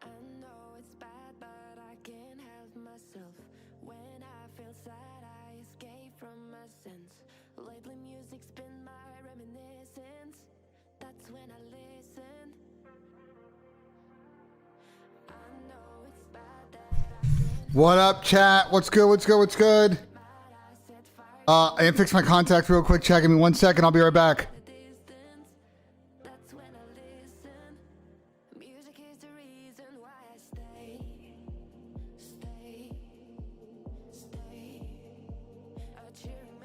I know it's bad, but I can't help myself. When I feel sad, I escape from my sins. Lately music's been my reminiscence. That's when I listen. I know it's bad that I can't. What up, chat? What's good? What's good? What's good? I didn't fix my contacts real quick. Chat, give me 1 second. I'll be right back. That's when I listen. Music is the reason why I stay. A cheering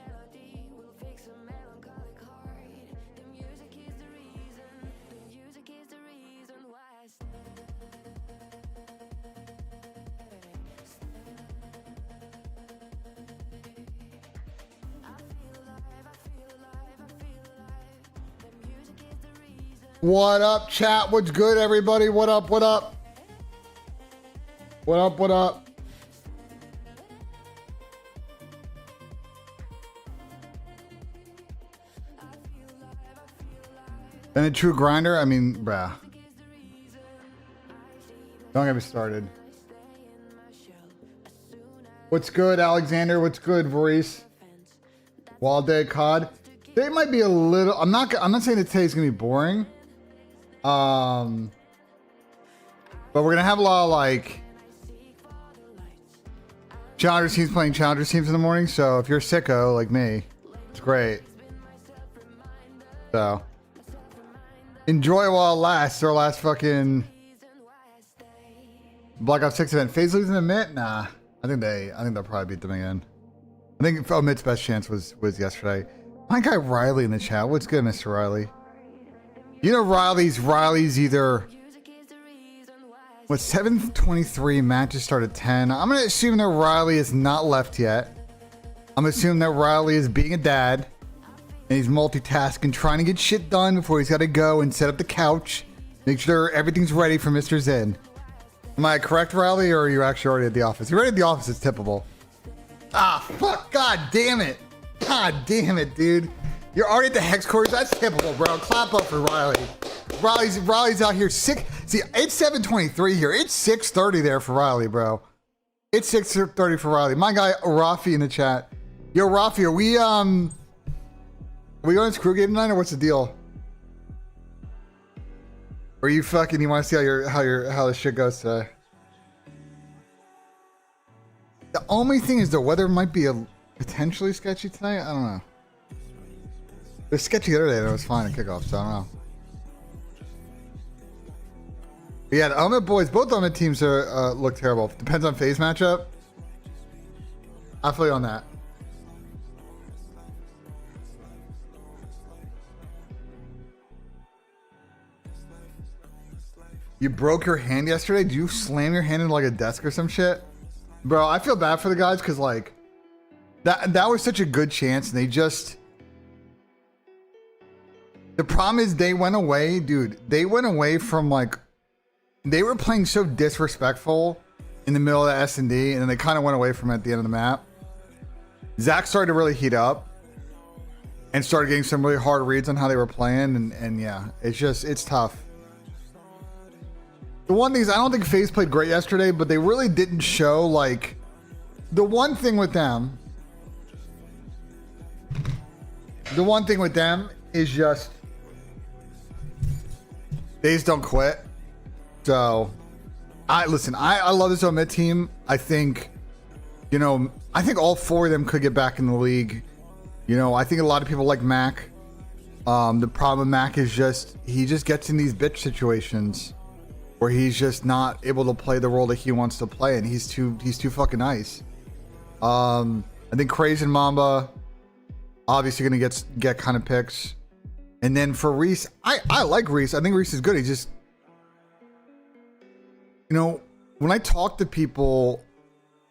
What up, chat? What's good, everybody? What up? What up? What up? What up? And a true grinder? I mean, bruh. Don't get me started. What's good, Alexander? What's good, Maurice? Wild day, CoD. Today might be a little. I'm not saying that today's gonna be boring. But we're gonna have a lot of like challenger teams playing challenger teams in the morning. So if you're sicko like me, it's great. So enjoy while it lasts. Our last fucking Black Ops 6 event. FaZe losing to Mitt? Nah. I think they'll probably beat them again. I think Mitt's best chance was yesterday. My guy Riley in the chat. What's good, Mr. Riley? You know Riley's either what 7:23 matches start at 10. I'm gonna assume that Riley is not left yet. I'm assuming that Riley is being a dad and he's multitasking, trying to get shit done before he's got to go and set up the couch, make sure everything's ready for Mr. Zen. Am I correct, Riley, or are you actually already at the office? You're already at the office. It's tippable. Ah, fuck! God damn it! God damn it, dude! You're already at the hex quarters. That's tippable, bro. Clap up for Riley. Riley's out here sick. See, it's 7:23 here. It's 6:30 there for Riley, bro. It's 6:30 for Riley. My guy Rafi in the chat. Yo, Rafi, are we going to crew game tonight, or what's the deal? Or you fucking? You want to see how this shit goes today? The only thing is the weather might be potentially sketchy tonight. I don't know. It was sketchy the other day, and it was fine at kickoff, so I don't know. But yeah, the Element boys, both Element teams are look terrible. Depends on FaZe matchup. I feel you on that. You broke your hand yesterday? Did you slam your hand into like a desk or some shit? Bro, I feel bad for the guys because like that was such a good chance and they just... The problem is they went away, dude. They went away from like... They were playing so disrespectful in the middle of the S&D and then they kind of went away from it at the end of the map. Zach started to really heat up and started getting some really hard reads on how they were playing and yeah, it's tough. The one thing is, I don't think FaZe played great yesterday, but they really didn't show, like... The one thing with them is just... They just don't quit. So, I love this Omid team. I think, I think all four of them could get back in the league. I think a lot of people like Mac. The problem with Mac is just, he just gets in these bitch situations where he's just not able to play the role that he wants to play, and he's too fucking nice. I think Crazy and Mamba obviously gonna get kind of picks, and then for Reese, I like Reese. I think Reese is good. He just, when I talk to people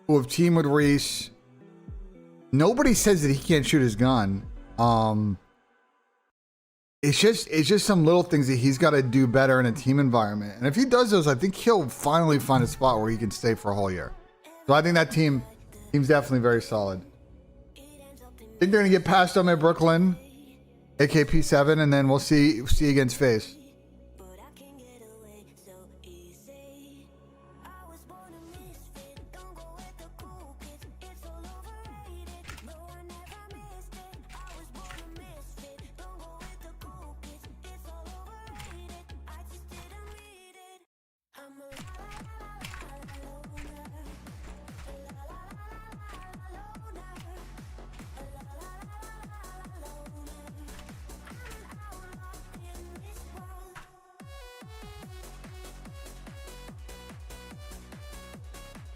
who have teamed with Reese, nobody says that he can't shoot his gun. It's just some little things that he's got to do better in a team environment. And if he does those, I think he'll finally find a spot where he can stay for a whole year. So I think that team's definitely very solid. I think they're going to get past them at Brooklyn, AKP7, and then we'll see against FaZe.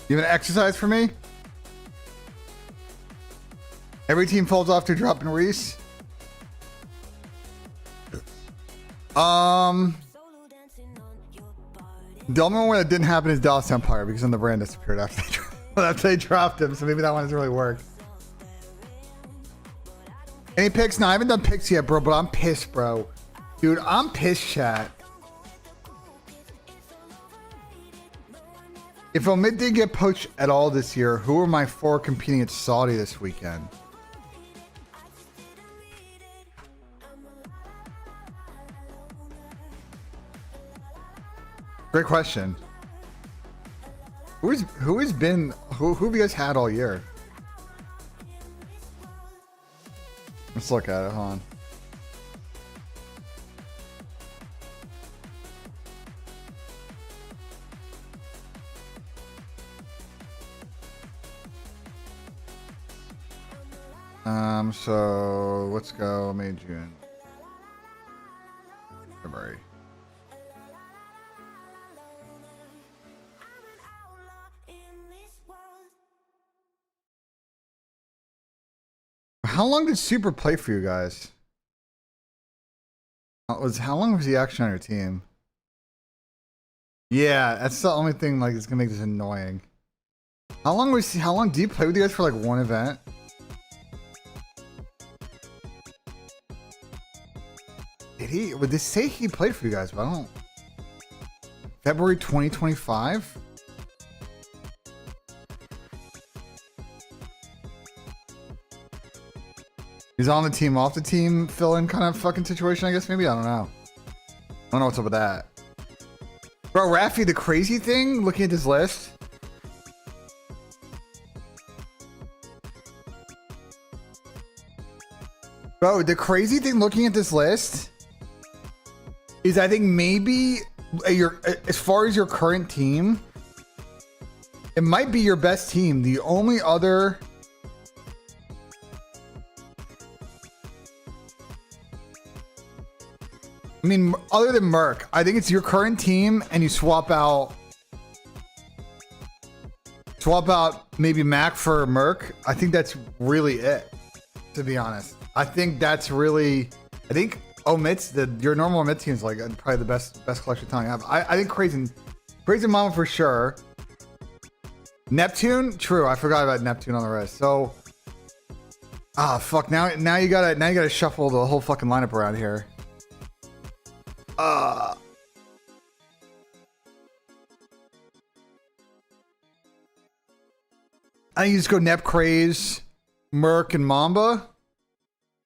You have an exercise for me? Every team falls off to dropping Reese. The only one that didn't happen is Dallas Empire because then the brand disappeared after they dropped him, so maybe that one doesn't really work. Any picks? No, I haven't done picks yet, bro, but I'm pissed, bro. Dude, I'm pissed, chat. If Omid didn't get poached at all this year, who are my 4 competing at Saudi this weekend? Great question. Who have you guys had all year? Let's look at it, hold on. So let's go May, June, February. How long did Super play for you guys? How long was he actually on your team? Yeah, that's the only thing like that's gonna make this annoying. How long did he play with you guys for like one event? Would this say he played for you guys? But I don't. February 2025? He's on the team, off the team, fill-in kind of fucking situation, I guess, maybe? I don't know. I don't know what's up with that. Bro, Rafi, the crazy thing, looking at this list. Bro, the crazy thing looking at this list is I think maybe as far as your current team, it might be your best team. The only other... I mean, other than Merc, I think it's your current team and you swap out maybe Mac for Merc. I think that's really it, to be honest. I think Omit's your normal Omit team is like probably the best collection talent you have. I think Crazy Mama for sure. Neptune, true. I forgot about Neptune on the list. So, fuck. Now you gotta shuffle the whole fucking lineup around here. I think you just go Nep, Craze, Merc, and Mamba.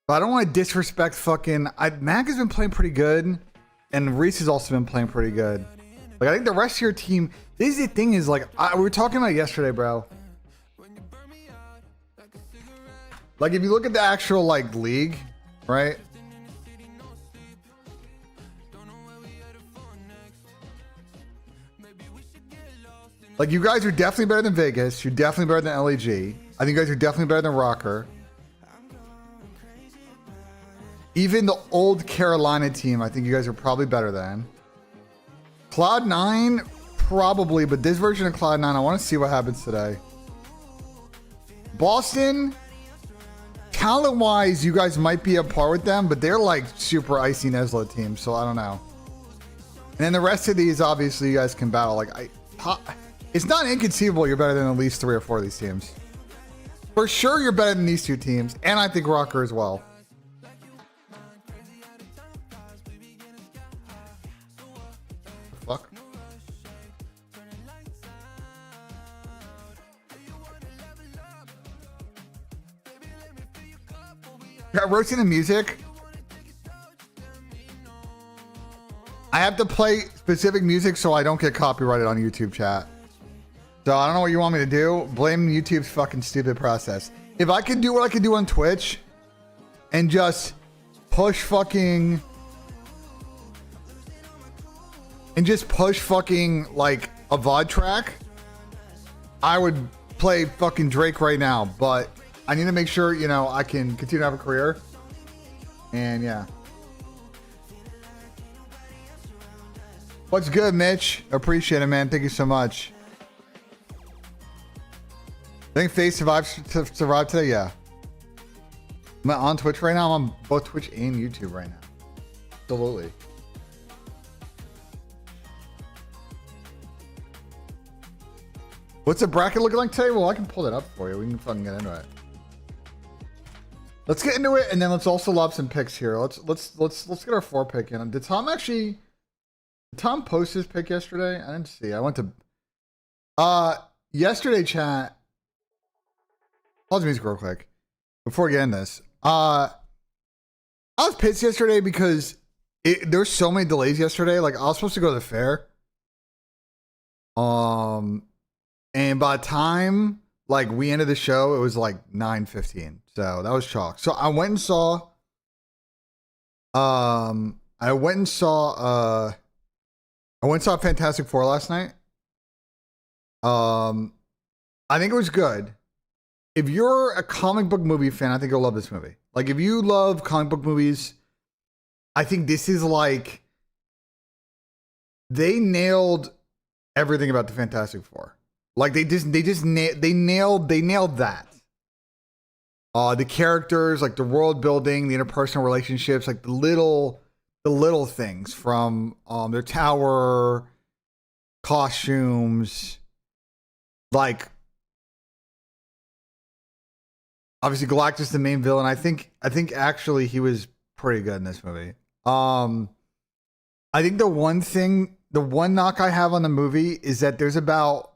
But I don't want to disrespect fucking... Mac has been playing pretty good. And Reese has also been playing pretty good. Like, I think the rest of your team... This is the thing is, like... we were talking about it yesterday, bro. Like, if you look at the actual, like, league, right? Like, you guys are definitely better than Vegas. You're definitely better than LEG. I think you guys are definitely better than Rocker. Even the old Carolina team, I think you guys are probably better than. Cloud9, probably, but this version of Cloud9, I want to see what happens today. Boston, talent-wise, you guys might be at par with them, but they're like super icy Nesla team, so I don't know. And then the rest of these, obviously, you guys can battle. Like, it's not inconceivable you're better than at least 3 or 4 of these teams. For sure, you're better than these 2 teams, and I think Rocker as well. Fuck. Yeah, roasting the music. I have to play specific music so I don't get copyrighted on YouTube, chat. So I don't know what you want me to do. Blame YouTube's fucking stupid process. If I could do what I could do on Twitch and just push fucking... And just push fucking like a VOD track, I would play fucking Drake right now. But I need to make sure, you know, I can continue to have a career. And yeah. What's good, Mitch? Appreciate it, man. Thank you so much. I think FaZe survived today. Yeah. I'm on Twitch right now. I'm on both Twitch and YouTube right now. Absolutely. What's the bracket looking like today? Well, I can pull it up for you. We can fucking get into it. Let's get into it, and then let's also lob some picks here. Let's get our 4 pick in. Did Tom post his pick yesterday? I didn't see. I went to yesterday chat. Pause music real quick before we get in this. I was pissed yesterday because there's so many delays yesterday. Like I was supposed to go to the fair. And by the time like we ended the show, it was like 9:15. So that was chalk. So I went and saw Fantastic Four last night. I think it was good. If you're a comic book movie fan, I think you'll love this movie. Like if you love comic book movies, I think this is like they nailed everything about the Fantastic Four. Like they nailed that. The characters, like the world building, the interpersonal relationships, like the little things from their tower, costumes, like obviously Galactus the main villain. I think actually he was pretty good in this movie. I think the one knock I have on the movie is that there's about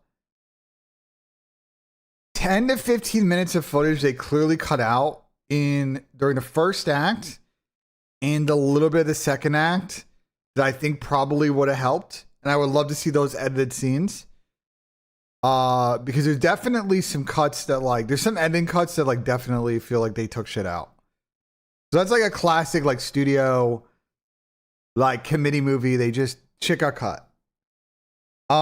10 to 15 minutes of footage they clearly cut out during the first act and a little bit of the second act that I think probably would have helped. And I would love to see those edited scenes. Because there's definitely some cuts that like, there's some editing cuts that like definitely feel like they took shit out. So that's like a classic like studio, like committee movie. They just, shit got cut. But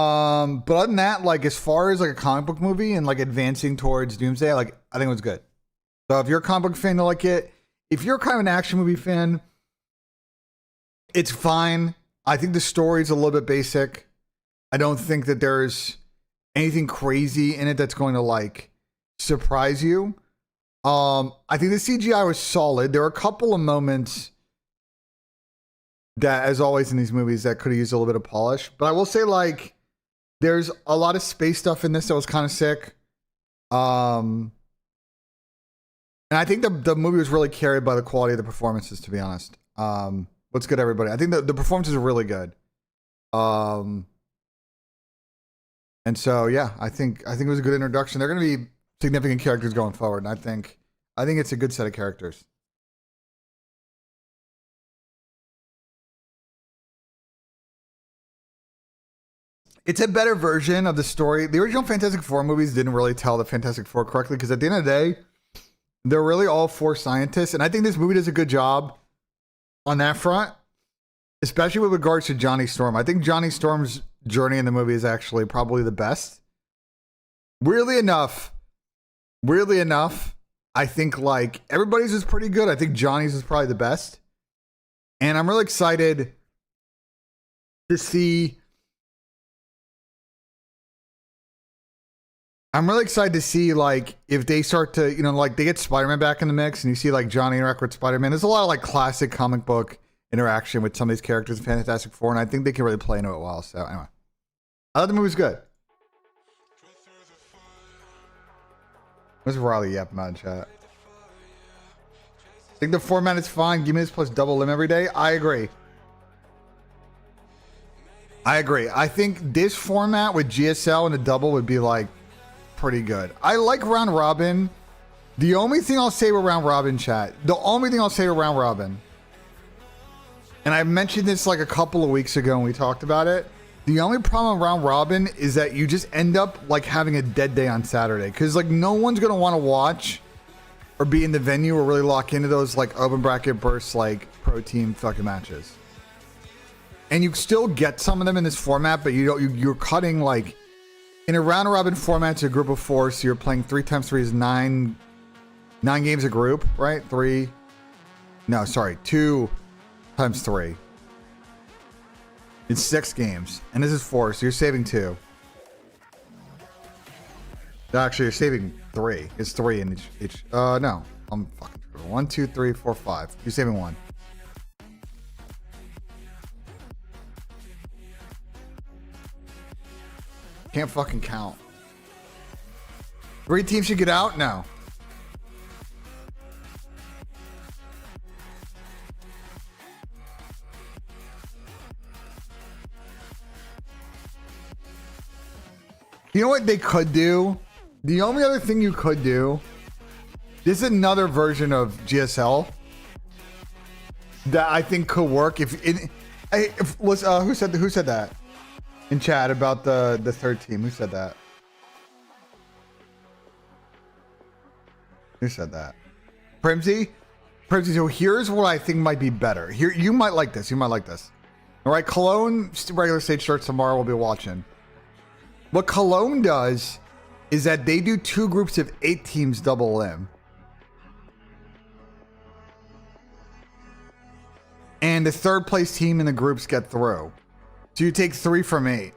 other than that, like as far as like a comic book movie and like advancing towards Doomsday, like I think it was good. So if you're a comic book fan, you'll like it. If you're kind of an action movie fan, it's fine. I think the story's a little bit basic. I don't think that there's anything crazy in it that's going to like surprise you. I think the CGI was solid. There were a couple of moments that, as always in these movies, that could have used a little bit of polish. But I will say, like, there's a lot of space stuff in this that was kind of sick. And I think the movie was really carried by the quality of the performances, to be honest. What's good, everybody? I think the performances are really good. And so, yeah, I think it was a good introduction. They're going to be significant characters going forward, and I think it's a good set of characters. It's a better version of the story. The original Fantastic Four movies didn't really tell the Fantastic Four correctly because at the end of the day, they're really all 4 scientists. And I think this movie does a good job on that front, especially with regards to Johnny Storm. I think Johnny Storm's journey in the movie is actually probably the best. Weirdly enough, I think like everybody's is pretty good. I think Johnny's is probably the best. And I'm really excited to see like if they start to, like they get Spider-Man back in the mix and you see like Johnny interact with Spider-Man. There's a lot of like classic comic book interaction with some of these characters in Fantastic Four, and I think they can really play into it well. So anyway, I thought the movie was good. Where's Riley yapping about in chat? I think the format is fine. Give me this plus double limb every day. I agree. I think this format with GSL and a double would be like pretty good. I like round robin. The only thing I'll say with round robin, chat, and I mentioned this like a couple of weeks ago when we talked about it. The only problem with round robin is that you just end up like having a dead day on Saturday because like no one's gonna want to watch or be in the venue or really lock into those like open bracket bursts like pro team fucking matches. And you still get some of them in this format, but you're cutting like in a round robin format, it's a group of 4, so you're playing 3 times 3 is 9 games a group, right? 2 times 3. It's 6 games, and this is 4, so you're saving 2. Actually, you're saving 3. It's 3 in each. No, I'm fucking tripping. 1, 2, 3, 4, 5. You're saving 1. Can't fucking count. 3 teams should get out? No. You know what they could do? The only other thing you could do, this is another version of GSL that I think could work. Who said that in chat about the third team? Who said that? Who said that? Primsy? Primsy, so here's what I think might be better. Here, you might like this. You might like this. All right, Cologne regular stage starts tomorrow. We'll be watching. What Cologne does is that they do 2 groups of 8 teams double limb. And the third place team in the groups get through. So you take 3 from 8.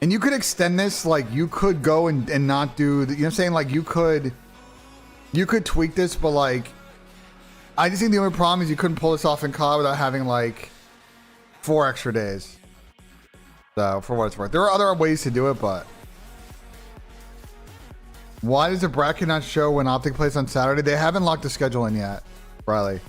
And you could extend this, like you could go and not do, you know what I'm saying? Like you could tweak this, but like, I just think the only problem is you couldn't pull this off in CoD without having like 4 extra days. So for what it's worth, there are other ways to do it, but why does the bracket not show when Optic plays on Saturday? They haven't locked the schedule in yet, Riley.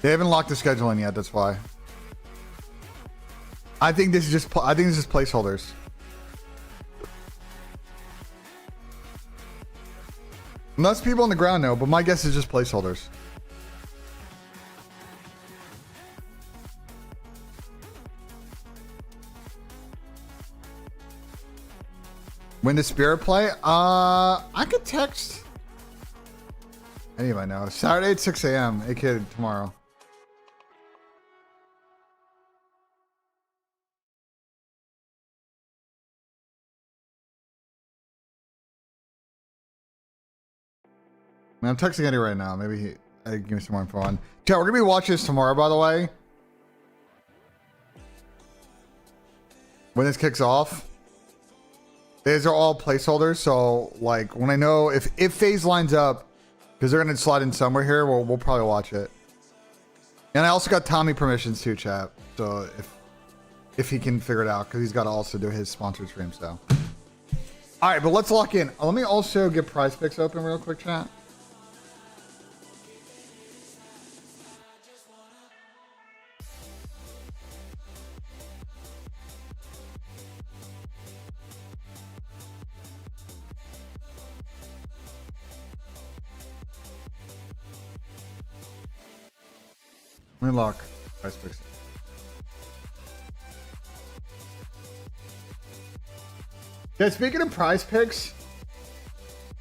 They haven't locked the schedule in yet. That's why. I think this is just placeholders. Unless people on the ground know, but my guess is just placeholders. When does Spirit play? I could text. Anyway, no. Saturday at 6 a.m. aka tomorrow. Man, I'm texting Eddie right now. Maybe give me some more info on. Chat, we're gonna be watching this tomorrow, by the way. When this kicks off. These are all placeholders, so like when I know if FaZe lines up, because they're gonna slide in somewhere here, we'll probably watch it. And I also got Tommy permissions too, chat. So if he can figure it out, because he's got to also do his sponsored stream. So, all right, but let's lock in. Let me also get PrizePicks open real quick, chat. Let me lock PrizePicks. Yeah, speaking of PrizePicks,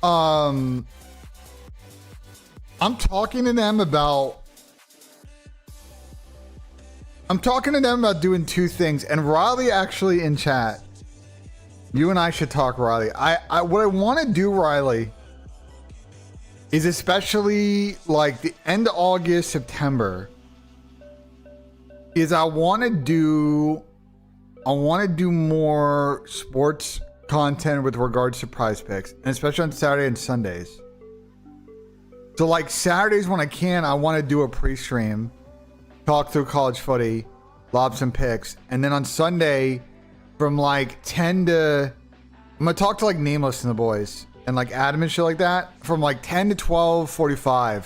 I'm talking to them about doing 2 things, and Riley actually in chat. You and I should talk, Riley. What I want to do, Riley, is especially like the end of August, September. Is I want to do more sports content with regards to PrizePicks, and especially on Saturday and Sundays. So like Saturdays when I can, I want to do a pre-stream, talk through college footy, lob some picks, and then on Sunday from like 10 to, I'm gonna talk to like Nameless and the boys and like Adam and shit like that, from like 10 to 12:45,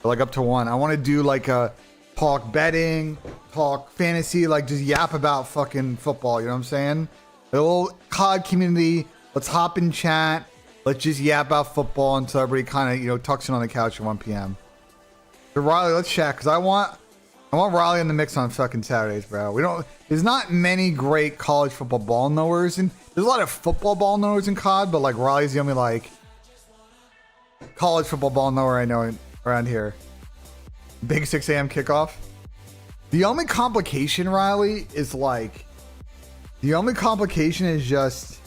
like up to 1. I want to do like a talk betting, talk fantasy, like just yap about fucking football, you know what I'm saying? The little COD community, let's hop in chat, let's just yap about football until everybody kind of, you know, tucks in on the couch at 1 p.m. So Riley, let's chat, because I want Riley in the mix on fucking Saturdays, bro. There's not many great college football ball knowers, and there's a lot of football ball knowers in COD, but like Riley's the only like college football ball knower I know around here. Big 6 a.m. kickoff. The only complication, Riley, is like, just,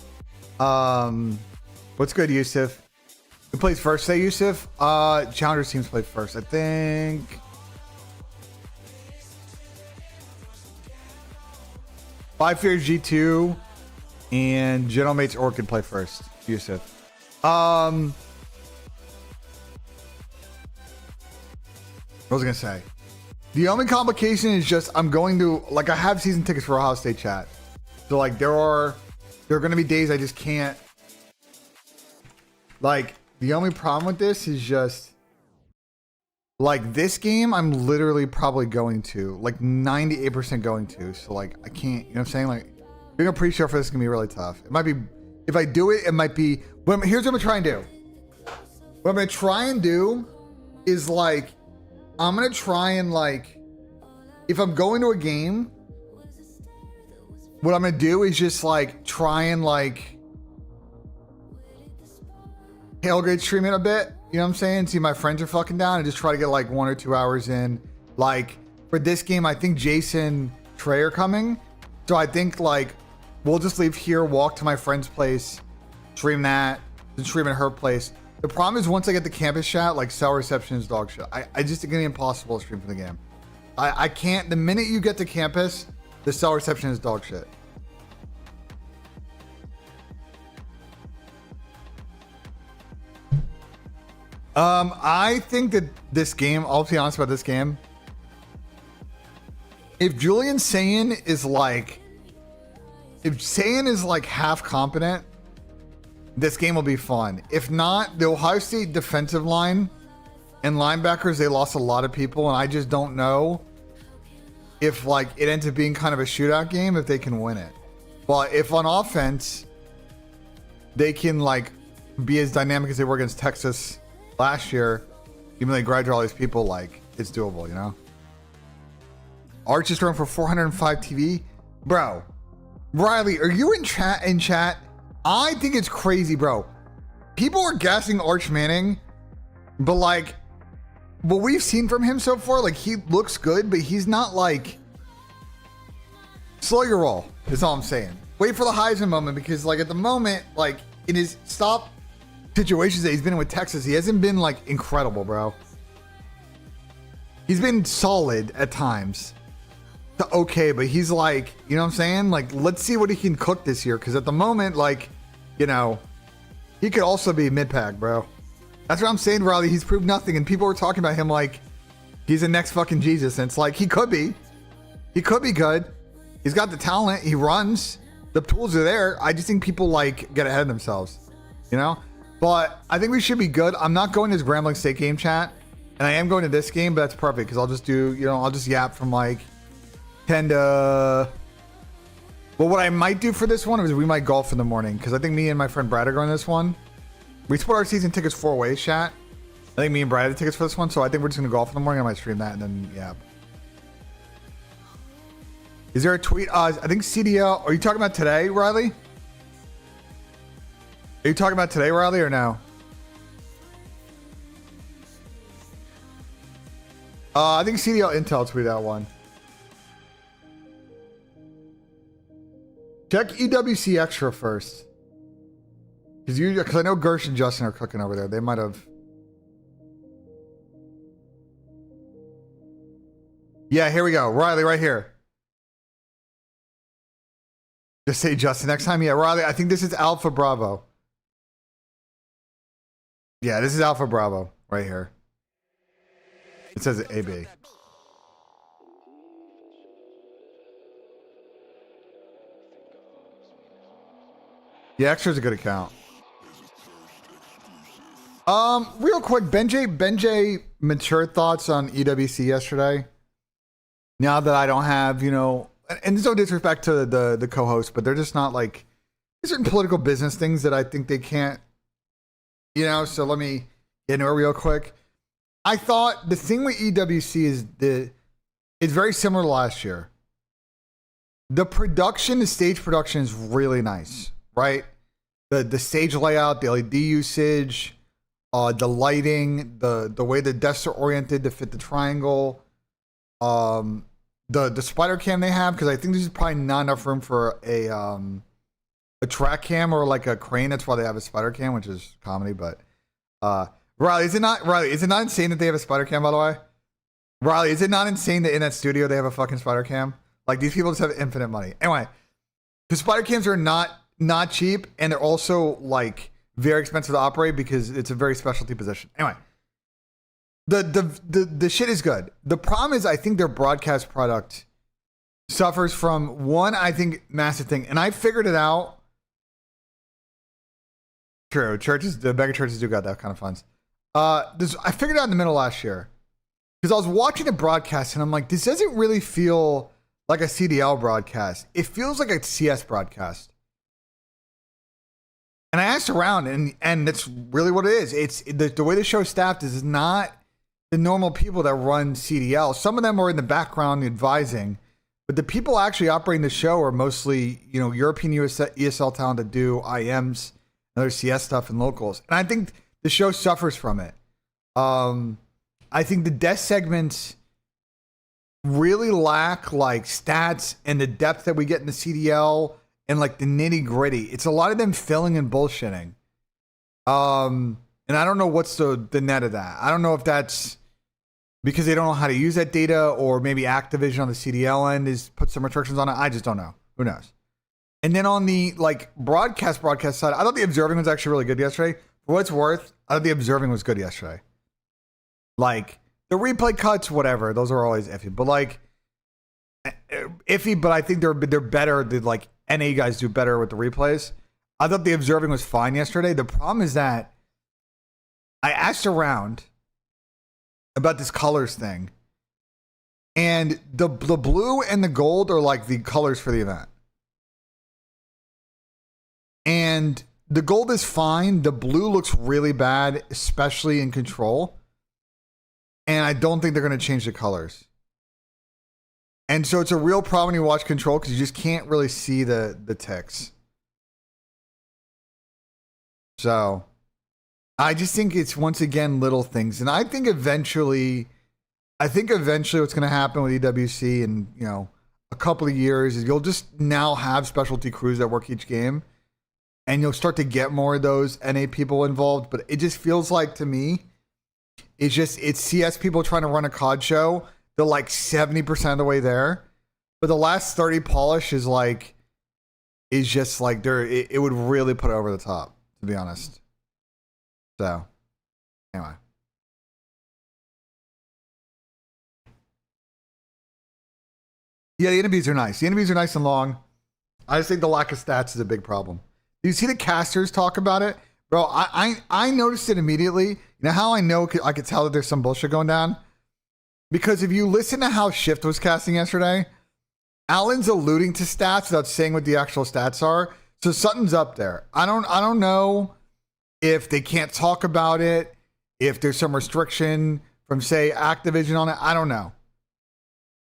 what's good, Yusuf? Who plays first? Say Yusuf. Challengers teams play first, I think. Five Fears G2 and General Mates Orchid play first. Yusuf. What was I gonna say? The only complication is just I'm going to, like, I have season tickets for Ohio State, chat. So like there are gonna be days I just can't. Like the only problem with this is just Like this game, I'm literally probably going to, like 98% going to. So like I can't, you know what I'm saying? Like being a pre-show for this is gonna be really tough. It might be, if I do it, it might be, here's what I'm gonna try and do. What I'm gonna try and do is like, I'm gonna try and like, if I'm going to a game, what I'm gonna do is just like try and like tailgate stream it a bit. You know what I'm saying? See my friends are fucking down and just try to get like 1 or 2 hours in. Like for this game, I think Jason Trey are coming. So I think like we'll just leave here, walk to my friend's place, stream that, then stream at her place. The problem is once I get the campus chat, like cell reception is dog shit. I just, it's gonna be impossible to stream for the game. I can't, the minute you get to campus, the cell reception is dog shit. I think that this game, I'll be honest about this game. If Julian Saiyan is like, if Saiyan is like half competent, this game will be fun. If not, the Ohio State defensive line and linebackers, they lost a lot of people, and I just don't know if like it ends up being kind of a shootout game if they can win it. But if on offense they can like be as dynamic as they were against Texas last year, even though they graduate all these people, like it's doable, you know. Arch is throwing for 405 TV, bro. Riley, are you in chat? I think it's crazy, bro. People are gassing Arch Manning, but like what we've seen from him so far, like he looks good, but he's not like, slow your roll is all I'm saying. Wait for the Heisman moment, because like at the moment, like in his stop situations that he's been in with Texas, he hasn't been like incredible, bro. He's been solid at times. Okay, but he's like, you know what I'm saying? Like, let's see what he can cook this year, because at the moment, like, you know, he could also be mid-pack, bro. That's what I'm saying, Riley. He's proved nothing, and people were talking about him like he's the next fucking Jesus, and it's like he could be. He could be good. He's got the talent. He runs. The tools are there. I just think people like get ahead of themselves, you know? But I think we should be good. I'm not going to this Grambling State game chat, and I am going to this game, but that's perfect because I'll just do, you know, I'll just yap from like 10 to... Well, what I might do for this one is we might golf in the morning, because I think me and my friend Brad are going to this one. We split our season tickets 4 ways, chat. I think me and Brad have the tickets for this one, so I think we're just going to golf in the morning. I might stream that and then yap. Is there a tweet? I think CDL... Are you talking about today, Riley? Are you talking about today, Riley, or no? I think CDL Intel tweeted out one. Check EWC Extra first. Because I know Gersh and Justin are cooking over there. They might have... Yeah, here we go. Riley, right here. Just say Justin next time. Yeah, Riley, I think this is Alpha Bravo. Yeah, this is Alpha Bravo right here. It says AB. Yeah, Extra's a good account. Real quick, BENJ mature thoughts on EWC yesterday. Now that I don't have, you know, and there's no disrespect to the co-host, but they're just not like, there's certain political business things that I think they can't, you know, so let me get into it real quick. I thought the thing with EWC is it's very similar to last year. The production, the stage production is really nice, right? The stage layout, the LED usage, the lighting, the way the desks are oriented to fit the triangle, the spider cam they have, because I think there's probably not enough room for a track cam or like a crane. That's why they have a spider cam, which is comedy. But Riley, is it not insane that they have a spider cam? By the way, Riley, is it not insane that in that studio they have a fucking spider cam? Like these people just have infinite money. Anyway, the spider cams are not cheap, and they're also like very expensive to operate because it's a very specialty position. Anyway, the shit is good. The problem is I think their broadcast product suffers from one, I think, massive thing, and I figured it out. True, the mega churches do got that kind of funds. I figured it out in the middle last year. Because I was watching the broadcast and I'm like, this doesn't really feel like a CDL broadcast. It feels like a CS broadcast. And I asked around, and that's really what it is. It's the way the show's staffed is not the normal people that run CDL. Some of them are in the background advising, but the people actually operating the show are mostly, you know, European ESL talent that do IMs and other CS stuff and locals. And I think the show suffers from it. I think the desk segments really lack like stats and the depth that we get in the CDL and like the nitty gritty. It's a lot of them filling and bullshitting. And I don't know what's the net of that. I don't know if that's because they don't know how to use that data, or maybe Activision on the CDL end is put some restrictions on it. I just don't know. Who knows? And then on the like broadcast side, I thought the observing was actually really good yesterday. For what it's worth, I thought the observing was good yesterday. Like the replay cuts, whatever, those are always iffy. But like iffy, but I think they're better. Like NA guys do better with the replays. I thought the observing was fine yesterday. The problem is that I asked around about this colors thing, and the blue and the gold are like the colors for the event. And the gold is fine. The blue looks really bad, especially in control. And I don't think they're going to change the colors. And so it's a real problem when you watch control because you just can't really see the ticks. So I just think it's once again little things. And I think eventually what's going to happen with EWC in, you know, a couple of years is you'll just now have specialty crews that work each game. And you'll start to get more of those NA people involved. But it just feels like to me, it's CS people trying to run a CoD show. They're like 70% of the way there. But the last 30 polish is just like it would really put it over the top, to be honest. So, anyway. Yeah, the interviews are nice. The interviews are nice and long. I just think the lack of stats is a big problem. Do you see the casters talk about it? Bro, I noticed it immediately. You know how I know I could tell that there's some bullshit going down? Because if you listen to how Shift was casting yesterday, Alan's alluding to stats without saying what the actual stats are. So something's up there. I don't know if they can't talk about it, if there's some restriction from, say, Activision on it. I don't know.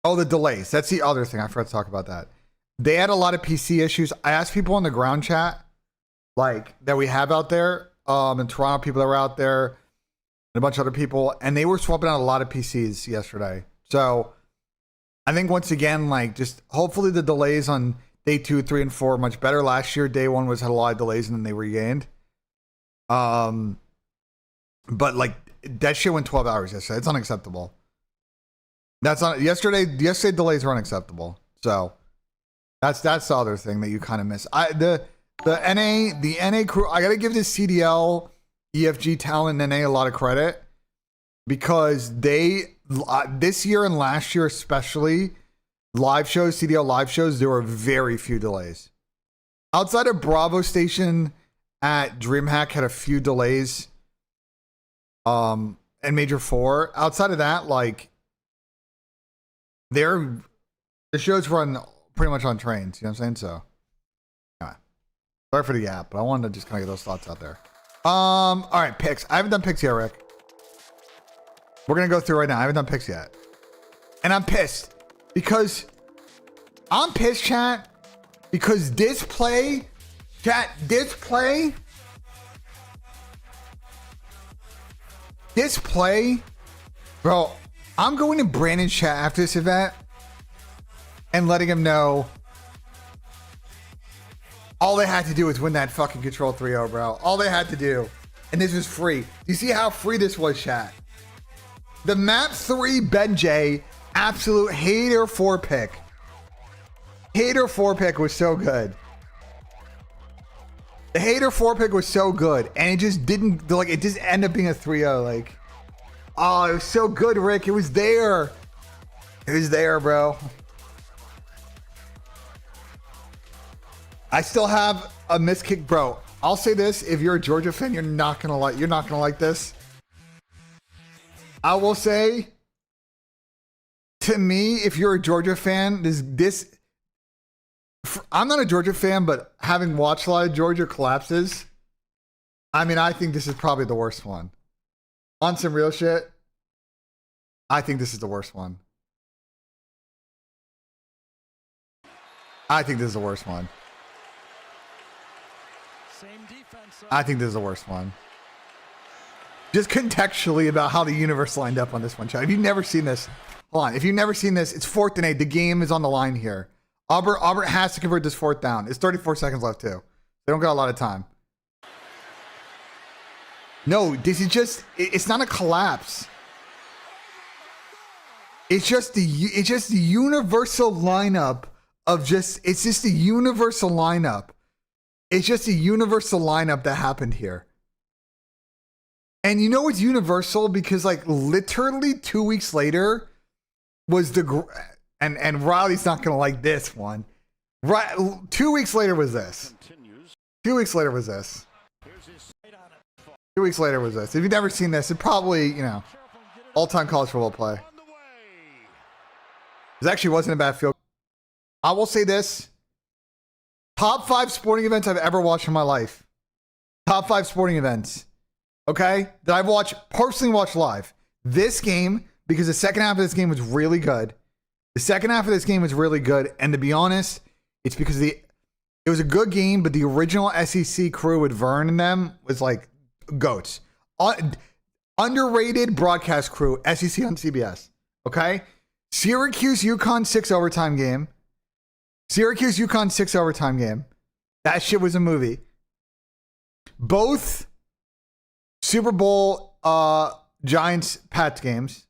Oh, the delays. That's the other thing. I forgot to talk about that. They had a lot of PC issues. I asked people in the ground chat, like, that we have out there, in Toronto, people that were out there, and a bunch of other people, and they were swapping out a lot of PCs yesterday. So I think once again, like, just hopefully the delays on day 2, 3, and 4 are much better. Last year, day 1 had a lot of delays, and then they regained. But like that shit went 12 hours yesterday. It's unacceptable. That's not yesterday delays were unacceptable. So that's the other thing that you kind of miss. The NA crew, I gotta give this CDL EFG talent in NA a lot of credit, because they this year and last year especially, CDL live shows, there were very few delays. Outside of Bravo Station at DreamHack had a few delays. And Major 4. Outside of that, like, the shows run pretty much on trains. You know what I'm saying? So, anyway, sorry for the gap, but I wanted to just kind of get those thoughts out there. All right, picks. I haven't done picks yet, Rick. We're gonna go through right now. I haven't done picks yet, and I'm pissed because chat, because this play, bro. I'm going to Brandon's chat after this event and letting him know all they had to do was win that fucking Control 3-0, bro. All they had to do. And this was free. Do you see how free this was, chat? The map 3 BENJ absolute hater 4-pick. Hater 4-pick was so good. The hater 4-pick was so good. And it just didn't, like, it just ended up being a 3-0, like. Oh, it was so good, Rick. It was there. It was there, bro. I still have a missed kick, bro. I'll say this: if you're a Georgia fan, you're not gonna like this. I will say to me, if you're a Georgia fan, I'm not a Georgia fan, but having watched a lot of Georgia collapses, I mean, I think this is probably the worst one. On some real shit, I think this is the worst one. I think this is the worst one. I think this is the worst one. Just contextually about how the universe lined up on this one, chat. If you've never seen this, hold on. If you've never seen this, it's 4th and 8. The game is on the line here. Auburn has to convert this 4th down. It's 34 seconds left too. They don't got a lot of time. No, this is just, it's not a collapse. It's just the universal lineup of just, it's just the universal lineup. It's just a universal lineup that happened here. And you know it's universal because like literally 2 weeks later was and Riley's not going to like this one. Right, 2 weeks later was this. 2 weeks later was this. 2 weeks later was this. If you've never seen this, it probably, you know, all-time college football play. This actually wasn't a bad field. I will say this. Top 5 sporting events I've ever watched in my life. Top 5 sporting events. Okay? That I've personally watched live. This game, because the second half of this game was really good. The second half of this game was really good. And to be honest, it's because it was a good game, but the original SEC crew with Vern and them was like goats. Underrated broadcast crew, SEC on CBS. Okay? Syracuse UConn 6 overtime game. Syracuse UConn 6 overtime game. That shit was a movie. Both Super Bowl Giants Pats games.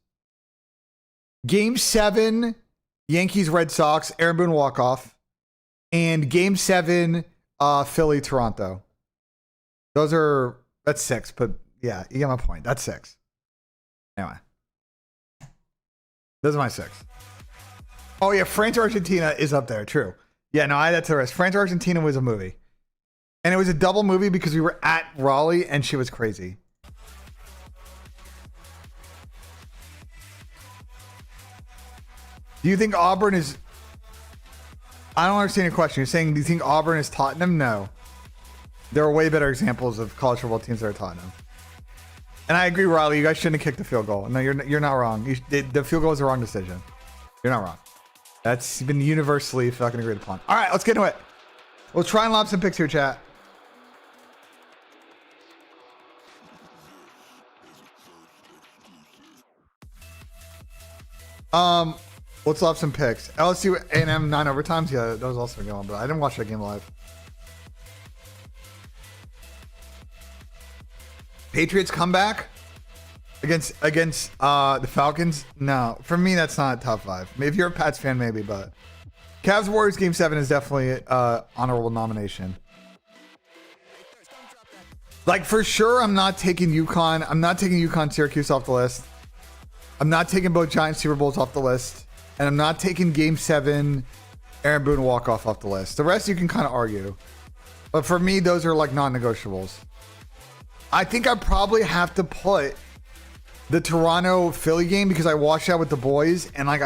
Game 7 Yankees Red Sox Aaron Boone walk-off. And Game 7 Philly Toronto. That's 6, but yeah, you get my point. That's 6. Anyway. Those are my 6. Oh yeah, France-Argentina is up there. True. Yeah, no, I had that to the rest. France-Argentina was a movie. And it was a double movie because we were at Raleigh and shit was crazy. Do you think Auburn is... I don't understand your question. You're saying, do you think Auburn is Tottenham? No. There are way better examples of college football teams that are Tottenham. And I agree, Riley, you guys shouldn't have kicked the field goal. No, you're not wrong. The field goal is the wrong decision. You're not wrong. That's been universally fucking agreed upon. All right, let's get into it. We'll try and lob some picks here, chat. Let's lob some picks. LSU A&M 9 overtimes. Yeah, that was also a good one, but I didn't watch that game live. Patriots comeback against the Falcons. No, for me that's not top 5. If you're a Pats fan, maybe, but Cavs Warriors Game 7 is definitely honorable nomination. Like for sure, I'm not taking UConn. I'm not taking UConn Syracuse off the list. I'm not taking both Giant Super Bowls off the list, and I'm not taking Game 7 Aaron Boone walk-off off the list. The rest you can kind of argue, but for me, those are like non-negotiables. I think I probably have to put the Toronto Philly game because I watched that with the boys, and like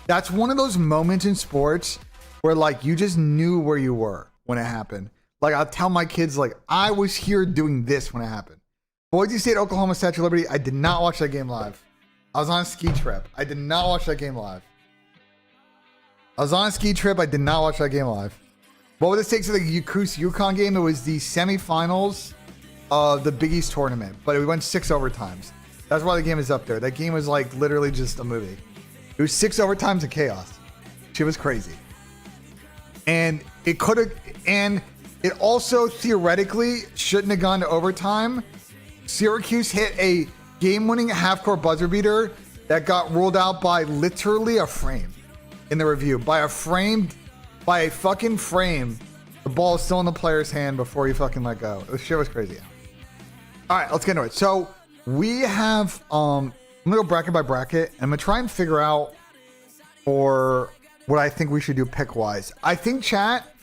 that's one of those moments in sports where like you just knew where you were when it happened. Like I'll tell my kids like I was here doing this when it happened. Boise State, Oklahoma, Statue of Liberty. I did not watch that game live. I was on a ski trip. I did not watch that game live. I was on a ski trip. I did not watch that game live. What would this take to the UConn game? It was the semifinals of the Big East tournament, but we went 6 overtimes. That's why the game is up there. That game was like literally just a movie. It was 6 overtimes of chaos. Shit was crazy. And it could have, and it also theoretically shouldn't have gone to overtime. Syracuse hit a game-winning half-court buzzer beater that got ruled out by literally a frame in the review. By a fucking frame. The ball is still in the player's hand before you fucking let go. This shit was crazy. All right, let's get into it. So we have, I'm gonna go bracket by bracket. And I'm gonna try and figure out for what I think we should do pick-wise. I think, chat,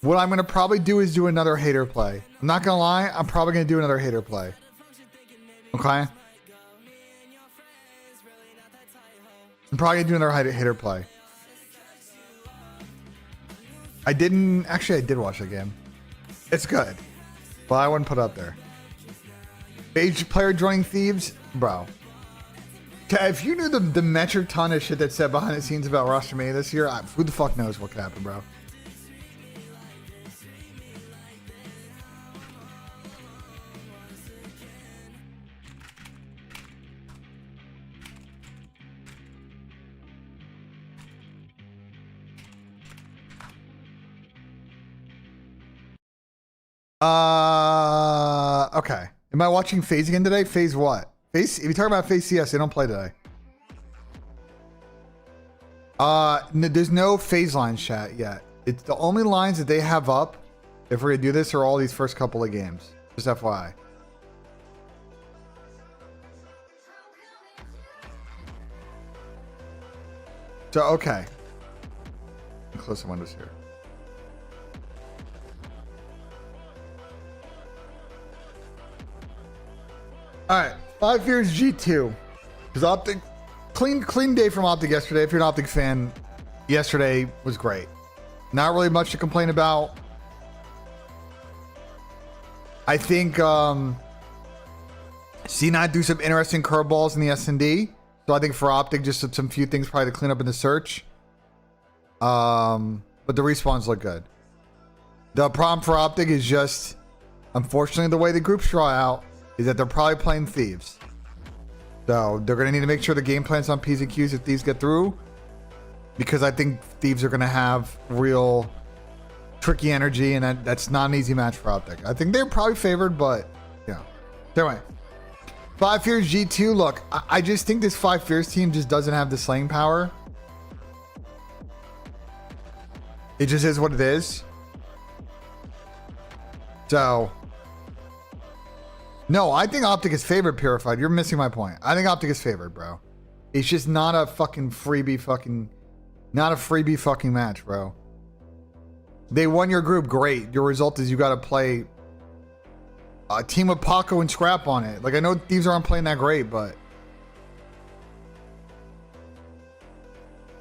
what I'm gonna probably do is do another hater play. I'm not gonna lie, I'm probably gonna do another hater play. Okay? I'm probably gonna do another hitter play. I did watch the game. It's good, but I wouldn't put it up there. BENJ player joining Thieves, bro. If you knew the metric ton of shit that's said behind the scenes about roster mania this year, who the fuck knows what could happen, bro? Okay. Am I watching FaZe again today? FaZe what? FaZe? If you talk about FaZe CS, they don't play today. There's no FaZe lines chat yet. It's the only lines that they have up, if we're gonna do this, are all these first couple of games. Just FYI. So, okay. Close the windows here. All right, 5 years G2. Because Optic, clean day from Optic yesterday. If you're an Optic fan, yesterday was great. Not really much to complain about. I think C9 do some interesting curveballs in the S&D. So I think for Optic, just some few things probably to clean up in the search. But the respawns look good. The problem for Optic is just, unfortunately, the way the groups draw out is that they're probably playing Thieves. So they're going to need to make sure the game plan's on P's and Q's if Thieves get through. Because I think Thieves are going to have real tricky energy, and that's not an easy match for Optic. I think they're probably favored, but yeah. Anyway, 5 Fears G2. Look, I just think this 5 Fears team just doesn't have the slaying power. It just is what it is. So, no, I think Optic is favored, Purified. You're missing my point. I think Optic is favored, bro. It's just not a fucking freebie fucking match, bro. They won your group, great. Your result is you got to play a team with Paco and Scrap on it. Like, I know Thieves aren't playing that great, but...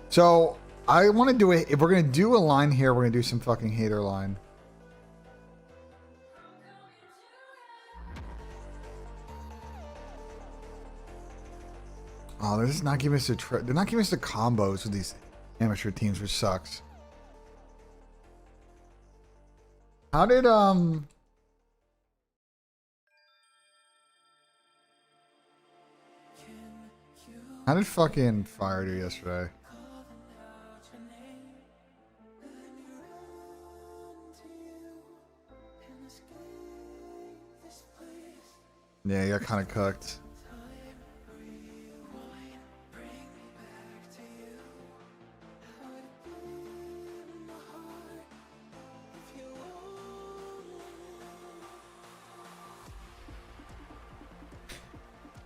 So, I want to do it. If we're going to do a line here, we're going to do some fucking hater line. Oh, they're just not giving us they're not giving us the combos with these amateur teams, which sucks. How did fucking Fire do yesterday? Yeah, you got kind of cooked.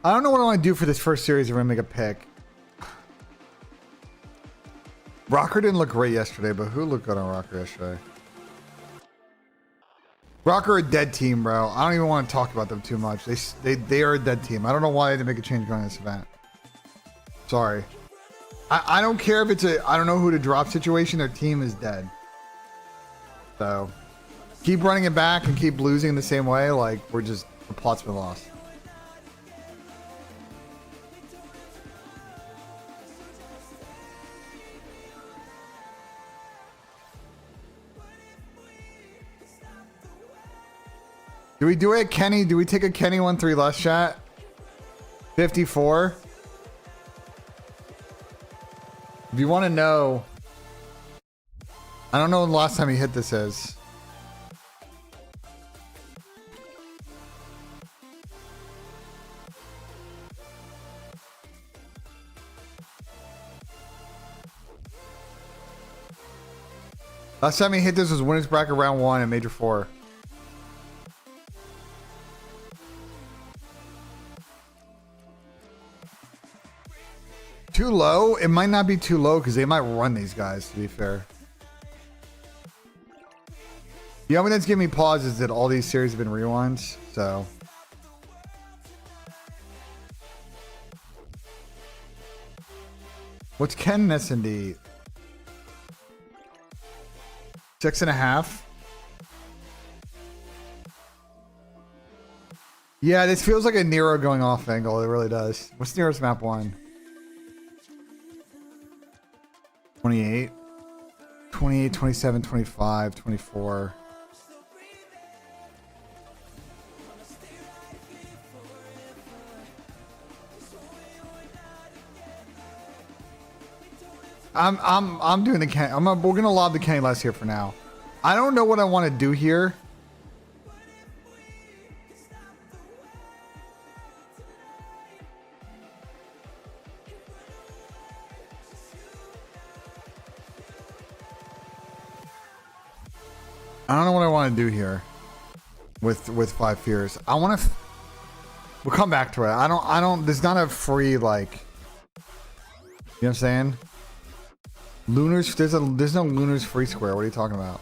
I don't know what I want to do for this first series if we're going to make a pick. Rocker didn't look great yesterday, but who looked good on Rocker yesterday? Rocker a dead team, bro. I don't even want to talk about them too much. They are a dead team. I don't know why they didn't make a change going this event. Sorry. I don't care if it's I don't know who to drop situation. Their team is dead. So keep running it back and keep losing the same way. Like, the plot's been lost. Do we do it, Kenny? Do we take a Kenny 1-3 less chat? 54. If you want to know, I don't know when the last time he hit this is. Last time he hit this was winners bracket round 1 and major 4. Too low? It might not be too low because they might run these guys, to be fair. The only thing that's giving me pause is that all these series have been rewinds, so. What's Ken Nissim? 6.5. Yeah, this feels like a Nero going off angle. It really does. What's Nero's map 1? 28. 28, 27, 25, 24. I'm doing the can. We're gonna lob the candy last here for now. I don't know what I want to do here. I don't know what I want to do here with 5 fears. I want to. We'll come back to it. I don't. There's not a free like. You know what I'm saying? Lunars. There's no Lunars free square. What are you talking about?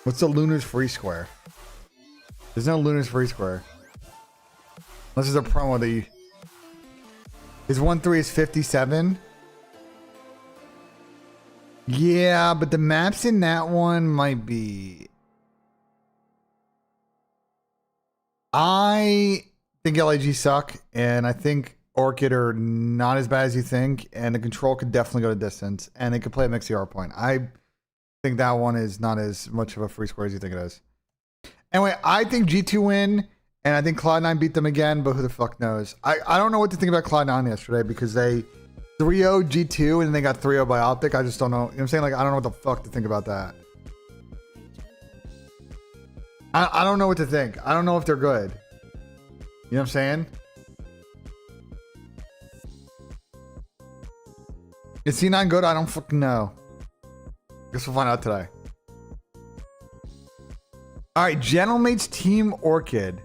What's the Lunars free square? There's no Lunars free square. Unless there's a promo that you. His 1-3 is 57. Yeah, but the maps in that one might be. I think LAG suck, and I think Orchid are not as bad as you think, and the control could definitely go to distance, and they could play a MXCR point. I think that one is not as much of a free square as you think it is. Anyway, I think G2 win, and I think Cloud9 beat them again, but who the fuck knows? I don't know what to think about Cloud9 yesterday because they 3-0 G2 and they got 3-0 by Optic. I just don't know. You know what I'm saying? Like, I don't know what the fuck to think about that. I don't know what to think. I don't know if they're good. You know what I'm saying? Is C9 good? I don't fucking know. Guess we'll find out today. All right, Gentlemates Team Orchid.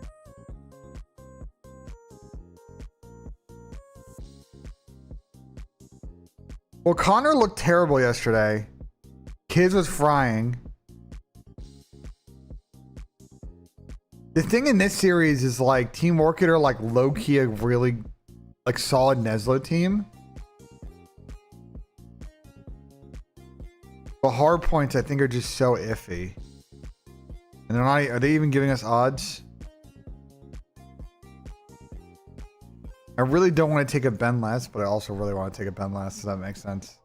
Well, Connor looked terrible yesterday. Kids was frying. The thing in this series is like Team Orchid are like low-key a really like solid Neslo team. The hard points I think are just so iffy. And they're not, are they even giving us odds? I really don't want to take a Ben less, but I also really want to take a Ben less. Does that make sense?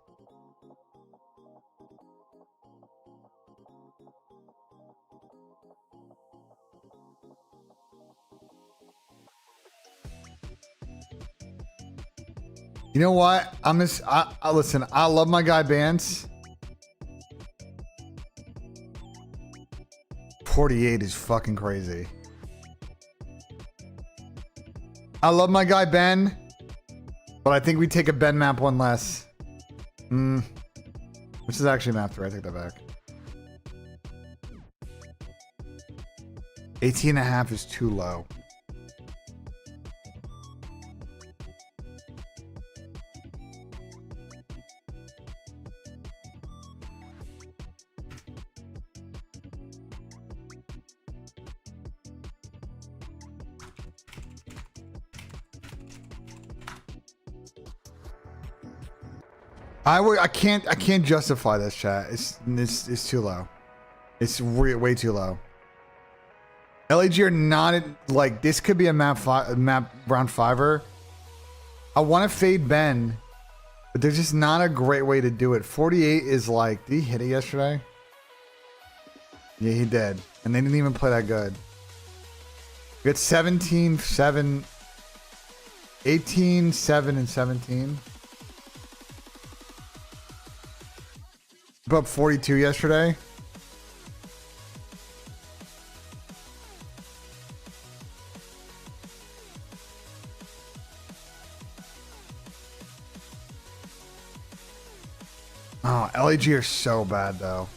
You know what? Listen, I love my guy Bance. 48 is fucking crazy. I love my guy Ben, but I think we take a Ben map 1 less. Which is actually map 3. I take that back. 18.5 is too low. I can't justify this, chat. It's too low. It's way too low. LAG are not like this. Could be a map round 5er. I want to fade Ben, but there's just not a great way to do it. 48 is like, did he hit it yesterday? Yeah, he did, and they didn't even play that good. We got 17, 7, 18, 7, and 17. Up 42 yesterday. Oh, LAG are so bad though.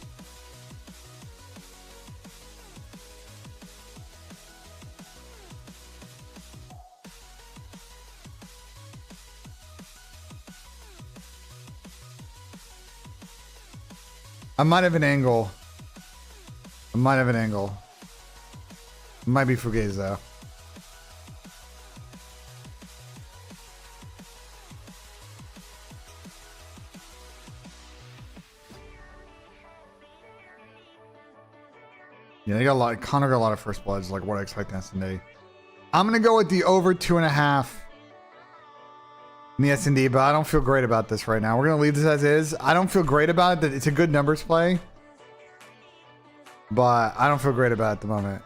I might have an angle. It might be Fugazi though. Yeah, they got a lot. Connor got a lot of first bloods, like what I expect in S&D. I'm gonna go with the over 2.5 in the S&D, but I don't feel great about this right now. We're gonna leave this as is. I don't feel great about it. That it's a good numbers play, but I don't feel great about it at the moment.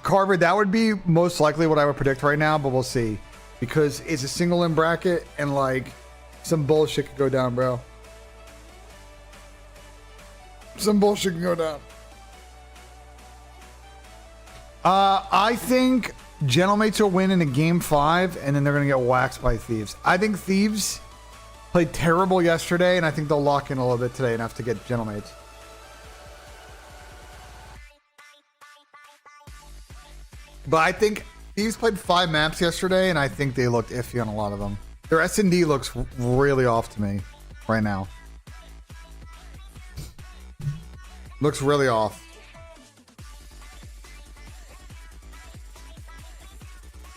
Carver, that would be most likely what I would predict right now, but we'll see. Because it's a single in bracket and like some bullshit could go down, bro. Some bullshit can go down. I think Gentlemates will win in a game 5 and then they're going to get waxed by Thieves. I think Thieves played terrible yesterday and I think they'll lock in a little bit today enough to get Gentlemates. But I think Thieves played 5 maps yesterday, and I think they looked iffy on a lot of them. Their S&D looks really off to me right now. Looks really off.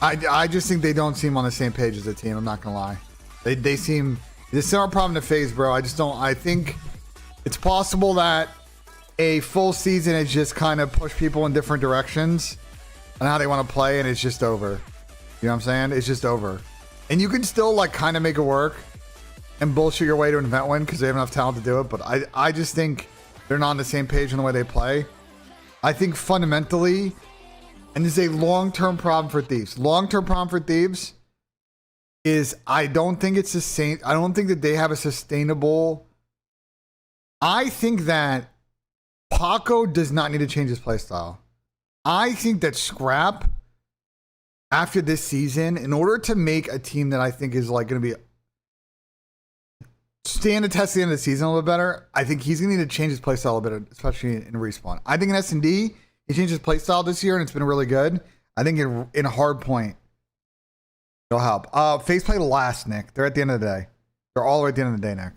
I just think they don't seem on the same page as a team. I'm not gonna lie. They seem. This is our problem to phase, bro. I just don't. I think it's possible that a full season has just kind of pushed people in different directions on how they want to play, and it's just over. You know what I'm saying? It's just over. And you can still like kind of make it work and bullshit your way to an event win because they have enough talent to do it. But I just think they're not on the same page in the way they play. I think fundamentally, and this is a long-term problem for Thieves. Long-term problem for Thieves is I don't think it's the same. I don't think that they have a sustainable. I think that Paco does not need to change his play style. I think that Scrap, after this season, in order to make a team that I think is like going to be stand the test at the end of the season a little bit better, I think he's going to need to change his play style a bit, especially in Respawn. I think in S&D, he changed his play style this year and it's been really good. I think in a hard point, it'll help. Face play last, Nick. They're at the end of the day. They're all the way at the end of the day, Nick.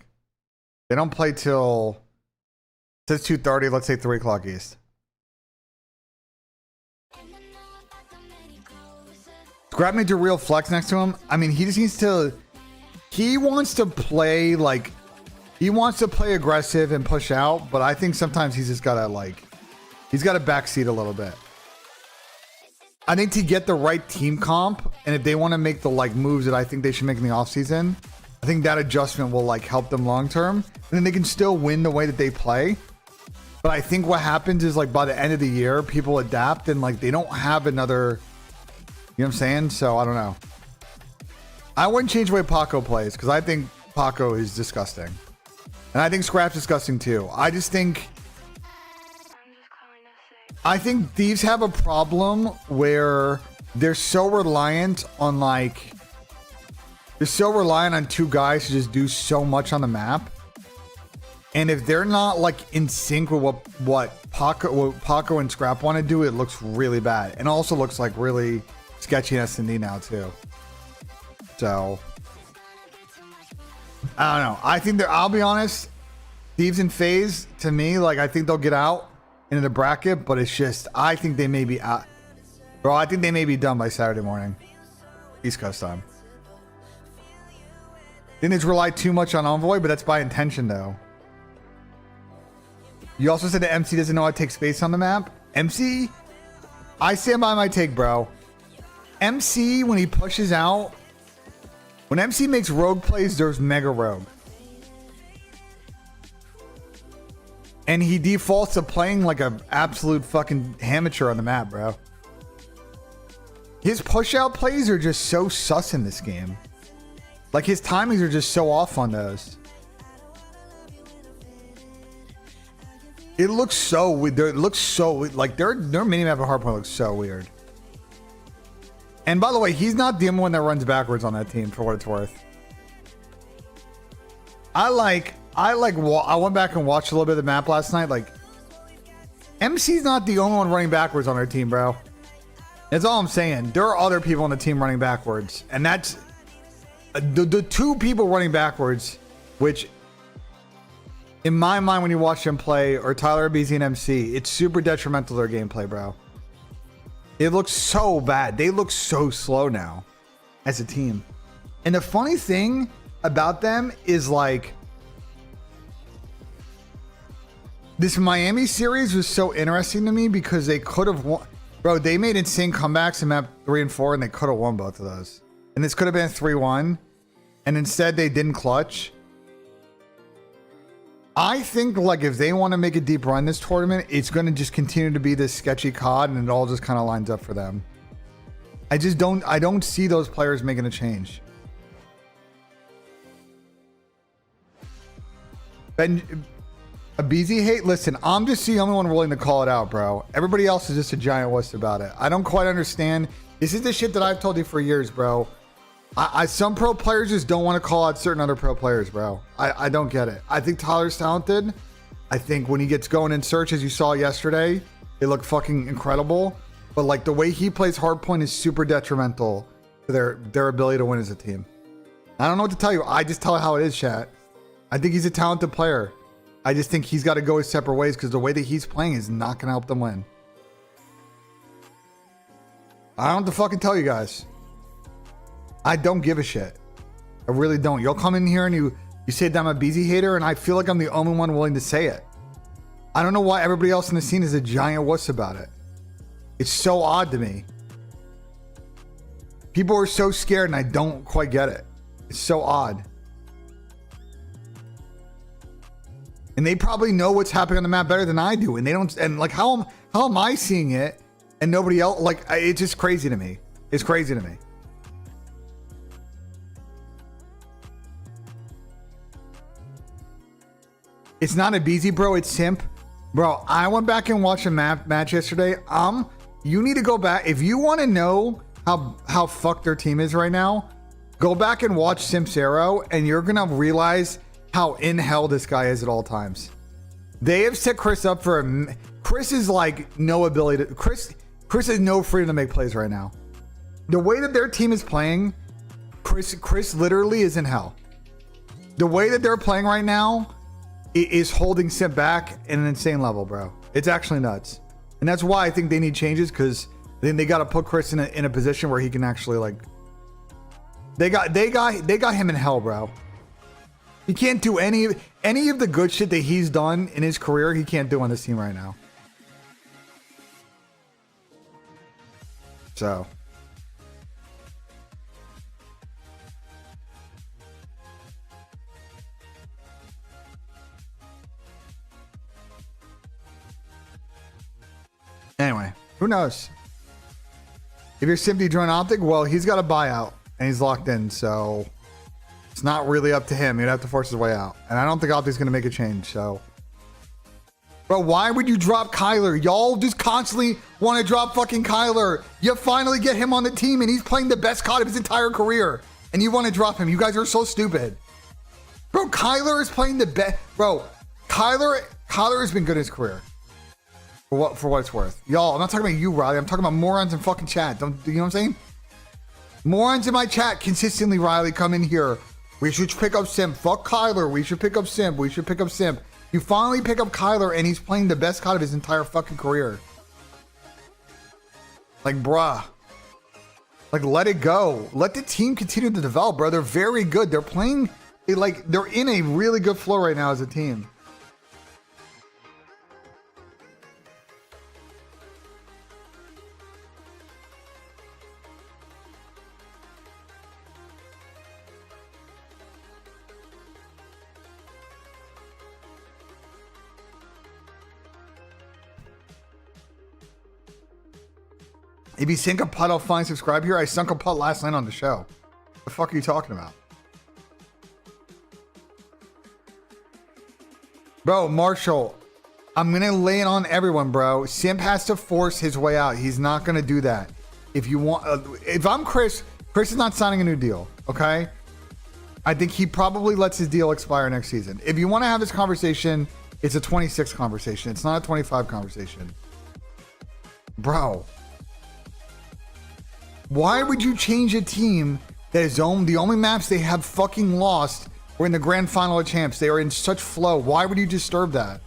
They don't play till, it says 2:30, let's say 3 o'clock East. Scrap made a real flex next to him. I mean, he just needs to, he wants to play like, he wants to play aggressive and push out, but I think sometimes he's just got to like, he's got to backseat a little bit. I think to get the right team comp, and if they want to make the like moves that I think they should make in the offseason, I think that adjustment will like help them long term. And then they can still win the way that they play. But I think what happens is like by the end of the year, people adapt and like they don't have another, you know what I'm saying? So I don't know. I wouldn't change the way Paco plays because I think Paco is disgusting. And I think Scrap's disgusting too. I just think, I think Thieves have a problem where they're so reliant on like, they're so reliant on 2 guys to just do so much on the map. And if they're not like in sync with what Paco and Scrap want to do, it looks really bad. And also looks like really sketchy in S&D now too. So I don't know. I think I'll be honest, Thieves and FaZe, to me, like I think they'll get out into the bracket, but it's just I think they may be out. Bro, I think they may be done by Saturday morning. East Coast time. I think they rely too much on Envoy, but that's by intention though. You also said that MC doesn't know how to take space on the map. MC, I stand by my take, bro. MC, when he pushes out, when MC makes rogue plays, there's mega rogue. And he defaults to playing like an absolute fucking amateur on the map, bro. His push out plays are just so sus in this game. Like his timings are just so off on those. It looks so weird. It looks so like their minimap at hardpoint looks so weird. And by the way, he's not the only one that runs backwards on that team for what it's worth. I went back and watched a little bit of the map last night. Like MC's not the only one running backwards on their team, bro. That's all I'm saying. There are other people on the team running backwards, and that's the 2 people running backwards, which in my mind, when you watch them play, are Tyler, BZ, and MC. It's super detrimental to their gameplay, bro. It looks so bad. They look so slow now as a team. And the funny thing about them is like, This Miami series was so interesting to me because they could have won. Bro, they made insane comebacks in map 3 and 4, and they could have won both of those. And this could have been 3-1, and instead they didn't clutch. I think like if they want to make a deep run this tournament, it's going to just continue to be this sketchy CoD, and it all just kind of lines up for them. I don't see those players making a change. A BZ hate? Listen, I'm just the only one willing to call it out, bro. Everybody else is just a giant wuss about it. I don't quite understand. This is the shit that I've told you for years, bro. Some pro players just don't want to call out certain other pro players, bro. I don't get it. I think Tyler's talented. I think when he gets going in search, as you saw yesterday, they look fucking incredible. But like the way he plays hardpoint is super detrimental to their ability to win as a team. I don't know what to tell you. I just tell it how it is, chat. I think he's a talented player. I just think he's got to go his separate ways because the way that he's playing is not going to help them win. I don't have to fucking tell you guys. I don't give a shit. I really don't. You'll come in here and you say that I'm a BZ hater, and I feel like I'm the only one willing to say it. I don't know why everybody else in the scene is a giant wuss about it. It's so odd to me. People are so scared and I don't quite get it. It's so odd. And they probably know what's happening on the map better than I do. And they don't, and like, how am I seeing it and nobody else? Like, it's just crazy to me. It's crazy to me. It's not a BZ, bro. It's simp. Bro, I went back and watched a match yesterday. You need to go back. If you want to know how fucked their team is right now, go back and watch Simp's Arrow, and you're going to realize how in hell this guy is at all times. They have set Chris up for Chris is like no ability to... Chris has no freedom to make plays right now. The way that their team is playing, Chris literally is in hell. The way that they're playing right now is holding Simp back at an insane level, bro. It's actually nuts. And that's why I think they need changes, because then they got to put Chris in a position where he can actually like... They got him in hell, bro. He can't do any of the good shit that he's done in his career. He can't do on this team right now. So. Anyway, who knows? If you're simply join Optic, well, he's got a buyout and he's locked in, so it's not really up to him. He'd have to force his way out. And I don't think Optic's going to make a change, so. Bro, why would you drop Kyler? Y'all just constantly want to drop fucking Kyler. You finally get him on the team, and he's playing the best COD of his entire career. And you want to drop him. You guys are so stupid. Bro, Kyler is playing the best. Bro, Kyler has been good in his career. For what it's worth. Y'all, I'm not talking about you, Riley. I'm talking about morons in fucking chat. You know what I'm saying? Morons in my chat consistently, Riley, come in here. We should pick up Simp. Fuck Kyler. We should pick up Simp. We should pick up Simp. You finally pick up Kyler, and he's playing the best COD of his entire fucking career. Like, bruh. Like, let it go. Let the team continue to develop, bro. They're very good. They're playing, they're in a really good flow right now as a team. If you sink a putt, I'll find subscribe here. I sunk a putt last night on the show. What the fuck are you talking about? Bro, Marshall, I'm going to lay it on everyone, bro. Simp has to force his way out. He's not going to do that. If you want, if I'm Chris is not signing a new deal, okay? I think he probably lets his deal expire next season. If you want to have this conversation, it's a 26 conversation. It's not a 25 conversation. Bro. Why would you change a team that is the only maps they have fucking lost were in the grand final of champs? They are in such flow. Why would you disturb that?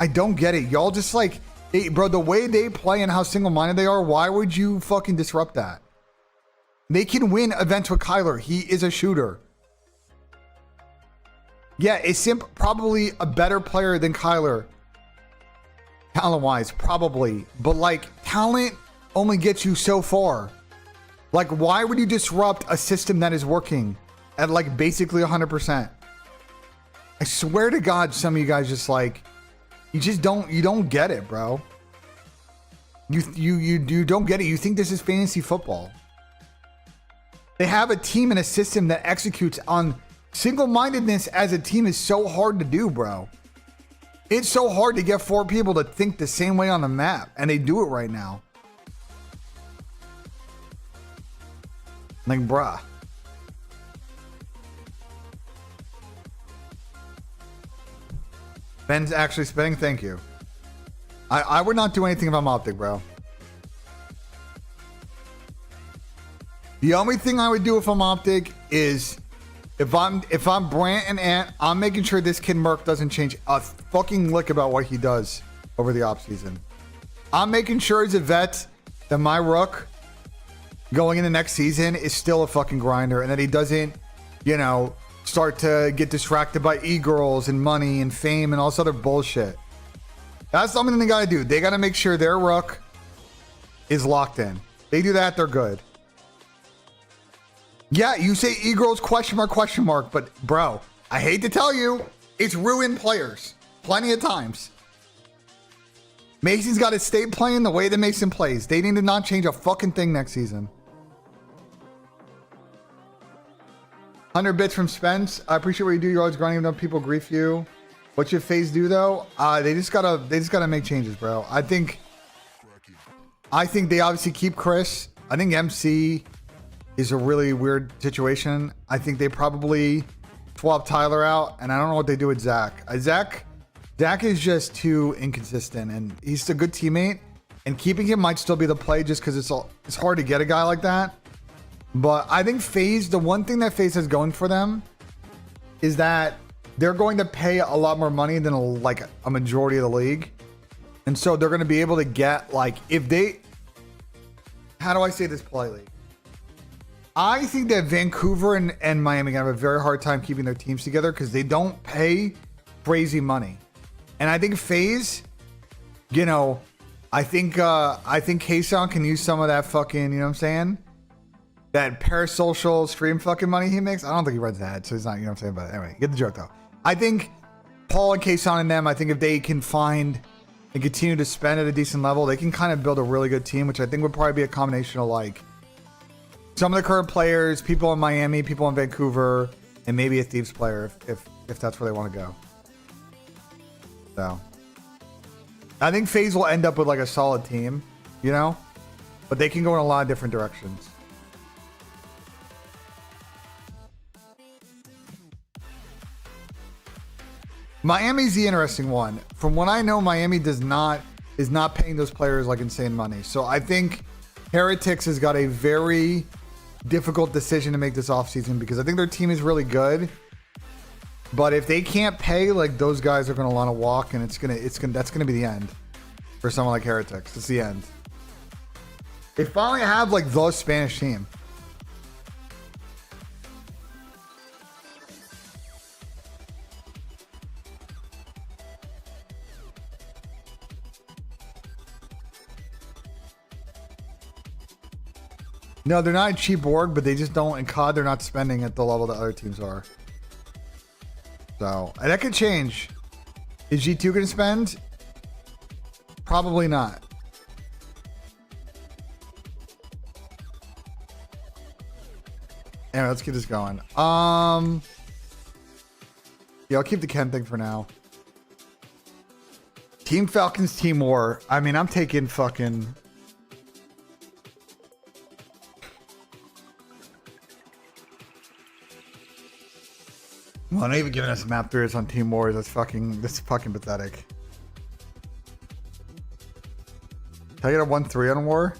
I don't get it. Y'all just like, bro, the way they play and how single-minded they are, why would you fucking disrupt that? They can win events with Kyler. He is a shooter. Yeah, is Simp probably a better player than Kyler? Talent-wise, probably. But, like, talent only gets you so far. Like, why would you disrupt a system that is working at, like, basically 100%? I swear to God, some of you guys just, like, you don't get it, bro. You don't get it. You think this is fantasy football. They have a team and a system that executes on single-mindedness as a team is so hard to do, bro. It's so hard to get 4 people to think the same way on the map, and they do it right now. Like, bruh. Ben's actually spinning. Thank you. I would not do anything if I'm Optic, bro. The only thing I would do if I'm Optic is if I'm Brant and Ant, I'm making sure this kid Merc doesn't change a fucking lick about what he does over the off season. I'm making sure as a vet that my Rook going into next season is still a fucking grinder, and that he doesn't, you know, start to get distracted by e-girls and money and fame and all this other bullshit. That's something they gotta do. They gotta make sure their Rook is locked in. They do that, they're good. Yeah, you say e-girls question mark, but bro, I hate to tell you, it's ruined players plenty of times. Mason's got to stay playing the way that Mason plays. They need to not change a fucking thing next season. 100 bits from Spence. I appreciate what you do. You're always grinding enough people grief you. What should FaZe do though? They just gotta make changes, bro. I think they obviously keep Chris. I think MC is a really weird situation. I think they probably swap Tyler out, and I don't know what they do with Zach. Zach is just too inconsistent, and he's a good teammate, and keeping him might still be the play just because it's hard to get a guy like that. But I think FaZe, the one thing that FaZe has going for them is that they're going to pay a lot more money than a majority of the league. And so they're going to be able to get, like, if they, how do I say this politely? I think that Vancouver and Miami have a very hard time keeping their teams together because they don't pay crazy money. And I think FaZe, you know, I think Kason can use some of that fucking, you know what I'm saying? That parasocial stream fucking money he makes. I don't think he runs that, so he's not, you know what I'm saying? But anyway, you get the joke though. I think Paul and Kason and them, I think if they can find and continue to spend at a decent level, they can kind of build a really good team, which I think would probably be a combination of like some of the current players, people in Miami, people in Vancouver, and maybe a Thieves player if that's where they want to go. So I think FaZe will end up with like a solid team, you know, but they can go in a lot of different directions. Miami's the interesting one. From what I know, Miami is not paying those players like insane money. So I think Heretics has got a very difficult decision to make this offseason because I think their team is really good. But if they can't pay, like those guys are gonna want to walk, and that's gonna be the end for someone like Heretics. It's the end. They finally have like the Spanish team. No, they're not a cheap org, but they just don't, in CoD, they're not spending at the level that other teams are. So, and that could change. Is G2 going to spend? Probably not. Anyway, let's get this going. Yeah, I'll keep the Ken thing for now. Team Falcons, Team War. I mean, I'm taking fucking... Well, not even giving us map 3 on Team War. That's fucking pathetic. Can I get a 1-3 on War?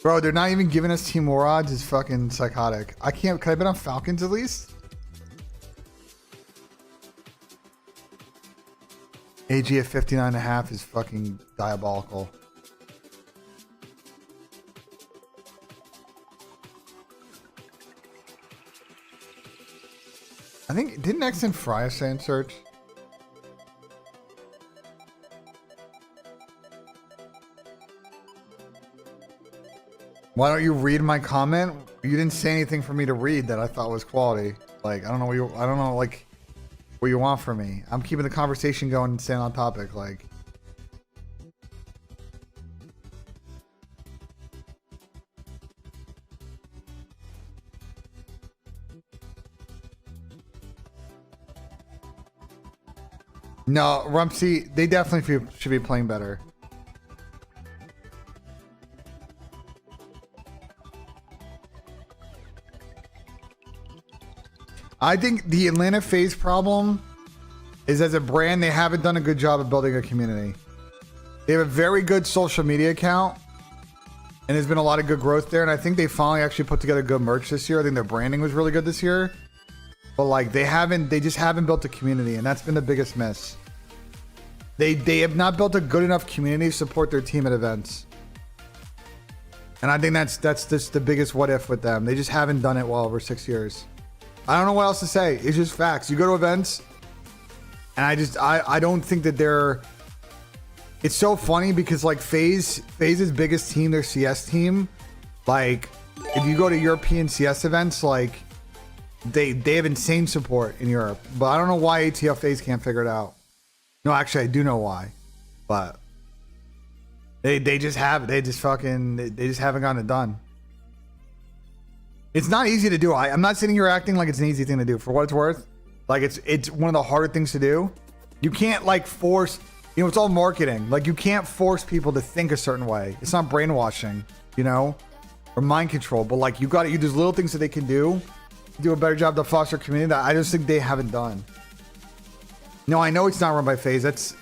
Bro, they're not even giving us Team War odds. It's fucking psychotic. Can I bet on Falcons at least? AG at 59.5 is fucking diabolical. I think, didn't X and Fry say in search? Why don't you read my comment? You didn't say anything for me to read that I thought was quality. Like, I don't know like what you want from me. I'm keeping the conversation going and staying on topic. Like, no, Rumpsy, they definitely should be playing better. I think the Atlanta FaZe problem is, as a brand, they haven't done a good job of building a community. They have a very good social media account, and there's been a lot of good growth there. And I think they finally actually put together good merch this year. I think their branding was really good this year, but like they just haven't built a community, and that's been the biggest miss. They have not built a good enough community to support their team at events, and I think that's just the biggest what if with them. They just haven't done it well over 6 years. I don't know what else to say. It's just facts. You go to events, and I don't think that they're. It's so funny because like FaZe's biggest team, their CS team, like if you go to European CS events, like they have insane support in Europe. But I don't know why ATL FaZe can't figure it out. No, actually I do know why, but they just haven't gotten it done. It's not easy to do. I'm not sitting here acting like it's an easy thing to do. For what it's worth, like it's one of the harder things to do. You can't like force, it's all marketing. Like you can't force people to think a certain way. It's not brainwashing, or mind control. But like there's little things that they can do a better job to foster community that I just think they haven't done. No, I know it's not run by FaZe. That's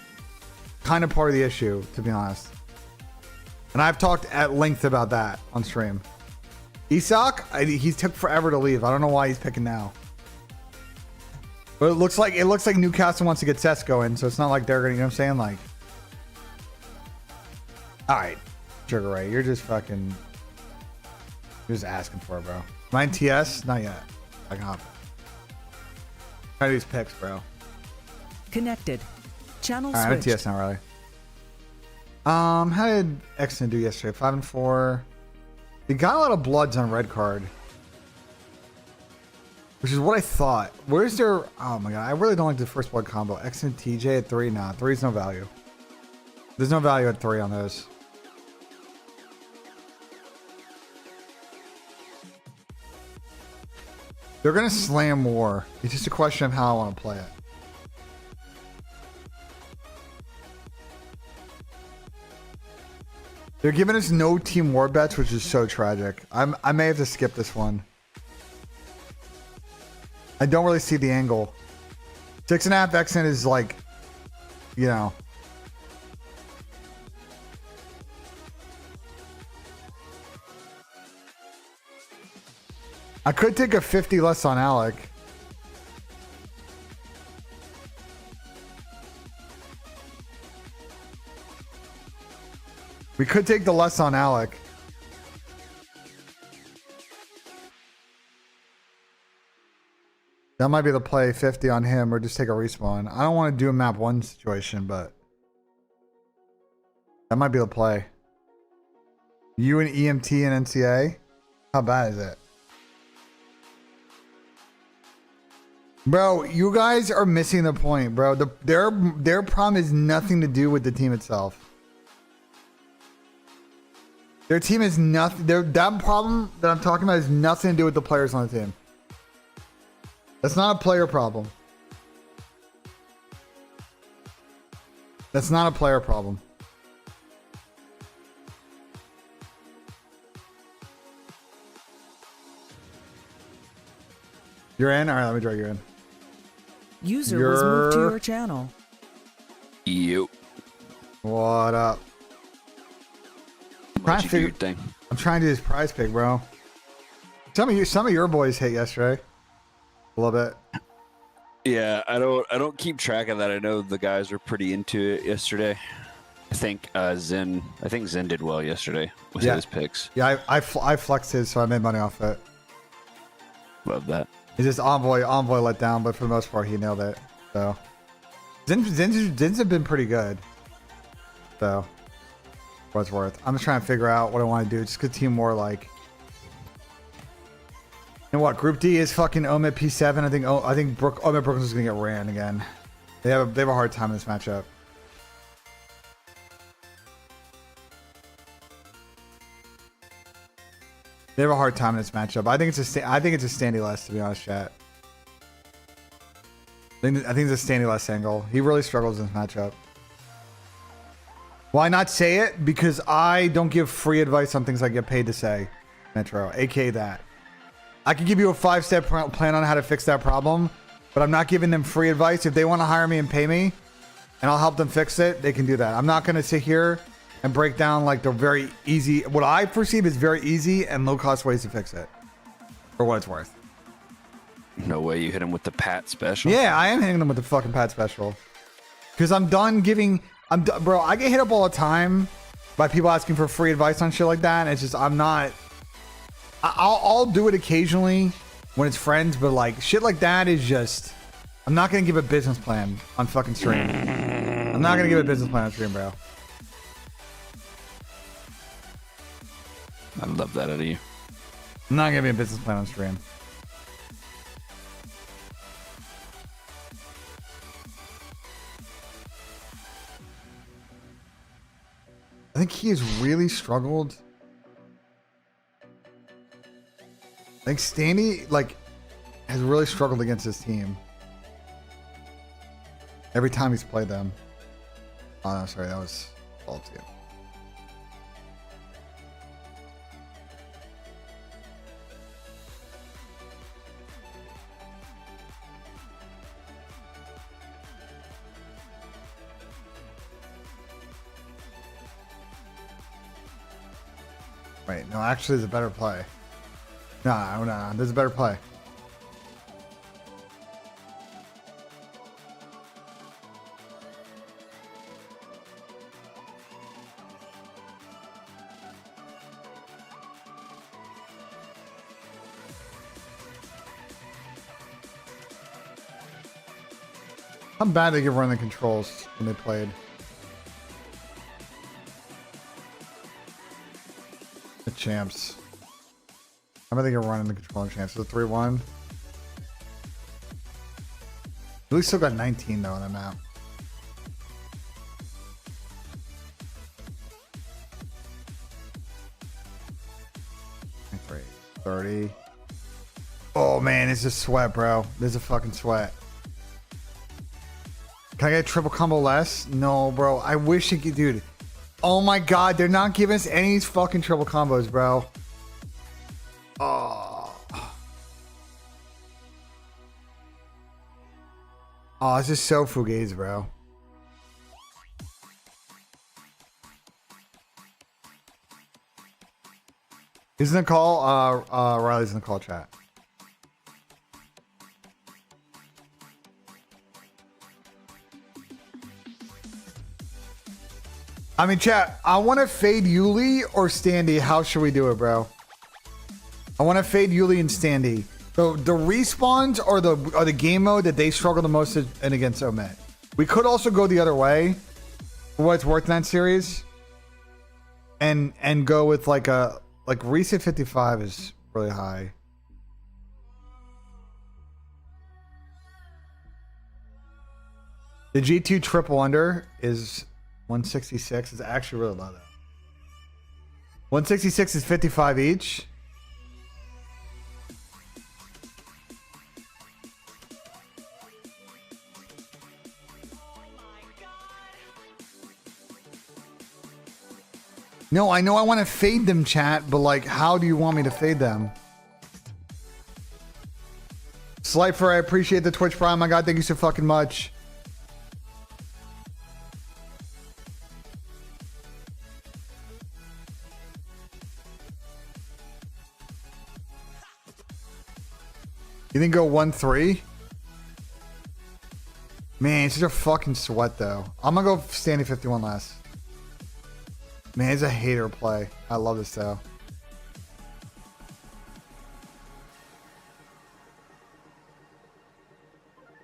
kind of part of the issue, to be honest. And I've talked at length about that on stream. Isak, he took forever to leave. I don't know why he's picking now. But it looks like Newcastle wants to get Sesko in, so it's not like they're gonna, you know what I'm saying? Like, all right, Sugar Ray, you're just asking for it, bro. Mine TS, not yet. I can hop it. Try these picks, bro. Connected. Channel all right, switched. I'm TS now, Riley. How did Exton do yesterday? 5-4. He got a lot of bloods on red card, which is what I thought. Where's their? Oh my god, I really don't like the first blood combo. X and TJ at 3. Nah, 3's no value. There's no value at 3 on those. They're gonna slam more. It's just a question of how I want to play it. They're giving us no team war bets, which is so tragic. I may have to skip this one. I don't really see the angle. 6.5 XN is like, I could take a 50 less on Alec. We could take the less on Alec. That might be the play, 50 on him, or just take a respawn. I don't want to do a map 1 situation, but that might be the play. You and EMT and NCA? How bad is it? Bro, you guys are missing the point, bro. Their problem has nothing to do with the team itself. Their team is nothing. That problem that I'm talking about has nothing to do with the players on the team. That's not a player problem. That's not a player problem. You're in? All right, let me drag you in. User was moved to your channel. You. What up? I'm trying to do this prize pick, bro. Some of your boys hit yesterday. A little bit. Yeah, I don't keep track of that. I know the guys were pretty into it yesterday. I think Zen did well yesterday with his picks. Yeah, I flexed his, so I made money off it. Love that. It's just Envoy let down, but for the most part he nailed it. So Zen's have been pretty good. So What's worth. I'm just trying to figure out what I want to do. Just get team more like. And what Group D is fucking Omid P7. I think Omid Brooklands is gonna get ran again. They have a hard time in this matchup. They have a hard time in this matchup. I think it's a standy less, to be honest, chat. I think it's a standy less angle. He really struggles in this matchup. Why not say it? Because I don't give free advice on things I get paid to say, Metro. aka that. I can give you a 5-step plan on how to fix that problem, but I'm not giving them free advice. If they want to hire me and pay me, and I'll help them fix it, they can do that. I'm not going to sit here and break down like the very easy, what I perceive is very easy and low cost ways to fix it, for what it's worth. No way you hit him with the Pat special. Yeah, I am hitting them with the fucking Pat special. Because I'm done giving, bro, I get hit up all the time by people asking for free advice on shit like that. And it's just, I'm not, I'll do it occasionally when it's friends, but like shit like that is just, I'm not going to give a business plan on fucking stream. I'm not going to give a business plan on stream, bro. I love that out of you. I'm not giving a business plan on stream. I think he has really struggled. I think Standy, like, has really struggled against his team. Every time he's played them. Oh, no, sorry, that was all team. Wait, no, actually, there's a better play. No, there's a better play. How bad they give run the controls when they played. The champs. How about they get running the controller champs? It's a 3-1. At least still got 19 though on that map. Great. 30. Oh man, it's a sweat, bro. There's a fucking sweat. Can I get a triple combo less? No, bro. I wish it could, dude. Oh my god, they're not giving us any fucking triple combos, bro. Oh. Oh, this is so fugazi, bro. Isn't it call? Riley's in the call chat. I mean, chat, I want to fade Yuli or Standy. How should we do it, bro? I want to fade Yuli and Standy. So the respawns are the game mode that they struggle the most in against Omet. We could also go the other way for what it's worth in that series. And go with like reset 55 is really high. The G2 triple under is 166. Is actually really low though. 166 is 55 each. No, I know I want to fade them, chat, but like, how do you want me to fade them? Slifer, I appreciate the Twitch Prime. My God, thank you so fucking much. You think go 1-3? Man, it's such a fucking sweat though. I'm gonna go Standy 51 last. Man, it's a hater play. I love this though.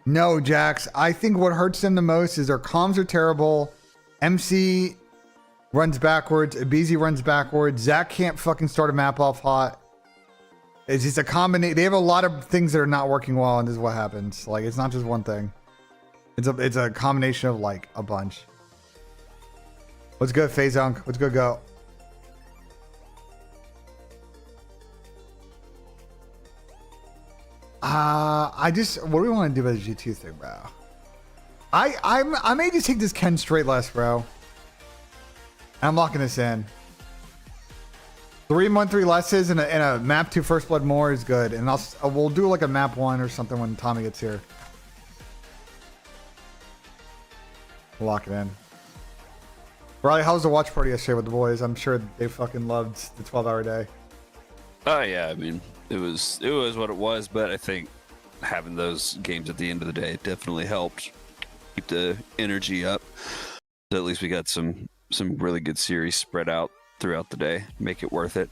No, Jax. I think what hurts them the most is their comms are terrible. MC runs backwards. Abizi runs backwards. Zach can't fucking start a map off hot. It's just a combination. They have a lot of things that are not working well, and this is what happens. Like, it's not just one thing. It's a combination of like a bunch. Let's go, Faizong. Let's go. What do we want to do about the G2 thing, bro? I may just take this Ken straight less, bro. I'm locking this in. 3-1-3 lesses and a map 2 first blood more is good, and we'll do like a map 1 or something when Tommy gets here. We'll lock it in. Riley, how was the watch party yesterday with the boys? I'm sure they fucking loved the 12-hour day. Oh yeah, I mean it was what it was, but I think having those games at the end of the day definitely helped keep the energy up. So at least we got some really good series spread out throughout the day, make it worth it.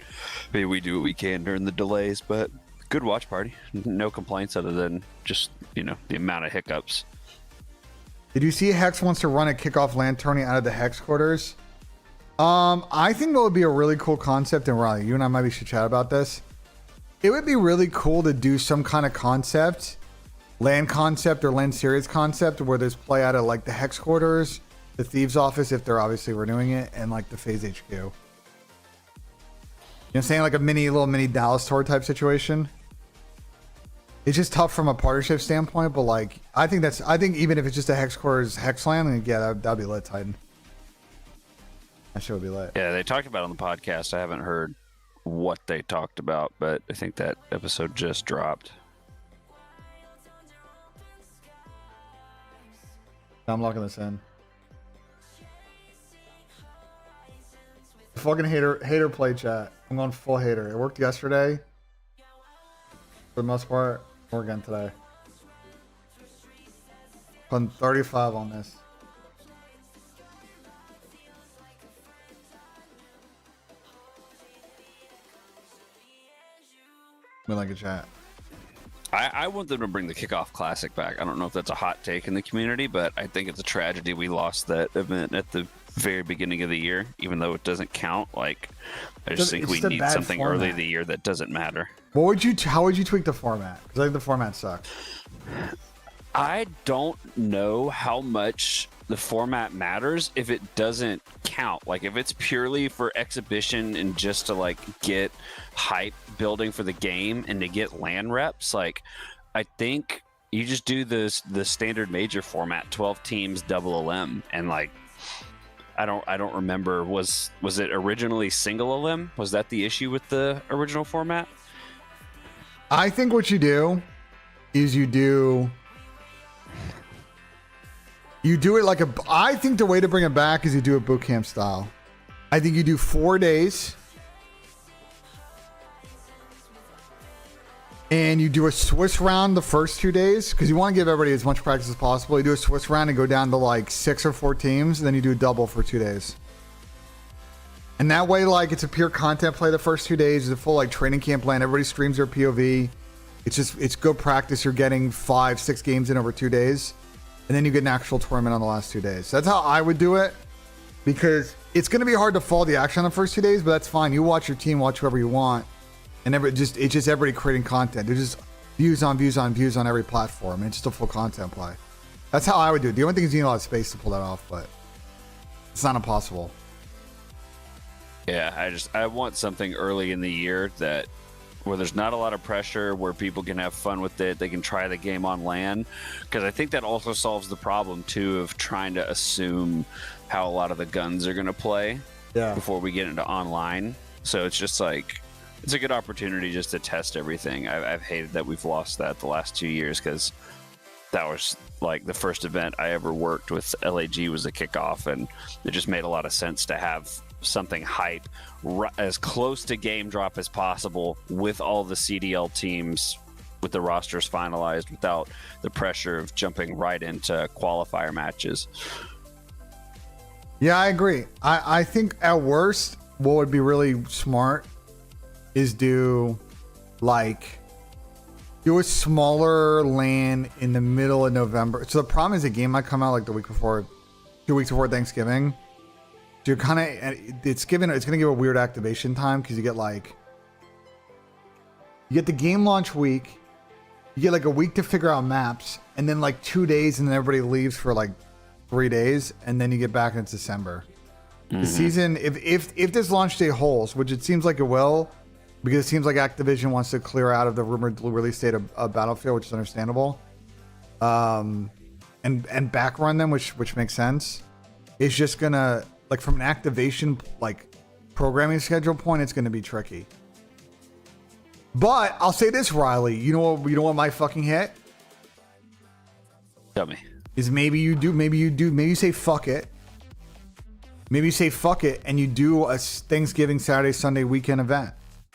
Maybe we do what we can during the delays, but good watch party. No complaints other than just, the amount of hiccups. Did you see Hex wants to run a kickoff LAN tourney out of the Hex quarters? I think that would be a really cool concept, and Riley, you and I maybe should chat about this. It would be really cool to do some kind of concept, LAN concept or LAN series concept, where there's play out of like the Hex quarters, the Thieves office, if they're obviously renewing it, and like the FaZe HQ. You know what I'm saying? Like a little mini Dallas tour type situation. It's just tough from a partnership standpoint, but like I think even if it's just a Hex quarters Hex LAN, then yeah, that'd be lit, Titan. That shit would be lit. Yeah, they talked about it on the podcast. I haven't heard what they talked about, but I think that episode just dropped. I'm locking this in. Fucking hater play chat. I'm going full hater. It worked yesterday. For the most part, we're again today. Putting 35 on this. We like a chat. I want them to bring the Kickoff Classic back. I don't know if that's a hot take in the community, but I think it's a tragedy we lost that event at the very beginning of the year, even though it doesn't count. Like, I just think we need something early in the year that doesn't matter. How would you tweak the format? Because I think the format sucks. I don't know how much the format matters if it doesn't count. Like, if it's purely for exhibition and just to like get hype building for the game and to get LAN reps, like I think you just do the standard major format, 12 teams, double LM, and like I don't remember, was it originally single LM? Was that the issue with the original format? I think what you do is you do it like I think the way to bring it back is you do it boot camp style. I think you do 4 days and you do a Swiss round the first 2 days because you want to give everybody as much practice as possible. You do a Swiss round and go down to like 6 or 4 teams, and then you do a double for 2 days. And that way, like, it's a pure content play the first 2 days. It's a full like training camp plan. Everybody streams their POV. It's good practice. You're getting 5-6 games in over 2 days. And then you get an actual tournament on the last 2 days. So that's how I would do it, because it's going to be hard to follow the action on the first 2 days, but that's fine. You watch your team, watch whoever you want, and it's just everybody creating content. There's just views on every platform. It's just a full content play. That's how I would do it. The only thing is you need a lot of space to pull that off, but it's not impossible. Yeah, I want something early in the year where there's not a lot of pressure, where people can have fun with it. They can try the game on LAN, because I think that also solves the problem too of trying to assume how a lot of the guns are going to play before we get into online. So it's just like, it's a good opportunity just to test everything. I've hated that we've lost that the last 2 years, because that was like the first event I ever worked with. LAG was a kickoff, and it just made a lot of sense to have something hype as close to game drop as possible with all the CDL teams, with the rosters finalized, without the pressure of jumping right into qualifier matches. Yeah, I agree. I think at worst, what would be really smart is do a smaller LAN in the middle of November. So the problem is the game might come out like the week before, 2 weeks before Thanksgiving. you're kind of, it's going to give a weird activation time because you get the game launch week, you get like a week to figure out maps, and then like 2 days, and then everybody leaves for like 3 days, and then you get back and it's December. The season, if this launch day holds, which it seems like it will, because it seems like Activision wants to clear out of the rumored release date of Battlefield, which is understandable, and back run them, which makes sense. It's just gonna, like, from an activation, like, programming schedule point, it's gonna be tricky. But I'll say this, Riley, you know what my fucking hit? Tell me. Is maybe you say fuck it. Maybe you say fuck it and you do a Thanksgiving, Saturday, Sunday weekend event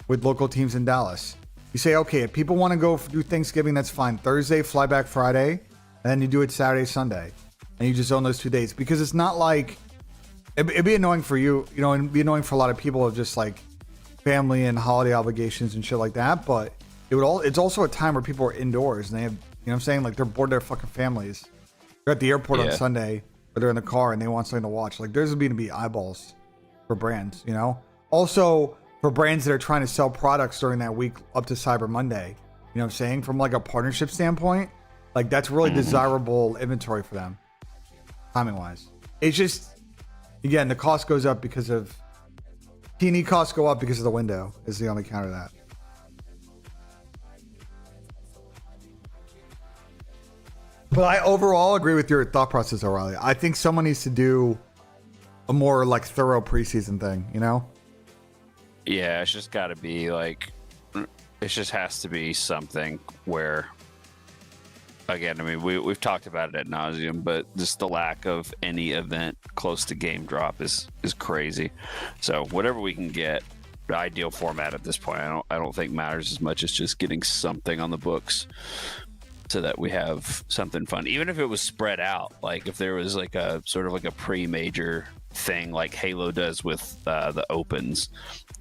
with local teams in Dallas. You say, okay, if people want to go do Thanksgiving, that's fine. Thursday, fly back Friday, and then you do it Saturday, Sunday. And you just own those 2 days. Because it's not like, it'd be annoying for you, and it'd be annoying for a lot of people of just like family and holiday obligations and shit like that. But it's also a time where people are indoors and they have, you know what I'm saying? Like, they're bored of their fucking families. They're at the airport on Sunday, or they're in the car and they want something to watch. Like, there's going to be eyeballs for brands, Also, for brands that are trying to sell products during that week up to Cyber Monday. You know what I'm saying? From like a partnership standpoint, like, that's really desirable inventory for them, timing wise. It's just, again, the cost goes up because of T&E costs go up because of the window is the only counter to that. But I overall agree with your thought process, O'Reilly. I think someone needs to do a more like thorough preseason thing, Yeah, it's just got to be like, it just has to be something where, again, I mean, we've talked about it ad nauseum, but just the lack of any event close to game drop is crazy. So whatever we can get, the ideal format at this point, I don't think matters as much as just getting something on the books so that we have something fun. Even if it was spread out, like if there was like a sort of like a pre-major thing like Halo does with the opens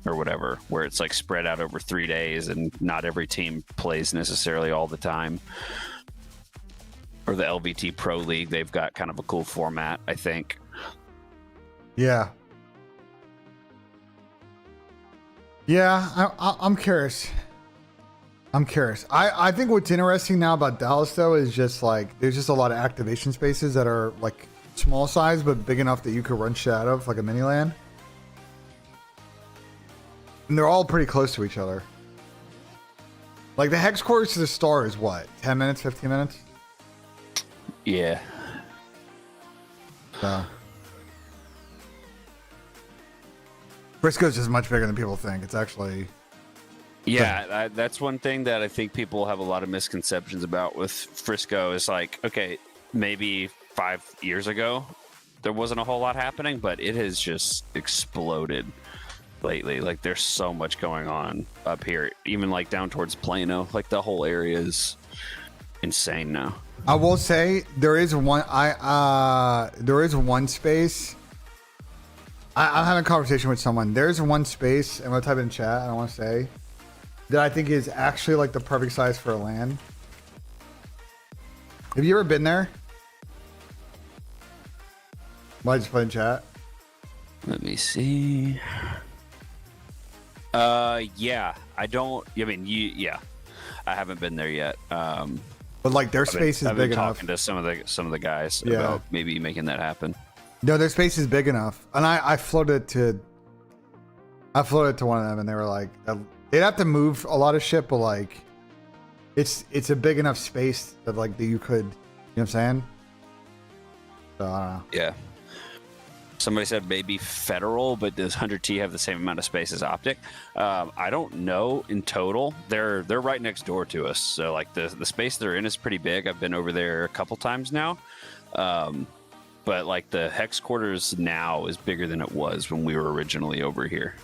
or whatever, where it's like spread out over 3 days and not every team plays necessarily all the time. Or the LVT Pro League, they've got kind of a cool format, I think. Yeah. I'm curious. I think what's interesting now about Dallas, though, is just like there's just a lot of activation spaces that are like small size but big enough that you could run shit out of, like a mini LAN. And they're all pretty close to each other. Like the hex quarters to the star is what, 10 minutes, 15 minutes? Yeah. So Frisco's is much bigger than people think. It's actually... Yeah, that's one thing that I think people have a lot of misconceptions about with Frisco is like, okay, maybe 5 years ago, there wasn't a whole lot happening, but it has just exploded lately. Like there's so much going on up here, even like down towards Plano, like the whole area is insane now. I will say there is one space. I'm having a conversation with someone. There's one space, and I'm gonna type it in chat. I don't want to say that I think is actually like the perfect size for a LAN. Have you ever been there? Why just put in chat? Let me see. Yeah, I don't. I mean, yeah, I haven't been there yet. But like their space is big enough. I've been talking to some of the guys about maybe making that happen. No, their space is big enough, and I floated to one of them, and they were like, they'd have to move a lot of shit, but like, it's a big enough space that like that you could, you know what I'm saying? So I don't know. Yeah. Somebody said maybe Federal, but does 100T have the same amount of space as Optic? I don't know in total. They're right next door to us, so like the space they're in is pretty big. I've been over there a couple times now. But like the hex quarters now is bigger than it was when we were originally over here.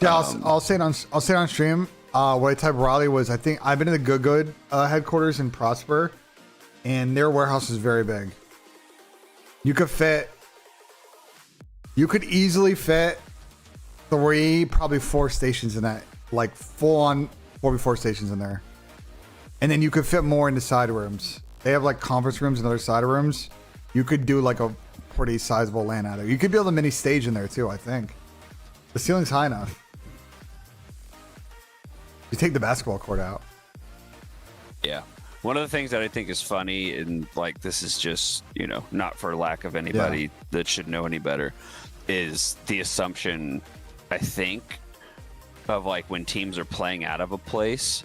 Yeah, I'll say it on stream. What I typed Raleigh was, I think I've been in the Good headquarters in Prosper, and their warehouse is very big. You could easily fit 3, probably 4 stations in that, like full on 4v4 stations in there. And then you could fit more into side rooms. They have like conference rooms and other side rooms. You could do like a pretty sizable LAN out of it. You could build a mini stage in there too, I think. The ceiling's high enough. You take the basketball court out. Yeah. One of the things that I think is funny, and like this is just, you know, not for lack of anybody that should know any better, is the assumption, I think, of like when teams are playing out of a place,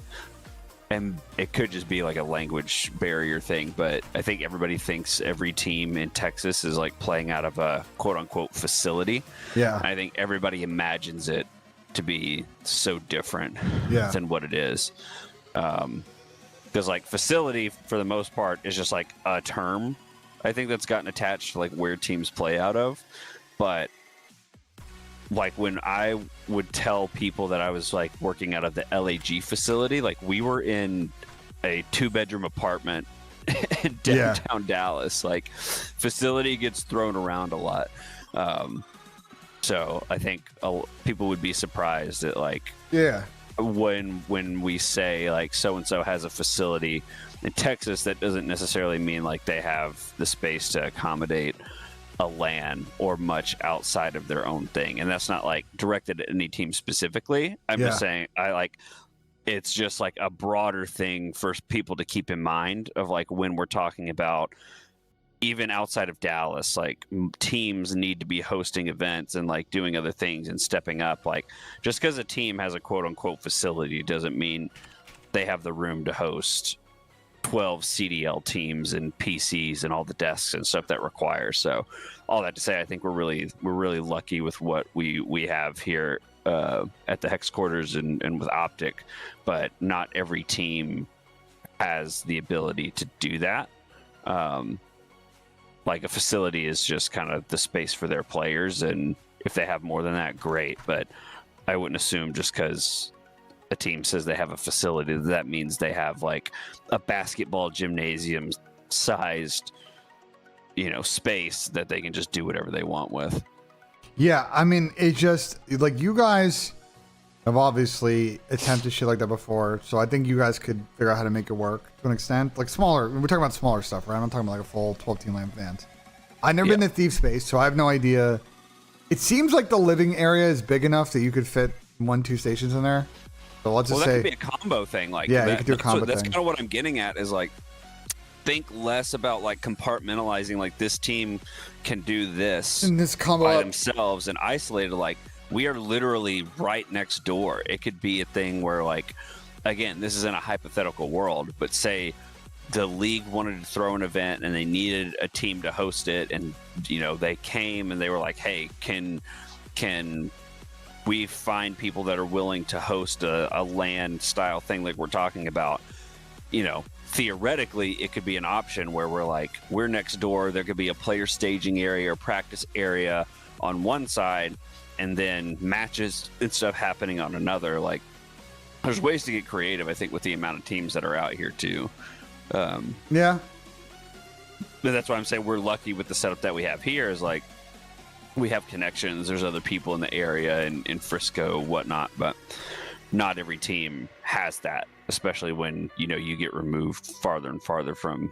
and it could just be like a language barrier thing, but I think everybody thinks every team in Texas is like playing out of a quote unquote facility. Yeah. And I think everybody imagines it to be so different than what it is. Because like facility for the most part is just like a term, I think, that's gotten attached to like where teams play out of. But like when I would tell people that I was like working out of the LAG facility, like we were in a 2-bedroom apartment in downtown Dallas. Like facility gets thrown around a lot. So I think people would be surprised at like when we say like so-and-so has a facility in Texas, that doesn't necessarily mean like they have the space to accommodate a LAN or much outside of their own thing. And that's not like directed at any team specifically. I'm just saying it's just like a broader thing for people to keep in mind of like when we're talking about even outside of Dallas, like teams need to be hosting events and like doing other things and stepping up. Like just because a team has a quote unquote facility doesn't mean they have the room to host 12 CDL teams and PCs and all the desks and stuff that requires. So all that to say, I think we're really lucky with what we have here at the Hex quarters and with Optic, but not every team has the ability to do that. Like a facility is just kind of the space for their players, and if they have more than that, great. But I wouldn't assume just because a team says they have a facility that means they have like a basketball gymnasium sized, you know, space that they can just do whatever they want with. Yeah, I mean, it just like you guys have obviously attempted shit like that before, so I think you guys could figure out how to make it work to an extent. Like smaller, we're talking about smaller stuff, right? I'm not talking about like a full 12-team LAN fans. I've never been to Thief Space, so I have no idea. It seems like the living area is big enough that you could fit 1-2 stations in there. So let's just say that could be a combo thing. Like you that, could do a combo that's thing. kind of what I'm getting at is like think less about like compartmentalizing. Like this team can do this in this combo by themselves and isolated. Like we are literally right next door. It could be a thing where like, again, this is in a hypothetical world, but say the league wanted to throw an event and they needed a team to host it, and you know they came and they were like, hey, can we find people that are willing to host a LAN style thing like we're talking about? You know, theoretically it could be an option where we're next door. There could be a player staging area or practice area on one side, and then matches and stuff happening on another. Like there's ways to get creative, I think, with the amount of teams that are out here too. But that's why I'm saying we're lucky with the setup that we have here. Is like we have connections. There's other people in the area in Frisco, whatnot, but not every team has that, especially when you know you get removed farther and farther from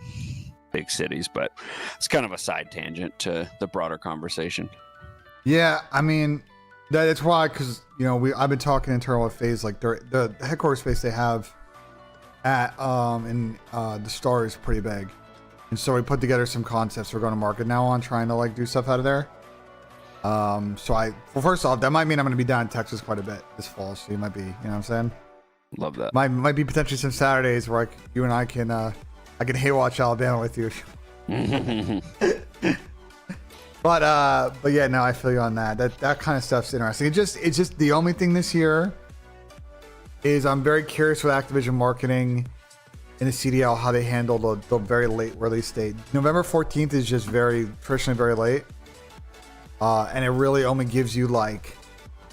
big cities. But it's kind of a side tangent to the broader conversation. Yeah, I mean, that's why, because you know I've been talking internal with FaZe, like the headquarters space they have at in the Star is pretty big, and so we put together some concepts we're going to market now on trying to like do stuff out of there. So first off, that might mean I'm going to be down in Texas quite a bit this fall, so you might be, you know what I'm saying? Love that. Might be potentially some Saturdays where you and I can hate watch Alabama with you. But yeah, no, I feel you on that. That kind of stuff's interesting. It's just the only thing this year is I'm very curious with Activision marketing in the CDL how they handle the very late release date. November 14th is just traditionally very late, and it really only gives you like.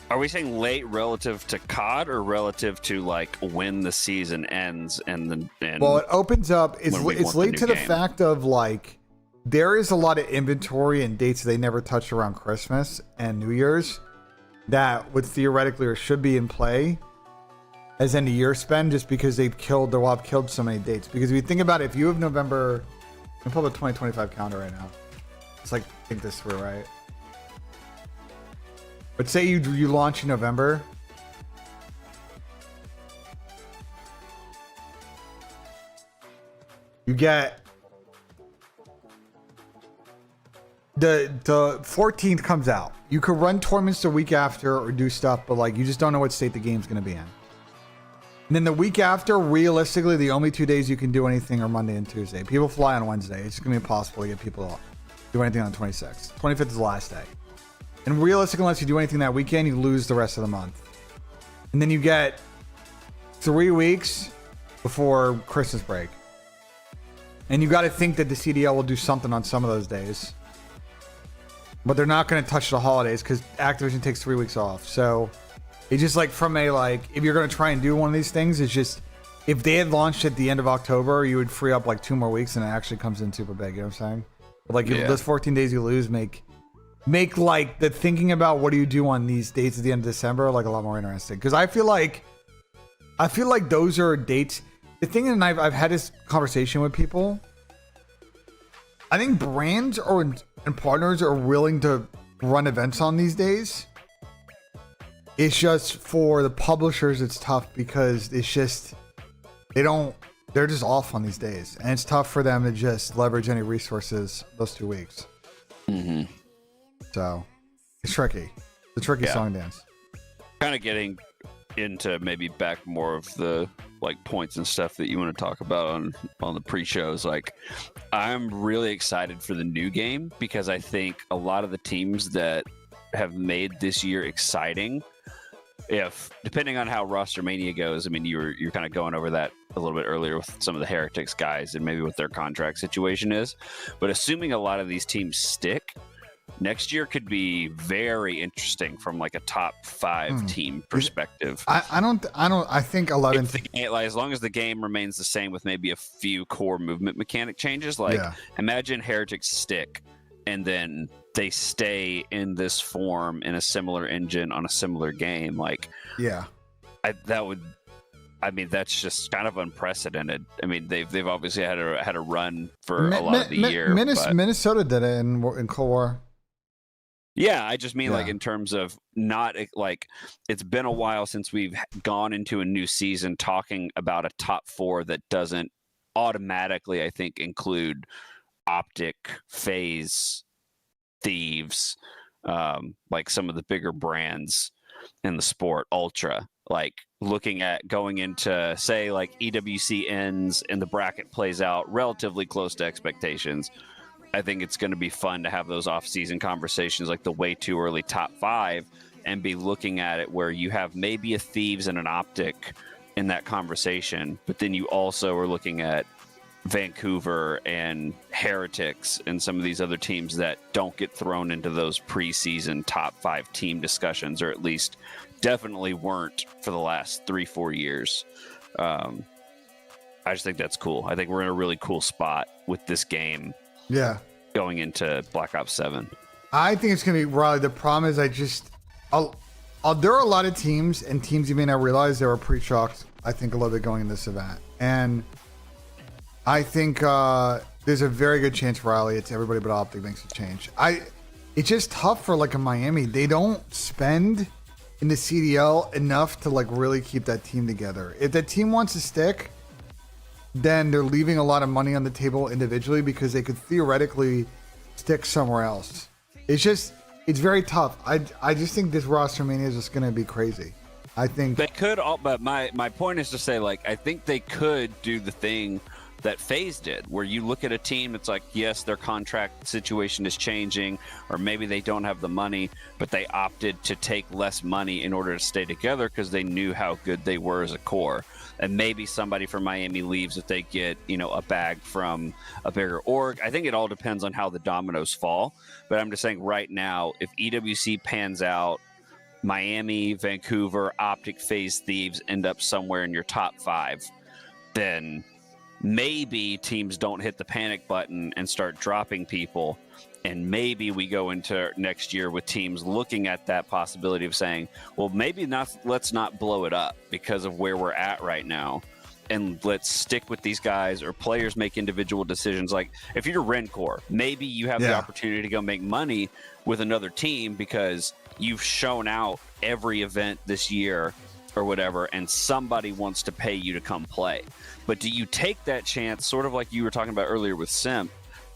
Are we saying late relative to COD or relative to like when the season ends Well, it opens up. It's late to the fact of like. There is a lot of inventory and dates they never touched around Christmas and New Year's that would theoretically or should be in play as end of year spend, just because they'll have killed so many dates. Because if you think about it, if you have November, I'm pulling up the 2025 calendar right now. It's like think this through, right? But say you launch in November. You get the 14th comes out. You could run tournaments the week after or do stuff, but like you just don't know what state the game's going to be in. And then the week after, realistically, the only 2 days you can do anything are Monday and Tuesday. People fly on Wednesday. It's going to be impossible to get people to do anything on the 26th. 25th is the last day. And realistically, unless you do anything that weekend, you lose the rest of the month. And then you get 3 weeks before Christmas break. And you got to think that the CDL will do something on some of those days. But they're not going to touch the holidays because Activision takes 3 weeks off. So it's just like from a, like, if you're going to try and do one of these things, it's just, if they had launched at the end of October, you would free up like 2 more weeks and it actually comes in super big. You know what I'm saying? But like those 14 days you lose make like the thinking about what do you do on these dates at the end of December like a lot more interesting. Because I feel like those are dates. The thing, and I've had this conversation with people. I think brands and partners are willing to run events on these days. It's just for the publishers, it's tough because it's just they're just off on these days, and it's tough for them to just leverage any resources those 2 weeks. Mm-hmm. So it's tricky. It's a tricky song dance. Kind of getting into maybe back more of the like points and stuff that you want to talk about on the pre-shows. Like, I'm really excited for the new game because I think a lot of the teams that have made this year exciting, if depending on how roster mania goes, I mean, you're kind of going over that a little bit earlier with some of the Heretics guys and maybe what their contract situation is, but assuming a lot of these teams stick, next year could be very interesting from like a top 5 team perspective. I think 11. Like, as long as the game remains the same with maybe a few core movement mechanic changes, like imagine Heretics stick and then they stay in this form in a similar engine on a similar game. Like, that's just kind of unprecedented. I mean, they've obviously had a run for a lot of the year. Minnesota did it in Cold War. Yeah, I just mean like in terms of not like, it's been a while since we've gone into a new season talking about a top 4 that doesn't automatically, I think, include Optic, FaZe, Thieves, like some of the bigger brands in the sport, Ultra. Like, looking at going into, say, like EWC ends and the bracket plays out relatively close to expectations, I think it's going to be fun to have those off-season conversations, like the way too early top 5, and be looking at it where you have maybe a Thieves and an Optic in that conversation, but then you also are looking at Vancouver and Heretics and some of these other teams that don't get thrown into those preseason top 5 team discussions, or at least definitely weren't for the last 3-4 years. I just think that's cool. I think we're in a really cool spot with this game. Yeah. Going into Black Ops 7. I think it's going to be Riley. The problem is there are a lot of teams and teams you may not realize they were pre-shocked, I think, a little bit going in this event. And I think there's a very good chance, Riley, it's everybody but Optic makes a change. It's just tough for like a Miami. They don't spend in the CDL enough to like really keep that team together. If that team wants to stick, then they're leaving a lot of money on the table individually because they could theoretically stick somewhere else. It's very tough. I just think this roster mania is just going to be crazy. I think they could, but my point is to say, like, I think they could do the thing that FaZe did, where you look at a team that's like, yes, their contract situation is changing, or maybe they don't have the money, but they opted to take less money in order to stay together because they knew how good they were as a core. And maybe somebody from Miami leaves if they get, a bag from a bigger org. I think it all depends on how the dominoes fall. But I'm just saying right now, if EWC pans out, Miami, Vancouver, Optic, FaZe, Thieves end up somewhere in your top 5, then maybe teams don't hit the panic button and start dropping people. And maybe we go into next year with teams looking at that possibility of saying, well, maybe not, let's not blow it up because of where we're at right now. and let's stick with these guys, or players make individual decisions. Like if you're Rencor, maybe you have the opportunity to go make money with another team because you've shown out every event this year or whatever, and somebody wants to pay you to come play. But do you take that chance, sort of like you were talking about earlier with Simp,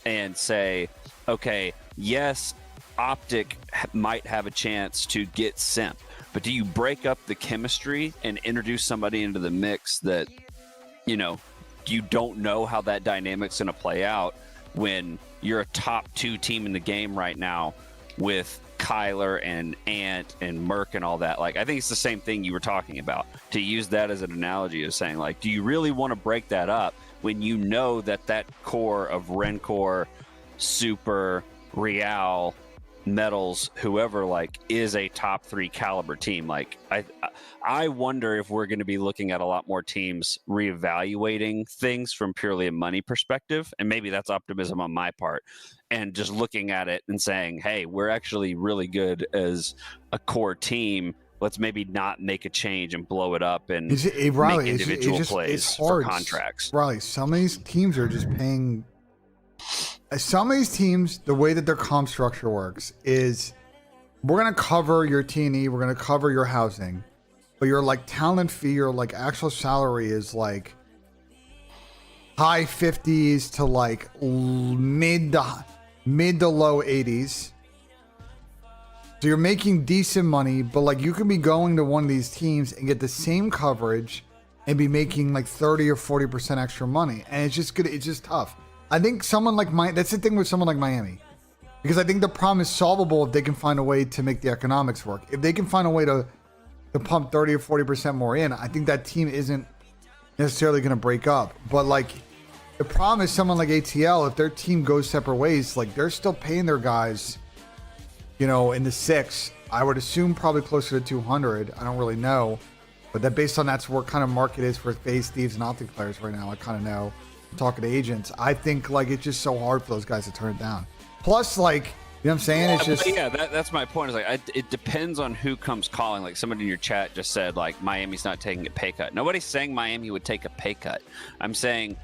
and say, okay, yes, Optic might have a chance to get Simp, but do you break up the chemistry and introduce somebody into the mix that, you don't know how that dynamic's going to play out when you're a top 2 team in the game right now with Kyler and Ant and Merc and all that? Like, I think it's the same thing you were talking about. To use that as an analogy of saying, like, do you really want to break that up when you know that core of Rencor, Super, Real, Metals, whoever, like, is a top 3 caliber team? Like, I wonder if we're going to be looking at a lot more teams reevaluating things from purely a money perspective, and maybe that's optimism on my part, and just looking at it and saying, hey, we're actually really good as a core team. Let's maybe not make a change and blow it up and make individual plays for contracts. Riley, some of these teams are just paying. Some of these teams, the way that their comp structure works is, we're going to cover your T&E, we're going to cover your housing, but your like talent fee, your like actual salary is like high 50s to like mid to low 80s. So you're making decent money, but like you can be going to one of these teams and get the same coverage and be making like 30 or 40% extra money, and it's just good. It's just tough. I think someone like that's the thing with someone like Miami, because I think the problem is solvable if they can find a way to make the economics work. If they can find a way to pump 30 or 40% more in, I think that team isn't necessarily going to break up. But like, the problem is someone like ATL, if their team goes separate ways, like they're still paying their guys, in the 6. I would assume probably closer to 200. I don't really know, but that based on that's what kind of market is for FaZe, Thieves, and Optic players right now. I kind of know. Talking to agents, I think like it's just so hard for those guys to turn it down. Plus, like, you know what I'm saying? It's just that's my point. Is like it depends on who comes calling. Like somebody in your chat just said, like, Miami's not taking a pay cut. Nobody's saying Miami would take a pay cut. I'm saying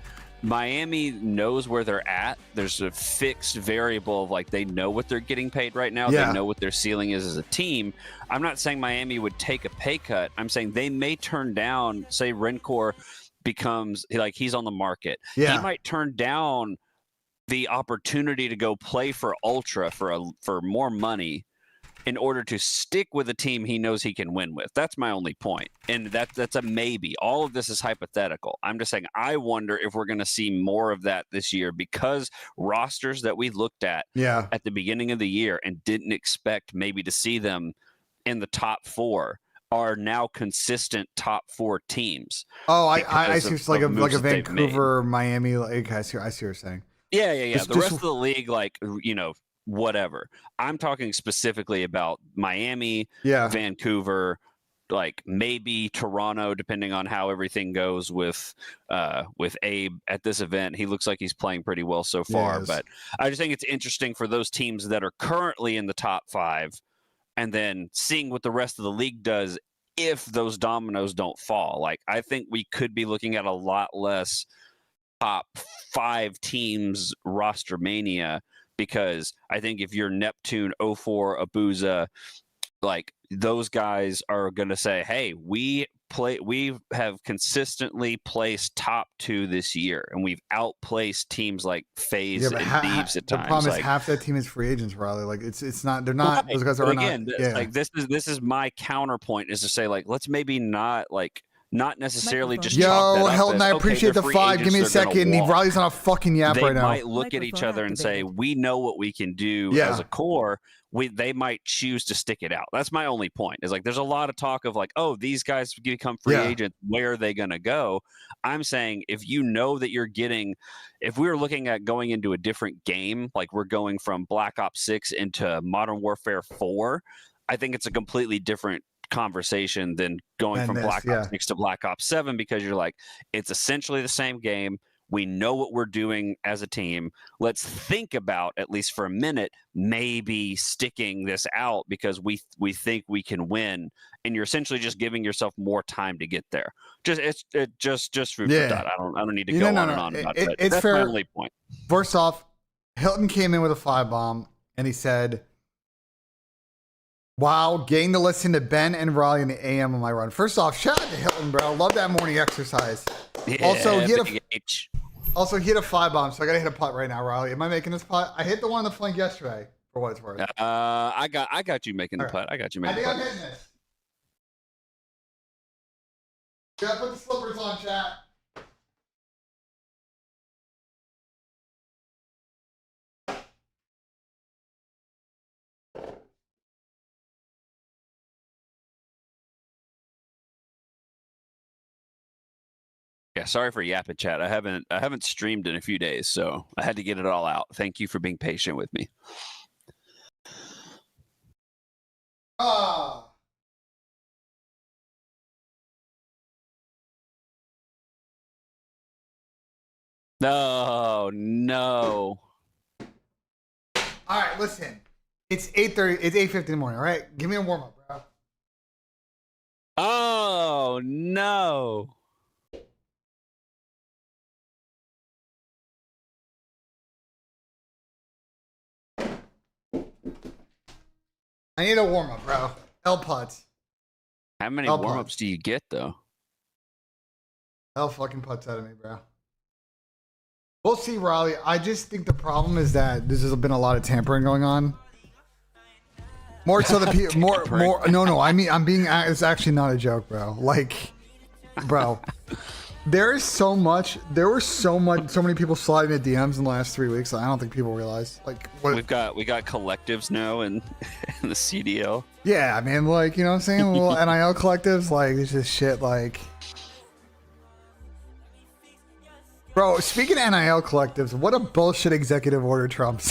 Miami knows where they're at. There's a fixed variable of like they know what they're getting paid right now. Yeah. They know what their ceiling is as a team. I'm not saying Miami would take a pay cut. I'm saying they may turn down, say Rencor becomes like he's on the market. Yeah. He might turn down the opportunity to go play for Ultra for more money in order to stick with a team he knows he can win with. That's my only point. And that's a maybe. All of this is hypothetical. I'm just saying I wonder if we're going to see more of that this year, because rosters that we looked at at the beginning of the year and didn't expect maybe to see them in the top 4 are now consistent top 4 teams. Oh, I see. It's like a Vancouver, Miami. Like, I see what you're saying. Yeah. The rest of the league, like, whatever. I'm talking specifically about Miami, Vancouver, like maybe Toronto, depending on how everything goes with Abe at this event. He looks like he's playing pretty well so far. Yes. But I just think it's interesting for those teams that are currently in the top 5, and then seeing what the rest of the league does if those dominoes don't fall. Like, I think we could be looking at a lot less top 5 teams roster mania, because I think if you're Neptune, 04, Abuza, like those guys are going to say, hey, we have consistently placed top 2 this year, and we've outplaced teams like FaZe and Thieves at times. The problem is like, half that team is free agents, Riley. Like it's not. They're not. Those guys are again, not. Like this is my counterpoint, is to say, like, let's maybe not necessarily just Yo, chalk that up Helton, as, I appreciate the 5. Give me a second. Riley's on a fucking yap right now. They might look at each other and say, we know what we can do as a core. They might choose to stick it out. That's my only point. Is like there's a lot of talk of like, oh, these guys become free agents. Where are they going to go? I'm saying if you know that you're getting, if we were looking at going into a different game, like we're going from Black Ops 6 into Modern Warfare 4, I think it's a completely different conversation than going from Black Ops 6 to Black Ops 7, because you're like, it's essentially the same game. We know what we're doing as a team. Let's think about, at least for a minute, maybe sticking this out because we think we can win. And you're essentially just giving yourself more time to get there. Just food for thought. I don't need to go on and on about it. It's that's fair. my only point. First off, Hilton came in with a 5-bomb and he said, wow, getting to listen to Ben and Raleigh in the AM on my run. First off, shout out to Hilton, bro. Love that morning exercise. Yeah, also, he had a H. 5-bomb, so I gotta hit a putt right now, Raleigh. Am I making this putt? I hit the one on the flank yesterday, for what it's worth. I got you making the putt. I got you making the putt. I think I'm hitting this. Gotta put the slippers on, chat. Yeah, sorry for yapping, chat. I haven't streamed in a few days, so I had to get it all out. Thank you for being patient with me. Ah. No. All right, listen. It's 8:30. It's 8:50 in the morning. All right, give me a warm up, bro. Oh no. I need a warm up, bro. L putts. How many warm-ups do you get, though? L fucking putts out of me, bro. We'll see, Raleigh. I just think the problem is that there's been a lot of tampering going on. More so the people, more. No. I mean, it's actually not a joke, bro. Like, bro, there so many people sliding into DMs in the last 3 weeks. I don't think people realize. Like, what we got collectives now in the CDL. Yeah, I mean, like, you know what I'm saying? Little NIL collectives, like, it's just shit, like. Bro, speaking of NIL collectives, what a bullshit executive order Trump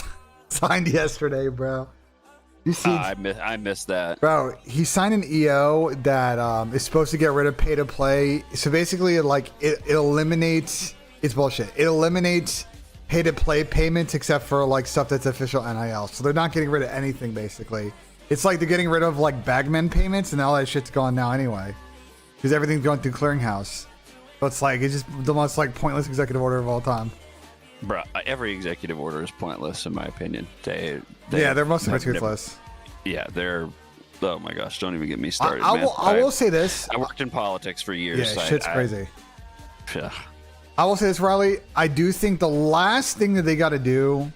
signed yesterday, bro. You see, I missed that. Bro, he signed an EO that is supposed to get rid of pay to play. So basically, like, it eliminates, it's bullshit. It eliminates pay to play payments except for like stuff that's official NIL. So they're not getting rid of anything, basically. It's like they're getting rid of like bagman payments and all that shit's gone now anyway. Because everything's going through clearinghouse. So it's like, it's just the most like pointless executive order of all time. Bro, every executive order is pointless in my opinion. They're mostly toothless. Yeah, they're. Oh my gosh! Don't even get me started. I will say this. I worked in politics for years. Yeah, shit's crazy. Yeah. I will say this, Riley. I do think the last thing that they got to do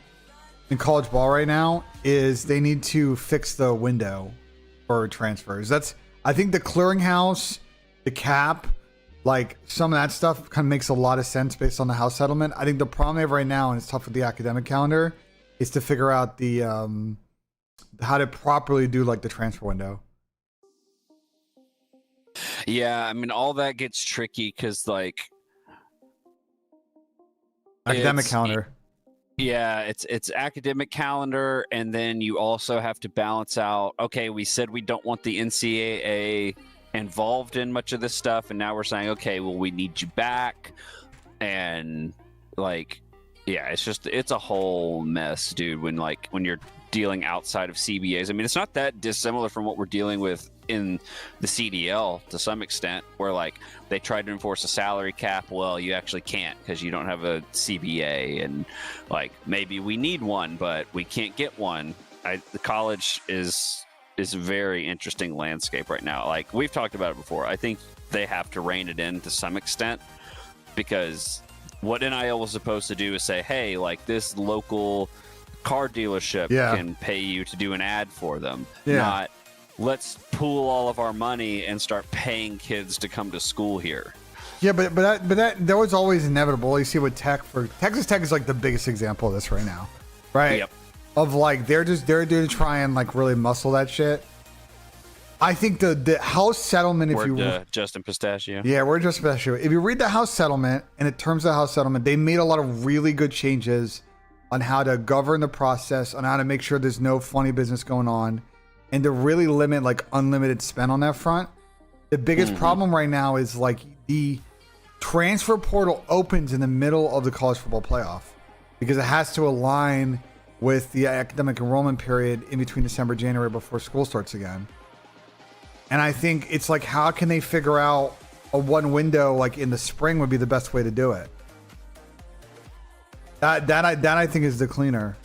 in college ball right now is they need to fix the window for transfers. I think the clearinghouse, the cap, like some of that stuff kind of makes a lot of sense based on the house settlement. I think the problem they have right now, and it's tough with the academic calendar, is to figure out the how to properly do like the transfer window. Yeah, I mean, all that gets tricky because like academic calendar. Yeah, it's academic calendar, and then you also have to balance out. Okay, we said we don't want the NCAA involved in much of this stuff, and now we're saying, okay, well, we need you back, and like, yeah, it's a whole mess, dude. When you're dealing outside of CBAs, I mean, it's not that dissimilar from what we're dealing with in the CDL to some extent, where like they tried to enforce a salary cap. Well, you actually can't because you don't have a CBA, and like maybe we need one, but we can't get one. The college is a very interesting landscape right now. Like we've talked about it before. I think they have to rein it in to some extent, because what NIL was supposed to do is say, hey, like this local car dealership can pay you to do an ad for them. Not let's pool all of our money and start paying kids to come to school here. Yeah, but that was always inevitable. You see what Texas Tech is like the biggest example of this right now, right? Yep. Of like they're doing to try and like really muscle that shit. I think the house settlement, Justin Pistachio. Yeah, we're Justin Pistachio. If you read the house settlement, and in terms of the house settlement, they made a lot of really good changes on how to govern the process, on how to make sure there's no funny business going on, and to really limit like unlimited spend on that front. The biggest problem right now is like transfer portal opens in the middle of the college football playoff because it has to align with the academic enrollment period in between December and January before school starts again. And I think it's like, how can they figure out a one window like in the spring would be the best way to do it? That I think is the cleaner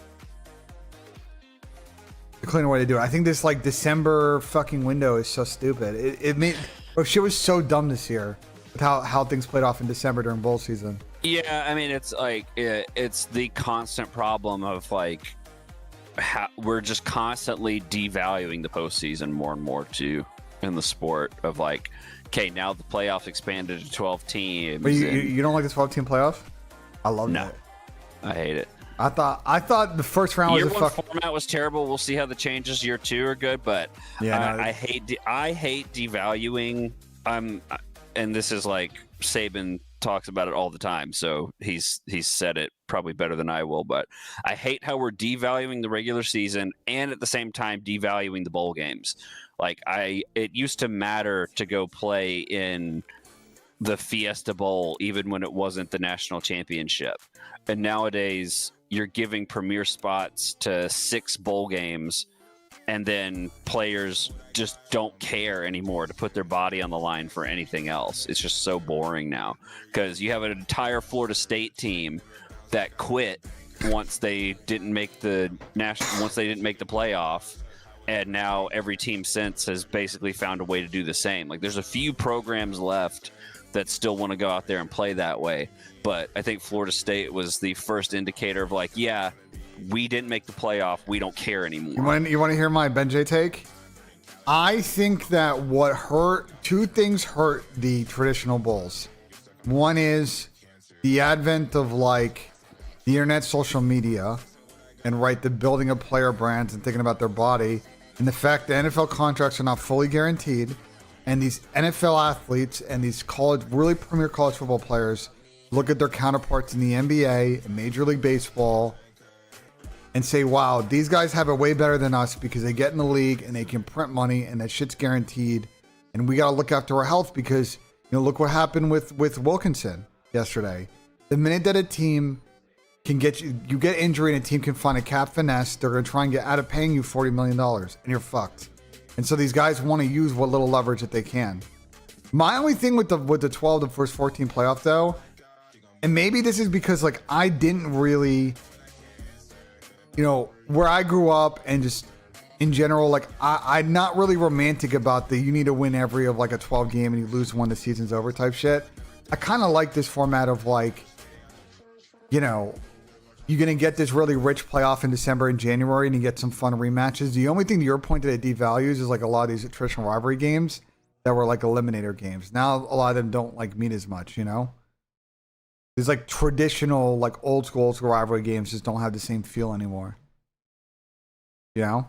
way to do it. I think this like December fucking window is so stupid. It made shit was so dumb this year with how things played off in December during bowl season. Yeah, I mean, it's like it's the constant problem of like we're just constantly devaluing the postseason more and more too in the sport of like, okay, now the playoffs expanded to 12 teams. But you don't like the 12-team playoff? I love it. I hate it. I thought the first round was year one format was terrible. We'll see how the changes year 2 are good, but I hate devaluing. And this is like Saban talks about it all the time, so he's said it probably better than I will. But I hate how we're devaluing the regular season and at the same time devaluing the bowl games. Like it used to matter to go play in the Fiesta Bowl even when it wasn't the national championship, and nowadays you're giving premier spots to 6 bowl games, and then players just don't care anymore to put their body on the line for anything else. It's just so boring now because you have an entire Florida State team that quit once they didn't make the playoff, and now every team since has basically found a way to do the same. Like there's a few programs left that still want to go out there and play that way, but I think Florida State was the first indicator of like, yeah, we didn't make the playoff, we don't care anymore. You want to hear my BENJ take? I think that two things hurt the traditional bowls. One is the advent of like the internet, social media, and the building of player brands and thinking about their body, and the fact that NFL contracts are not fully guaranteed, and these NFL athletes and these really premier college football players look at their counterparts in the NBA and Major League Baseball and say, wow, these guys have it way better than us because they get in the league and they can print money and that shit's guaranteed. And we got to look after our health because, look what happened with Wilkinson yesterday. The minute that a team can get you get injury and a team can find a cap finesse, they're going to try and get out of paying you $40 million and you're fucked. And so these guys want to use what little leverage that they can. My only thing with the 12 to first 14 playoff though, and maybe this is because like I didn't really, where I grew up and just in general, like I'm not really romantic about you need to win every of like a 12 game and you lose one, the season's over type shit. I kind of like this format of like, you're going to get this really rich playoff in December and January and you get some fun rematches. The only thing to your point that it devalues is like a lot of these traditional rivalry games that were like eliminator games. Now a lot of them don't like mean as much, These like traditional, like old school rivalry games just don't have the same feel anymore. I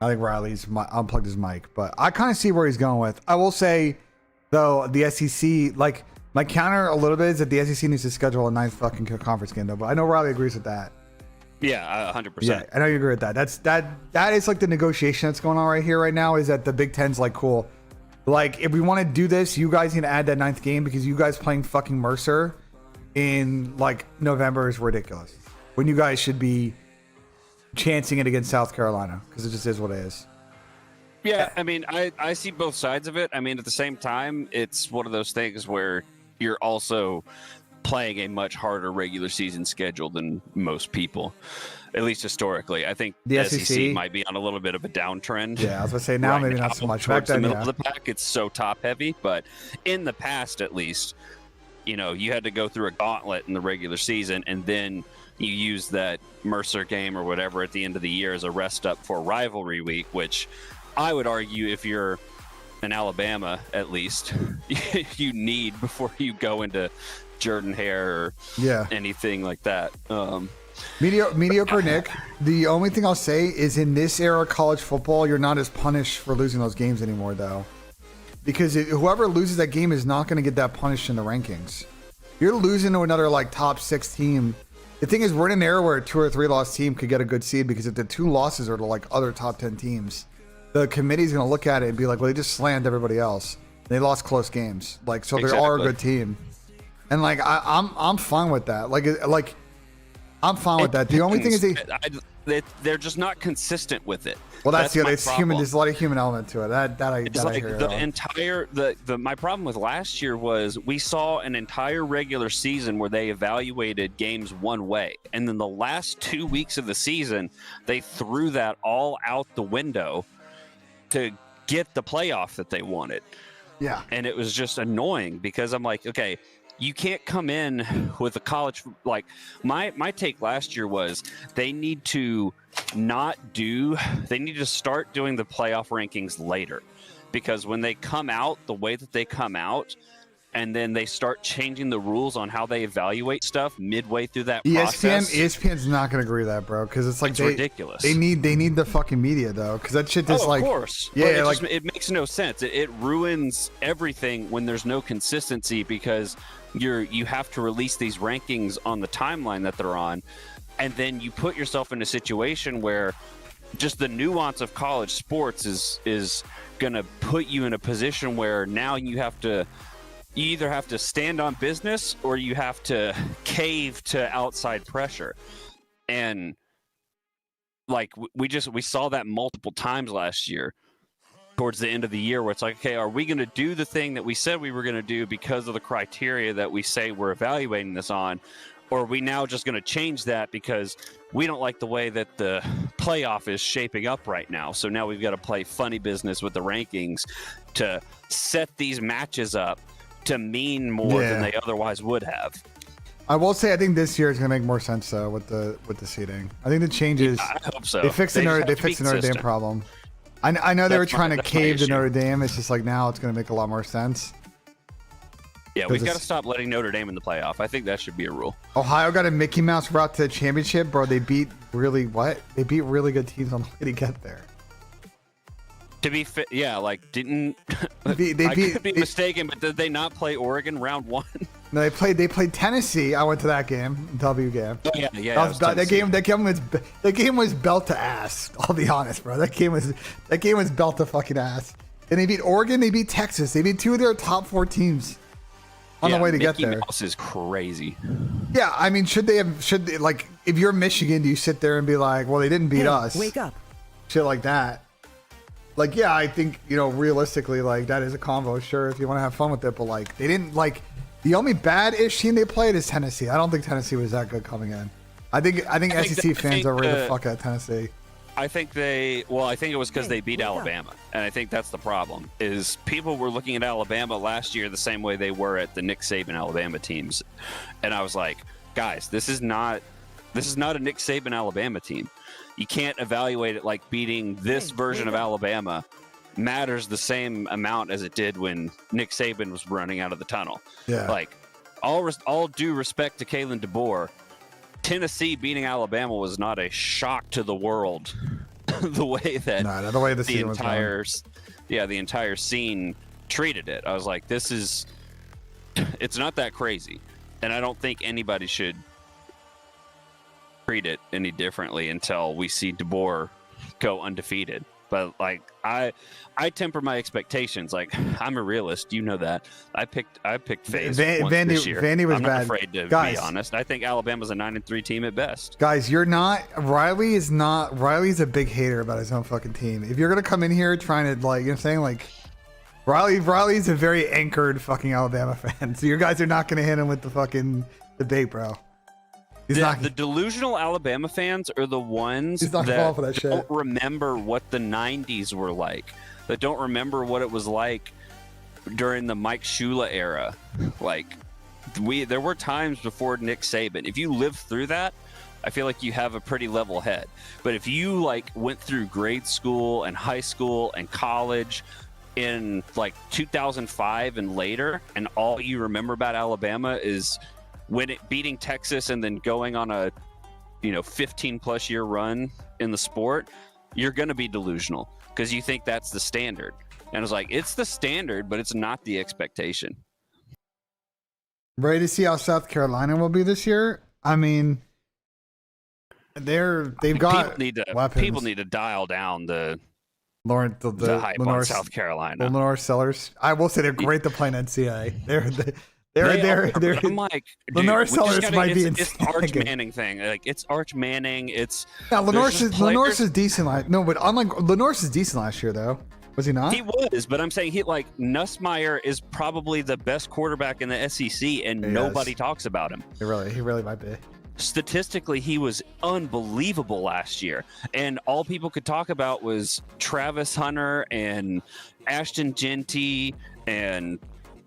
think Riley's unplugged his mic, but I kind of see where he's going with. I will say, though, the SEC, like my counter a little bit is that the SEC needs to schedule a 9th fucking conference game, though. But I know Riley agrees with that. Yeah, 100%. Yeah, I know you agree with that. That is like the negotiation that's going on right here, right now. Is that the Big Ten's like, cool. Like, if we want to do this, you guys need to add that 9th game because you guys playing fucking Mercer in like November is ridiculous. When you guys should be chancing it against South Carolina because it just is what it is. Yeah, I mean, I see both sides of it. I mean, at the same time, it's one of those things where you're also playing a much harder regular season schedule than most people, at least historically. I think the SEC might be on a little bit of a downtrend. Yeah, I was going to say now maybe not so much. Towards the middle of the pack, it's so top heavy, but in the past, at least, you had to go through a gauntlet in the regular season, and then you use that Mercer game or whatever at the end of the year as a rest up for rivalry week, which I would argue if you're in Alabama, at least, you need before you go into Jordan Hare or anything like that. Mediocre Nick. The only thing I'll say is in this era of college football, you're not as punished for losing those games anymore, though. Because whoever loses that game is not going to get that punished in the rankings. You're losing to another like top 6 team. The thing is, we're in an era where a 2 or 3 loss team could get a good seed because if the 2 losses are to like other top 10 teams, the committee's going to look at it and be like, well, they just slammed everybody else. They lost close games. Like, so they are a good team. And like, I'm fine with that. Like I'm fine with that. The only thing is they're just not consistent with it. Well, that's the other. It's human. There's a lot of human element to it. That I hear. The entire my problem with last year was we saw an entire regular season where they evaluated games one way, and then the last 2 weeks of the season they threw that all out the window to get the playoff that they wanted. Yeah, and it was just annoying because I'm like, okay, you can't come in with a college like my take last year was they need to start doing the playoff rankings later, because when they come out the way that they come out and then they start changing the rules on how they evaluate stuff midway through that process. ESPN's not going to agree with that, bro, because it's like it's ridiculous. They need the fucking media though, because that shit just of course. Yeah, it makes no sense. It ruins everything when there's no consistency, because you have to release these rankings on the timeline that they're on, and then you put yourself in a situation where just the nuance of college sports is going to put you in a position where now you either have to stand on business or you have to cave to outside pressure. And like we saw that multiple times last year towards the end of the year, where it's like, okay, are we going to do the thing that we said we were going to do because of the criteria that we say we're evaluating this on? Or are we now just going to change that because we don't like the way that the playoff is shaping up right now? So now we've got to play funny business with the rankings to set these matches up to mean more than they otherwise would have. I will say I think this year is going to make more sense though with the seeding. I think the changes. Yeah, I hope so. They fixed the Notre Dame problem. I know they were trying to cave to Notre Dame. It's just like now it's going to make a lot more sense. Yeah, we've got to stop letting Notre Dame in the playoff. I think that should be a rule. Ohio got a Mickey Mouse route to the championship, bro. They beat really good teams on the way to get there. To be fit, yeah, like didn't I could be mistaken, but did they not play Oregon round one? No, they played Tennessee. I went to that game, W game. Oh, yeah. That game was belt to ass. I'll be honest, bro. That game was belt to fucking ass. And they beat Oregon. They beat Texas. They beat two of their top 4 teams on the way to get there. Mickey Mouse is crazy. Yeah, I mean, should they like if you're Michigan, do you sit there and be like, well, they didn't beat us? Wake up. Shit like that. Like, yeah, I think, realistically, like, that is a convo, sure, if you want to have fun with it, but, like, they didn't, like, the only bad-ish team they played is Tennessee. I don't think Tennessee was that good coming in. I think SEC fans are ready to fuck at Tennessee. I think it was because they beat Alabama, and I think that's the problem, is people were looking at Alabama last year the same way they were at the Nick Saban Alabama teams, and I was like, guys, this is not a Nick Saban Alabama team. You can't evaluate it like beating this version of Alabama matters the same amount as it did when Nick Saban was running out of the tunnel. Yeah. Like, all due respect to Kalen DeBoer, Tennessee beating Alabama was not a shock to the world the way that the entire scene treated it. I was like, it's not that crazy. And I don't think anybody should treat it any differently until we see DeBoer go undefeated. But like I temper my expectations. Like, I'm a realist, you know that. I picked FaZe this year. Vandy was I'm bad. not afraid to be honest. I think Alabama's a 9-3 team at best. Guys, Riley's a big hater about his own fucking team. If you're gonna come in here trying to, like, you know what I'm saying, like, Riley's a very anchored fucking Alabama fan. So you guys are not gonna hit him with the fucking debate, bro. The delusional Alabama fans are the ones that don't remember what the 90s were like, that don't remember what it was like during the Mike Shula era. Like, there were times before Nick Saban. If you lived through that, I feel like you have a pretty level head. But if you, like, went through grade school and high school and college in, like, 2005 and later, and all you remember about Alabama is beating Texas and then going on a 15 plus year run in the sport, you're going to be delusional because you think that's the standard. And it's like, it's the standard, but it's not the expectation. Ready to see how South Carolina will be this year? I mean, people need to dial down the Lauren, the hype on Lenore, South Carolina. Lenore Sellers. I will say they're great to play in NCAA. They're I'm like, dude, Lenore Sellers might be it's Arch Manning thing. Like it's Arch Manning. It's now Lenore's is decent. No, but unlike Lenore's is decent last year though. Was he not? He was, but I'm saying Nussmeier is probably the best quarterback in the SEC, and nobody talks about him. He really might be. Statistically, he was unbelievable last year, and all people could talk about was Travis Hunter and Ashton Genty and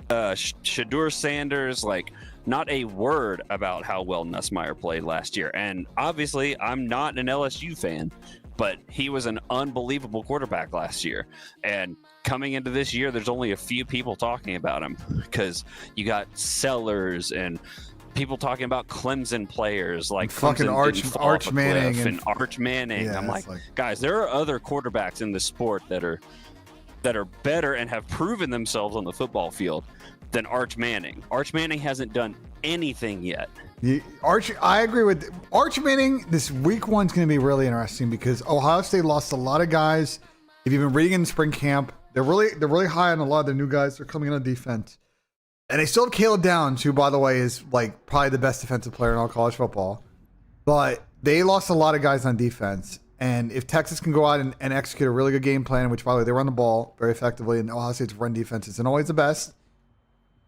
Shadur Sanders. Like, not a word about how well Nussmeier played last year. And obviously, I'm not an LSU fan, but he was an unbelievable quarterback last year. And coming into this year, there's only a few people talking about him because you got Sellers and people talking about Clemson players like fucking Arch Manning and Arch Manning. Yeah, I'm like, guys, there are other quarterbacks in the sport that are better and have proven themselves on the football field than Arch Manning. Arch Manning hasn't done anything yet. I agree with Arch Manning. This week one's going to be really interesting because Ohio State lost a lot of guys. If you've been reading in spring camp, they're really high on a lot of the new guys. They're coming in on defense. And they still have Caleb Downs, who, by the way, is like probably the best defensive player in all college football. But they lost a lot of guys on defense. And if Texas can go out and execute a really good game plan, which, by the way, they run the ball very effectively, and Ohio State's run defense isn't always the best,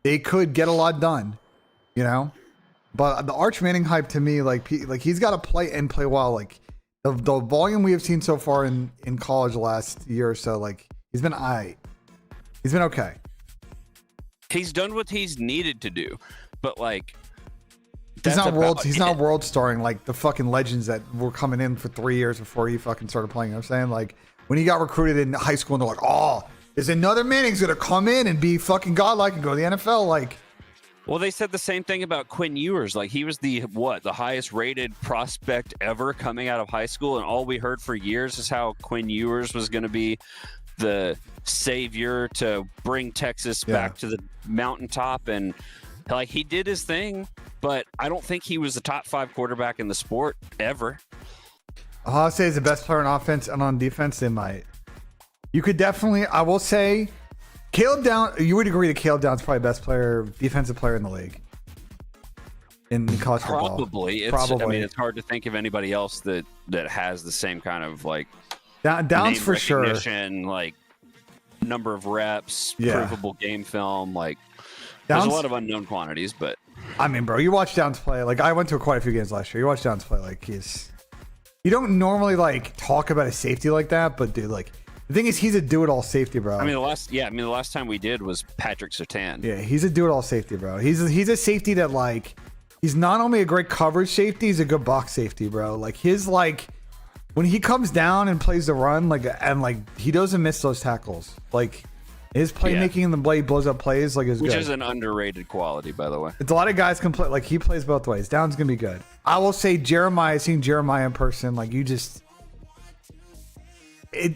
they could get a lot done, you know? But the Arch Manning hype to me, like he's got to play and play well. Like the volume we have seen so far in college the last year or so, like he's been He's been okay. He's done what he's needed to do, but like he's not world starring like the fucking legends that were coming in for 3 years before he fucking started playing. You know what I'm saying? Like when he got recruited in high school and they're like, oh, is another Manning's gonna come in and be fucking godlike and go to the NFL? Like, well, they said the same thing about Quinn Ewers. Like he was the highest rated prospect ever coming out of high school, and all we heard for years is how Quinn Ewers was going to be the savior to bring Texas back to the mountaintop. And like he did his thing, but I don't think he was the top 5 quarterback in the sport ever. I'll say he's the best player on offense, and on defense they might. You could definitely, I will say, Caleb Downs, you would agree that Caleb Downs is probably the best defensive player in the league in college football. Probably. I mean, it's hard to think of anybody else that has the same kind of like Downs for sure. Like number of reps, provable game film. Like Downs, there's a lot of unknown quantities, but I mean, bro, you watch Downs play. Like I went to quite a few games last year. You watch Downs play. Like you don't normally like talk about a safety like that, but dude, like the thing is, he's a do-it-all safety, bro. I mean, the last time we did was Patrick Surtain. Yeah, he's a do-it-all safety, bro. He's a safety that like he's not only a great coverage safety, he's a good box safety, bro. Like his like when he comes down and plays the run, he doesn't miss those tackles. Like his playmaking in the blade blows up plays like is good. Which is an underrated quality, by the way. It's a lot of guys can play. Like he plays both ways. Down's gonna be good. I will say seeing Jeremiah in person, like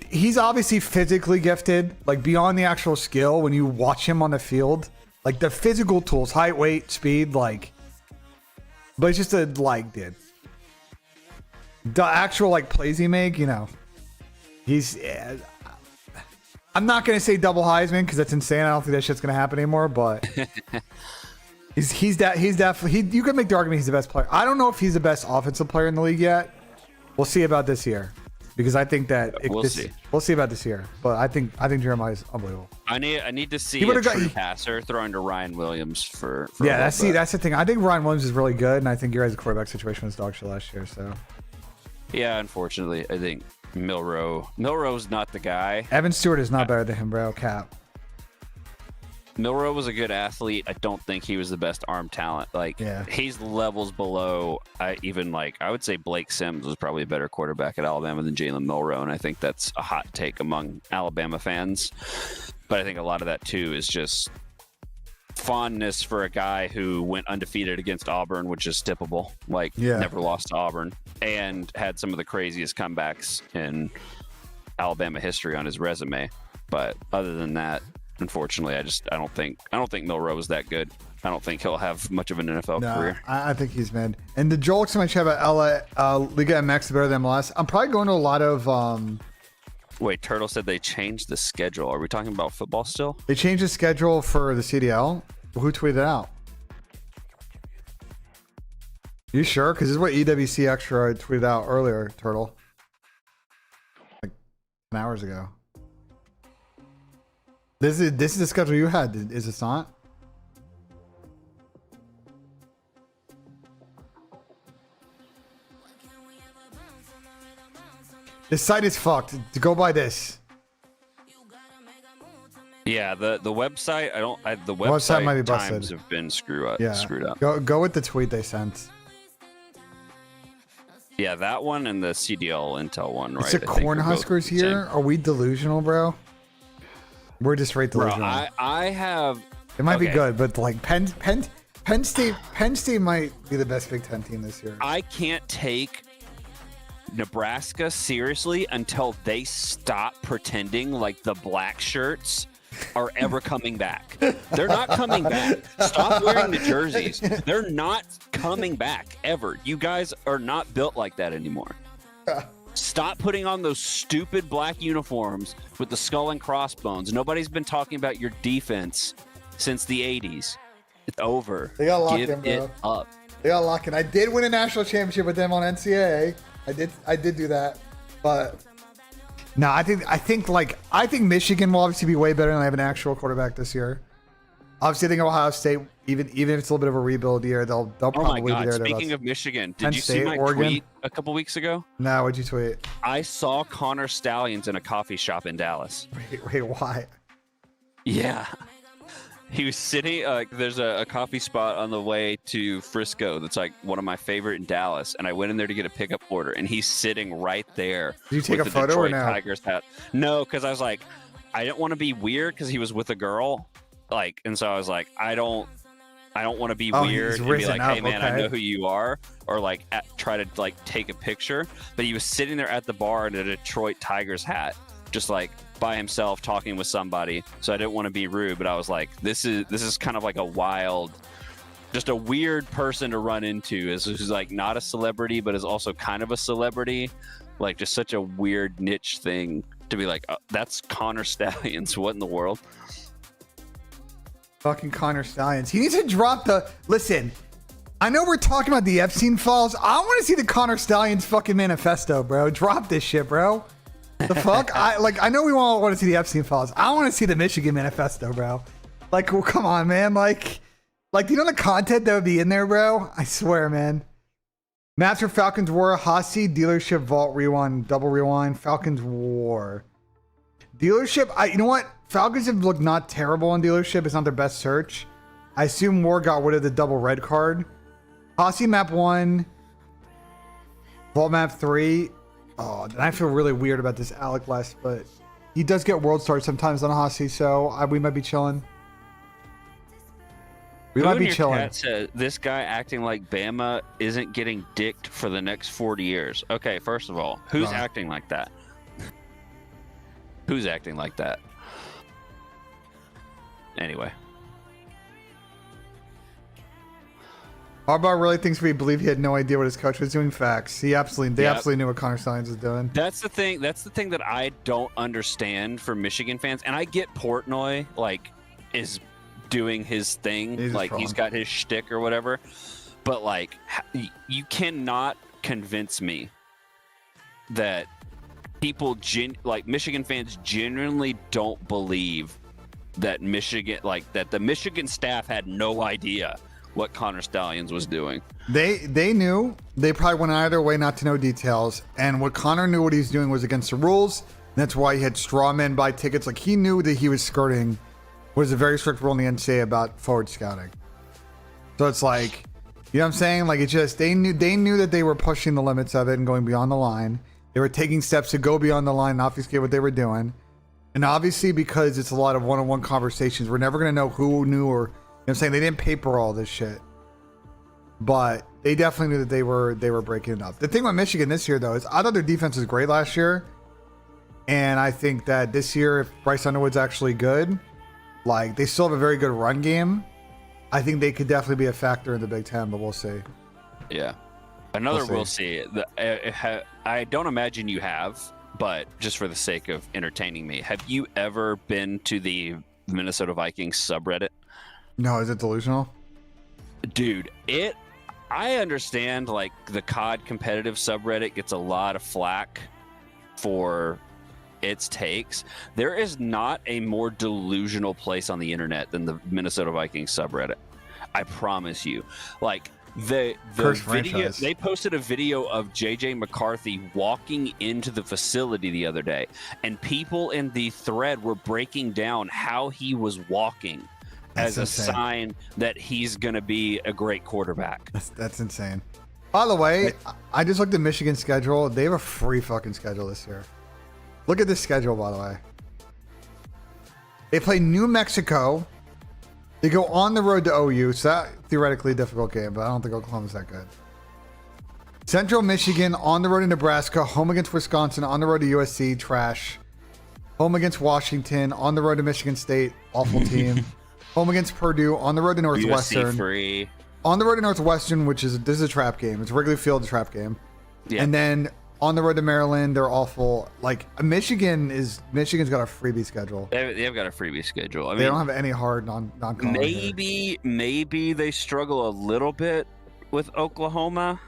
he's obviously physically gifted, like beyond the actual skill. When you watch him on the field, like the physical tools, height, weight, speed, like, but it's just dude. The actual like plays he make, you know, I'm not gonna say double Heisman because that's insane. I don't think that shit's gonna happen anymore. But he's definitely you could make the argument he's the best player. I don't know if he's the best offensive player in the league yet. We'll see about this year because I think that we'll see about this year. But I think Jeremiah's unbelievable. I need to see a true passer throwing to Ryan Williams for that's the thing. I think Ryan Williams is really good, and I think your guys' quarterback situation was dog shit last year. So yeah, unfortunately, I think Milroe's not the guy. Evan Stewart is not better than him, bro. Cap. Milroe was a good athlete. I don't think he was the best arm talent. Like he's levels below. I would say Blake Sims was probably a better quarterback at Alabama than Jalen Milroe, and I think that's a hot take among Alabama fans. But I think a lot of that too is just fondness for a guy who went undefeated against Auburn, which is tippable. Never lost to Auburn, and had some of the craziest comebacks in Alabama history on his resume. But other than that, unfortunately, I don't think Milroe is that good. I don't think he'll have much of an NFL career. I think he's mid. And the Joel so much about LA Liga MX better than MLS. I'm probably going to a lot of Wait, Turtle said they changed the schedule. Are we talking about football still? They changed the schedule for the CDL. Who tweeted it out? You sure? Because this is what EWC Extra tweeted out earlier, Turtle. Like 10 hours ago. This is the schedule you had, is it not? This site is fucked. To go by this. Yeah, the website. The Website might be busted. times have been screwed up. Yeah. Screwed up. Go with the tweet they sent. Yeah, that one and the CDL Intel one, right? It's a Cornhuskers here. Are we delusional, bro? We're just right delusional. Bro, I have. It might be good, but like Penn State might be the best Big Ten team this year. I can't take Nebraska seriously until they stop pretending like the black shirts are ever coming back. They're not coming back. Stop wearing the jerseys. They're not coming back ever. You guys are not built like that anymore. Stop putting on those stupid black uniforms with the skull and crossbones. Nobody's been talking about your defense since the 80s. It's over. They got locked Give in, bro. it up. They got locked in. I did win a national championship with them on NCAA. I did do that, but no, I think Michigan will obviously be way better than I have an actual quarterback this year. Obviously, I think Ohio State, even if it's a little bit of a rebuild year, they'll probably be there. Speaking of Michigan, did Penn you State, see my Oregon? tweet a couple weeks ago? No, what'd you tweet? I saw Connor Stallions in a coffee shop in Dallas. Wait, why? Yeah. He was sitting, there's a coffee spot on the way to Frisco that's like one of my favorite in Dallas. And I went in there to get a pickup order, and he's sitting right there. Did you take with a the photo Detroit or no? Tigers hat. No, because I was like, I didn't want to be weird because he was with a girl. Like, and so I was like, I don't want to be weird and be like, hey man, I know who you are, or like try to like take a picture. But he was sitting there at the bar in a Detroit Tigers hat, just like by himself talking with somebody. So I didn't want to be rude, but I was like, this is kind of like a wild, just a weird person to run into, who's like not a celebrity but is also kind of a celebrity. Like just such a weird niche thing to be like, oh, that's Connor Stallions. What in the world? Fucking Connor Stallions. He needs to drop the. Listen, I know we're talking about the Epstein files. I want to see the Connor Stallions fucking manifesto, bro. Drop this shit, bro. The fuck? I know we all want to see the Epstein files. I want to see the Michigan manifesto, bro. Like, well, come on, man. Like, do you know the content that would be in there, bro? I swear, man. Maps for Falcons War, Hossie, dealership, Vault Rewind, Double Rewind, Falcons War. Dealership, you know what? Falcons have looked not terrible on dealership. It's not their best search. I assume War got rid of the double red card. Hossie map 1. Vault map 3. Oh, and I feel really weird about this Alec West, but he does get world stars sometimes on Hossie, so we might be chilling. We might be chilling. Said, this guy acting like Bama isn't getting dicked for the next 40 years. Okay, first of all, who's acting like that? Who's acting like that? Anyway. Harbaugh really thinks we believe he had no idea what his coach was doing. Facts. They absolutely knew what Connor Stallions was doing. That's the thing that I don't understand for Michigan fans. And I get Portnoy is doing his thing. He's got his shtick or whatever. But you cannot convince me that people Michigan fans genuinely don't believe that that the Michigan staff had no idea what Connor Stallions was doing. They knew. They probably went either way not to know details. And what Connor knew what he was doing was against the rules. And that's why he had straw men buy tickets. Like, he knew that he was skirting what is a very strict rule in the NCAA about forward scouting. So it's like, you know what I'm saying? Like, it's just, they knew that they were pushing the limits of it and going beyond the line. They were taking steps to go beyond the line and obfuscate what they were doing. And obviously, because it's a lot of one-on-one conversations, we're never going to know who knew, or, you know what I'm saying? They didn't paper all this shit. But they definitely knew that they were breaking it up. The thing with Michigan this year, though, is I thought their defense was great last year. And I think that this year, if Bryce Underwood's actually good, they still have a very good run game. I think they could definitely be a factor in the Big Ten, but we'll see. Yeah. We'll see. I don't imagine you have, but just for the sake of entertaining me, have you ever been to the Minnesota Vikings subreddit? No, is it delusional? Dude, I understand like the CoD competitive subreddit gets a lot of flack for its takes. There is not a more delusional place on the internet than the Minnesota Vikings subreddit. I promise you. Like the First video, franchise. they posted a video of JJ McCarthy walking into the facility the other day, and people in the thread were breaking down how he was walking as a sign that he's going to be a great quarterback. That's insane. By the way, I just looked at Michigan's schedule. They have a free fucking schedule this year. Look at this schedule, by the way. They play New Mexico. They go on the road to OU, so that theoretically a difficult game, but I don't think Oklahoma's that good. Central Michigan, on the road to Nebraska, home against Wisconsin, on the road to USC, trash. Home against Washington, on the road to Michigan State, awful team. Home against Purdue, on the road to Northwestern. USC free. On the road to Northwestern, this is a trap game. It's Wrigley Field, a trap game. Yeah. And then on the road to Maryland, they're awful. Like Michigan's got a freebie schedule. They've got a freebie schedule. I mean, They don't have any hard non-con. maybe they struggle a little bit with Oklahoma.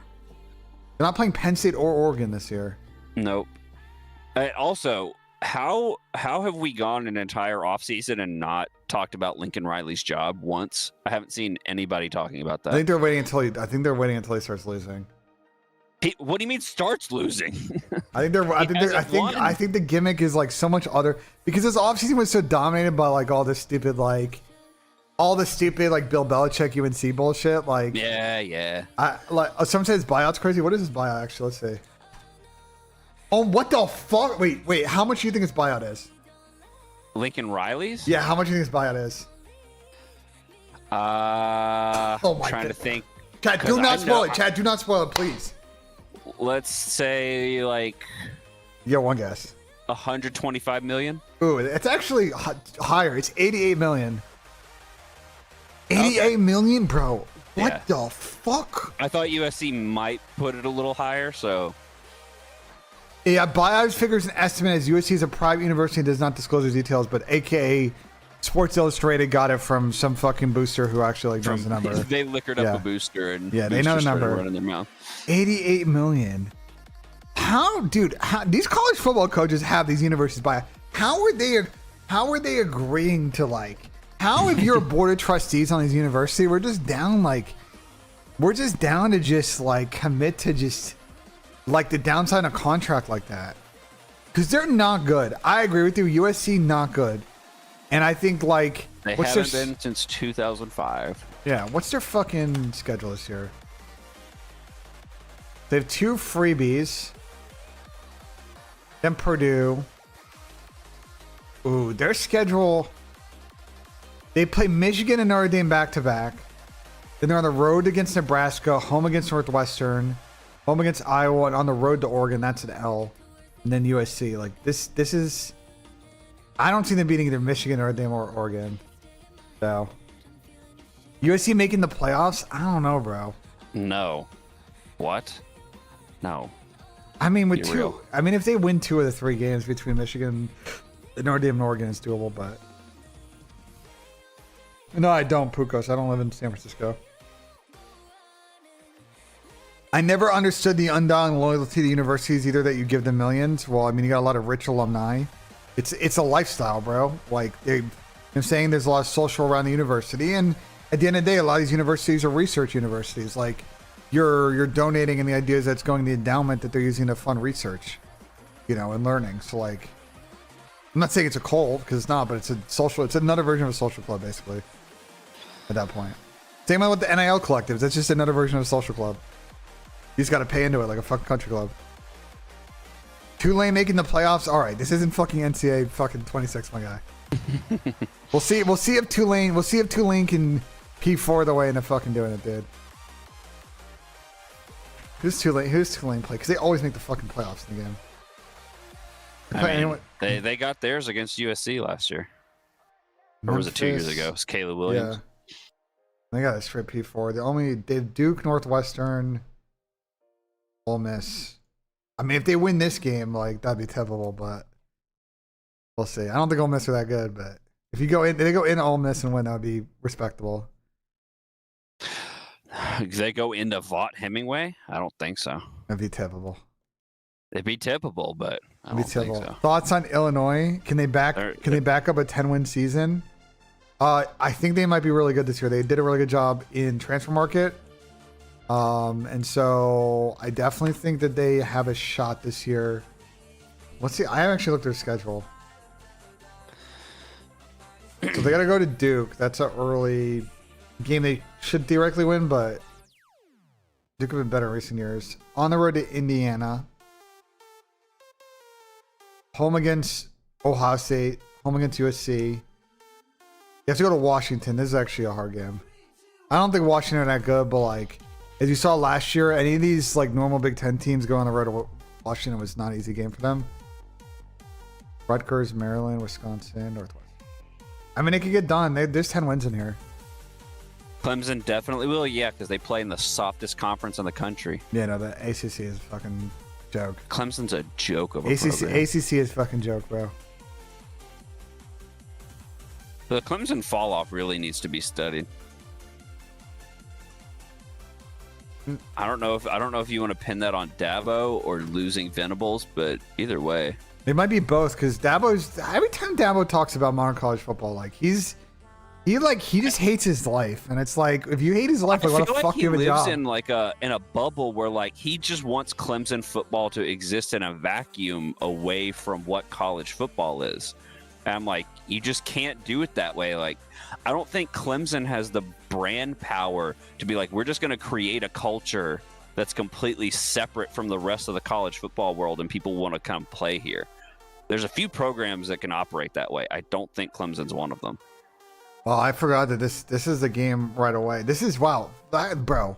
They're not playing Penn State or Oregon this year. Nope. Also, how have we gone an entire offseason and not talked about Lincoln Riley's job once? I haven't seen anybody talking about that. I think they're waiting until he starts losing. What do you mean starts losing? I think the gimmick is like so much other, because this offseason was so dominated by like all the stupid like Bill Belichick UNC bullshit. Like yeah. Some say his buyout's crazy. What is his buyout actually? Let's see. Oh, what the fuck? Wait. How much do you think his buyout is? Lincoln Riley's? Yeah, how much do you think his buyout is? Oh my god. To think. Chad, do not spoil it. Chad, do not spoil it, please. Let's say like. Yeah, one guess. 125 million. Ooh, it's actually higher. It's 88 million. 88 million, bro. What the fuck? I thought USC might put it a little higher, so. Yeah, buyout figures an estimate as USC is a private university and does not disclose the details, but AKA Sports Illustrated got it from some fucking booster who actually like knows the number. They liquored up a booster and they know the number. Running their mouth. 88 million. How these college football coaches have these universities buy? How are they agreeing to like? How if you're a board of trustees on these universities, we're just down to just like commit to just like the downside of a contract like that, because they're not good. I agree with you. USC not good, and I think like they haven't been since 2005. Yeah, what's their fucking schedule this year? They have 2 freebies. Then Purdue. Ooh, their schedule. They play Michigan and Notre Dame back to back. Then they're on the road against Nebraska, home against Northwestern, home against Iowa, and on the road to Oregon. That's an L. And then USC. Like this is. I don't see them beating either Michigan, Notre Dame, or Oregon. So USC making the playoffs? I don't know, bro. No. What? No. I mean, if they win 2 of the 3 games between Michigan, Notre Dame, and Oregon, it's doable. But no, I don't, Pukos. I don't live in San Francisco. I never understood the undying loyalty to universities, either that you give them millions. Well, I mean, you got a lot of rich alumni. It's a lifestyle, bro. Like I'm saying, there's a lot of social around the university, and at the end of the day, a lot of these universities are research universities. Like you're donating, and the idea is that's going to the endowment that they're using to fund research, and learning. So like, I'm not saying it's a cult because it's not, but it's another version of a social club, basically. At that point, same way with the NIL collectives. It's just another version of a social club. You just got to pay into it like a fucking country club. Tulane making the playoffs. All right, this isn't fucking NCAA fucking 26, my guy. We'll see if Tulane can P4 the way into fucking doing it, dude. Who's Tulane play? Because they always make the fucking playoffs in the game. They got theirs against USC last year. Or was it 2 years ago? It was Caleb Williams. Yeah. They got a straight P4. They have Duke, Northwestern, Ole Miss. I mean, if they win this game, like that'd be typical, but we'll see. I don't think Ole Miss are that good, but if they go in Ole Miss and win, that would be respectable. They go into Vaught Hemingway? I don't think so. That'd be typical. It'd be typical, but I don't think so. Thoughts on Illinois? Can they back up a 10-win season? I think they might be really good this year. They did a really good job in transfer market. And so I definitely think that they have a shot this year. Let's see. I haven't actually looked at their schedule. So they got to go to Duke. That's an early game they should theoretically win, but Duke have been better in recent years. On the road to Indiana. Home against Ohio State. Home against USC. You have to go to Washington. This is actually a hard game. I don't think Washington are that good, but like as you saw last year, any of these like normal Big Ten teams going on the road to Washington was not an easy game for them. Rutgers, Maryland, Wisconsin, Northwest. I mean, it could get done. There's 10 wins in here. Clemson definitely will, yeah, because they play in the softest conference in the country. Yeah, no, the ACC is a fucking joke. Clemson's a joke of a program. ACC is fucking joke, bro. The Clemson fall off really needs to be studied. I don't know if you want to pin that on Dabo or losing Venables, but either way. It might be both because every time Dabo talks about modern college football, like he just hates his life, and it's like if you hate his life, like, what the fuck you have a job? He lives in a bubble where like he just wants Clemson football to exist in a vacuum away from what college football is. And I'm like, you just can't do it that way. Like, I don't think Clemson has the brand power to be like, we're just going to create a culture that's completely separate from the rest of the college football world and people want to come play here. There's a few programs that can operate that way. I don't think Clemson's one of them. Well, I forgot that this is the game right away. This is, wow, bro.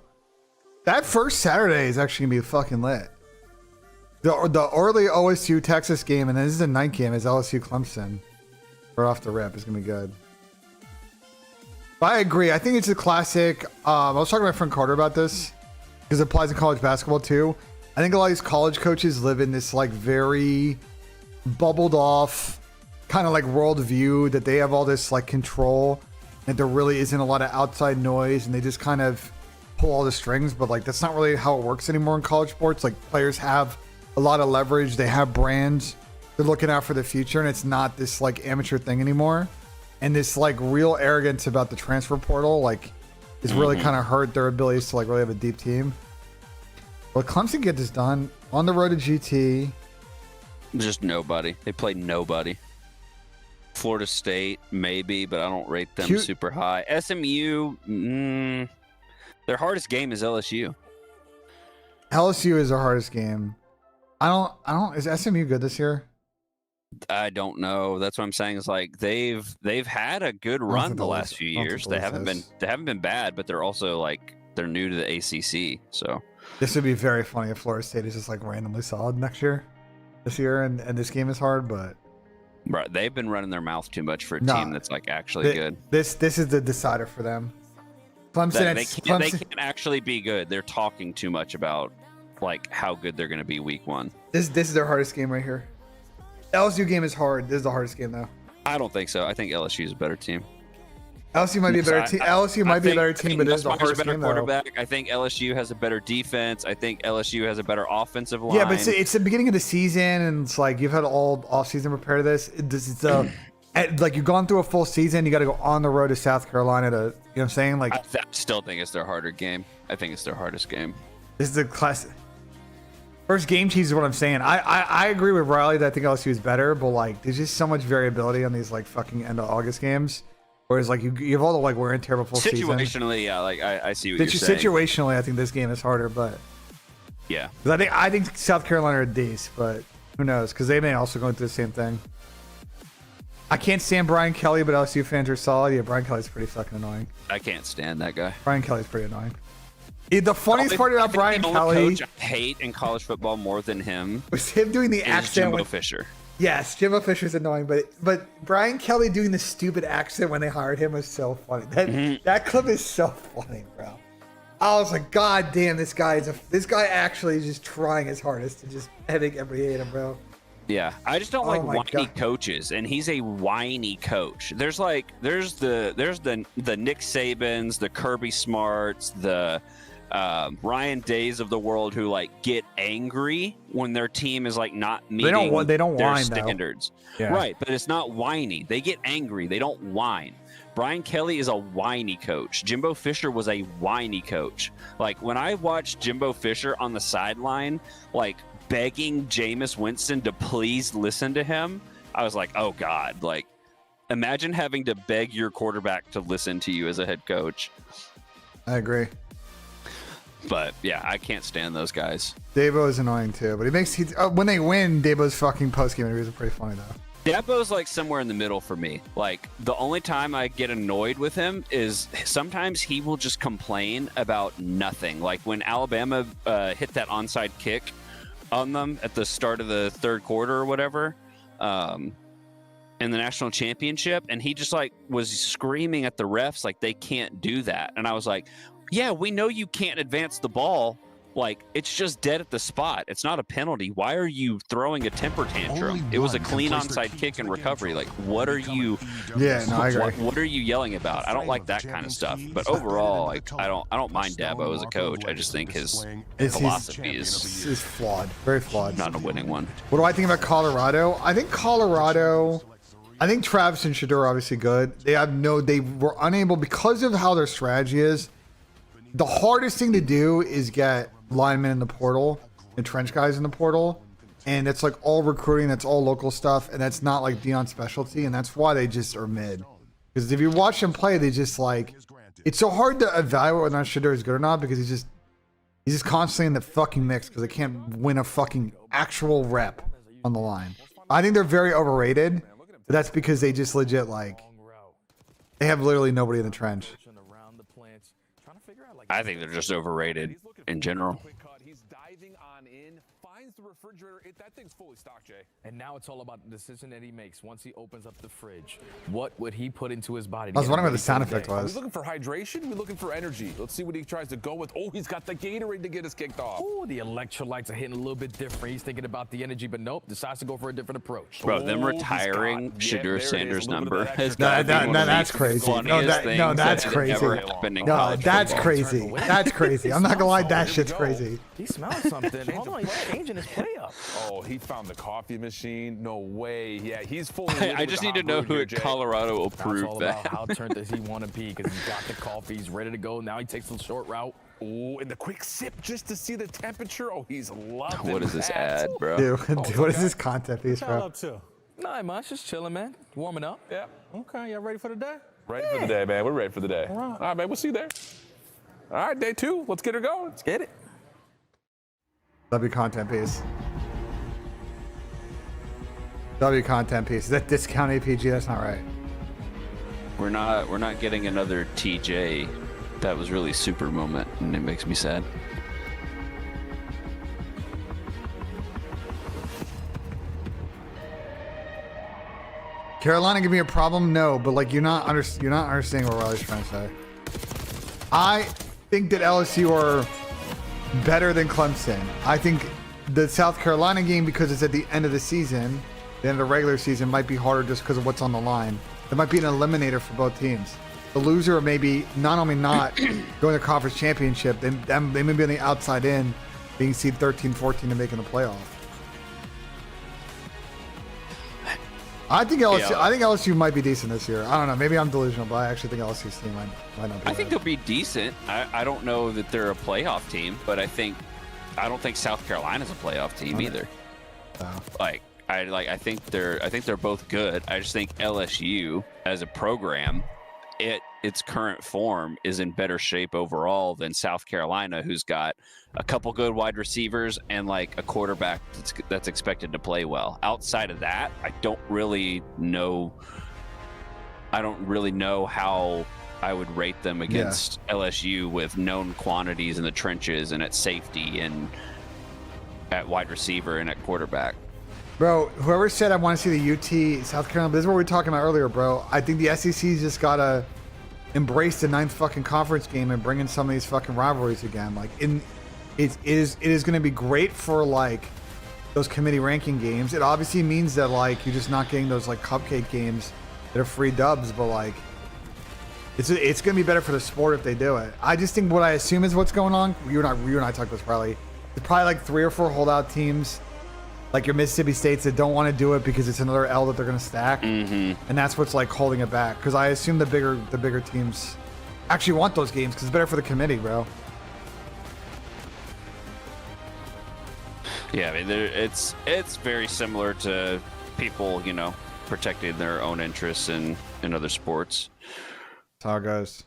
That first Saturday is actually going to be fucking lit. The early OSU Texas game, and then this is the night game, is LSU Clemson. Right off the rip. It's going to be good. But I agree. I think it's a classic. I was talking to my friend Carter about this because it applies to college basketball too. I think a lot of these college coaches live in this like very bubbled off kind of like world view that they have all this like control, that there really isn't a lot of outside noise and they just kind of pull all the strings. But like that's not really how it works anymore in college sports. Like players have a lot of leverage. They have brands. They're looking out for the future, and it's not this like amateur thing anymore. And this like real arrogance about the transfer portal like is really kind of hurt their abilities to like really have a deep team. But Clemson get this done on the road to GT. Just nobody. They played nobody. Florida State maybe, but I don't rate them super high. SMU, their hardest game is LSU. LSU is their hardest game. I don't. Is SMU good this year? I don't know. That's what I'm saying. Is like they've had a good run the last few years. They haven't been bad, but they're also like they're new to the ACC. So this would be very funny if Florida State is just like randomly solid this year, and this game is hard. But right, they've been running their mouth too much for a team that's like actually good. This is the decider for them. Clemson. They can't actually be good. They're talking too much about like how good they're going to be week one. This is their hardest game right here. LSU game is hard. This is the hardest game though. I don't think so. I think LSU is a better team. LSU might be a better team. LSU might be a better team, but this is the hardest game quarterback. I think LSU has a better defense. I think LSU has a better offensive line. Yeah, but it's the beginning of the season, and it's like you've had all off season prepare this. It's like you've gone through a full season. You got to go on the road to South Carolina to, you know what I'm saying? Like I still think it's their harder game. I think it's their hardest game. This is the classic. First game cheese is what I'm saying. I agree with Riley that I think LSU is better, but like there's just so much variability on these like fucking end of August games. Whereas like you have all the like wear and tear before season. Situationally, yeah, like I see what you're saying. Situationally, I think this game is harder, but yeah, I think South Carolina are decent, but who knows? Because they may also go into the same thing. I can't stand Brian Kelly, but LSU fans are solid. Yeah, Brian Kelly's pretty fucking annoying. I can't stand that guy. Brian Kelly's pretty annoying. The funniest part about Brian Kelly, coach I hate in college football more than him, was him doing the accent. Jimbo Fisher. Yes, Jimbo Fisher's annoying, but Brian Kelly doing the stupid accent when they hired him was so funny. That clip is so funny, bro. I was like, God damn, this guy actually is just trying his hardest to just make everybody hate him, bro. Yeah, I just don't like my whiny God. coaches, and he's a whiny coach. There's the Nick Sabans, the Kirby Smarts, the Ryan Days of the world who like get angry when their team is like not meeting They don't their whine, standards. though. Yeah. Right, but it's not whiny. They get angry. They don't whine. Brian Kelly is a whiny coach. Jimbo Fisher was a whiny coach. Like when I watched Jimbo Fisher on the sideline, like begging Jameis Winston to please listen to him, I was like, oh God, like imagine having to beg your quarterback to listen to you as a head coach. I agree. But yeah, I can't stand those guys. Dabo is annoying too, but when they win, Dabo's fucking post-game interviews are pretty funny though. Dabo's like somewhere in the middle for me. Like the only time I get annoyed with him is sometimes he will just complain about nothing. Like when Alabama hit that onside kick on them at the start of the third quarter or whatever in the national championship, and he just like was screaming at the refs like they can't do that. And I was like, yeah, we know you can't advance the ball. Like, it's just dead at the spot. It's not a penalty. Why are you throwing a temper tantrum? It was a clean onside kick and recovery. Like, what are you? Yeah, no, I agree. What are you yelling about? I don't like that kind of stuff. But overall, like, I don't mind Dabo as a coach. I just think his philosophy is flawed, very flawed. Not a winning one. What do I think about Colorado? I think Travis and Shedeur are obviously good. They were unable because of how their strategy is. The hardest thing to do is get linemen in the portal and trench guys in the portal, and it's like all recruiting, that's all local stuff, and that's not like Deion's specialty, and that's why they just are mid. Because if you watch them play, they just like, it's so hard to evaluate whether or not Shedeur is good or not, because he's just constantly in the fucking mix because they can't win a fucking actual rep on the line. I think they're very overrated, but that's because they just legit like, they have literally nobody in the trench. I think they're just overrated in general. He's diving on in, finds the refrigerator. That thing's fully stocked, Jay. And now it's all about the decision that he makes once he opens up the fridge. What would he put into his body? I was wondering what the sound effect Are we was. looking for hydration? We're looking for energy. Let's see what he tries to go with. Oh, he's got the Gatorade to get us kicked off. Oh, the electrolytes are hitting a little bit different. He's thinking about the energy, but nope, decides to go for a different approach. Bro, them Oh, retiring he's got- Shedeur there it is, Sanders a little bit number of that has extra got to be one of that's the crazy. funniest things that's that crazy. ever happened in No, college that's football. crazy. That's crazy. I'm not gonna lie, that shit's go. crazy. He smells something. Hold on, he's changing his play up. Oh, he found the coffee machine. No way. Yeah, he's fully. I just need to know who at Colorado That's all approved about that. how turned does he want to be, because he's got the coffee, he's ready to go. Now he takes the short route. Oh, and the quick sip just to see the temperature. Oh, he's loving What is this that. ad, bro? Dude, what is this content piece, bro? Nah, man, it's just chilling, man. Warming up. Yeah. Okay, y'all ready for the day? Ready for the day, man. We're ready for the day. All right, man. We'll see you there. All right, day 2. Let's get her going. Let's Get it. W content piece. W content piece. Is that discount APG? That's not right. We're not getting another TJ. That was really super moment, and it makes me sad. Carolina give me a problem? No, but like you're not understanding what Riley's trying to say. I think that LSU are better than Clemson. I think the South Carolina game, because it's at the end of the season, the end of the regular season, might be harder just because of what's on the line. It might be an eliminator for both teams. The loser maybe not only not going to conference championship, they may be on the outside in, being seed 13, 14 and making the playoff. I think LSU might be decent this year. I don't know. Maybe I'm delusional, but I actually think LSU's team might not be I think bad. they'll be decent. I don't know that they're a playoff team, but I don't think South Carolina's a playoff team either. I think they're both good. I just think LSU as a program, its current form is in better shape overall than South Carolina, who's got a couple good wide receivers and like a quarterback that's expected to play well. Outside of that, I don't really know how I would rate them against LSU with known quantities in the trenches and at safety and at wide receiver and at quarterback. Bro, whoever said I want to see the UT South Carolina, this is what we were talking about earlier, bro. I think the SEC's just gotta embrace the 9th fucking conference game and bring in some of these fucking rivalries again. Like, it is going to be great for like those committee ranking games. It obviously means that like you're just not getting those like cupcake games that are free dubs, but like it's going to be better for the sport if they do it. I just think what I assume is what's going on. You and I talked about this probably. There's probably like 3 or 4 holdout teams, like your Mississippi States, that don't want to do it because it's another L that they're going to stack, and that's what's like holding it back. Because I assume the bigger teams actually want those games because it's better for the committee, bro. Yeah, I mean, it's very similar to people, protecting their own interests in other sports. That's how it goes.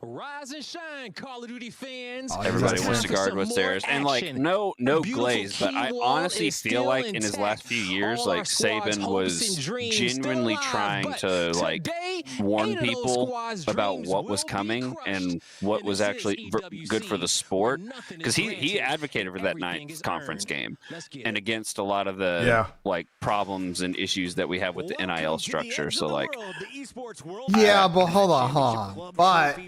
Rise and shine, Call of Duty fans. Everybody wants to guard what's theirs. And like no glaze, but I honestly feel like in his last few years, like Saban was genuinely trying to like warn people about what was coming and what was actually good for the sport, because he advocated for that 9th conference game and against a lot of the like problems and issues that we have with the NIL structure. So like, yeah, but hold on. But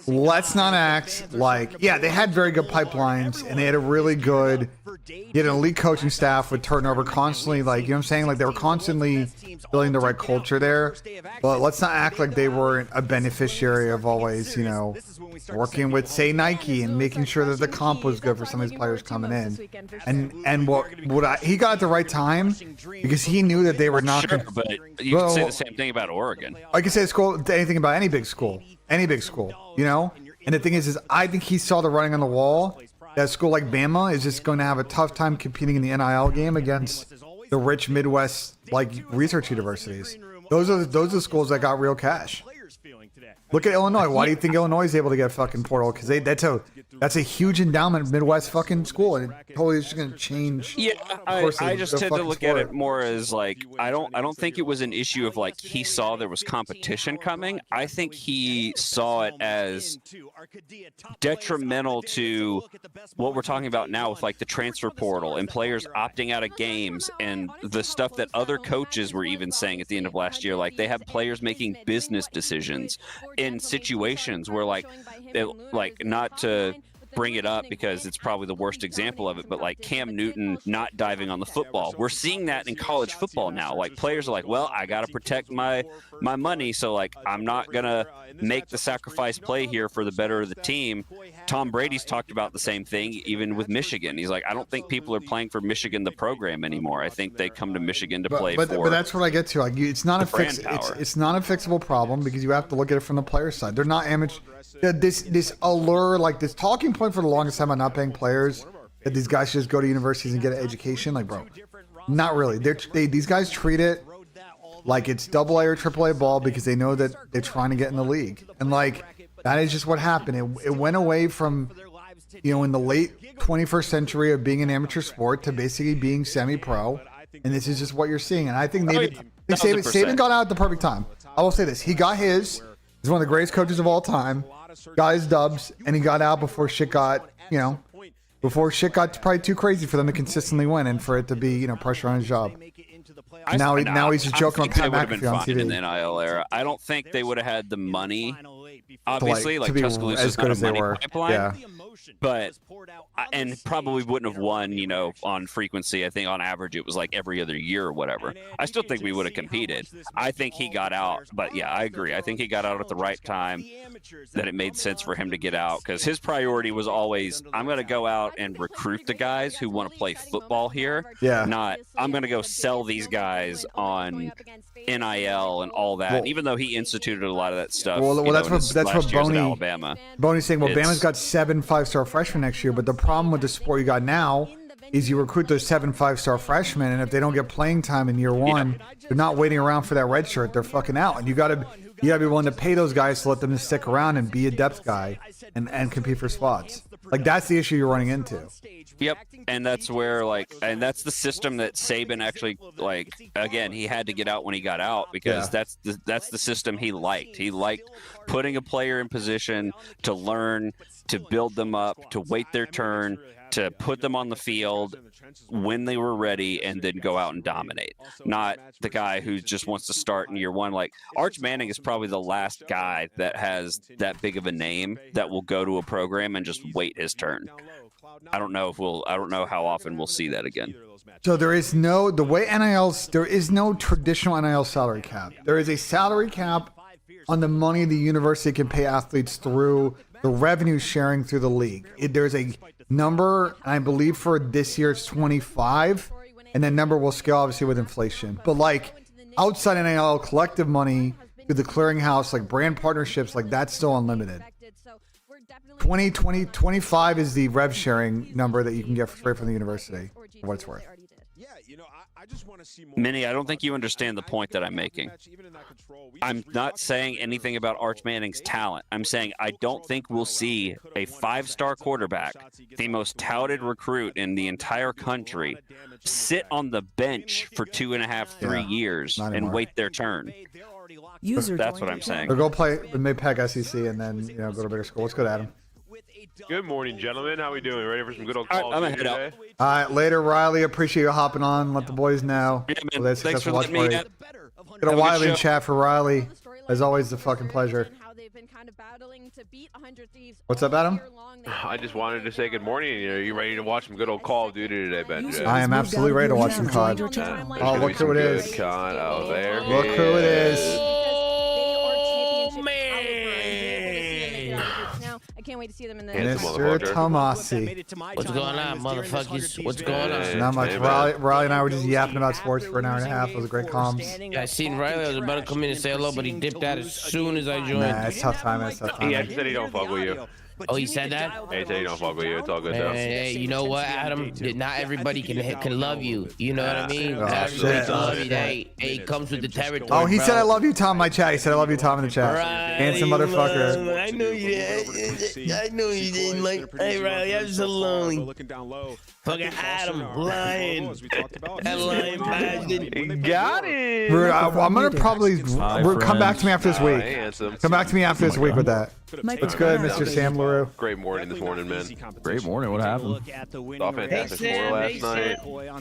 let's not act like, they had very good pipelines and they had a really good, an elite coaching staff with turnover constantly, like, you know what I'm saying? Like, they were constantly building the right culture there. But let's not act like they weren't a beneficiary of always, working with, say, Nike and making sure that the comp was good for some of these players coming in. And he got at the right time because he knew that they were not going to. But you can say the same thing about Oregon. I can say anything about any big school. And the thing is I think he saw the writing on the wall that a school like Bama is just going to have a tough time competing in the NIL game against the rich Midwest like research universities. Those are the schools that got real cash. Look at Illinois. Why do you think Illinois is able to get a fucking portal? Because that's a huge endowment Midwest fucking school, and it totally is going to change. Yeah, I just tend to look at it more as like I don't think it was an issue of like he saw there was competition coming. I think he saw it as detrimental to what we're talking about now with like the transfer portal and players opting out of games and the stuff that other coaches were even saying at the end of last year. Like they have players making business decisions in situations where like not to bring it up because it's probably the worst example of it, but like Cam Newton not diving on the football. We're seeing that in college football now. Like players are like, well, I got to protect my money, so like I'm not gonna make the sacrifice play here for the better of the team. Tom Brady's talked about the same thing even with Michigan. He's like, I don't think people are playing for Michigan the program anymore. I think they come to Michigan to play for. But that's what I get to. Like, it's not it's not a fixable problem because you have to look at it from the player side. They're not amateur. This allure, like this talking point for the longest time about not paying players, that these guys should just go to universities and get an education. Like, bro, not really. These guys treat it like it's AA or AAA ball because they know that they're trying to get in the league. And like, that is just what happened. It went away from, in the late 21st century of being an amateur sport to basically being semi-pro. And this is just what you're seeing. And I think Saban got out at the perfect time. I will say this. He got his. He's one of the greatest coaches of all time. Got his dubs, and he got out before shit got, probably too crazy for them to consistently win and for it to be, pressure on his job. Now he's just joking on Pat McAfee on TV. In the NIL era, I don't think they would have had the money. Obviously, like Tuscaloosa's not a money pipeline. Yeah. But and probably wouldn't have won, on frequency. I think on average it was like every other year or whatever. I still think we would have competed. I think he got out, but yeah, I agree. I think he got out at the right time, that it made sense for him to get out because his priority was always, I'm going to go out and recruit the guys who want to play football here. Yeah. Not, I'm going to go sell these guys on NIL and all that. Well, and even though he instituted a lot of that stuff. Well, that's what Boney's saying. Well, It's, Bama's got 7 5-star freshmen next year, but the problem with the sport you got now is you recruit those 7 5-star freshmen, and if they don't get playing time in year one, they're not waiting around for that red shirt. They're fucking out, and you gotta be willing to pay those guys to let them stick around and be a depth guy and compete for spots. Like, that's the issue you're running into. Yep, and that's where, and that's the system that Saban actually, again, he had to get out when he got out because that's the system he liked. He liked putting a player in position to learn to build them up, to wait their turn, to put them on the field when they were ready, and then go out and dominate. Not the guy who just wants to start in year one. Like Arch Manning is probably the last guy that has that big of a name that will go to a program and just wait his turn. I don't know how often we'll see that again. So there is no there is no traditional NIL salary cap. There is a salary cap on the money the university can pay athletes through the revenue sharing through the league. There's a number, I believe for this year it's 25, and that number will scale obviously with inflation. But like outside NIL collective money through the clearinghouse, like brand partnerships, like that's still unlimited. 25 is the rev sharing number that you can get straight from the university, for what it's worth. Minnie, I don't think you understand the point that I'm making. I'm not saying anything about Arch Manning's talent. I'm saying I don't think we'll see a 5-star quarterback, the most touted recruit in the entire country, sit on the bench for 2.5, 3 years and wait their turn. That's what I'm saying. Or go play with Mid-Pac SEC and then go to bigger school. Let's go to Adam. Good morning, gentlemen. How we doing? Ready for some good old calls? I'm ahead today? All right, later, Riley. Appreciate you hopping on. Let the boys know. Yeah, man. Thanks for letting me. Get a Wiley in chat for Riley. As always, a fucking pleasure. What's up, Adam? I just wanted to say good morning. You ready to watch some good old Call of Duty today, BENJ? I am absolutely ready to watch some CoD. Oh, look who it is. Oh, there. Look who it is. I can't wait to see them in the Mr. Tomasi. What's going on, motherfuckers? What's going on? Not much. Riley and I were just yapping about sports for an hour and a half. It was a great comms. Yeah, I seen Riley. I was about to come in and say hello, but he dipped out as soon as I joined. Nah, it's tough time. He actually said he don't fuck with you. Oh, he said that? He said he don't fuck with you. It's all good, though. Hey, you know what, Adam? Not everybody can love you. You know what I mean? Oh, Not everybody shit. can love you. Hey, it comes with the territory. Oh, he bro. said I love you, Tom, in my chat. He said I love you, Tom, in the chat. Handsome motherfucker. I know you did. I know you didn't. Like, hey, Riley, I'm so lonely. Fucking Adam, lying. That lying bastard. Got it. I'm going to probably come back to me after this week. Come back to me after this week with that. What's good, Mr. Sam LaRue? Great morning this morning, man. Great morning. What happened? Saw Fantastic Four last night.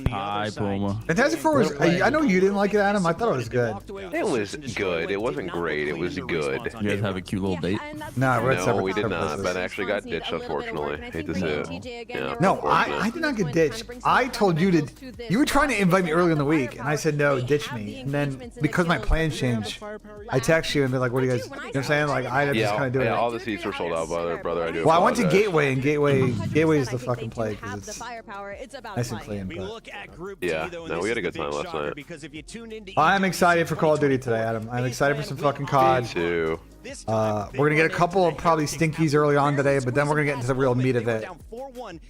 Hi, Puma. Fantastic Four was. I know you didn't like it, Adam. I thought it was good. It was good. It wasn't great. It was good. You guys have a cute little date? No, we did not. Ben actually got ditched, unfortunately. Hate to say it. Yeah, no, I did not get ditched. I told you to. You were trying to invite me early in the week, and I said no, ditch me. And then because my plans changed, I text you and be like, "What do you guys?" You know what I'm saying? Like I just kind of do it. All the seats were sold out, brother. I do. Well, I went to Gateway, and Gateway is the fucking play because it's nice and clean. Yeah, no, we had a good time last night. I'm excited for Call of Duty today, Adam. I'm excited for some fucking CoD. Me too. We're gonna get a couple of probably stinkies early on today, but then we're gonna get into the real meat of it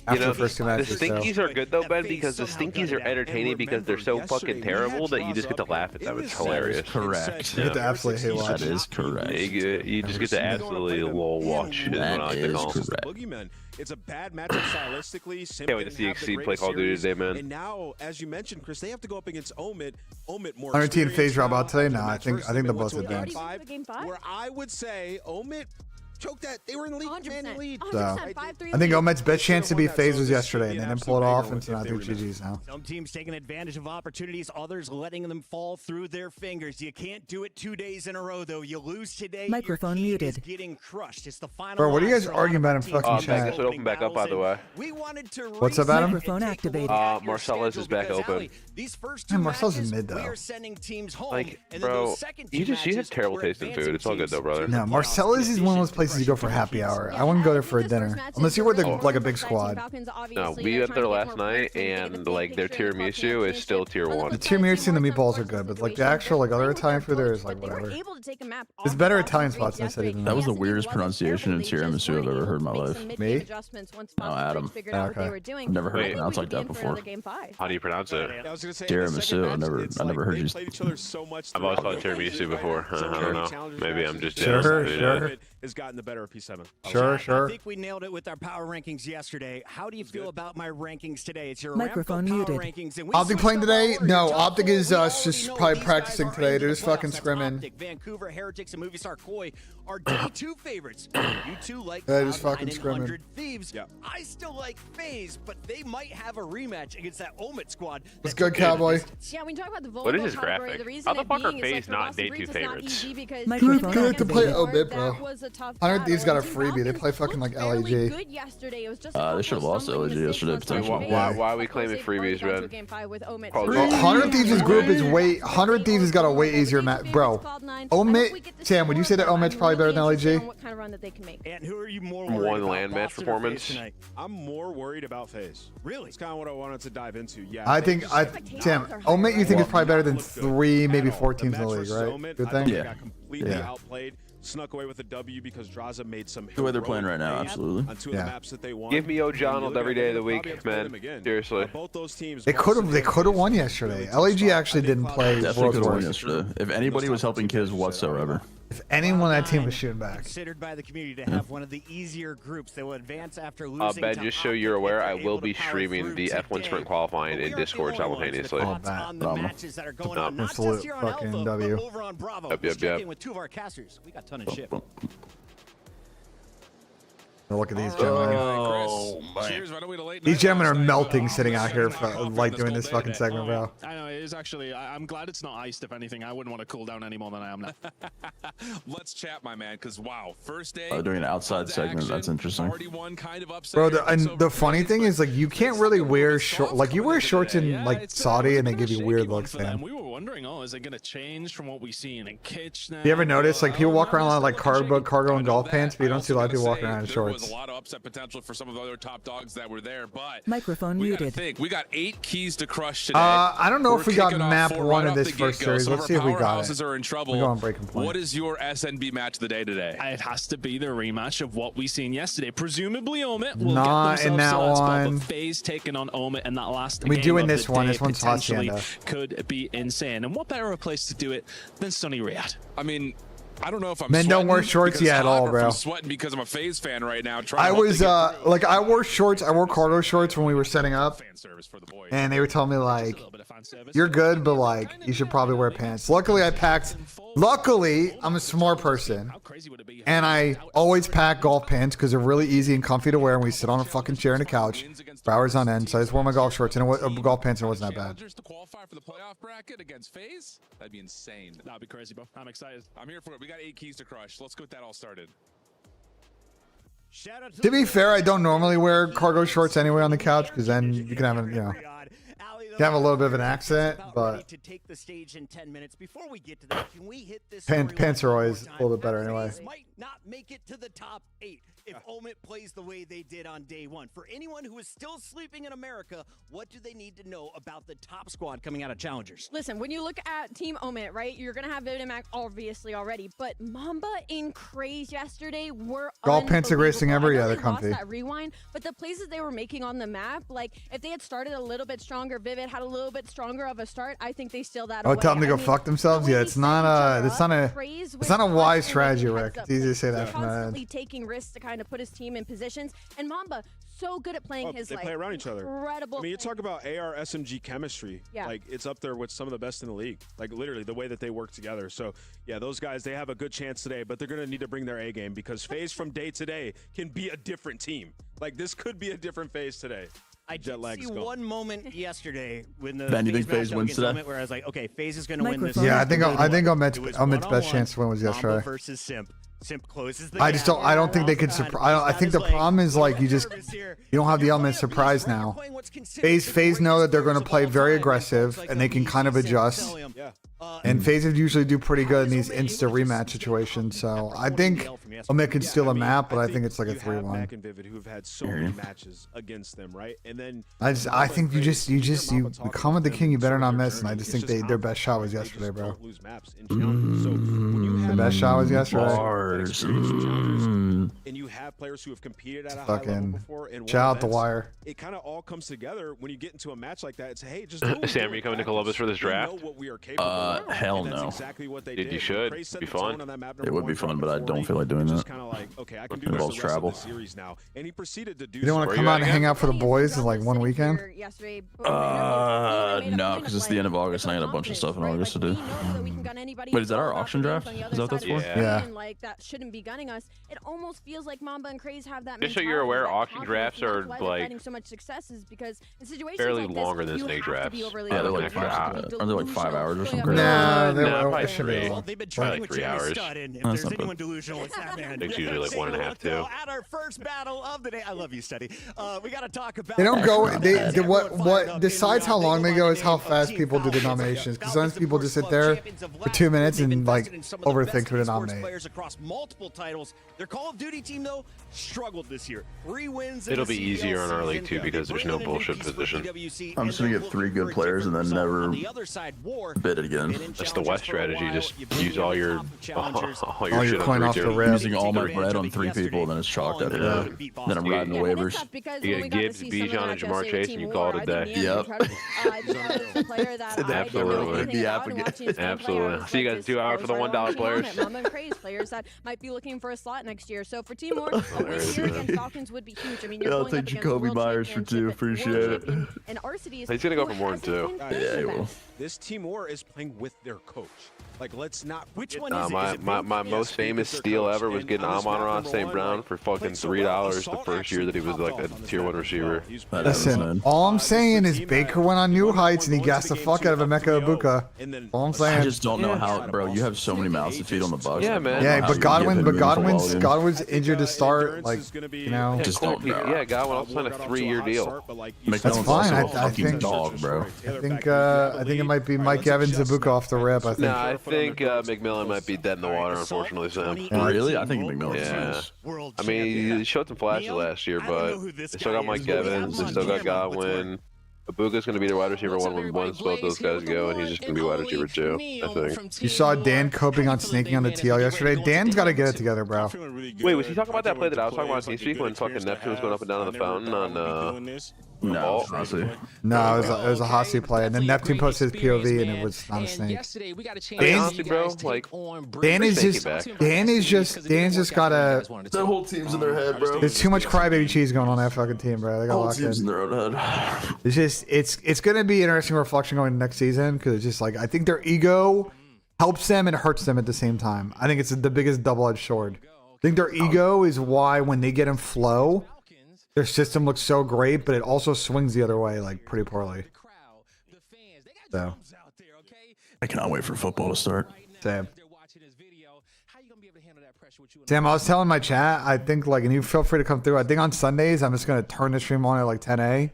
after the first 2 matches. The stinkies are good though, Ben, because the stinkies are entertaining because they're so fucking terrible that you just get to laugh at them. It's hilarious. Correct. You get to absolutely hate watch. That is correct. You just get to absolutely lol watch. That is correct. It's a bad matchup stylistically. Can't wait to see Exceed play Call of Duty today, man. And now, as you mentioned, Chris, they have to go up against Omid. Omid more. 100 phase drop out today? No, I think they both advanced. Where I would say Omid choked that. They were in the league, lead. So, I think Omed's best chance to beat FaZe was yesterday, and they didn't pull it off, and so I think GG's now. Some teams taking advantage of opportunities, others letting them fall through their fingers. You can't do it 2 days in a row, though. You lose today. Microphone muted. Getting crushed. It's the final. Bro, what are you guys arguing about in fucking chat? Back open back up, by the way. What's up, Adam? Microphone activated. Marcellus is back open. Man, Marcellus is mid though. Like, bro, you have terrible taste in food. It's all good though, brother. No, Marcellus is one of those places you go for happy hour. I wouldn't go there for a dinner unless you're with like a big squad. No, we went there last night, and like their tiramisu is still tier 1. The tiramisu and the meatballs are good, but like the actual like other Italian food there is like whatever. There's better Italian spots in the city than that. That was the weirdest pronunciation of tiramisu I've ever heard in my life. Me? No, Adam. Okay. I've never heard it pronounced like that before. How do you pronounce it? Tiramisu. I never heard you. I've always called it tiramisu before. I don't know. Maybe I'm just sure. Has gotten the better of P7. Sure, sure. I think we nailed it with our power rankings yesterday. How do you feel about my rankings today? It's your Microphone Aramco power muted. rankings. And we Optic switched playing up today? our order. No, Your top Optic four, is we already just know probably these practicing guys are today. into They're the just fucking playoffs. That's scrimming. Optic, Vancouver, Heretics, and Movie Star Koi are D2 favorites. You two like Yeah, just Cloud9 fucking and scrimming. 100 Thieves. I still like FaZe, but they might have a rematch against that Omit squad. Let's go, Cowboy. Yeah, when you talk about the What is volleyball his category, graphic? the reason How the it fuck are being is, FaZe for not Boston day Breeze, 2 it's not favorites? easy because Microphone Good to play activated. Obit, bro. that was a tough 100 Thieves got a battle. freebie. They Falcons play fucking like looked fairly LAG. good yesterday. It was just They should have lost to LAG yesterday, potentially. Why are we claiming freebies, man? Game 5 with Omit. Well, 100 Thieves' group is way. 100 Thieves has got a way easier match, bro. Omit, Sam, would you say that Omit's probably better than LAG? What kind of run that they can make. And who are you more One worried about, land match Boston or FaZe performance? tonight? I'm more worried about FaZe. Really? It's kind of what I wanted to dive into. Yeah. I think, Sam, Omit you think is probably better than 3, maybe 4 teams in the league, right? Good thing? They got completely outplayed. Snuck away with a W because Draza made some. The way they're playing right now, absolutely. On 2 of the maps that they won. Give me O'Jonald every day of the week, man. Seriously. Both those teams. They could have won yesterday. LAG actually didn't play Definitely world's could have won worst. yesterday. If anybody was helping kids whatsoever. If anyone on that team was shooting back. Considered by the community to have one of the easier groups that will advance after losing. Ben, to just so Optic you're aware, if I they're will able to be power streaming through the F1 today. sprint qualifying But in we are Discord the only ones with simultaneously. thoughts on the matches that are going on, not just Absolute here on fucking Alpha, W. but over on Bravo. Yep, Let's yep, check yep. in with 2 of our casters. We got ton of shit. Look at these gentlemen. Oh, man. These gentlemen are melting sitting out here for, like doing this fucking segment, bro. I know it is actually. I'm glad it's not iced. If anything, I wouldn't want to cool down any more than I am now. Let's chat, my man, because wow, first day. Doing an outside segment, that's interesting. Already one kind of upset. Bro, and the funny thing is, like, you can't really wear short. Like, you wear shorts in like Saudi, and they give you weird looks, man. We were wondering, is it going to change from what we see in Kitch now? You ever notice, like, people walk around in like cargo and golf pants, but you don't see a lot of people walking around in shorts. There was a lot of upset potential for some of the other top dogs that were there, but Microphone muted. We got 8 keys to crush today. I don't know if we got kicking off map 4 one right of off this the first get-go. series. Some Let's of see our if we got powerhouses it. are in trouble. We go on breaking point. What is your SNB match of the day today? It has to be the rematch of what we seen yesterday. Presumably, Omit will Not get in themselves that to that spot, one. but FaZe taking on Omit in that last We game doing of this the one. day This one's potentially Hacienda. could be insane. And what better a place to do it than sunny Riyadh? I mean, I don't know if I'm Men don't wear sweating shorts because yet at all, hot or if bro. I'm sweating because I'm a FaZe fan right now. Trying I to hope was they get like, I wore shorts. I wore cargo shorts when we were setting up, fan service for the boys. and they were telling me like, you're good, but like, you should probably wear pants. Luckily, I packed. Luckily, I'm a smart person, and I always pack golf pants because they're really easy and comfy to wear, and we sit on a fucking chair and a couch for hours on end. So I just wore my golf shorts and golf pants, and it wasn't that bad. Challengers to qualify for the playoff bracket against FaZe? That'd be insane. That'd be crazy, bro. I'm excited. I'm here for it. We got 8 keys to crush. Let's get that all started. Shout out To be fair, I don't normally wear cargo shorts anyway on the couch because then you can have a, you have a little bit of an accent, but to take the stage in 10 minutes. Before we get to that, can we hit this pants are always a little bit better anyway. Might not make it to the top 8 if Omit plays the way they did on day 1. For anyone who is still sleeping in America, what do they need to know about the top squad coming out of Challengers? Listen, when you look at Team Omit, right, you're going to have Vivid and Mac obviously already, but Mamba and Craze yesterday were Golf pants are greatest thing ever. Yeah, they're comfy. That rewind, but the places they were making on the map, like if they had started a little bit stronger, Vivid had a little bit stronger of a start, I think they steal that away. Tell them to go fuck themselves. Yeah, it's not a wise strategy, Rick. It's easy to say that from that constantly end. taking risks to kind of put his team in positions, and Mamba so good at playing his they like play around each other. incredible. I mean, you talk about AR SMG chemistry. Yeah. Like it's up there with some of the best in the league. Like literally the way that they work together. So yeah, those guys, they have a good chance today, but they're gonna need to bring their A game because FaZe from day to day can be a different team. Like this could be a different FaZe today. I did see one moment yesterday when the Ben, you think FaZe matchup wins against today? Omit where I was like, okay, FaZe is going to win this. Yeah, I think Omit's It was best one-on-one, chance to win was Mamba yesterday. versus Simp. Simp closes the I just gap. don't. I don't think they could surprise. I think the problem is like you don't have the element of surprise now. FaZe know that they're going to play very aggressive and they can kind of adjust. And FaZe usually do pretty good in these instant rematch situations. So I think Omit could steal a map, but I think it's like a 3-1. Mac and Vivid, who've had so many matches against them, right? And then I think you come with the king, you better not miss. And I just think their best shot was yesterday, bro. lose maps in challenges. So when you The best shot was yesterday. Bars. And you have players who have competed at a high level before. And shout out the wire. It kind of all comes together when you get into a match like that. It's hey, just do Sam, are you coming to Columbus for this draft? Hell no. Exactly what they Dude, you should. It'd be fun. It would be fun, but I don't feel like doing that. Kind of like, okay, I can do involves this the rest travel. of the series now. And he proceeded to do. You don't want to come out and hang out for the boys in like one weekend? No, because it's the end of August and I got a bunch of stuff in August to do. Wait, is that our auction draft? Is that what that's for? Yeah. Like that shouldn't be gunning us. It almost feels like Mamba and Craze have that. Just so you're aware, auction drafts are like so much success is because in situations fairly like longer this, than snake drafts. Yeah, they're like 5 hours or something. Nah, probably should be. three. They've been Probably training like with 3 Jimmy hours. Stud, and if That's there's not anyone bad. delusional, it's that man. It's usually like 1.5 too. At our first battle of the day, I love you, Steady. We got to talk about. They don't go. What decides how long they go is how fast people do the nominations. Because sometimes people just sit there for 2 minutes and like overthink who to nominate. Players across multiple titles. Their Call of Duty team though struggled this year. 3 wins. It'll be easier on our league too because there's no bullshit position. I'm just gonna get 3 good players and then never bid it again. That's the West strategy. Just use all your shit coin on off 3 the tier. rip. I'm using all my bread on 3 people, then it's chalked after that. Then I'm riding the waivers. You get Gibbs, Bijan, and Jamar Chase, and you call it a day. Yep. Absolutely. The app again. Absolutely. See you guys in 2 hours for the $1 players. Mamba and Craze players that might be looking for a slot next year. So for Team War, a win here against Falcons would be huge. I mean, you're Yeah, I'll going up take against the Jacoby world Myers for championship 2. and Appreciate world it. champion, and Arcity is He's gonna go who for more than hasn't 2. been Yeah, he facing will. This team war is playing with their coach. Like, let's not. Which one is it? My most famous steal ever was getting Amon-Ra St. Brown for fucking $3 the first year that he was like a tier 1 receiver. Listen, all I'm saying is Baker went on new heights and he gassed the fuck out of Emeka Ibuka. All I'm saying. I just don't know how, bro. You have so many mouths to feed on the Bucks. Yeah, man. Yeah, but Godwin's injured to start. Like, you know. Just don't. Yeah, Godwin also signed a 3-year deal. That's fine. I think. Dog, bro. I think it might be Mike Evans Ibuka off the rip. I think. Nah, I think McMillan might be dead in the water, unfortunately, Sam. Really? I think McMillan's Yeah. I mean, he showed some flashes last year, but they still got Mike Evans, they still got Godwin. Ibuka's going to be their wide receiver 1 when both those guys go, and he's just going to be wide receiver 2, I think. You saw Dan coping on snaking on the TL yesterday. Dan's got to get it together, bro. Wait, was he talking about that play that I was talking about on TeamSpeak when fucking Neptune was going up and down on the fountain on No, honestly. No, it was a Hossie play, and then Neptune posted his POV, and it was not a snake. Dan is just got a. That whole team's in their head, bro. There's too much crybaby cheese going on that fucking team, bro. They got Whole locked team's in in. their own head. It's just it's gonna be interesting reflection going next season because it's just like I think their ego helps them and hurts them at the same time. I think it's the biggest double-edged sword. I think their ego is why when they get in flow, their system looks so great, but it also swings the other way like pretty poorly. So I cannot wait for football to start. Sam, I was telling my chat, I think like, and you feel free to come through. I think on Sundays I'm just gonna turn the stream on at like 10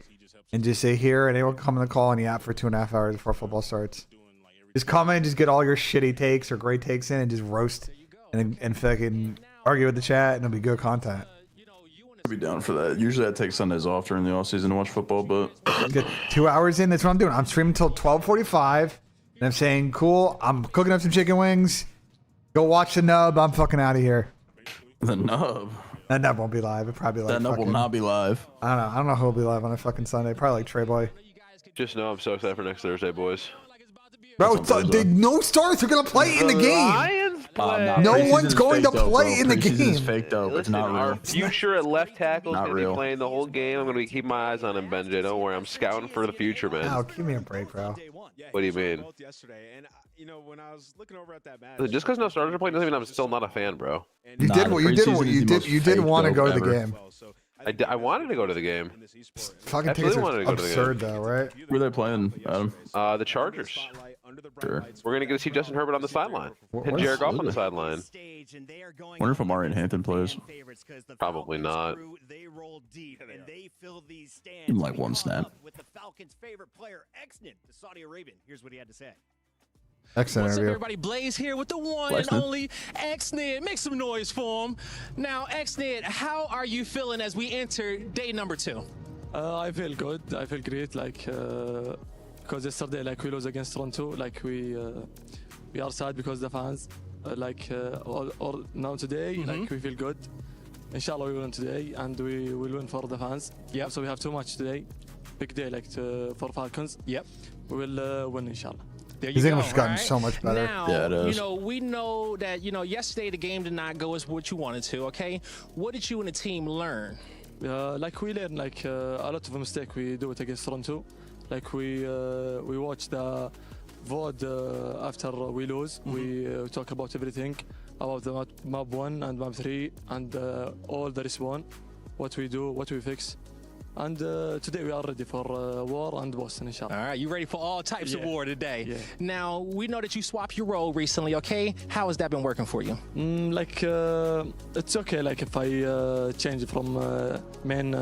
and just sit here and anyone come in the call on the app for 2.5 hours before football starts. Just come in, just get all your shitty takes or great takes in, and just roast and fucking argue with the chat, and it'll be good content. I'd be down for that. Usually I take Sundays off during the off season to watch football, but get 2 hours in. That's what I'm doing. I'm streaming until 12:45, and I'm saying, cool. I'm cooking up some chicken wings. Go watch the nub. I'm fucking out of here. The nub. That nub won't be live. It probably like that nub will not be live. I don't know who will be live on a fucking Sunday. Probably like Trey Boy. Just know I'm so excited for next Thursday, boys. Bro, no stars are gonna play in the game. No one's going to play in the game. Fake though. It's not real. Our future at left tackle is going to be playing the whole game. I'm going to be keeping my eyes on him, BENJ. Don't worry. I'm scouting for the future, man. Oh, give me a break, bro. What do you mean? When I was looking over at that match, just because no starters are playing doesn't mean I'm still not a fan, bro. You did want to go to the game. I wanted to go to the game. Fucking tickets are absurd, though, right? Who are they playing, Adam? The Chargers. Sure. We're going to get to see Justin Herbert on the sideline and Jared Goff on the sideline. Wonder if Amari and Hampton plays. Probably not. In like one snap. With the Falcons' favorite player, Exnid, the Saudi Arabian. Here's what he had to say. Excellent What's up, interview. everybody? Blaze here with the one and only Exnid. Make some noise for him. Now, Exnid, how are you feeling as we enter day number 2? I feel good. I feel great. Like because yesterday, like we lose against Toronto. Like we are sad because the fans. or now today, like we feel good. Inshallah, we win today, and we will win for the fans. Yeah. So we have too much today. Big day, for Falcons. Yep. We will win, inshallah. There you His go, English has gotten right? so much better. Now, Yeah, it is. we know that, yesterday the game did not go as what you wanted to, okay? What did you and the team learn? We learn a lot of mistake we do it against Toronto. We watch the VOD after we lose. We talk about everything about the map 1 and map 3 and all the respawn, what we do, what we fix. And today we are ready for war and Boston, inshallah. All right, you ready for all types of war today? Yeah. Now, we know that you swapped your role recently, okay? How has that been working for you? It's okay, if I change from main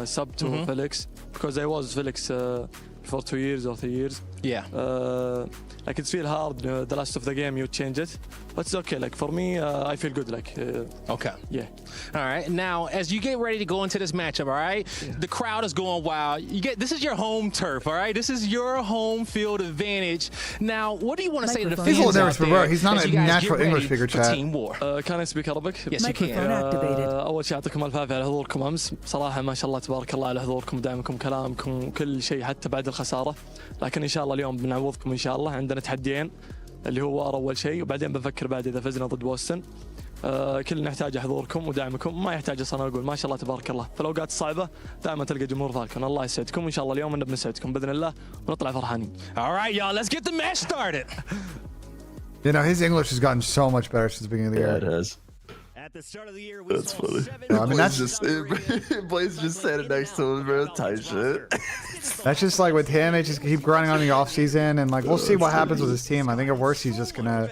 sub to Felix, because I was Felix for 2 years or 3 years. Yeah. It's feel hard the last of the game you change it, but it's okay. For me, I feel good. Okay. Yeah. All right. Now, as you get ready to go into this matchup, all right, the crowd is going wild. This is your home turf, all right. This is your home field advantage. Now, what do you want to say to the fans? He's a little nervous, out but bro, there he's not as a you guys natural get English ready speaker, for chat. Team War? Can I speak Arabic? Yes, you can. أول شيء يعطيكم ألف عافية على حضوركم أمس. بصراحة ما شاء الله تبارك الله على حضوركم ودعمكم كلامكم كل شيء حتى بعد الخسارة. لكن إن شاء الله اليوم بنعوضكم إن شاء الله. عندنا تحديين اللي هو وار أول شيء وبعدين بنفكر بعد إذا فزنا ضد بوستن. كلنا نحتاج حضوركم ودعمكم ما يحتاج أصلا أقول ما شاء الله تبارك الله. في الأوقات الصعبة دائما تلقى جمهور فالكون. الله يسعدكم إن شاء الله اليوم إننا بنسعدكم بإذن الله ونطلع فرحانين. All right, y'all, let's get the match started. His English has gotten so much better since the beginning of the year. Yeah, it has. At the start of the year, we That's saw funny. 7 I mean, that's Blaze just said it next to him, bro. Tight shit. That's just with him. They just keep grinding on the off season, and we'll see what happens with his team. I think at worst he's just gonna.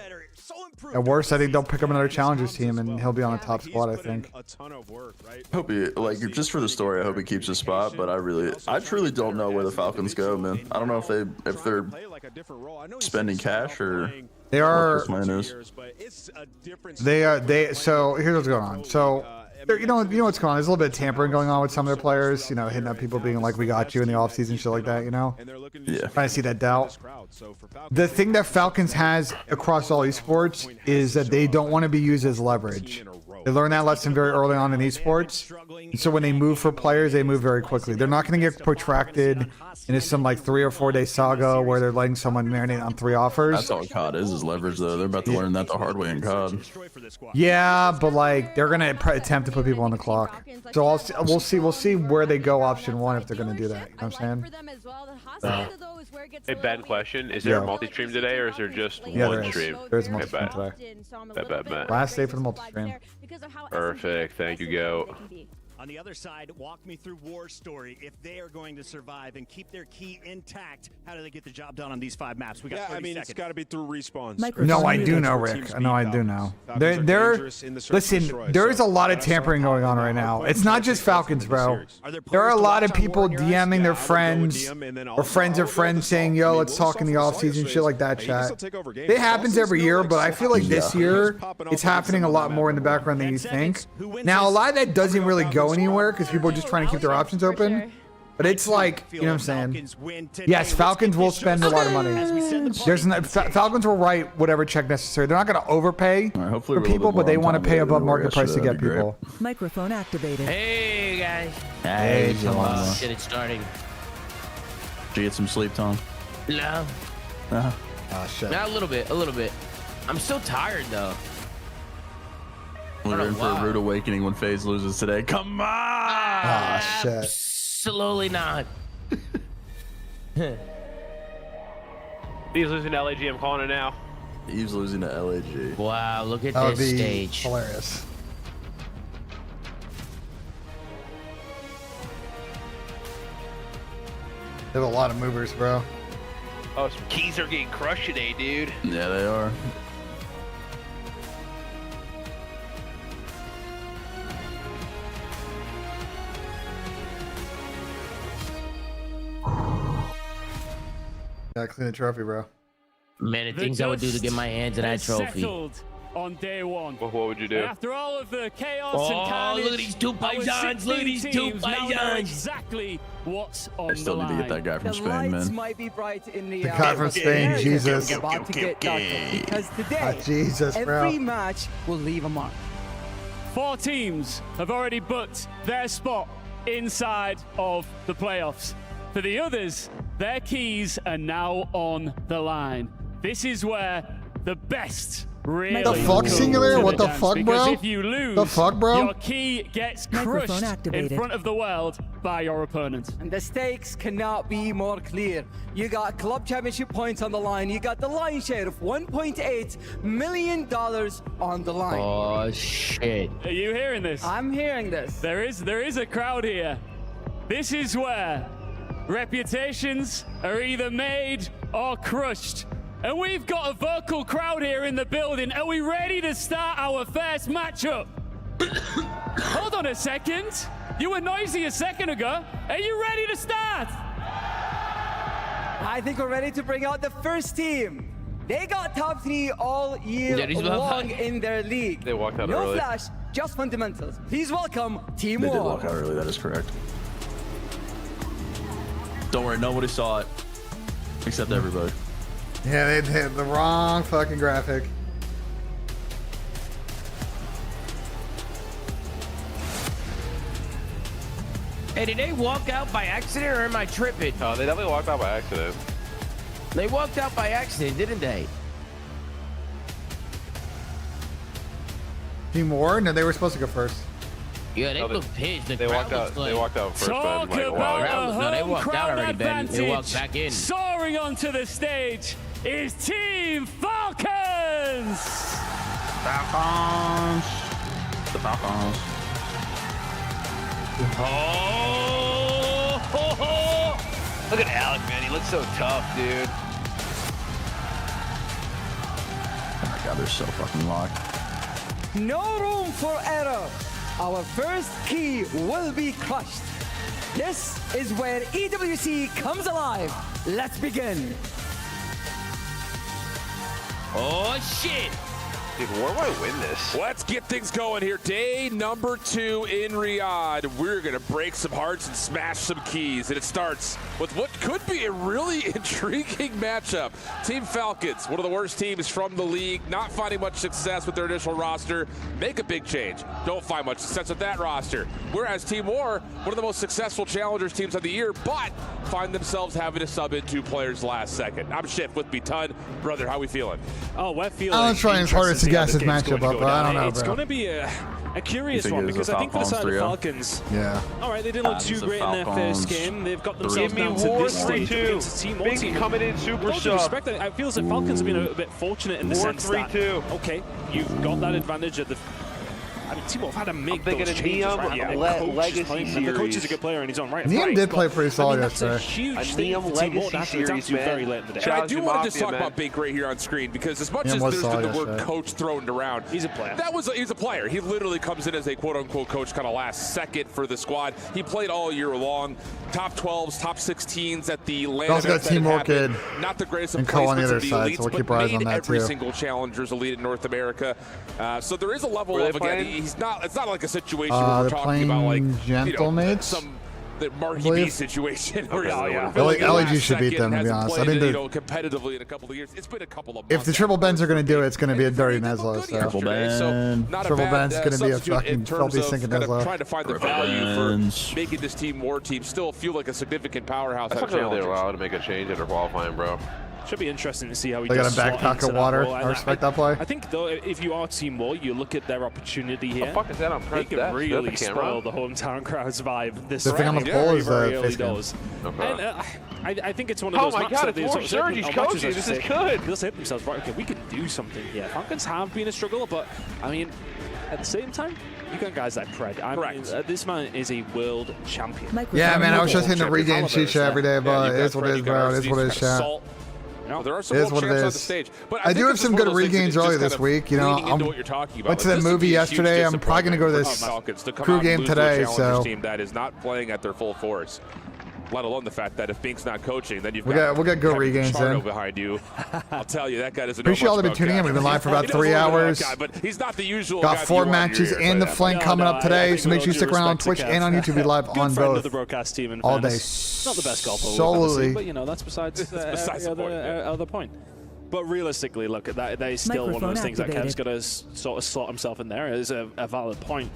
At worst, I think they'll pick up another challengers team, and he'll be on a top spot. I think. Hope he just for the story. I hope he keeps his spot, but I truly don't know where the Falcons go, man. I don't know if they're spending cash or they are. What this man is. So here's what's going on. So. You know what's going on. There's a little bit of tampering going on with some of their players. Hitting up people being like, "We got you" in the offseason, shit like that. Yeah. Trying to see that doubt. The thing that Falcons has across all esports is that they don't want to be used as leverage. They learned that lesson very early on in esports. And so when they move for players, they move very quickly. They're not going to get protracted into some 3 or 4 day saga where they're letting someone marinate on 3 offers. That's all CoD is leverage, though. They're about to learn that the hard way in CoD. Yeah, but they're gonna attempt to put people on the clock. So we'll see where they go option 1 if they're gonna do that. You know what I'm saying? Hey Ben, question: is there a multi-stream today, or is there just one stream? There's a multi-stream today. Bet. Last day for the multi-stream. Perfect. Thank you, Goat. On the other side, walk me through War's story. If they are going to survive and keep their key intact, how do they get the job done on these 5 maps? We got 30 seconds. It's got to be through respawns. No, I do know, Rick. I know I do know. Listen, there is a lot of tampering going on right now. It's not just Falcons, bro. There are a lot of people DMing their friends or friends of friends saying, "Yo, let's talk in the offseason," shit like that, chat. It happens every year, but I feel like this year it's happening a lot more in the background than you think. Now, a lot of that doesn't really go anywhere because people are just trying to keep their options open. But it's you know what I'm saying? Yes, Falcons will spend a lot of money. Falcons will write whatever check necessary. They're not going to overpay for people, but they want to pay above market price to get people. Microphone activated. Hey, guys. Hey, Get it starting. Did you get some sleep, Tom? No. Oh, shit. Not a little bit. I'm still tired, though. We're in for a rude awakening when FaZe loses today. Come on! Ah, shit. Absolutely not. He's losing to LAG. I'm calling it now. He's losing to LAG. Wow, look at That would this be stage. hilarious. They have a lot of movers, bro. Oh, some keys are getting crushed today, dude. Yeah, they are. Gotta clean the trophy, bro. Man, the things I would do to get my hands on that trophy. on day one. Well, what would you do? And after all of the chaos and carnage, look at these two paisans. Look at these two teams now know paisans. exactly what's on I still the need to line. get that guy from The Spain, lights man. might be bright in The guy from Spain, Jesus. About to get darker because today, Jesus, bro. every match will leave a mark. 4 teams have already booked their spot inside of the playoffs. For the others, their keys are now on the line. This is where the best really The fuck, come Singular? to What the dance, fuck, because bro? if you lose, The fuck, bro? your key gets Microphone crushed in activated. front of the world by your opponent. And the stakes cannot be more clear. You got club championship points on the line. You got the lion's share of $1.8 million on the line. Oh, shit. Are you hearing this? I'm hearing this. There is a crowd here. This is where reputations are either made or crushed. And we've got a vocal crowd here in the building. Are we ready to start our first matchup? Hold on a second. You were noisy a second ago. Are you ready to start? I think we're ready to bring out the first team. They got top 3 all year long in their league. They walked out no early. flash, just fundamentals. Please welcome Team They did War. walk out early, that is correct. Don't worry, nobody saw it. Except everybody. Yeah, they hit the wrong fucking graphic. Hey, did they walk out by accident or am I tripping? Oh, they definitely walked out by accident. They walked out by accident, didn't they? Team War? No, they were supposed to go first. Yeah, they look pissed. The They crowd walked out. looks like... They walked out first. Talk Ben. about Wow. a No, they home walked out crowd already, Ben. advantage. They walked back in. Soaring onto the stage is Team Falcons. Falcons. The Falcons. Oh! Look at Alec, man. He looks so tough, dude. Oh my god, they're so fucking locked. No room for error. Our first key will be crushed. This is where EWC comes alive. Let's begin. Oh, shit. Dude, where do I win this? Let's get things going here. Day number 2 in Riyadh. We're going to break some hearts and smash some keys. And it starts with what could be a really intriguing matchup. Team Falcons, one of the worst teams from the league, not finding much success with their initial roster. Make a big change. Don't find much success with that roster. Whereas Team War, one of the most successful challengers teams of the year, but find themselves having to sub in 2 players last second. I'm Schiff with me, Ton. Brother, how we feeling? Oh, we're feeling. I'm trying as hard as to guess this matchup up, but I don't know, It's bro. going to be a curious You think one it's because a I think for the side of the Falcons Falcons, Yeah. all right, they didn't look It's too the great in their Falcons. first game. They've got themselves Give me down to War this stage 3-2. against a Team War Big team. coming in super With all due sub. respect, I feel as if Falcons have been a bit fortunate in the War sense that 3-2. okay, you've got that advantage at the. I mean, Team Wolf had to make thinking those of changes, Nissim right? And Legacy the coach is playing, and the coach is a Series. good player in his own right. Nissim Right, did but, play pretty solid that's a yesterday. huge A thing Nissim for Team Wolf Legacy to have to adapt Series, to man. very late in the day. And I Challenge do your want to Mafia, just talk man. about Big Ray here on screen because as much Yeah, as was there's been solid the word yesterday. coach thrown around, He's a player. He's a player. He literally comes in as a quote-unquote coach kind of last second for the squad. He played all year long. Top 12s, top 16s at the land also got events that Team had Orchid happened. Not the greatest of and Co on the placements other of the side, elites, so we'll but keep our eyes made on that every too. single challengers elite in North America. So there is a level Were they of, again, playing? he's not. It's not like a situation where we're They're talking about like Gentlemates? some the Marky believe. B situation where Okay. he's Yeah. filling in LG last should beat second, them, to be hasn't honest. I played, think competitively in a couple of years. It's been a couple of months. If the triple bends are going to do it, it's going to be a dirty Neslo. So. Triple bend. Not a Triple bad, bend's going to be a substitute fucking in terms filthy of sinking kind of Neslo. trying to find the Triple value bends. for making this Team War team still feel like a significant powerhouse. I at thought they were challengers. allowed to make a change after qualifying, bro. Should be interesting to see how he They got does a slot backpack into of that water. role. I And respect that play. I think though, if you are Team War, you look at their opportunity here. The fuck is that on They press? can That's really the spoil camera. the hometown crowd's vibe this The thing on the very, pole is very the early face cam. doors. Okay. And I think it's one of Oh those my matches God, that it's they War sort of- Surge. He's or matches, coaching. I should This is say, good. They'll say to themselves, right, okay, we can do something here. Falcons have been a struggle, but I mean, at the same time, you got guys like Preg. I mean, this man is a world champion. Yeah, man, I was just hitting the regain shisha every day, but it is what it is, bro. It is what it is, chat. No, there are some It is world what it champs on is. the stage. But I do think have it's some just one good of those things that regains it's early just this kind of week. You know, leaning into what you're talking about. went to the This would movie be a huge yesterday. I'm probably going to go to disappointment this for Falcons to come crew out and game lose to a today. challengers So team that is not playing at their full force. let alone the fact that if Bink's not coaching, then you've we'll get Go Regains in behind you. I'll tell you, that guy doesn't know Appreciate all much the been about tuning in. We've been live for about 3 hours. but he's not the usual Got guy 4 you want in your matches ear, and the but flank coming up today, so make sure you stick around on Twitch and on YouTube. Be live on both the broadcast team in all day. Not the best golfer we've ever seen, but you know that's besides the other point. But realistically, look at that. That is still one of those things that Kev's got to sort of slot himself in there. It is a valid point.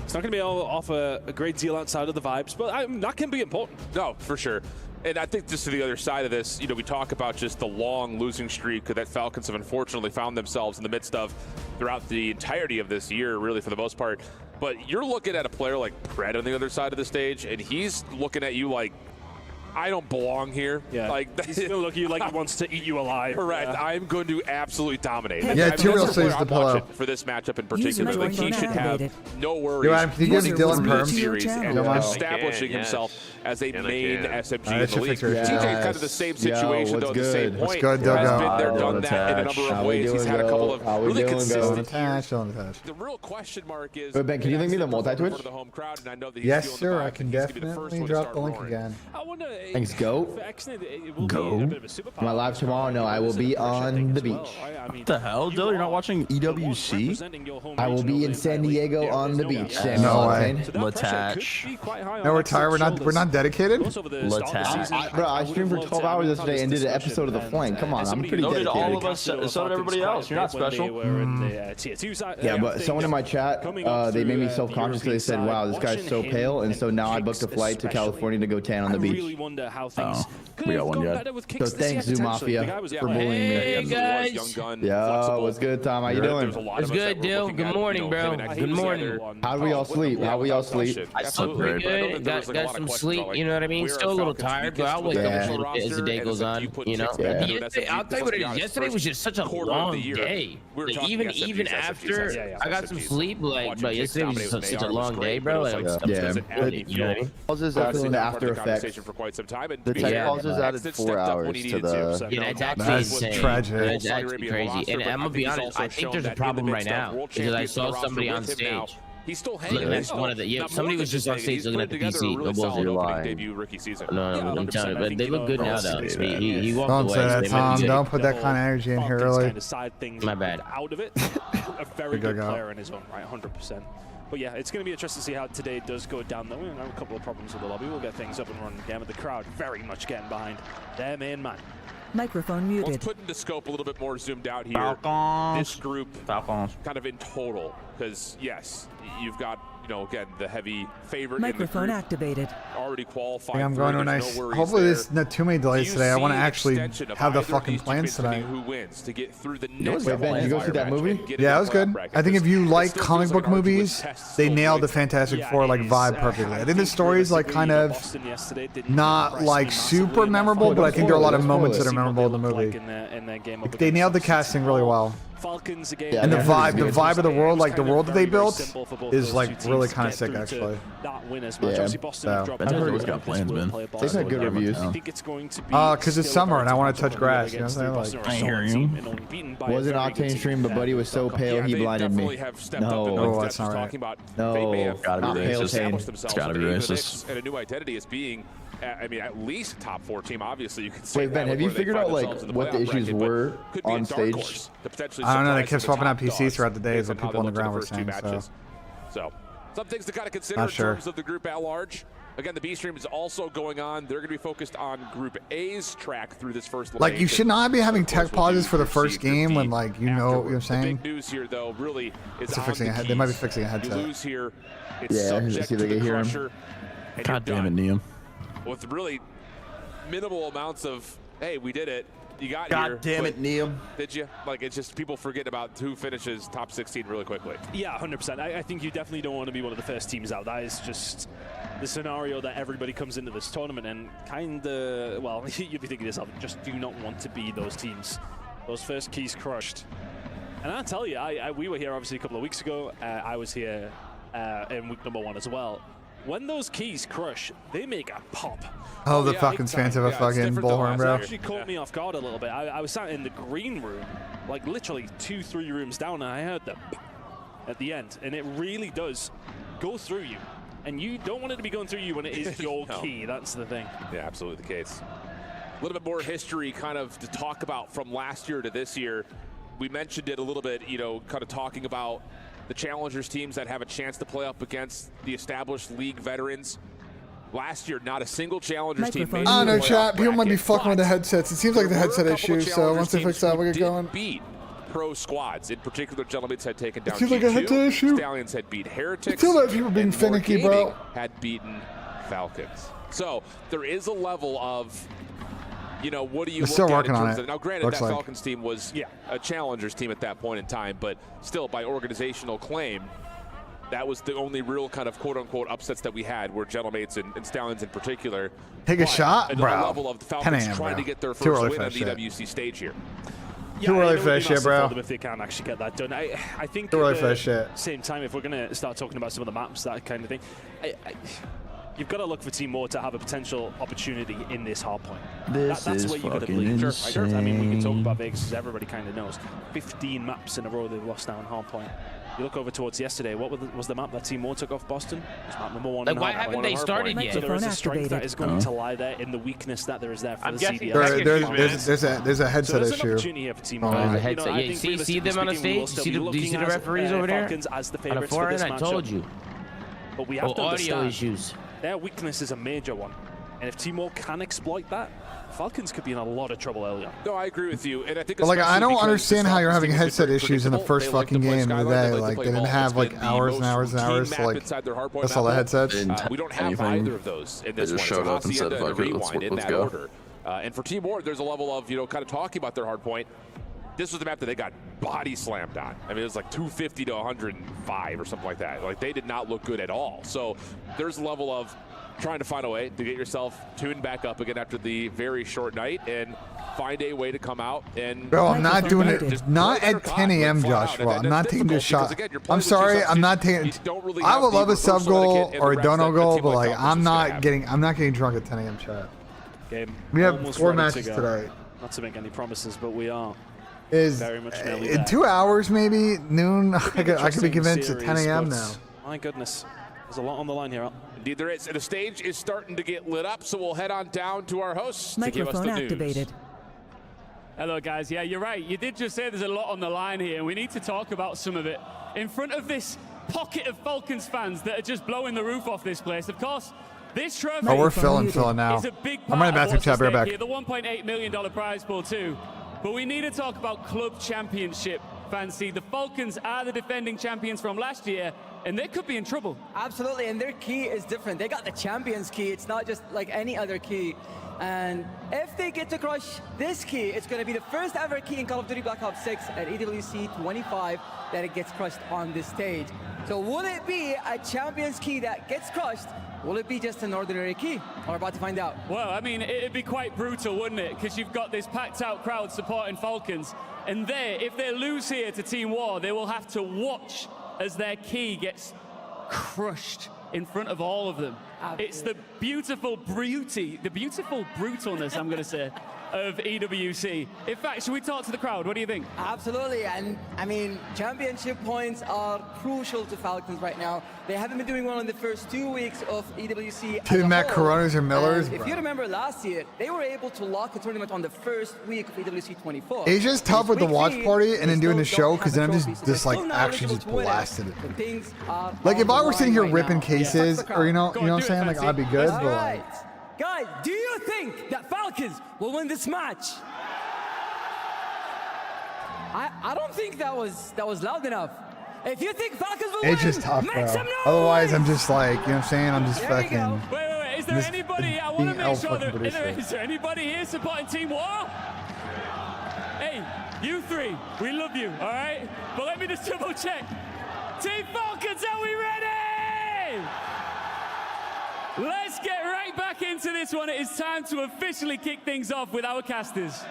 It's not going to be able to offer a great deal outside of the vibes, but that can be important. No, for sure. And I think just to the other side of this, you know, we talk about just the long losing streak that Falcons have unfortunately found themselves in the midst of throughout the entirety of this year, really, for the most part. But you're looking at a player like Pred on the other side of the stage, and he's looking at you like, I don't belong here. Yeah. Like, he's going to look at you like he wants to eat you alive. Correct. Yeah. I'm going to absolutely dominate. Yeah, two real saves the pillow. For this matchup in particular, like he should have no worries. Yo, Adam, can you give me Dylan Perm? Series and establishing himself as a main SMG in the league. TJ kind of the same situation, though, at the same point. Has been there, done that in a number of ways. He's had a couple of really consistent years. The real question mark is, Ben, can you link me the multi-twitch? Yes, sir. I can definitely drop the link again. Thanks, Go. Go. Am I live tomorrow? No, I will be on the beach. What the hell, Dill? You're not watching EWC? I will be in San Diego on the beach. No way. Latach. No, we're tired. We're not dedicated. Latach. Bro, I streamed for 12 hours yesterday and did an episode of The Flank. Come on, I'm pretty dedicated. So did all of us. So did everybody else. You're not special. Yeah, but someone in my chat, they made me self-conscious because they said, "Wow, this guy's so pale," and so now I booked a flight to California to go tan on the beach. Oh, we got one yet. So thanks, Zoo Mafia, for bullying me. Hey guys. Yo, what's good, Tom? How you doing? What's good, Dill? Good morning, bro. Good morning. How do we all sleep? I slept pretty good. Got some sleep. You know what I mean? Still a little tired, but I'll wake up a little bit as the day goes on. You know. I'll tell you what it is. Yesterday was just such a long day. Like, even after I got some sleep, like, but yesterday was just such a long day, bro. Like, you know what I mean? Causes after effects. The tech causes added 4 hours to the. Yeah, that's actually insane. Tragic. That's actually crazy. And I'm gonna be honest, I think there's a problem right now because I saw somebody on stage. He's still looking at one of the somebody was just on stage looking at the PC. No bullshit. No, I'm telling you, but they look good now though. He walked Don't away. say that, Tom. Don't put that kind of energy in here early. My bad. Out of it, a very good player in his own right, 100%. But yeah, it's going to be interesting to see how today does go down. Though we have a couple of problems with the lobby. We'll get things up and running again, but the crowd very much getting behind their main man. Microphone muted. Let's put into scope a little bit more zoomed out here. Falcons. This group, Falcons. kind of in total, because yes, you've got, you know, again, the heavy favorite. Microphone activated. Already qualified. I'm going to a nice. Hopefully, there's not too many delays today. I want to actually have the fucking plans tonight. Who wins to get through the next? Wait, Ben, you go see that movie? Yeah, it was good. I think if you like comic book movies, they nailed the Fantastic Four like vibe perfectly. I think the story is like kind of not like super memorable, but I think there are a lot of moments that are memorable in the movie. They nailed the casting really well. And the vibe of the world, like the world that they built, is like really kind of sick actually. Yeah. So. I've heard he's got plans, man. They've had good reviews. Because it's summer and I want to touch grass. You know what I'm saying? I hear you. Was an Octane stream, but Buddy was so pale he blinded me. No, that's not right. No, gotta be racist. It's gotta be racist. And a new identity as being, I mean, at least top 4 team. Obviously, you can say. Wait, Ben, have you figured out like what the issues were on stage? I don't know. They kept swapping out PCs throughout the day, as the people on the ground were saying. So, some things to kind of consider in terms of the group at large. Again, the B stream is also going on. They're going to be focused on Group A's track through this first. Like, you should not be having tech pauses for the first game when, like, you know what I'm saying. The big news here, though, really is they might be fixing a headset. You lose here. It's yeah, subject see if they to can the hear pressure, him. God damn it, Niam. With really minimal amounts of, hey, we did it. You got God here. Damn it, Niam. Did you? Like, it's just people forget about who finishes top 16 really quickly. Yeah, 100%. I think you definitely don't want to be one of the first teams out. That is just the scenario that everybody comes into this tournament and kind of, well, you'd be thinking to yourself, just do not want to be those teams. Those first keys crushed. And I'll tell you, we were here obviously a couple of weeks ago. I was here in week number 1 as well. When those keys crush, they make a pop. Oh, the Falcons fans have a fucking bullhorn, bro. It actually caught me off guard a little bit. I was sat in the green room, like literally 2-3 rooms down, and I heard the at the end, and it really does go through you. And you don't want it to be going through you when it is your key. That's the thing. Yeah, absolutely the case. A little bit more history kind of to talk about from last year to this year. We mentioned it a little bit, you know, kind of talking about the Challengers teams that have a chance to play up against the established league veterans. Last year, not a single Challengers team made I don't know, chat. People might be fucking with the headsets. It seems like the headset issue, so once they fix that, we'll get going. Beat pro squads. In particular, Gentlemen's had taken down seems like a headset G2. issue. Stallions had beat Heretics. I feel like people being finicky, bro. Had beaten Falcons. So there is a level of, you know, what do you still look at working in on terms it. of, now granted, Looks that like. Falcons team was a Challengers team at that point in time, but still by organizational claim, that was the only real kind of quote-unquote upsets that we had, were Gentlemen's and Stallions in particular. Take a shot, at bro. the level of the Falcons 10 a.m., trying bro. to get their Too first early win for on the that shit. EWC stage here. Too early for that shit, bro. If they can actually get that done. I think Too early at for that the shit. same time, if we're going to start talking about some of the maps, that kind of thing, you've got to look for Team War to have a potential opportunity in this hard point. This That's is where you're going to fucking believe. Sure. I mean, we can talk insane. about Vegas, as everybody kind of knows. 15 maps in a row they've lost now in hard point. You look over towards yesterday, what was the map that Team War took off Boston? It's map number 1. Like, why haven't they started yet? So there is a strength that is going to lie there in the weakness that there is there for the CDL. There's a headset there's an issue. opportunity here for Team War. There's a You know, headset. I Yeah, think see them on the realistically stage? speaking, we'll Do you see the referees over there? Falcons as the On the favorites for forehand, this I told matchup. you. But we have to audio understand issues. their weakness is a major one. And if Team War can exploit that, Falcons could be in a lot of trouble early on. No, I agree with you, and I think. But like, I don't because understand the how you're Falcons having team has headset been issues in the predictable. first They like to fucking play game of the Skyline, day. they like to Like, play they didn't ball. have It's like been the hours and most hours and routine hours. map Like, inside their hardpoint that's all the map. headsets. We don't have either of those in this They just one. showed up and said, Hacienda and "Fuck it, Rewind in let's that go." order. And for Team War, there's a level of, you know, kind of talking about their hardpoint. This was the map that they got body slammed on. I mean, it was like 250 to 105 or something like that. Like, they did not look good at all. So there's a level of trying to find a way to get yourself tuned back up again after the very short night and find a way to come out and. Bro, I'm not doing it. Not at 10 a.m., Joshua. I'm not taking this shot. I'm sorry. I'm not taking. I would love a sub goal or a dono goal, but like, I'm not getting drunk at 10 a.m. chat. Game We have almost 4 ready to matches go. today. Not to make any promises, but we are Is very much nearly in there. 2 hours, maybe noon. I could be Interesting convinced at 10 series, a.m. but now. My goodness, there's a lot on the line here. Indeed, there is. And the stage is starting to get lit up, so we'll head on down to our hosts to give us Microphone the news. activated. Hello, guys. Yeah, you're right. You did just say there's a lot on the line here, and we need to talk about some of it. In front of this pocket of Falcons fans that are just blowing the roof off this place, of course, this trophy Oh, we're filling now. is a big I'm part running of bathroom what's chat. at Be right stake back. here, the $1.8 million prize pool, too. But we need to talk about club championship fancy. The Falcons are the defending champions from last year, and they could be in trouble. Absolutely, and their key is different. They got the champions key. It's not just like any other key. And if they get to crush this key, it's going to be the first ever key in Call of Duty Black Ops 6 at EWC 25 that it gets crushed on this stage. So will it be a champions key that gets crushed? Will it be just an ordinary key? We're about to find out. Well, I mean, it'd be quite brutal, wouldn't it? Because you've got this packed-out crowd supporting Falcons, and if they lose here to Team War, they will have to watch as their key gets crushed in front of all of them. Absolutely. It's the beautiful brutalness, I'm going to say, of EWC. In fact, should we talk to the crowd? What do you think? Absolutely, and I mean, championship points are crucial to Falcons right now. They haven't been doing well in the first 2 weeks of EWC. Dude, Matt Coronas or Millers, If bro. you remember last year, they were able to lock a tournament on the first week of EWC 24. It's just tough with the watch party and then doing the show because then I'm just like still not actually eligible just to win it, blasted it. but things are Like if on I the were sitting line here right ripping now. cases or you know what I'm saying, like I'd be good, All but right. like Guys, do you think that Falcons will win this match? I don't think that was loud enough. If you think Falcons will it's win, just tough, make bro. some noise! Otherwise, I'm just like, you know what I'm saying? I'm just There you fucking. go. Wait. Is there This anybody? I want to being make L sure fucking that producer. is there anybody here supporting Team War? Hey, you three, we love you, all right? But let me just double check. Team Falcons, are we ready? Let's get right back into this one. It is time to officially kick things off with our casters.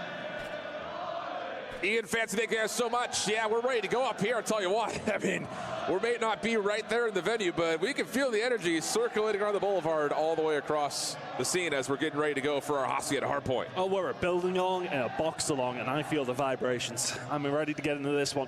Ian, fancy thank you guys so much. Yeah, we're ready to go up here. I'll tell you what. I mean, we may not be right there in the venue, but we can feel the energy circulating around the boulevard all the way across the scene as we're getting ready to go for our Hacienda hardpoint. Oh, we're a building along and a box along, and I feel the vibrations. I'm ready to get into this one.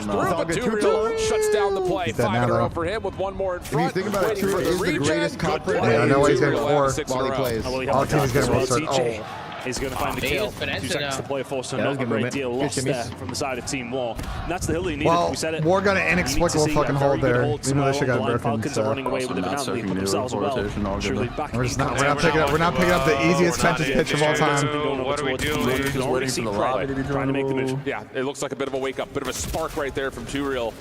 push through, but Turo shuts down the play. 5 in a row for him with one more in front. If you think about it, Turo is the greatest culprit. I know he's getting 4 while he plays. All teams getting 4 start. is going to find the kill. 2 seconds to play for, so not a great deal lost there from the side of Team War. And that's the hill he needed. Well, We said it. War got an inexplicable fucking hold there. Even though they should have got broken. Falcons are running away with it, but now they put themselves well. Truly back. We're not picking up the easiest fences pitch of all time. What are we doing? Just waiting for the lobby to be trying to make the move. Yeah, it looks like a bit of a wake up, bit of a spark right there from 2Real.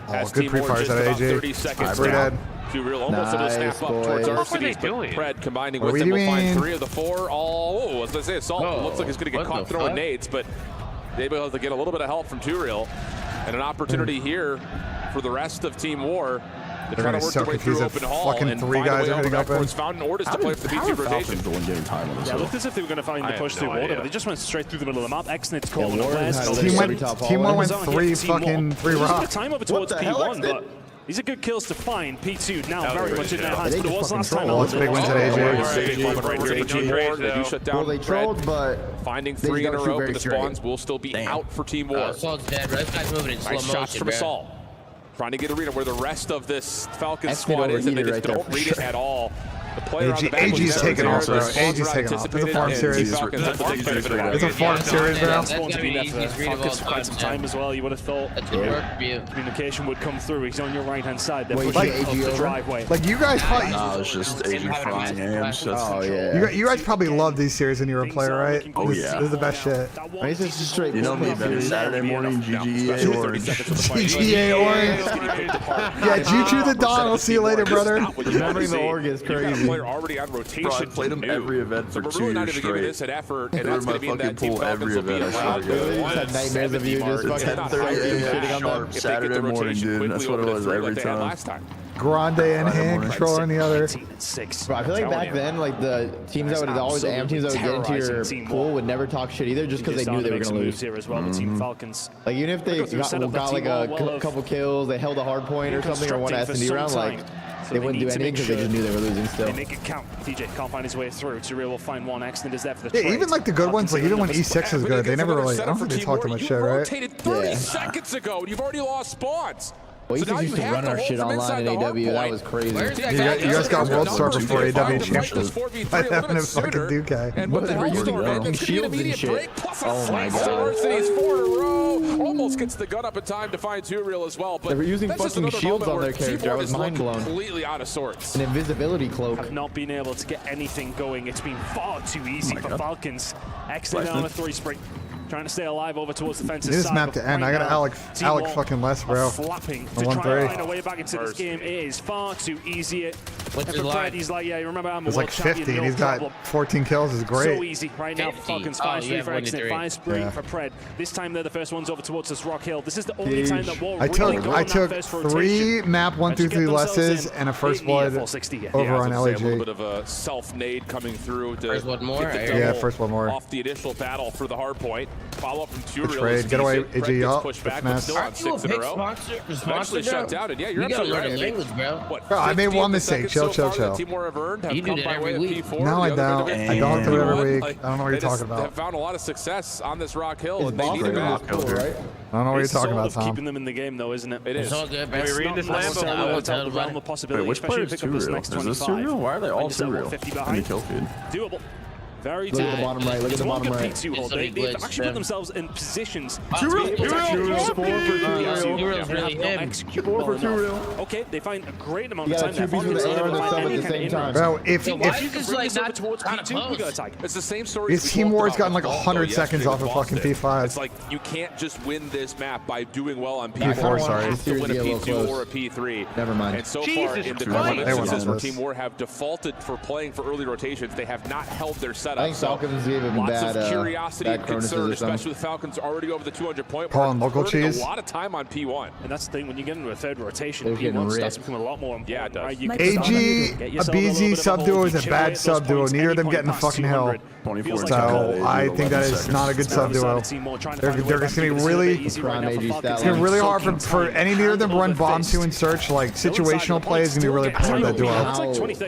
Oh, good pre-fires out of AJ. 30 seconds We're dead. 2Real almost able to snap up towards Arcades, but Pred combining with him will find 3 of the 4. Oh, as I say, Assault looks like he's going to get caught throwing nades, but they'll be able to get a little bit of help from 2Real. And an opportunity here for the rest of Team War to try to work their way through open hall and find a way over towards Fountain Orders to play for the P2 rotation. Yeah, it looked as if they were going to find the push through water, but they just went straight through the middle of the map. Xnit's calling up. Team 1 went 3 rock. Time over towards P1, but these are good kills to find. P2 now very much in their hands, but it was last time. Lots of big wins at AJ. They do shut down. Well, they trolled, but finding 3 in a row, but the spawns will still be out for Team War. Assault's dead, bro. This guy's moving in slow Nice shots motion, from bro. Assault. Trying to get a read of where the rest of this Falcons squad is, and they just don't read it at all. The player on the back AG's taking off, bro. AG's taking off. It's a farm series. It's a farm series, bro. That's going to be the easiest read of all time. Quite some time as well. You would have thought communication would come through. He's on your right-hand side. They're pushing up the driveway. Like you guys probably. No, it's just AG frying hams. Oh yeah. You guys probably love these series when you were a player, right? Oh yeah. This is the best shit. This is just straight. You know me, better Saturday morning, GGA Orange. GGA Orange. Yeah, Juju the Don. We'll see you later, brother. Remembering the org is crazy. Player already on rotation. Bro, I played him every event for 2 years straight. This an effort, and They were that's my going to be in fucking that Team pool Falcons every will be event. I around swear to the God. Had nightmares of you just fucking 10:30 a.m. sharp Saturday morning, dude. That's what it was every time. Grande in hand, controller in the other. Bro, I feel like back then, like the teams that would always AM teams that would get into your pool would never talk shit either, just because they knew they were gonna lose. Here as well, the Team Falcons. Like even if they got like a couple kills, they held a hard point or something, or won S&D round, like they wouldn't do anything because they just knew they were losing still. They make it count. TJ can't find his way through. 2Real will find one. Accident is there for the trade. Yeah, even like the good ones, like even when E6 is good, they never really. I don't think they talk too much shit, right? Rotated 30 seconds ago, and you've already lost spawns. Well, E6 used to run our shit online in AW. That was crazy. You guys got World Star before AW champions. I haven't a fucking Duke. What they were using shields and shit. Oh my god. Varsity's 4 in a row. Almost gets the gun up in time to find 2Real as well. But they were using fucking shields on their character. I was mind blown. Completely out of sorts. An invisibility cloak. Have not been able to get anything going. It's been far too easy for Falcons. Excellent on a 3 sprint. Trying to stay alive over towards the fences. This map to end. I got Alec fucking less, bro. Flapping to try and find a way back into this game. It is far too easy. He's like, yeah, you remember I'm It's like 50 and he's got 14 kills. Is great. So easy right now for Falcons. 5-3 for Exit, 5-3 for Pred. This time they're the first ones over towards this Rock Hill. This is the only time that War really I took 3 map 1 through 3 lesses and a first blood over on LAG. A little bit of a self-nade coming through. First one more. Yeah, first one more. Off the initial battle for the hard point. Follow up from 2Real. Trade. Get away, AG up. Push back, but still on 6 in a row. Eventually shut down, and yeah, you're absolutely right. Language, bro, I made one mistake. Chill. Team War have earned, have come by way of P4. No, I don't. I don't do it every week. I don't know what you're talking about. Have found a lot of success on this Rock Hill, and they need it back. I don't know what you're talking about, Tom. Keeping them in the game, though, isn't it? It is. It's all good, Are we reading this Lambo? I will tell the realm of possibility, especially if you pick up this next 25. Is this 2Real? Why are they all 2Real? In the kill feed. Doable. Very look at the bottom right. Look at the bottom right. They've actually put themselves in positions. 2Real. 4 for 2Real. Okay, they find a great amount of time. Yeah, 2 Bs with AR and the sub at the same time. Bro, if you just like that towards P2, we got attack. It's the same story. This Team War's gotten like 100 seconds off of fucking P5. It's like you can't just win this map by doing well on P4. Sorry, you have to win a P2 or a P3. Never mind. And so far in the instances where Team War have defaulted for playing for early rotations, they have not held their setup. I think Falcons gave him lots bad, of curiosity and concern, system. especially with Falcons already over the 200-point mark. Local cheese. A lot of time on P1. And that's the thing, when you get into a third rotation, P1 starts to become a lot more important. Yeah, it does. Right? AG, a BZ sub duo is a bad sub duo. Neither of them getting the fucking hell. So I think that is not a good sub duo. They're just gonna be really. It's gonna be really hard for any neither of them run bomb 2 and search. Like situational play is gonna be really poor in that duo. Boston versus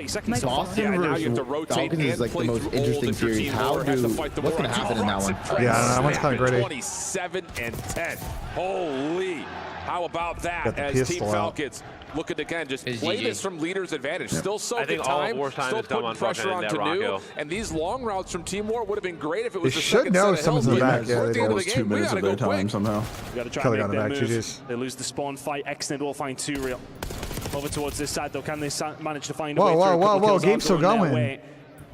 Falcons is like the most interesting series. What's gonna happen in that one? Yeah, I don't know. That one's kind of gritty. 27 and 10. Holy! How about that? As Team Falcons looking to again just It's play GG. this from leader's advantage. Still so I think good all time, War's time still is dumb putting on pressure fucking on that Rock Tanu, Hill. and these long routes from Team War would have been great if it was They the should second know set of someone's in hills, the but back. Yeah, we're at they the end do. of the Almost 2 game. We minutes gotta of go their quick. time somehow. Got to try Kelly and got make the their back, move. GG's. They lose the spawn fight. Extend will find 2 real. Over towards this side, though. Can they manage to find a way Whoa, through? whoa, A couple whoa, kills are game's still their going. way.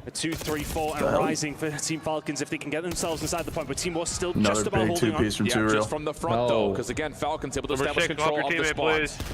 A 2, 3, 4, and rising for Team Falcons if they can get themselves inside the point. But Team War's still Another just about big holding on. two-piece from Yeah, Two Real. just from the front, though, because again, Falcons able to Number establish 6, help control your of the teammate, spot.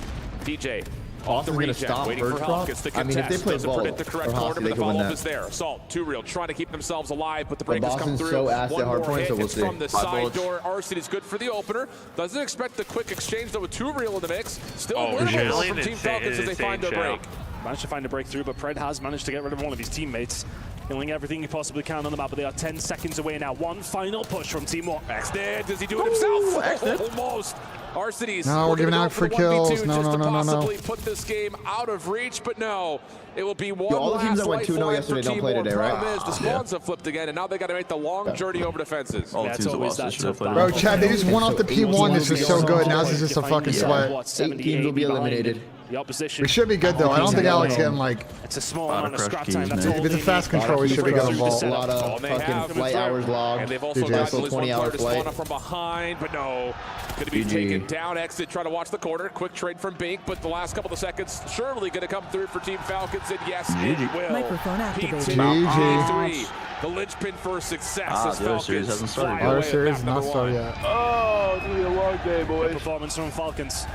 please. DJ. Austin's the gonna reject, stop waiting for Bird Hawkins to Prop. I mean, if contest. they play Doesn't ball predict the correct for corner, Hawks, but they the can win follow-up that. is there. Assault, 2 Real, trying to keep themselves alive, but the But break has come Boston's through. so ass One at hard more points, hit, so we'll it's see. from the Five side bullets. door. Arcity's good for the opener. Doesn't expect the quick exchange, though, with 2 Real in the mix. Still Oh, winnable really? from Team Falcons as they find their break. Managed to find a breakthrough, but Pred has managed to get rid of one of his teammates. Killing everything he possibly can on the map, but they are 10 seconds away now. One final push from Team War. Axted, does he do it himself? Almost. Arcity's No, we're giving out free kills. No, just no, to no, no, no. possibly put this game out of reach, but no. It will be one all the teams last that went life 2-0 line yesterday for don't Team play War. today, right? Problem is the spawns have flipped again, and now they got to make the long journey over to fences. All the Yeah, teams it's that always lost that this year tough played battle. Bro, Chad, they just won off the P1. This is so good. Now this is just a fucking sweat. 8 teams will be eliminated. The opposition. We should be good, though. I don't think Alex getting, like... It's a small Lot of amount of crush scrap keys, time. That's man. all If it's a they fast need. control, we should be good involved. A lot All of they fucking have flight is hours logged. And they've also GG. got Also at least one 20-hour player to spawn flight. up from behind, but no. Going to be GG. taken down. Exit, try to watch the corner. Quick trade from Bink, but the last couple of seconds surely going to come through for Team Falcons, and yes, it will. Microphone activated. GG. The linchpin for success as the other series Falcons hasn't started fly yet. Our away series with is map not number started 1. yet. Oh, it's going to be a long day, Good boys. performance from Falcons.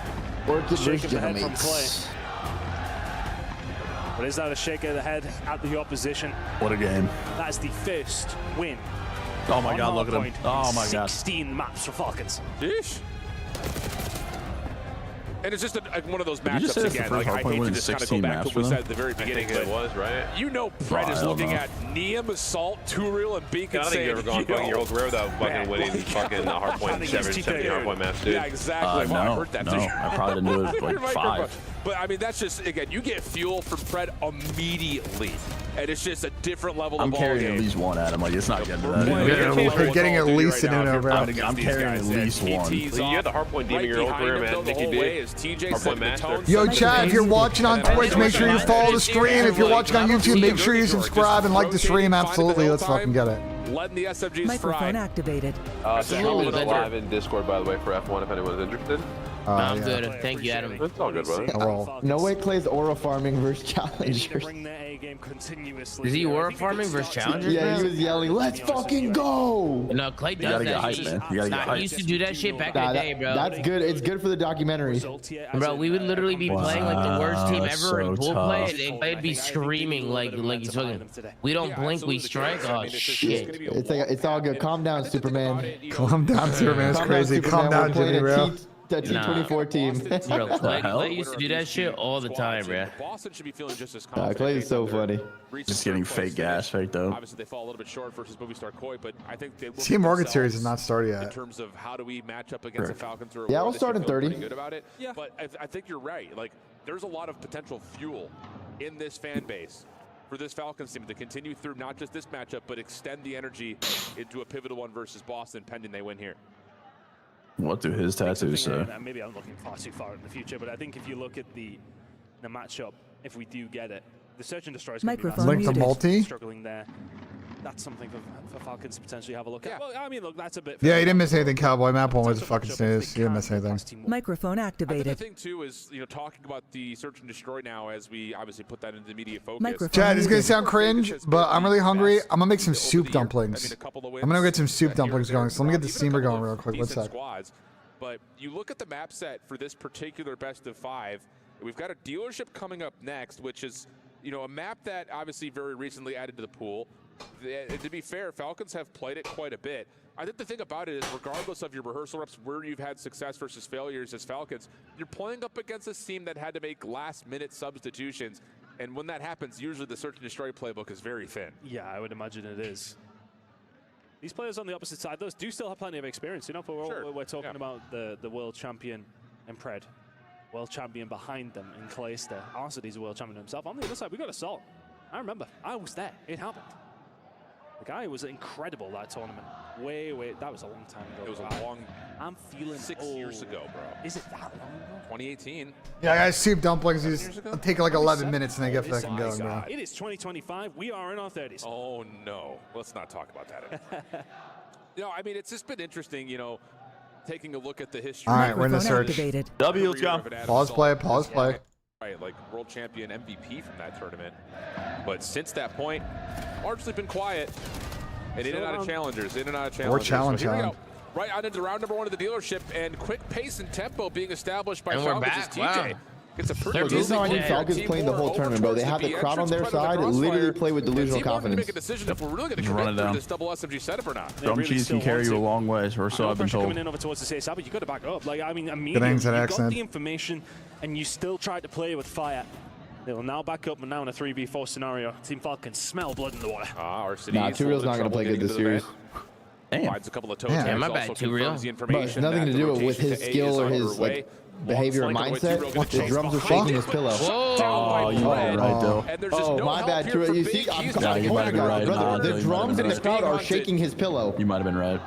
Or to Shake versus of the head from Gentlemates. Clay. But is that a shake of the head at the opposition? What a game. That is the first win. Oh my on God, look at him. Hardpoint Oh in my God. 16 maps for Falcons. Sheesh. And it's just one of those you just say matchups it's the again. first Like, I hardpoint hate win to in just kind of go 16 back to maps what we for said them? at the very I beginning. think it was, right? You know, Pred I is don't looking know. at Nissim, Assault, 2 Real, and Beacon I don't think saying, you've ever gone fucking your whole career without fucking winning fucking the hardpoint 70 hardpoint maps, dude. Yeah, exactly. No, I heard that no, too. I probably didn't do it like Your microphone. 5. But I mean, that's just, again, you get fuel from Pred immediately. And it's just a different level I'm of ball carrying game. at least one at him. Like, it's not getting to that. We're getting at least an Uno, bro. I'm carrying at least one. You had the hardpoint demon your whole career, man. Nicky D. Hardpoint master. Yo, Chad, if you're watching on Twitch, make sure you follow the stream. If you're watching on YouTube, make sure you subscribe and like the stream. Absolutely, let's fucking get it. Letting the SMGs Microphone activated. Stream is live in Discord, by the way, for F1 if anyone's interested. I'm yeah. good. Thank you, Adam. It's all good, brother. No way Clay's aura farming versus challengers. Bring their A game continuously. Is he here. I aura think farming it versus starts- challengers? Yeah, he bro? was yelling, "Let's fucking go!" No, Clay does gotta that. get hype, He- man. You gotta get Nah, hype. he used to do that shit back Nah, in the day, bro. that's good. It's good for the documentary. Bro, we would literally be playing like the worst team Wow, ever in so pool play, tough. and they'd be screaming like he's fucking. We don't blink, we strike. Oh shit! It's all good. Calm down, Superman. Calm down, Superman. It's Calm crazy. Superman. Calm down, We're playing Jimmy, bro. a T24 team. Bro, Clay hell? used to do that shit all the time, bro. Boston should be feeling just as Clay is so funny. Just getting fake gas, fake dope. Obviously, they fall a little bit short versus movie star Koi, but I think they look Team at Morgan series has themselves not started in yet. terms of how do we match up against the Falcons or Yeah, Aurora, we'll they start should in feel 30. pretty good about it. Yeah. But I think you're right. Like, there's a lot of potential fuel in this fan base for this Falcons team to continue through not just this matchup, but extend the energy into a pivotal one versus Boston, pending they win here. What do his tattoos say? Maybe I'm looking far too far in the future, but I think if you look at the matchup, if we do get it, the search and destroy is going to be Microphone Link to muted. multi. struggling there. That's something for Falcons to potentially have a look at. Well, I mean, look, that's a bit. Yeah, he didn't miss anything. Cowboy map one was fucking snooze. He didn't miss anything. Microphone I think the activated. thing too is, talking about the search and destroy now as we obviously put that into the immediate focus. Microphone Chad, this is gonna muted. sound cringe, but I'm really hungry. I'm gonna make some soup dumplings. I'm gonna get some soup dumplings going. So let me get the steamer going real quick. One sec. Squads. But you look at the map set for this particular best of 5. We've got a dealership coming up next, which is, a map that obviously very recently added to the pool. To be fair, Falcons have played it quite a bit. I think the thing about it is, regardless of your rehearsal reps, where you've had success versus failures as Falcons, you're playing up against a team that had to make last-minute substitutions. And when that happens, usually the search and destroy playbook is very thin. Yeah, I would imagine it is. These players on the opposite side, those do still have plenty of experience. We're talking about the world champion in Pred, world champion behind them in Clayster. Arcity's a world champion himself. On the other side, we got Assault. I remember. I was there. It happened. The guy was incredible that tournament. That was a long time ago. It was a long. I'm feeling 6 years ago, bro. Is it that long ago? 2018. Yeah, guys, Soup Dumplings is taking like 11 minutes and they get fucking going, bro. It is 2025. We are in our 30s. Oh no, let's not talk about that. I mean, it's just been interesting, taking a look at the history. All right, we're in the search. W, let's go. Pause play, pause play. Right, like world champion MVP from that tournament. But since that point, largely been quiet. And in and out of challengers, Or challenge so here we go. Right on into round number 1 of the dealership, and quick pace and tempo being established by Falcons as TJ. It's a pretty this is how I need Falcons playing the whole tournament, bro. They have the crowd on their side, literally play with delusional confidence. Make a decision if we're really going to commit through this double SMG setup or not. Drum cheese can carry you a long way, or so I've been told. Coming in over towards the CSR, but you got to back up. Like, I mean, you got the information, and you still tried to play with fire. They will now back up, and now in a 3v4 scenario. Team Falcons smell blood in the water. Nah, 2Real's not going to play good this series. Finds a couple of toe Yeah, my bad, 2Real. But it's nothing to do with his skill or his behavior or mindset. The drums are shaking his pillow. Oh, you might be right, though. Oh, my bad, 2Real. You see, you might have been right. Brother, the drums in the crowd are shaking his pillow. You might have been right.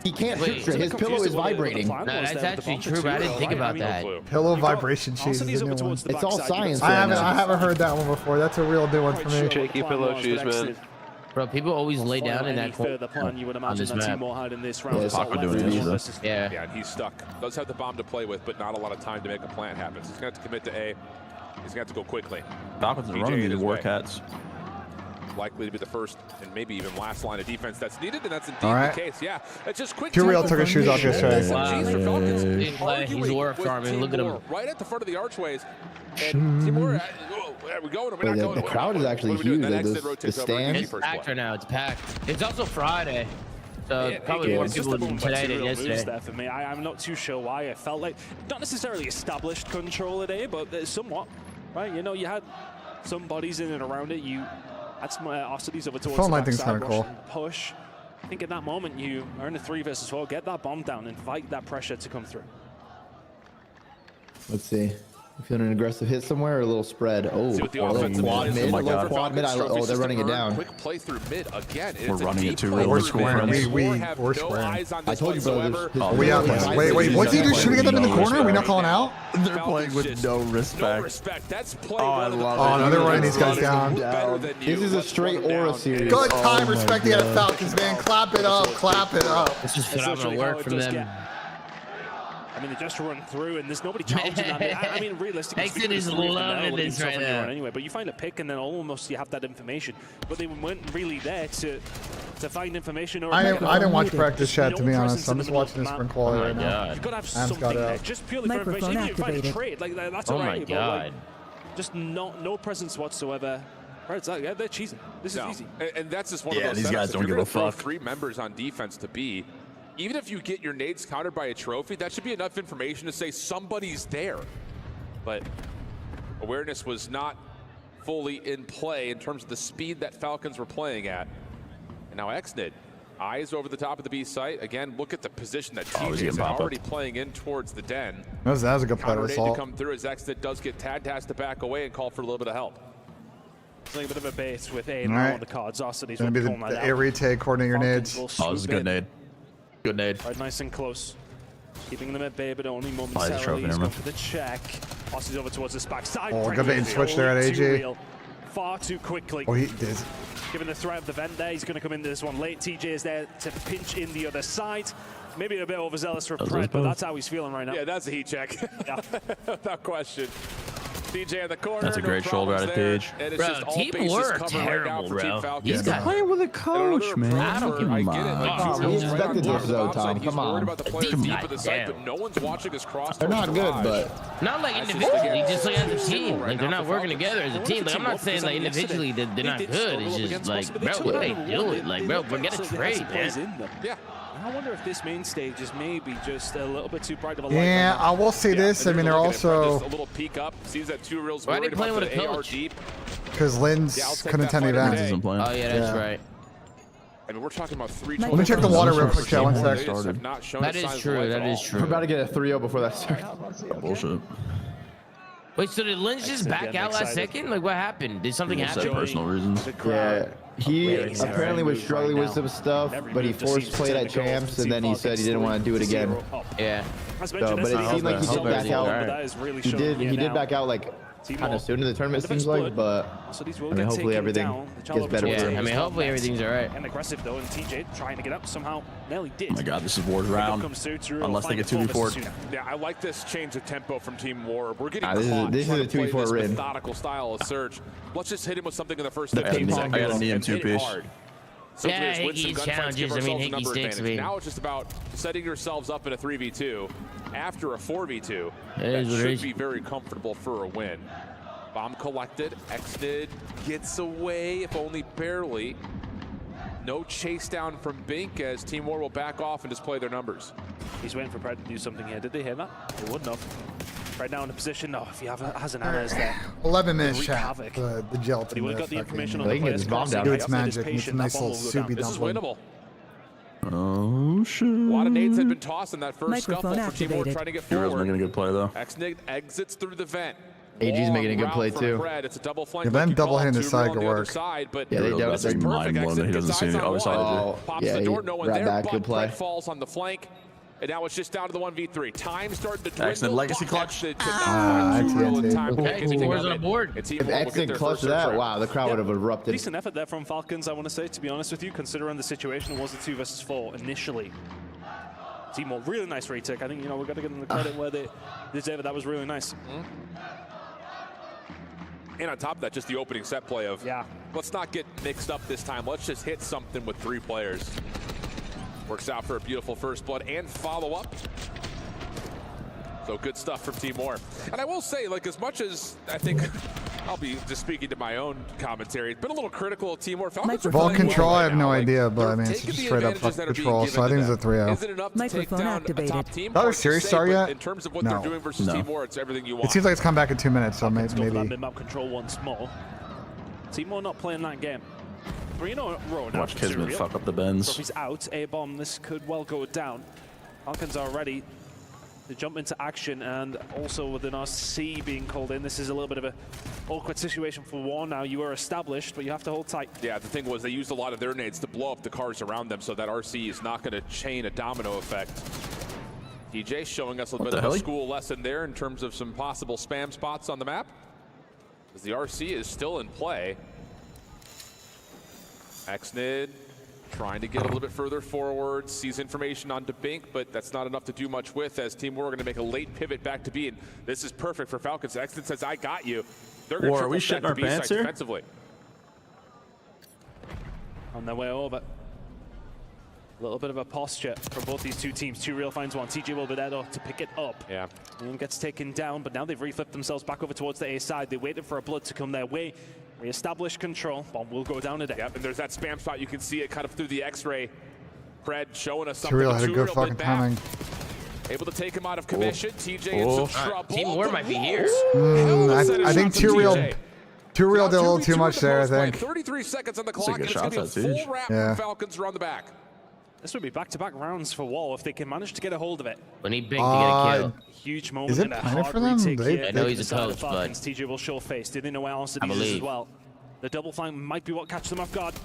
He can't shoot straight. His pillow is vibrating. No, that's actually true, but I didn't think about that. Pillow vibration cheese is a new one. It's all science. I haven't heard that one before. That's a real new one for me. Shaky pillow shoes, man. Bro, people always lay down in that corner you would on imagine this that map. Team had in this round. Yeah, and he's stuck. Does have the bomb to play with, but not a lot of time to make a plan happen. So he's going to have to commit to A. He's going to have to go quickly. Falcons are running these war cats. Likely to be the first and maybe even last line of defense that's needed, and that's indeed the case. Yeah, it's just quick. 2Real took his shoes off yesterday. He's war farming. Look at him. Right at the front of the archways. And Timur, we're going. We're not going. The crowd is actually huge. The stands. It's packed right now. It's packed. It's also Friday. So probably more people than today than yesterday. There for me. I'm not too sure why. I felt like not necessarily established control today, but somewhat. Right? You had some bodies in and around it. You had some oscillations over towards the backside, kind of cool. Push. I think in that moment you are in a 3 versus 4. Get that bomb down and fight that pressure to come through. Let's see. You feeling an aggressive hit somewhere or a little spread? Oh, quad mid. Quad mid. Oh, they're running it down. Quick play through mid again. We're running it too. We're squaring. We're squaring. I told you, brother. We out there. Wait. What's he do? Shooting at them in the corner? Are we not calling out? They're playing with no respect. That's play. I love it. No, they're running these guys down. This is a straight aura series. Good time respecting the Falcons, man. Clap it up. Clap it up. This is phenomenal work from them. I mean, they just run through, and there's nobody challenging that. I mean, realistically, Exit is loving this right now. Anyway, but you find a pick, and then almost you have that information. But they weren't really there to find information. Or I didn't watch practice chat, to be honest. I'm just watching this spring quality right now. You've got to have something there, just purely for information. Even if you find a trade, like that's all right. Oh my god! Just no presence whatsoever. Right, yeah, they're cheesing. This is easy. And that's just one of those. These guys don't give a fuck. 3 members on defense to be. Even if you get your nades countered by a trophy, that should be enough information to say somebody's there. But awareness was not fully in play in terms of the speed that Falcons were playing at. And now Xnid, eyes over the top of the B site. Again, look at the position that TJ is already playing in towards the den. That was a good play of assault. To come through as Xnid does get tagged, has to back away and call for a little bit of help. It's like a bit of a base with A now on the cards. It's going to be the A retake, coordinating your nades. Oh, this is a good nade. Good nade. Right, nice and close. Keeping them at bay, but only momentarily. He's going for the check. Passes over towards this backside. Oh, good bait and switch there at AG. Far too quickly. Oh, he did. Given the threat of the vent there, he's going to come into this one late. TJ is there to pinch in the other side. Maybe a bit overzealous for Pred, but that's how he's feeling right now. Yeah, that's a heat check. Yeah. Without question. TJ in the corner. That's a great shoulder out of Page. Bro, teamwork terrible, bro. He's playing with a coach, man. I don't give a fuck. We expected this though, Tom. Come on. But no one's watching us cross. They're not good, but not like individually, just like as a team. Like they're not working together as a team. Like I'm not saying like individually that they're not good. It's just like, bro, what are they doing? Like, bro, forget a trade, man. Yeah. I wonder if this main stage is maybe just a little bit too bright of a light. Yeah, I will say this. I mean, they're also a little peek up. Sees that 2Real's why are they playing with a coach? Because Lynn's couldn't attend the event. Oh yeah, that's right. I mean, we're talking about 3. Let me check the water real quick, chat. 1 sec. That is true. That is true. We're about to get a 3-0 before that starts. Bullshit. Wait, so did Lynch just back out last second? Like, what happened? Did something happen? Personal reasons. Yeah. He apparently was struggling with some stuff, but he forced played at champs, and then he said he didn't want to do it again. Yeah. So, but it seemed like he did back out. He did back out like kind of soon in the tournament, seems like. But I mean, hopefully everything gets better. Yeah, I mean, hopefully everything's all right. And aggressive though, and TJ trying to get up somehow. Nearly did. Oh my God, this is Ward round. Unless they get 2v4. Yeah, I like this change of tempo from Team War. We're getting this is a 2v4 rid. Methodical style of Surge. Let's just hit him with something in the first I got a Nissim 2-piece. So yeah, Higgy's challenges. I mean, Higgy sticks. Now it's just about setting yourselves up in a 3v2 after a 4v2. That should be very comfortable for a win. Bomb collected. Xnid gets away, if only barely. No chase down from Bink as Team War will back off and display their numbers. He's waiting for Pred to do something here. Did they hear that? They wouldn't have. Right now in a position. No, if he has an Anna, is there. 11 minutes chat. The gelatin. He would have got the information on the the player's bomb down. Do its magic. It's a nice little soupy This is dumpling. winnable. Oh shit. A lot of nades had been tossed in that first Microphone scuffle for Team War activated. trying to get Hero's forward. making a good play though. Xnid exits through the vent. AG's making a good Long play route for too. Pred. It's a double flank. Yeah, them looking double ball, hitting the 2 side on could the other work. side, but Yeah, they don't. this is They mind perfect. blowing that he Xnid doesn't gets see eyes the on other one. side of it. Pops Yeah, the he door, no one ran there, back, but good play. Pred falls on the flank. And now it's just down to the 1v3. Time started to dwindle. Excellent legacy but clutch. Xnid could not find T-Real in time to Okay, get anything War's of on it. board. And Team If War will X get didn't their clutch first search that, round. wow, the crowd would have erupted. Decent effort there from Falcons, I want to say, to be honest with you, considering the situation was a 2 versus 4 initially. Team War, really nice retake. I think, we've got to give them the credit where they deserve it. That was really nice. And on top of that, just the opening set play of, let's not get mixed up this time. Let's just hit something with 3 players. Works out for a beautiful first blood and follow-up. So good stuff from Team War. And I will say, like, as much as I think I'll be just speaking to my own commentary, it's been a little critical of Team War. Ball control, I have no idea, but I mean, it's just straight up control, so I think it's a 3-0. Is it enough to take down a top team? Is that a series star yet? In terms of what they're doing versus Team War, it's everything you want. It seems like it's come back in 2 minutes, so maybe. Mid-map control once more. Team War not playing that game. 3-0 row now. Watch Kismet fuck up the bends. Trophy's out. A-bomb. This could well go down. Falcons are ready to jump into action, and also with an RC being called in, this is a little bit of an awkward situation for War now. You are established, but you have to hold tight. Yeah, the thing was they used a lot of their nades to blow up the cars around them, so that RC is not going to chain a domino effect. DJ showing us a little bit of a school lesson there in terms of some possible spam spots on the map, as the RC is still in play. Xnid trying to get a little bit further forward, sees information on Bink, but that's not enough to do much with, as Team War are going to make a late pivot back to B, and this is perfect for Falcons. Xnid says, I got you. They're going to are we shitting our pants here? Defensively. On their way over. A little bit of a posture from both these two teams. T-Real finds one. TJ will be there though to pick it up. Yeah. And gets taken down, but now they've reflipped themselves back over towards the A side. They waited for a blood to come their way. Reestablish control. Bomb will go down today. Yep, and there's that spam spot. You can see it kind of through the X-ray. Pred showing us something. T-Real had a good fucking timing. Able to take him out of commission. TJ in some trouble. Team War might be here. I think T-Real did a little too much there, I think. 33 seconds on the clock. It's going to be a full wrap from Falcons around the back. This would be back-to-back rounds for Wall if they can manage to get a hold of it. We need Bink to get a kill. Huge moment. Is it and a planted hard for them? retake here. I know he's a coach, but TJ will show face. Do they know where else to use this as well? The double flank might be what catches them off guard.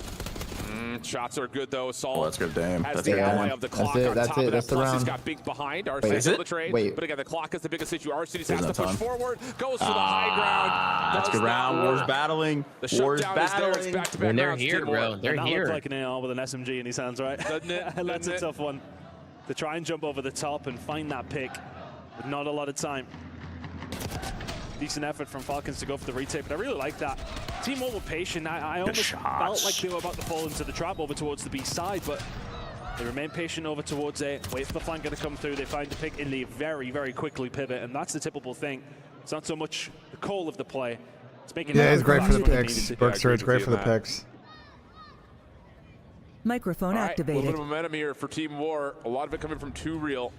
Shots are good though. Saul that's good. Damn. has That's the good. ally of the clock on top of that. That's the Plus he's round. got Bink behind. Wait, RC is on it? the trade. Wait. But again, the clock is the biggest issue. RC has There's to no push time. forward. Goes for the high ground. That's Does good round. not War's work. battling. The War's shutdown is there. It's battling. back-to-back And they're rounds. here, Team bro. War. They're That here. looks like an AR with an SMG in his hands, right? Doesn't it? That's a tough one. To try and jump over the top and find that pick with not a lot of time. Decent effort from Falcons to go for the retake, but I really like that. Team War were patient. I almost felt like they were about to fall into the trap over towards the B side, but they remain patient over towards A. Wait for the flanker to come through. They find the pick and they very, very quickly pivot, and that's the typical thing. It's not so much the call of the play. It's making it's great for the picks. Berkster, it's great for the picks. Microphone A little activated. bit of momentum here for Team War. A lot of it coming from T-Real.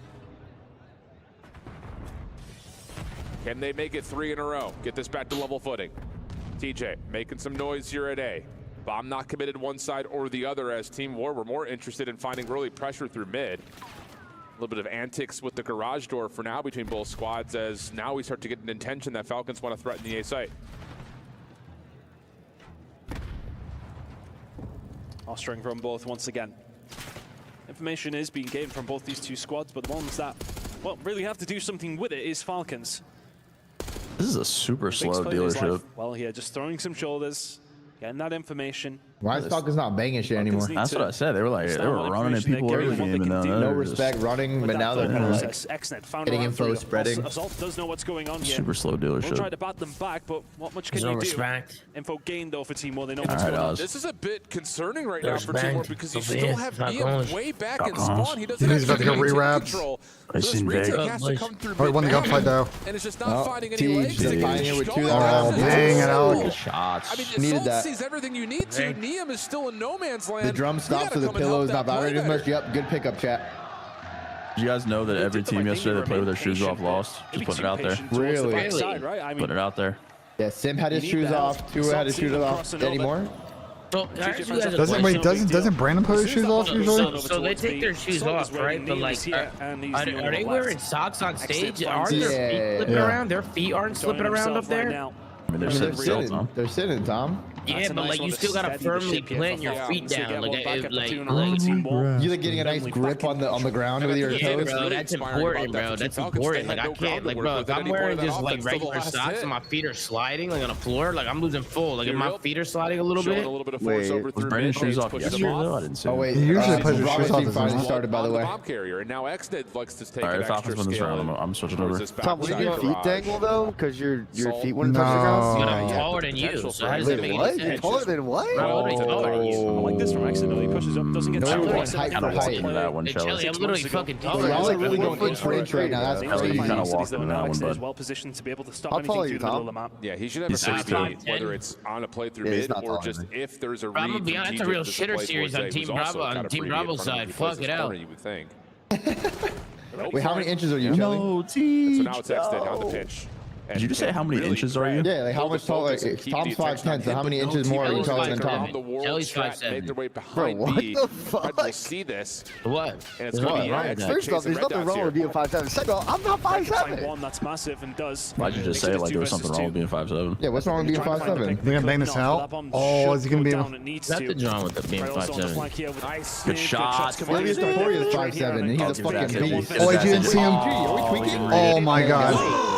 Can they make it 3 in a row? Get this back to level footing. TJ making some noise here at A. Bomb not committed one side or the other, as Team War were more interested in finding early pressure through mid. A little bit of antics with the garage door for now between both squads, as now we start to get an intention that Falcons want to threaten the A site. R-string from both once again. Information is being gained from both these two squads, but the ones that, well, really have to do something with it is Falcons. This is a super slow dealership. Well, yeah, just throwing some shoulders, getting that information. Why is Falcons not banging shit anymore? That's what I said. They were running at people early game, and no respect running, but now they're kind of like getting info, spreading. Assault does know what's going on here. Super slow dealership. We'll try to bat them back, but what much can you do? Respect. Info gained though for Team War. They know what's going on. This is a bit concerning right now for Team War because you still have Niam way back in spawn. He doesn't He's about to get rewrapped. So this retake has to come through Oh, he won the gunfight though. and it's just not finding any legs. Oh, dang it, Alec. Shots. I mean, Needed Assault that. sees everything you need to. Niam is still in no man's land. The drum stops so the pillow is not vibrating as much. Yep, good pickup, chat. Did you guys know that every team yesterday that played with their shoes off lost? Just put it out there. Really? Put it out there. Yeah, Sim had his shoes off. Tua had his shoes off. Anymore? So, Doesn't Brandon put his shoes off usually? So they take their shoes off, right? But like, are they wearing socks on stage? Aren't their feet flipping around? Their feet aren't slipping around up there? I mean, they're sitting still, Tom. They're sitting, Tom. Yeah, but like you still gotta firmly plant your feet down, like you're getting a nice grip on the ground with your toes. Yeah, bro, that's important, bro. That's important. Like I can't, like, bro, if I'm wearing just like regular socks and my feet are sliding like on the floor, like I'm losing full. Like if my feet are sliding a little bit. Wait, was Brandon's shoes off yesterday though? I didn't see. Oh wait, he usually puts his shoes off. Finally started, by the way. Bomb carrier, and now XNet likes to take All right, an Falcons extra win this round. scale. I'm switching over. Tom, would your feet dangle though? Because your feet wouldn't No. touch the ground? But I'm taller than you, so how does that make any What? sense? Taller than what? Bro, I'm taller than you. I like this from accident. He pushes up, doesn't get No, too it's height for height. That one, Hey, Chelly, I'm literally fucking taller. Y'all are really going 4 inch for inch right now. That's You crazy. kind of walked in that one, is bud. well positioned to be able to stop How anything tall are through you, the middle Tom? of the map. Yeah, he should have a He's free 6'10". beat, whether it's on a playthrough Yeah, he's mid not or taller just than me. if there's a read. But I'm gonna be from honest, TJ that's a real to shitter play series towards on A, Team who's also Bravo- on got a Team free Bravo's in front of side. him. He plays Fuck his it out. corner, you would think. Wait, how many inches are you, Jelly? No, So teach. now it's XNet on the pitch. Did you just say how many inches are you? Yeah, like how much taller? Tom's 5'10", so how many inches more are you taller than Tom? Kelly's 5'7". Make their way Bro, behind what B. the fuck? We'll see this. What? And it's There's going to nothing be wrong with that. First off, there's nothing wrong with being 5'7". Second of all, I'm not 5'7". One that's massive and does. Why'd you just say it like there was something wrong with being 5'7"? Yeah, what's wrong with being 5'7"? They're gonna bang this out. Oh, is he gonna be able? Nothing wrong with it being 5'7". Good shot. Flavius Deforia is 5'7", and he's a fucking beast. Oh, you didn't see him? Are we tweaking? Oh my god.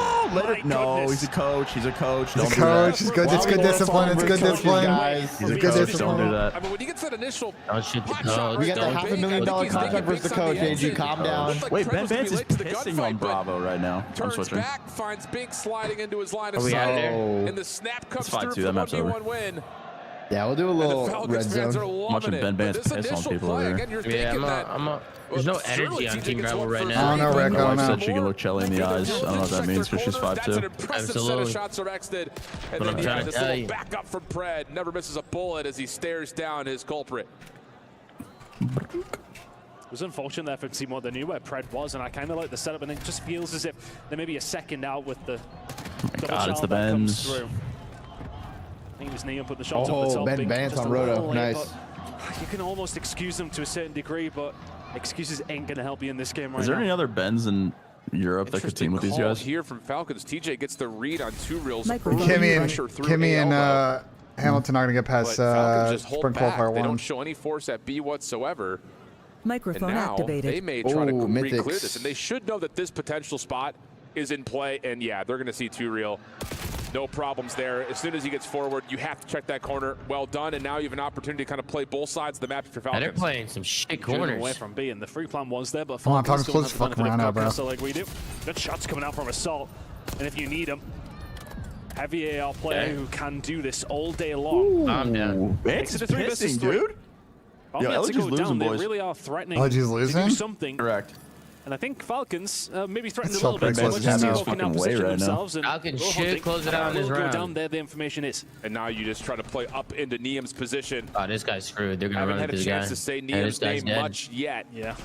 No, he's a coach. He's a coach. He's a coach. It's good. It's good discipline. It's good discipline. He's a Good coach. discipline. Don't do that. I mean, when he gets that initial Don't shoot the hot shot coach. We got the right there, $500,000 contract versus the coach, AG. Calm down. Wait, Ben Vance is pissing on Bravo right now. I'm turns switching. back, finds Bink sliding into his line of Are we out sight, there? and the snap comes It's 5-2, through for that the map's over. 1v1 win. Yeah, we'll do a And the little red Falcons fans are zone. loving Watching it. Ben But Vance this piss on initial people play, over again, you're Yeah, thinking that. there's no Certainly energy on TJ Team gets Bravo one right for now. I don't know, Rick. My I wife don't said know. she can look Chelly in the eyes. I don't know what that means because she's That's an 5'2". impressive set of Absolutely. shots from Exted. And But then I'm he trying has to this tell little you. backup from Pred. Never misses a bullet as he stares down his culprit. It was unfortunate there for Team War. They knew where Pred was, and I kind of like the setup, and it just feels as if there may be a second out with the double God, it's shot the that comes Benz. through. I think it was Niam put the shots up the Oh, top. Ben Bink Vance just on a little Roto. late, Nice. but you can almost excuse them to a certain degree, but excuses ain't going to help you in this game right Is there now. any other Bens in Europe that could team with these Call guys? here from Falcons. TJ gets the read on two reels. Kimmy and Hamilton are gonna get past Sprint Qualifier They 1. don't show any force at B whatsoever. Microphone And now activated. they may try to Mythics. re-clear this, and they should know that this potential spot is in play. And yeah, they're going to see two reel. No problems there. As soon as he gets forward, you have to check that corner. Well done, and now you have an opportunity to kind of play both sides of the map for Falcons. They're playing some shit Driven corners. away from B, and the free plan was there, but Come on, Falcons Tom, don't let's have the fuck benefit of around now, cooking, bro. so like we do. Good shots coming out from Assault, and if you need them, heavy AR player who can do this all day long. I'm down. Vance is pissing, dude. Well, Yo, they have to LG's go losing, down. boys. They really are threatening LG's to losing? do something. Correct. And I think Falcons maybe threatened It's a little so bit. So big. let's Vance just is see fucking now way position right now. themselves and Falcons go should hunting. close it out in this We'll go round. down there, the information is. And now you just try to play up into Niam's position. Oh, this guy's screwed. They're gonna Haven't run had into a the guy. chance to say And Niam's this guy's name dead. much yet. Yeah.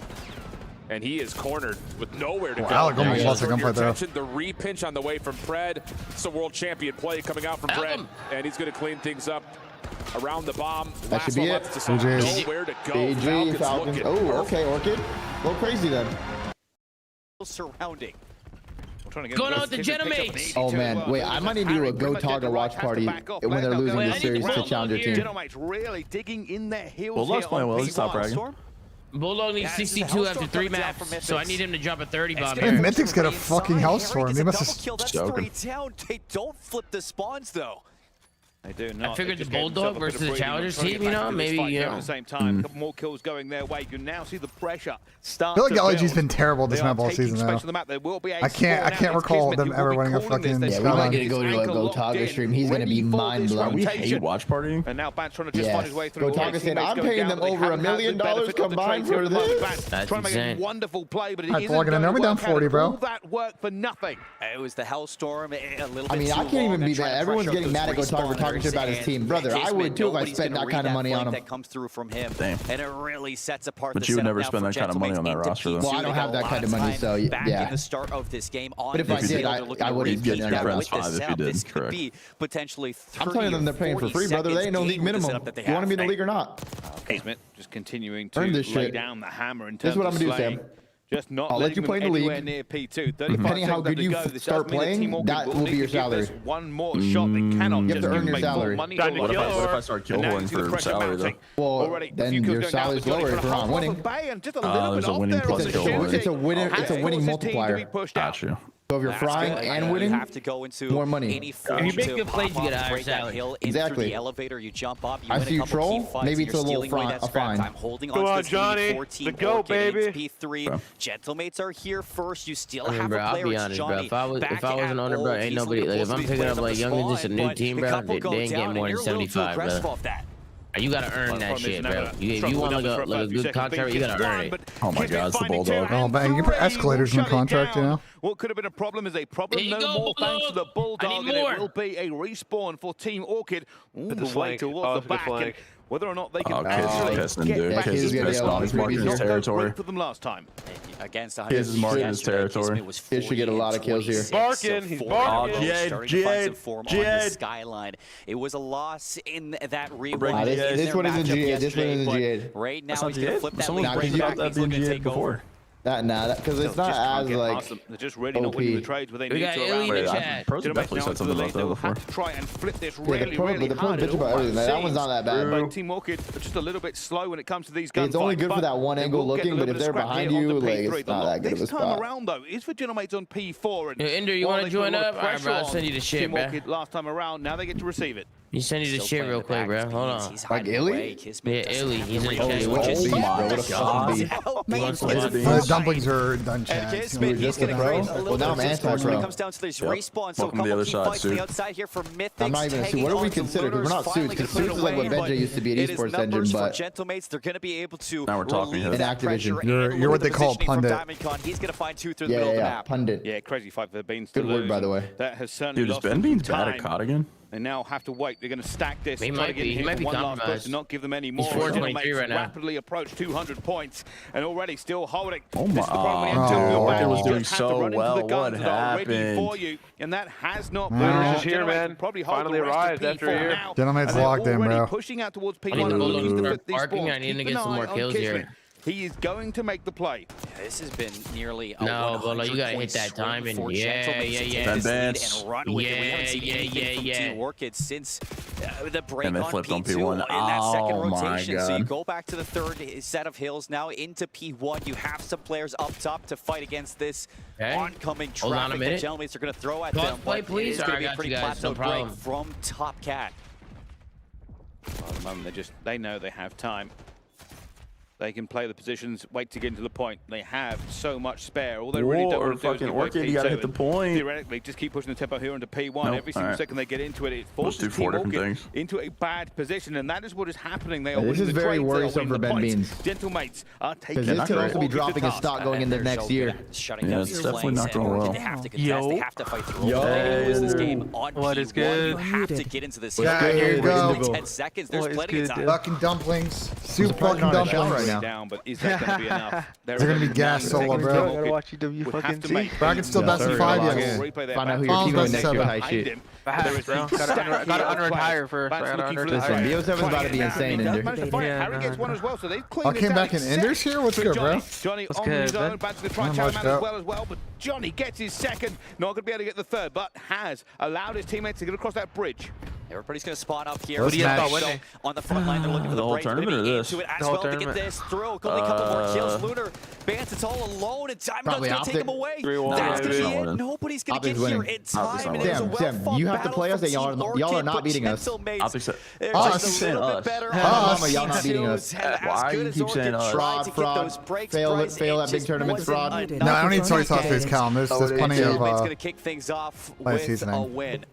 And he is cornered with nowhere to Wow, go. Alec almost There lost you a go. Your gunfight there. attention, the re-pinch on the way from Pred. It's a world champion play coming out from Pred. And he's going to clean things up around the bomb. That Last should be one it. left to Assault. GG. Nowhere to go. AG, Falcons. looking Oh, perfect. okay, Orchid. A little crazy then. Surrounding. Going on with the Genomates. Oh man, wait, I might need to do a Go Targa watch party when they're losing the series to Challenger team. Genomates really digging in their heels. Bulldog's playing well. He's top bragging. Bulldog needs 62 after 3 maps, so I need him to drop a 30 bomb Hey, here. Mythic's got a fucking Hellstorm. They must have. That's 3 down. They don't flip the spawns though. They do not. I figured the Bulldog versus the Challengers team, you know, maybe, you know. At the same time, a couple more kills going their way. You can now see the pressure start. I feel like LG's been terrible this map all season now. I can't recall them ever winning a fucking. Yeah, we might get to go to a Go Targa stream. He's gonna be mind blown. We hate watch partying. And now Bant's trying to just find his way through. Go Targa said, I'm paying them over $1 million combined for this. That's trying to make a insane. wonderful play, but it Alright, isn't Plug, going I know to we're down work out. 40, bro. All that work for nothing. It was the Hellstorm. A little bit I mean, I can't even be mad. Everyone's getting mad at Go Targa for talking shit about his team. Brother, I would too if I spent that kind of money on him. That comes through from him, Damn. and it really sets apart. But you would never spend that kind of money on that roster, though. Well, I don't have that kind of money, so yeah. The start of this game on but if I did, I wouldn't get that roster. If you did, correct. Potentially I'm telling them they're paying for free, brother. They ain't no league minimum. You want to be in the league or not? Smith just continuing to Earn this lay shit. down the hammer in This terms is what I'm of gonna do, slaying. Sam. Just not I'll let you play in the league. Near P2. Depending how good you start playing, that will be your salary. One more shot. They cannot You have just to earn your make more salary. money. What if I start kill holding for salary, though? Well, then your salary's lower if you're not winning. There's a winning plus kill holding. It's a winning multiplier. Got you. So if you're frying and winning, more money. If you make good plays, you get a higher salary. Exactly. The elevator, you jump up, you I win see a you couple troll, key fights, maybe and it's a you're little stealing away that scrap time, holding on to this lead for Team Orchid into P3. Gentlemates are here first. You still have bro, a I'll player. be It's honest, bro. Johnny. If I was an owner, bro, ain't nobody like if I'm picking up like young and just a new team, bro, they ain't getting more than 75, bro. You gotta earn that shit, bro. If you want like a good contract, you gotta earn it. Oh my God, it's the Bulldog. Oh man, you put escalators in the contract, you know. What could have been a problem is a problem no more thanks to the Bulldog, and it will be a respawn for Team Orchid all the way towards the back. And whether or not they can actually get back Kiz is pissed on. He's marking his territory. For them last time. Against Kiz is marking his territory. Kiz should get a lot of kills here. Barking, he's barking. G8. Skyline. It was a loss in that Nah, this one isn't G8. This one isn't G8. Right now he's gonna flip that Someone lead brings right up back. that He's looking to BENJ take over. before. Because it's not as like They're just really not winning the trades where they need to around Illy in it. the chat. Pros definitely said something about that before. Have to try and flip this the really, pro really hard. bitch about everything. That one's not that bad. But Team Orchid are just a little bit slow when it comes to these gunfights. It's only good for that one angle looking, but if they're behind you, like it's not that good of a spot. This time around though, is for Genomates on P4. Yo, Ender, you want to join up? All right, bro, I'll send you the shit, bro. Last time around, now they get to receive it. You send you the shit real quick, bro. Hold on. Like Illy? Yeah, Illy. He's in chat. The dumplings are done, Chad. Well, now I'm anti-pro. Comes down to these respawns, Welcome to the other side, fights on suit. the outside here for Mythics. I'm not even a suit. What do we consider? Because we're not suits. Because suits is like what BENJ used to be at Esports Engine, but Gentlemates, they're going to be able to now we're talking in Activision. You're what they call a pundit. He's going to find two through the middle of the map. Pundit. Yeah, crazy fight for the Beans. Good word, by the way. That has certainly Dude, is lost Ben Beans time. bad at CoD again? They now have to wait. They're going to stack this. He try might to get be. He hit might be one last compromised. push and not give them any more. He's 423 right now. Rapidly approach 200 points and already still holding. Oh my! Orchid was doing so well. What happened? For you, and that has not been. Winners is here, man. Finally arrived after a year. Genomate's locked in, bro. Pushing out towards P1. I need the Bulldog to start barking. I need to get some more kills here. He is going to make the play. This has been nearly a No, but you gotta hit that time and yeah. Bench. Yeah. Orchid since the break And they on flipped P2 on P1. in that second Oh my rotation. So you God. go back to the third set of hills now into P1. You have some players up top to fight against this oncoming Hold on a traffic minute. that Gentlemates are going to throw at Pause them. play, but please. It is going to Alright, be a got pretty you guys. No plateau break problem. from Top Cat. Well, at the moment, they know they have time. They can play the positions, wait to get into the point. They have so much spare. All they really don't want to do is fucking give away Orchid, you gotta P2 hit the and point. Theoretically, just keep pushing the tempo here into P1. Nope. Every single Alright. second they get into it, it Let's do forces 4 Team different Orchid things. into a bad position, and that is what is happening. They are This winning is the very trades, they are worrisome winning for the Ben points. Beans. Gentlemates are taking Because this could also be Orchid to dropping a task. stock going into next year. Shutting Yeah, down it's these definitely flanks, not going and well. They have to contest. They have to fight through. Yo. They're going to lose this game on What P1. is good? You have to get into this. Yeah, here you go. In 10 seconds. There's plenty of time. Fucking dumplings. Soup fucking dumpling right now. Down, but is that going to be enough? They're gonna be gas solo, bro. Gotta watch EWC. Bracket's still best of 5 yet. Find out who your team is next year with high sheet. Gotta under-retire first. Listen, Neo 7's about to be insane, Ender. Harry gets one as well, so they've cleaned I came back in Enders here? What's good, bro? Johnny on his own, back to the try-challenge man as well, but Johnny gets his second. Not going to be able to get the third, but has allowed his teammates to get across that bridge. Everybody's going to spot up here. On the front line, they're looking for the whole break. tournament or this? Into it as well to get this through. Only a couple more kills. Lunar, Bance, it's all alone, and time going to take him away. That's going to be it. Nobody's going to get here in time. And Sam, you have to play us, and y'all are not beating us. Optics. Y'all not beating us. Why you keep saying us? Fraud. Fail at big tournaments, fraud. No, I don't need soy sauce for his Calm. There's plenty of going to kick things off with a win.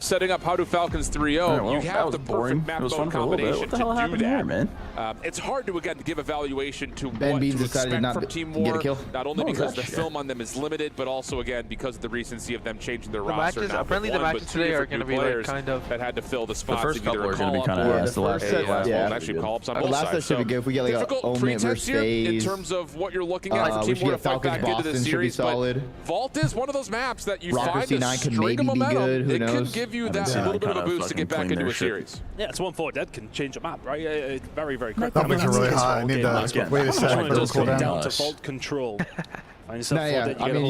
Setting up How Do Falcons 3-0, you have the perfect map mode combination to do that. Man? It's hard to, again, give evaluation to Ben what Beans to decided expect not from to Team get a War, kill. not only because the film on them is limited, but also, again, because of the recency of them changing their roster. Apparently the matches today are going to be like kind of... that had to fill the spots. The first couple are going to be kind of ass. The last actually call-ups on both last sides. should be good if we get like a Omen versus FaZe. In terms of what you're looking at for we Team War to should fight get back into the Falcons series, solid. Vault is one of those maps that you Rocker find a C9 could string of maybe be momentum. good, who It can knows? give you that little bit of a boost to get back into a series. Yeah, it's 1-4 dead can change a map, right? Very, very quick. Thumbs are really high. I need to wait a second for the cooldown. Down to Vault control. I mean, you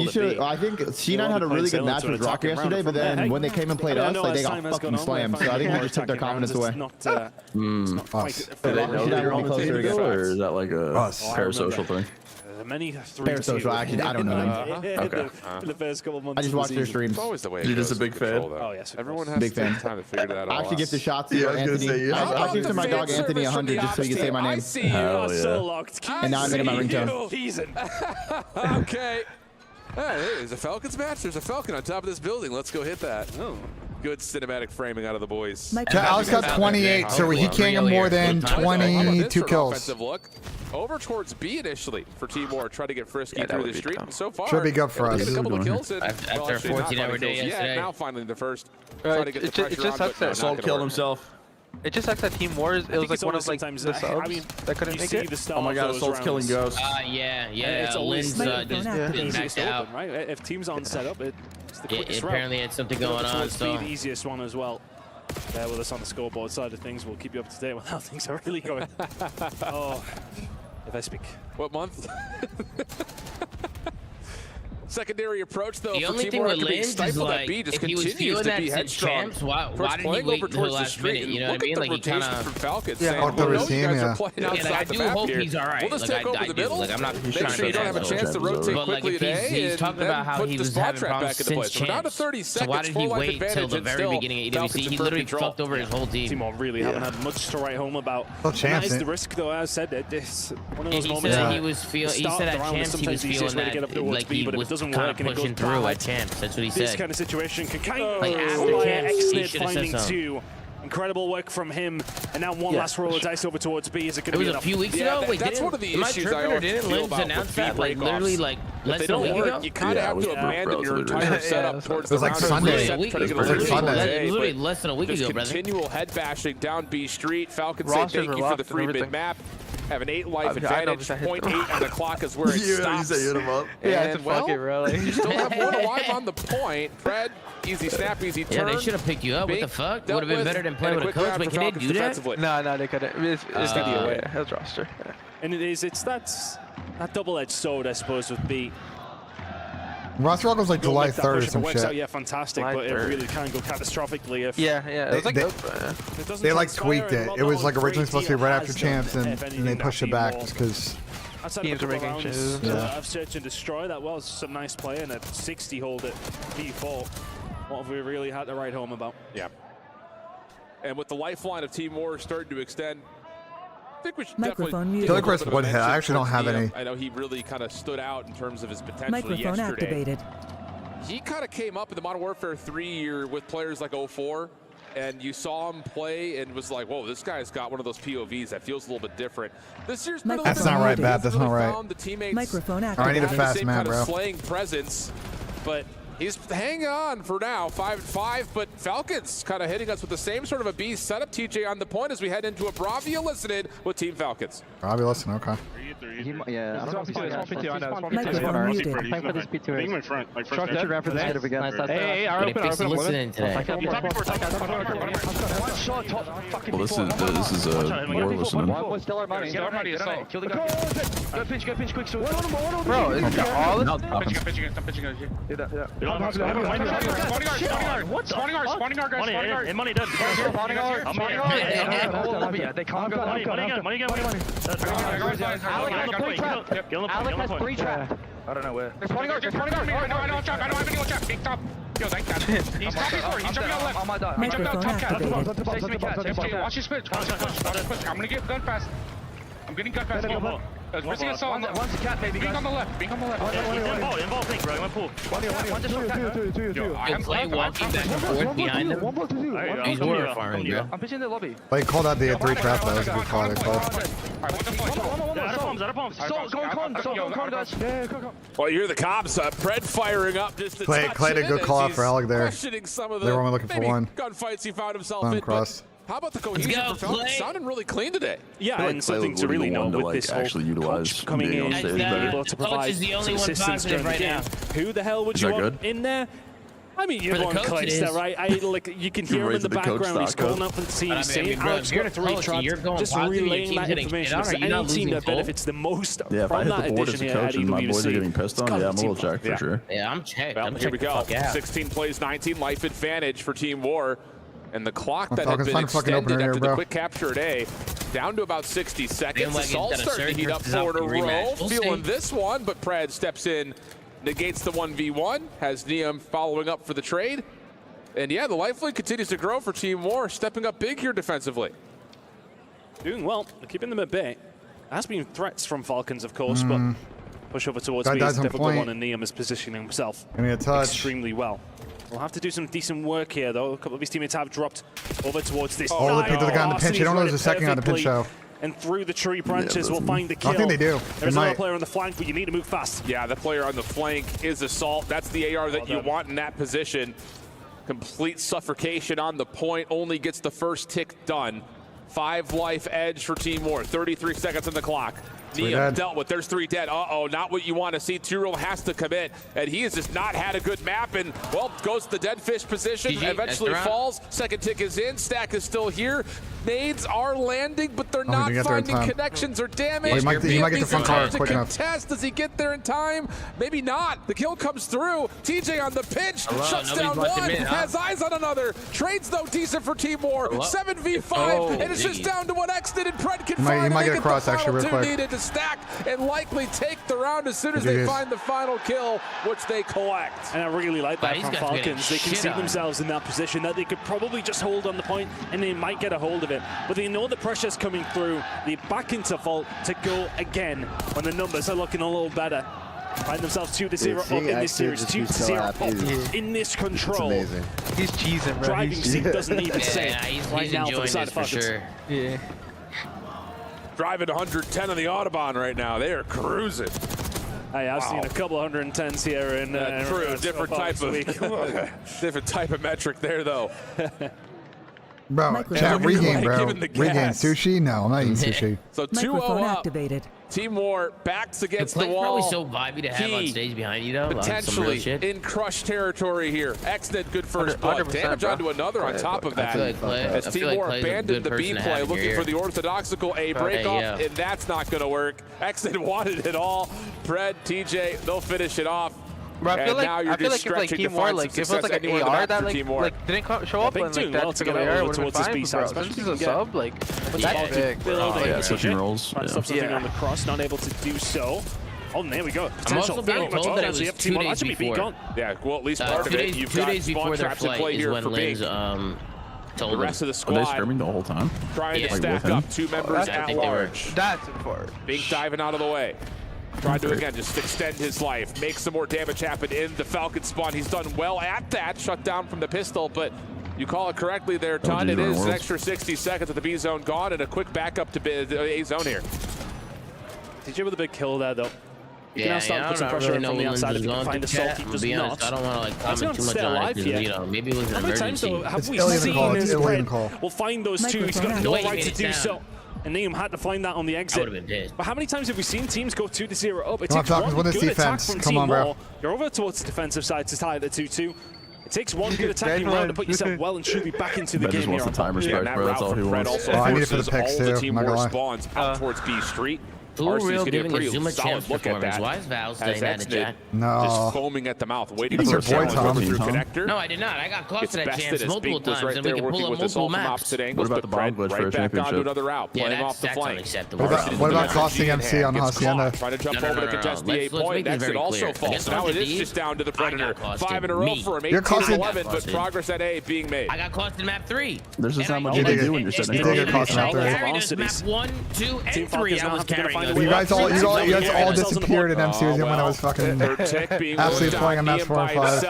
should. I think C9 had a really good match with Rocker yesterday, but then when they came and played us, like they got fucking slammed. So I think they just took their confidence away. Us. Or is that like a parasocial thing? Many Parasocial, actually, I don't know them. Okay. The first couple months I just watched their streams. It's always the way. You're just a big fan. Oh yes, everyone has big to take fan. time to figure that out. I actually give the shots to Anthony. I actually to my dog Anthony 100 just so you can say my name. I see you are so locked. And now I made it my ringtone. Okay. Hey, there's a Falcons match. There's a Falcon on top of this building. Let's go hit that. Oh. Good cinematic framing out of the boys. Alex got 28, so he can't get more than 22 kills. Look. Over towards B initially for Team War, try to get frisky through the street. And so far, should be good for us. A couple of kills in, after a 14-hour day yesterday. Now finally the first. Try to get the pressure on, but Soul killed himself. It just sucks that Team Wars, it was like one of like the subs that couldn't make it. Oh my god, Soul's killing Ghost. Yeah. Lynn's just been backed out. Right? If team's on setup, it's the quickest route. Apparently it's something going on. So the easiest one as well. Bear with us on the scoreboard side of things. We'll keep you up to date with how things are really going. Oh, if I speak. What month? Secondary approach, though, the for only Team thing War with Lynn's is like, if he was feeling that since champs, why did he wait until the last minute? You know what I mean? Like, he kind of... Yeah, I'll never see him, yeah. Like, I do hope he's all right. We'll just take over the middle. Like, I'm not trying Make sure you don't have a chance to rotate quickly today. He's talking about how he was having problems since champs. So why did he wait till the very beginning of EWC? He literally fucked over his whole team. Team really haven't had much to write home about. That is the risk, though. As I said, it's one of those moments. He said at champs he was feeling that like he was kind of pushing through at champs. That's what he said. This kind of situation can kind of like after champs, he should have said something. Two. Incredible work from him, and now one last roll of dice over towards B. Is it going to be enough? It was a few weeks ago. Wait, that's one of the issues I always feel about announce that like literally like less than a week ago. You kind of have to abandon your entire setup towards the round. It was like Sunday. Literally less than a week ago, brother. Continual head bashing down B Street. Falcons say thank you for the free bid map. Have an 8 life advantage. 0.8 on the clock is where it stops. You hit him up. Yeah, fuck it, really. You still have one alive on the point. Fred, easy snap, easy turn. Yeah, they should have picked you up. What the fuck? Would have been better than playing with a coach. But can they do that? No, they couldn't. It's the way. That's roster. And it's that double-edged sword, I suppose, with B. Roster was like July 3rd or some shit. Yeah, fantastic, but it really can go catastrophically if... Yeah. It was they like tweaked it. It was like originally supposed to be right after champs, and they pushed it back just because... Teams are making changes. Of Search and Destroy, that was some nice play, and a 60 hold at P4. What have we really had to write home about? Yeah. And with the lifeline of Team War starting to extend, I think we should Microphone definitely... Microphone one hit. I actually don't have any. I know he really kind of stood out in terms of his potential Microphone yesterday. activated. He kind of came up in the Modern Warfare 3 year with players like 04, and you saw him play and was like, whoa, this guy's got one of those POVs that feels a little bit different. This year's been That's not right, Bab. That's not right. The teammates Microphone activated. I need a fast man, kind bro. of slaying presence, but He's hanging on for now, 5-5, but Falcons kind of hitting us with the same sort of a B setup. TJ on the point as we head into a Bravia listening with Team Falcons. Bravia listen, okay. Yeah, I don't know. Microphone muted. Playing for this P2. Being my front. Like Structure front representative again. Hey, our open. Listening today. One shot, fucking Well, this is more listening. One stellar money. Stellar money assault. Kill the guy. Go pinch, quick. Bro, is it all? I'm pitching out here. Spawning guard, guys. And money done. Spawning guard. They can't go. Money. Alec has 3 traps. I don't know where. Spawning guard. I don't have anyone trap. Big top. Yo, thank God. He's jumping on left. On my dot. He jumped out top Microphone cat. Watch his switch. I'm gonna get gun fast. I'm getting gun fast. Where's the assault? One's a cat, baby. Being on the left. Involve thing, bro. I'm pool. Clay walking back and forth behind him. He's water farming, bro. I'm pitching the lobby. Clay called out the 3 trap. That was a good call. That call. Out of bombs. Guys. Well, you hear the cops. Pred firing up just to touch Clay did a good call out for Alec there. Questioning some of the They were only looking for one. gunfights he found himself in. Cross. How about the cohesion for Falcons? Sounding really clean today. Yeah, and something to really know with this whole coach coming in and being able to provide some assistance during the game. Who the hell would you want in there? I mean, you're on Clay's there, right? You can hear him in the background. He's calling up for the team, saying Alex got 3 traps, just relaying that information. If any team that benefits the most from that addition here at EWC, my boys are getting pissed on. Yeah, I'm a little checked for sure. Yeah, I'm checked. Well, here we go. 16 plays, 19 life advantage for Team War. And the clock that had been extended after the quick capture at A, down to about 60 seconds. Assault starting to heat up 4 in a row. Feeling this one, but Pred steps in, negates the 1v1, has Nissim following up for the trade. And yeah, the lifeline continues to grow for Team War, stepping up big here defensively. Doing well, keeping them at bay. There has been threats from Falcons, of course, but push over towards me is a difficult one, and Nissim is positioning himself extremely well. We'll have to do some decent work here, though. A couple of his teammates have dropped over towards this. Oh, they picked the guy on the pinch. You don't know there's a second on the pinch, though. And through the tree branches, we'll find the kill. I think they do. There's another player on the flank, but you need to move fast. Yeah, the player on the flank is Assault. That's the AR that you want in that position. Complete suffocation on the point. Only gets the first tick done. 5 life edge for Team War. 33 seconds on the clock. Nissim dealt with. There's 3 dead. Uh-oh, not what you want to see. Tyrell has to commit, and he has just not had a good map, and, well, goes to the dead fish position, eventually falls. Second tick is in. Stack is still here. Nades are landing, but they're not finding connections or damage. He might get the front car quick enough. Does he get there in time? Maybe not. The kill comes through. TJ on the pinch. Shuts down one. Has eyes on another. Trades, though, decent for Team War. 7v5, and it's just down to what Exton and Pred can find. He might get across, actually, real quick. Stack and likely take the round as soon as they find the final kill, which they collect. And I really like that from Falcons. They can see themselves in that position that they could probably just hold on the point and they might get a hold of it. But they know the pressure's coming through. They back into Vault to go again when the numbers are looking a little better. Find themselves 2-0 up in this series, 2-0 up in this control. It's amazing. He's cheesing, bro. Driving seat doesn't even say right now for the side of Falcons. Sure. Yeah. Driving 110 on the Autobahn right now. They are cruising. Hey, I've seen a couple 110s here in true. Different type of metric there, though. Bro, chat regame, bro. Regame sushi? No, I'm not eating sushi. So 2-0 up. Activated. Team War backs against the wall. Probably so vibey to have on stage behind you, though. Potentially in crush territory here. Exnet, good first blood. Damage onto another on top of that. As Team War abandoned the B play, looking for the orthodoxical A breakoff, and that's not going to work. Exnet wanted it all. Pred, TJ, they'll finish it off. Bro, I feel like if Team War, like, if it was like an AR that like didn't show up and like that took an AR would have been fine, bro. Especially as a sub, like, that's big. Switching roles. Trying to stop something on the cross, not able to do so. Oh, and there we go. I'm also being told that it was 2 days before. Yeah, well, at least part of it. You've got spawn traps in play here for Big. The rest of the squad. Are they screaming the whole time? Trying to stack up 2 members at large. That's important. Big diving out of the way. Tried to, again, just extend his life, make some more damage happen in the Falcon spawn. He's done well at that, shut down from the pistol, but you call it correctly there, Todd. It is an extra 60 seconds with the B zone gone and a quick backup to the A zone here. TJ with a big kill there, though. You can now start to put some pressure in from the outside if you can find a salt. He does not. I don't want to like comment too much on it because, you know, maybe it was an How many times emergency. though have we seen his Pred will find those two? He's got no right to do so. And Nissim had to find that on the exit. But how many times have we seen teams go 2-0 up? It takes one good attack from Team War. You're over towards the defensive side to tie the 2-2. It takes one good attacking round to put yourself well and truly back into the game here. The time respect, bro. That's all he wants. I need it for the picks too. Team War spawns out towards B Street. Real giving a solid chance look at that. Why is Val staying at the chat? No. Just foaming at the mouth, waiting That's for a your boy, Tom. through connector. No, I did not. I got close to that chance Bested as multiple Bink was times, right and we there can working pull up with us multiple all from maps. opposite What angles, about the bomb glitch for a right back onto championship? another route, playing off the that's flank. unacceptable. What about costing MC on Hacienda? Trying to jump over to contest the 8 point. Exit also falls. Now it is just down to the Predator. 5 in a row for him. 18-11, but progress at A being made. I got cost in map 3. There's just not much you can do when you're sitting You did get cost map 3. Map 1, 2, and 3. I was carrying. You guys all disappeared in MCs when I was fucking absolutely playing a match 4 and 5. The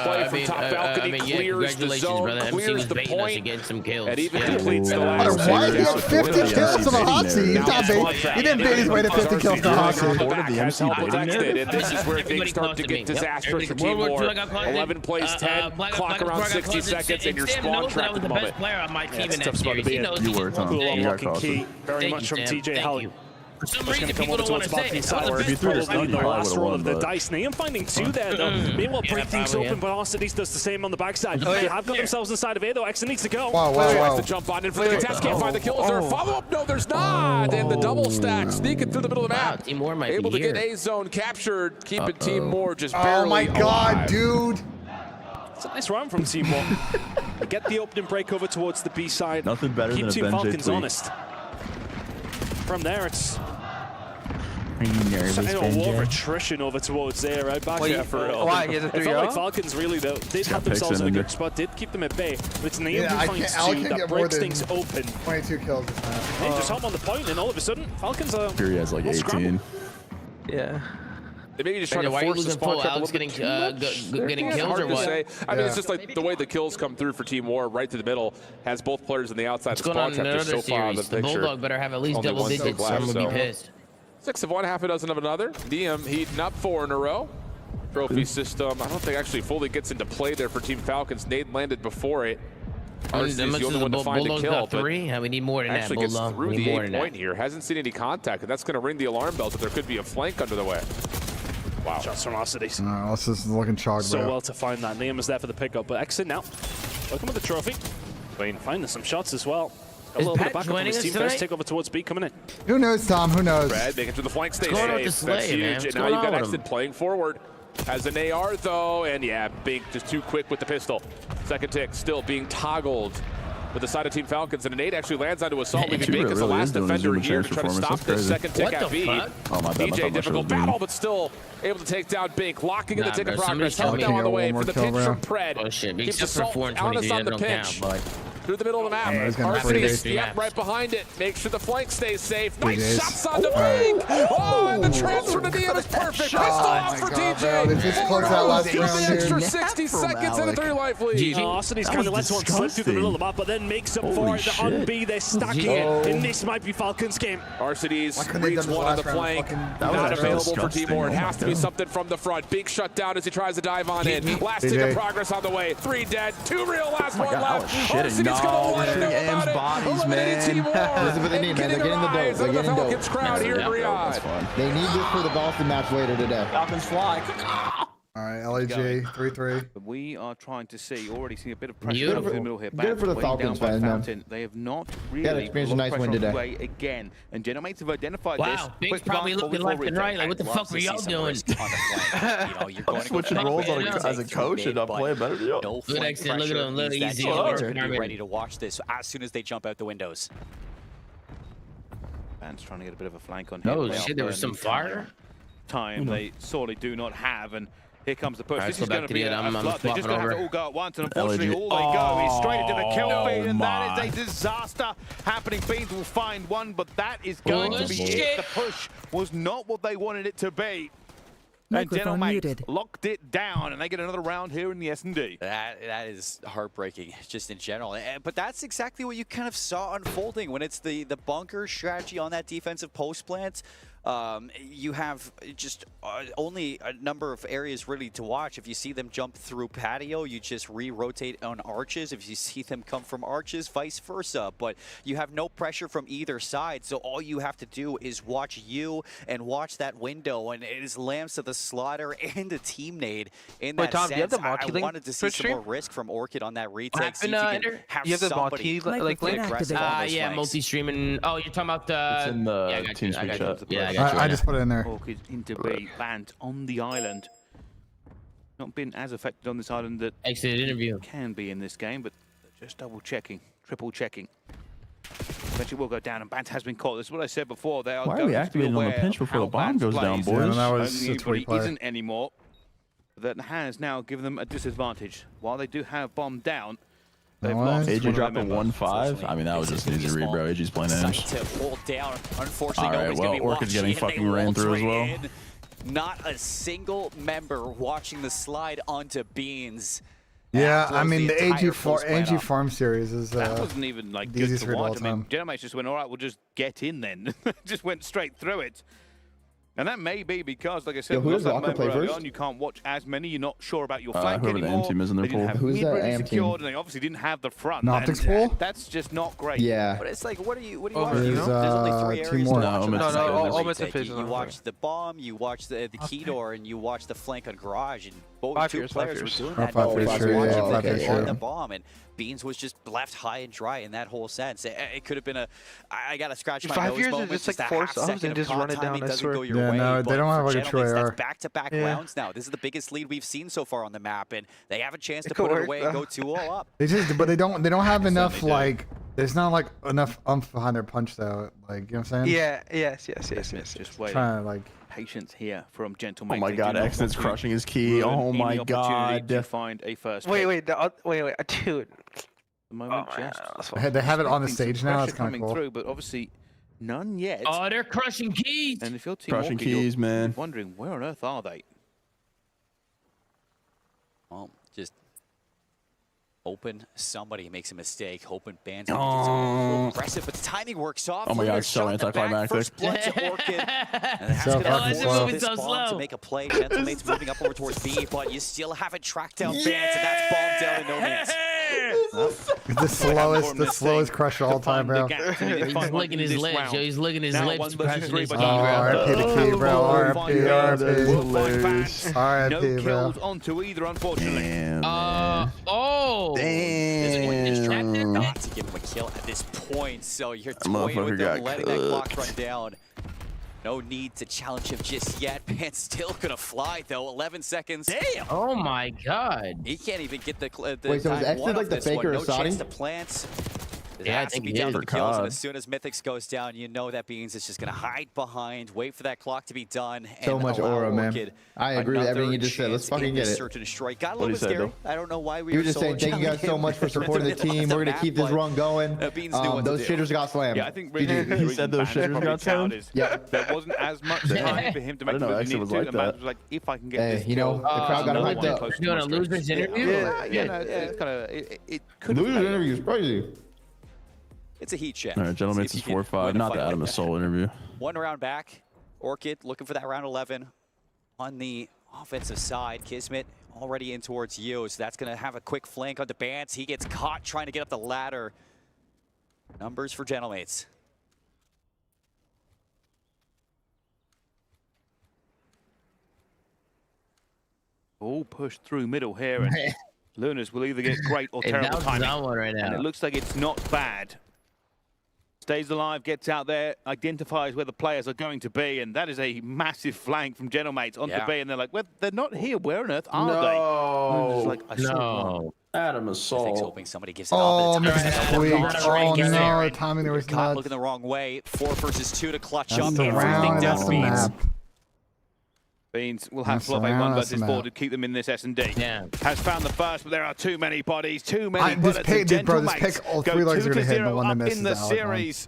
play from top balcony clears the zone, clears the point, and even completes the last. Why did he have 50 kills on a hot seat? He didn't bait his way to 50 kills on a hot seat. Has helped protected, and this is where things start to get disastrous for Team War. 11 plays 10, clock around 60 seconds, and your spawn track at the moment. That's tough spot to be in. You were, Tom. Cool You got unlocking key, costed. very much from TJ Halley. For some Just reason, gonna come people over don't towards want to say Balcony it. side where If you it's threw this probably down, the you probably last would've roll won, of the but- dice. Nissim finding 2 there though. Meanwhile, break things open, but Arcetics does the same on the backside. They have got themselves inside of A though. Exit needs to go. Wow. Has to jump on in for the contest. Can't find the kill. Is there a follow-up? No, there's not. And the double stack sneaking through the middle of the map. Team War might Able be to get here. A zone captured, keeping Team War just barely Oh my god, alive. dude. It's a nice round from Team War. They get the opening break over towards the B side. Nothing better Keep than a Team BENJ Falcons tweet. honest. From there, it's Are you nervous, a war of BENJ? attrition over towards there, right back there for real. Why? He has a It felt like 3-0? Falcons really though did have themselves in a good spot, did keep them at bay, but it's Nissim who finds 2 that breaks things open. 22 kills this match. They just hop on the point, and all of a sudden, Falcons are Fury has like 18. Yeah. They maybe just trying to Why are you force the losing spawn full? trap a Alex little bit getting too much. getting It's kills hard or to what? say. I mean, it's just like the way the kills come through for Team War, right to the middle, has both players on the outside. What's The going on spawn in trap just another so far out of series? the The picture. Bulldog better have at least Only double one digits, or I'm left, gonna be so. pissed. 6 of one, half a dozen of another. Nissim heating up 4 in a row. Trophy system, I don't think actually fully gets into play there for Team Falcons. Nade landed before it. Arcee's the only one to find a Bulldog's kill, got but 3. We need more than that, actually gets Bulldog. through We the need more 8 than that. point here. Hasn't seen any contact, and that's going to ring the alarm bell that there could be a flank under the way. Wow. Shots from Arcetics. No, this is looking chalk, So bro. well to find that. Nissim is there for the pickup, but Exit now. Welcome with the trophy. Finding some shots as well. A little bit of backup from his team first. Take over towards B coming in. Who knows, Tom? Who knows? Brad making it to the flank, stay What's going on with safe. the That's Slay, man? huge. What's And now going you've got on with Exit him? playing forward. Has an AR though, and yeah, Bink just too quick with the pistol. Second tick still being toggled with the side of Team Falcons, and a nade actually lands onto Assault, leaving Bink as the last defender here to try to stop this second tick at B. Oh, my bad. DJ, difficult battle, but still able to take down Bink, locking in the tick of progress. Help now on the way for the pitch from Pred. Oh shit, Keeps Bink's up for Assault 4 and honest 23. on the That don't pitch. count, bud. Through the middle of the map. he's gonna Arcetics, free yep, right behind it. Make sure the flank stays safe. Nice days. shots on the Bink. Oh, and the transfer to Nissim is perfect. Pistol off for DJ. They just closed that last For round, the extra dude. 60 seconds and a 3-life lead. Arcetics kind of lets one slip through the middle of the map, but then makes up for it. On B, they're stacking it, and this might be Falcons' game. Arcetics couldn't they reads done this one on the last round? flank. Fucking- That was Not actually available for Team disgusting. War. It Oh has my to be God. something from the front. Big shut down as he tries to dive on in. Last tick DJ. of progress on the way. 3 dead, 2 real, last one God, I left. was shitting. Arcetics gonna want to know Shitting about Aim's it. bodies, Eliminating man. Team War. This is what they need, man. And They're getting getting the the dope. rise They're of the getting dope. Falcons crowd here in Riyadh. They need this for the Boston match later today. Falcons fly. All right, LAG 3-3. We are trying to see, already seeing a bit of Beautiful. pressure in the middle here. Good for the Way Falcons down by fans, man. Fountain. They have not really Yeah, they experienced a nice win pressure on today. the way again. And Genomates have identified this. Wow, Bink's Quick probably pass, looking forward, left and right. Like, what the fuck were y'all doing? I'm switching roles as a coach and I'm playing better than you. Good exit. Look at him. Little easy. Ready to watch this as soon as they jump out the windows. Band's trying to get a bit of a flank on him. No They shit, are there was some burning fire. Time they sorely do not have, and here comes the push. Alright, This let's is go going back to to be the a end. I'm flood. They're just swapping going to have to over. all go at once, and unfortunately, all they go is straight into the kill feed, and that is a disaster happening. Beans will find one, but that is going to be it. The push was not what they wanted it to be. And Genomates locked it down, and they get another round here in the S&D. That is heartbreaking, just in general. But that's exactly what you kind of saw unfolding when it's the bunker strategy on that defensive post plant. you have just only a number of areas really to watch. If you see them jump through patio, you just re-rotate on arches. If you see them come from arches, vice versa. But you have no pressure from either side, so all you have to do is watch you and watch that window, and it is Lambs to the slaughter and a team nade in that Tom, sense. do you have the I Marquee link wanted to see some stream? more risk from Orchid on that retake. See if happened, you can have you have the somebody Marquee link? aggressive on those Yeah, flanks. multi-streaming. Oh, you're talking about the... It's in the yeah, I got team you, I got chat. you. Yeah, I got you. I just put it in there. Orchid into B, banned on the island. Not been as affected on this island that Exit interview can be in this game, but just double checking, triple checking. Eventually will go down, and Bant has been caught. This is what I said before. They are Why are going we to be activating on the aware pinch of before how the bomb Bant goes down, plays. boys? that was Only a tweet anybody play. isn't anymore. That has now given them a disadvantage. While they do have bomb down, they've lost. AG dropped a 1-5. I mean, that was just an easy read, bro. AG's playing Site Ames. to hold down. Unfortunately, All right, nobody's well, going to be Orchid's watching. getting fucking They ran through as ultra well. in. Not a single member watching the slide onto Beans. Yeah, That I blows mean the entire AG post-plan up. Farm series is That wasn't even like the good easiest to read of all watch. I mean, time. Genomics just went, all right, we'll just get in then. Just went straight through it. And that may be because, like I said, Yo, who we does lost that Locker play member early first? on. You can't watch as many. You're not sure about your flank Whoever the anymore. AM team is in their They didn't pool. have Who's mid that really AM team? secured, and they obviously didn't have the front. Noptics and pool? That's just not great. Yeah. But it's like, what are you watching? There's, You know? There's only 3 two areas more. to No, watch on Omit's that not side good. of the Omit's a retake. phase You on watch the bomb, you watch the key door, and you watch the flank on garage. And both 5 two years, players 5 were years. doing Oh, that. 5 years, Watching sure, yeah, them 5 years, on sure. the bomb, and Beans was just left high and dry in that whole sense. It could have been a I got to scratch my 5 nose years is moment. just like a 4 half subs second and of just caught run it down, timing I doesn't swear. go your Yeah, way. no, they but don't have for like a true Gentlemen, AR. that's back-to-back Yeah. rounds now. This is the biggest lead we've seen so far on the map, and they have a chance to It could put it work, away though. and go 2-0 up. They just, but they don't have enough certainly do. like. There's not like enough umph behind their punch though. Like you know what I'm saying? Yeah, yes. Just wait. Trying to like. Patience here from Gentle Oh Mate. my They god, do not Exnet's want to crushing his key. ruin Oh any my opportunity to god. find a first Wait, pick. wait, dude. The moment Oh, man, just that's They have it on the some stage now. pressure It's kind coming of cool. through, but obviously none yet. Oh, they're crushing keys. And if your team Crushing Orchid, you're keys, man. wondering where on earth are they? Well, just open. Somebody makes a mistake. Open bands. Oh. Aggressive, but the timing works off. Oh my Look god, at it's so shot in the back. anticlimactic. First blood to Orchid. And it has So to fucking force slow. this So bomb slow. to make a play. Gentlemate's moving up over towards B, but you still haven't tracked down bands, and that's bombed down in no means. It's the slowest crush of all time, bro. He's licking his lips, yo. He's licking his Now lips, 1 versus crushing 3, his but key, Oh, bro. RIP the key, bro. RIP, RIP. No RIP, bro. kills onto either, unfortunately. Damn. Oh. This one is trying Damn. not to give him a kill at this point, so you're That toying motherfucker with them, got letting that clock cooked. run down. No need to challenge him just yet. Pant's still gonna fly though. 11 seconds. Damn. Oh my god. He can't even get the Wait, so was time Exit one like off the this one. faker No of Saudi? chance to plant. It Yeah, I has to think be he down is. to the For kills, and CoD. as soon as Mythics goes down, you know that Beans is just gonna hide behind, wait for that clock to be done, So and much allow aura, man. Orchid I agree with everything you another just said. Let's chance fucking in get this it. Search and destroy. Got a What'd little he bit say, scary. I don't know why we You were were just saying thank you guys so much for supporting the team. We're gonna keep this run going. Beans knew what to Those do. shitters got slammed. Yeah, I think really the He reason said those Banners shitters probably got slammed? found is Yeah. there wasn't as much time for him to I make didn't know the Exit move was he needed like to. And that. was like, if I can get Hey, this you know, kill, the crowd got him another hyped one up. close to Doing my a screen. loser's interview? Yeah, Yeah. no, it's kind of it could Losers have interview is crazy. It's a heat check. All right, gentlemen, See it's if you can 4-5. win a Not fight the like Adam of that. Soul interview. One round back. Orchid looking for that round 11 on the offensive side. Kismet already in towards you, so that's going to have a quick flank onto Bance. He gets caught trying to get up the ladder. Numbers for Gentlemates. all pushed through middle here, and Lunas will either get great or Hey, terrible that was timing. that one right And now. it looks like it's not bad. Stays alive, gets out there, identifies where the players are going to be, and that is a massive flank from Gentlemates onto Yeah. B, and they're like, well, they're not here. Where on earth are No. they? And I'm just like, I saw one. Adam Assault. Hoping somebody gives it Oh, up. missed It's squeak. Oh, Gets no, there. the timing there was Caught nuts. looking the wrong way. 4 versus 2 to clutch That's up the everything round, down that's the Beans. map. Beans will have That's to flop the a round, 1 that's versus the 4 map. to keep them in this S&D. Yeah. Has found the first, but there are too many bodies, too many This bullets. pick, and bro, this Gentlemates pick, all go 3 legs 2 are to gonna hit, and the 0 one that up misses in the is Alec, man. series.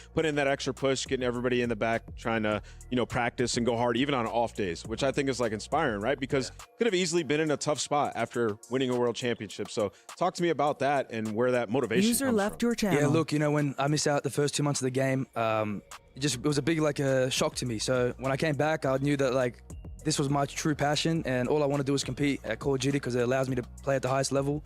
putting in that extra push, getting everybody in the back, trying to, you know, practice and go hard even on off days, which I think is like inspiring, right? Because could have easily been in a tough spot after winning a world championship. So talk to me about that and where that motivation comes from. Yeah, look, you know, when I missed out the first 2 months of the game, it was a big shock to me. So when I came back, I knew that like this was my true passion, and all I want to do is compete at Call of Duty because it allows me to play at the highest level.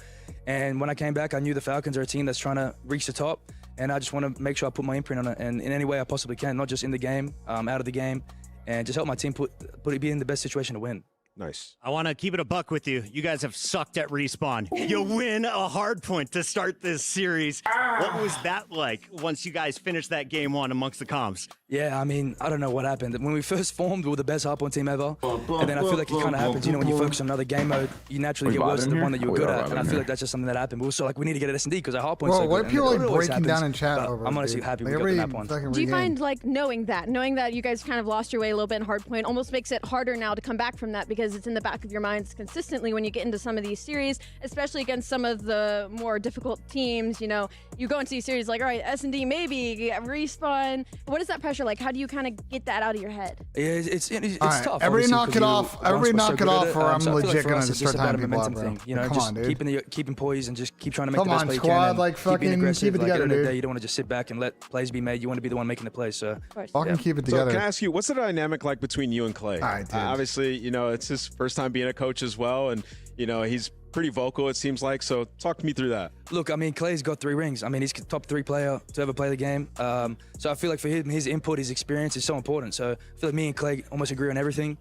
And when I came back, I knew the Falcons are a team that's trying to reach the top, and I just want to make sure I put my imprint on it, and in any way I possibly can, not just in the game, out of the game, and just help my team be in the best situation to win. Nice. I want to keep it a buck with you. You guys have sucked at respawn. You win a hard point to start this series. What was that like once you guys finished that game one amongst the comms? Yeah, I mean, I don't know what happened. When we first formed, we were the best hardpoint team ever. And then I feel like it kind of happens, you know, when you focus on another game mode, you naturally get worse than the one that you were good at. And I feel like that's just something that happened. But also, like, we need to get an S&D because our hardpoint's so good. What are people like breaking down in chat but over? I'm honestly happy we got the map one. Do you find like knowing that you guys kind of lost your way a little bit in hardpoint almost makes it harder now to come back from that because it's in the back of your minds consistently when you get into some of these series, especially against some of the more difficult teams? You know, you go into these series like, all right, S&D maybe, respawn. What is that pressure like? How do you kind of get that out of your head? Yeah, it's right, tough. Everybody knock it off. Everybody knock it off, or I'm legit gonna start tying people up, bro. You know, Come just on, dude. keeping poise and just keep trying to make the Come best on, play you squad, can. like, fucking keep aggressive. keep it together, at the end of the dude. day, you don't want to just sit back and let plays be made. You want to be the one making the plays. So fucking keep it together. So can I ask you, what's the dynamic like between you and Clay? All right, dude. Obviously, you know, it's his first time being a coach as well, and you know, he's pretty vocal, it seems like. So talk me through that. Look, I mean, Clay's got 3 rings. I mean, he's top 3 player to ever play the game. So I feel like for him, his input, his experience is so important. So I feel like me and Clay almost agree on everything.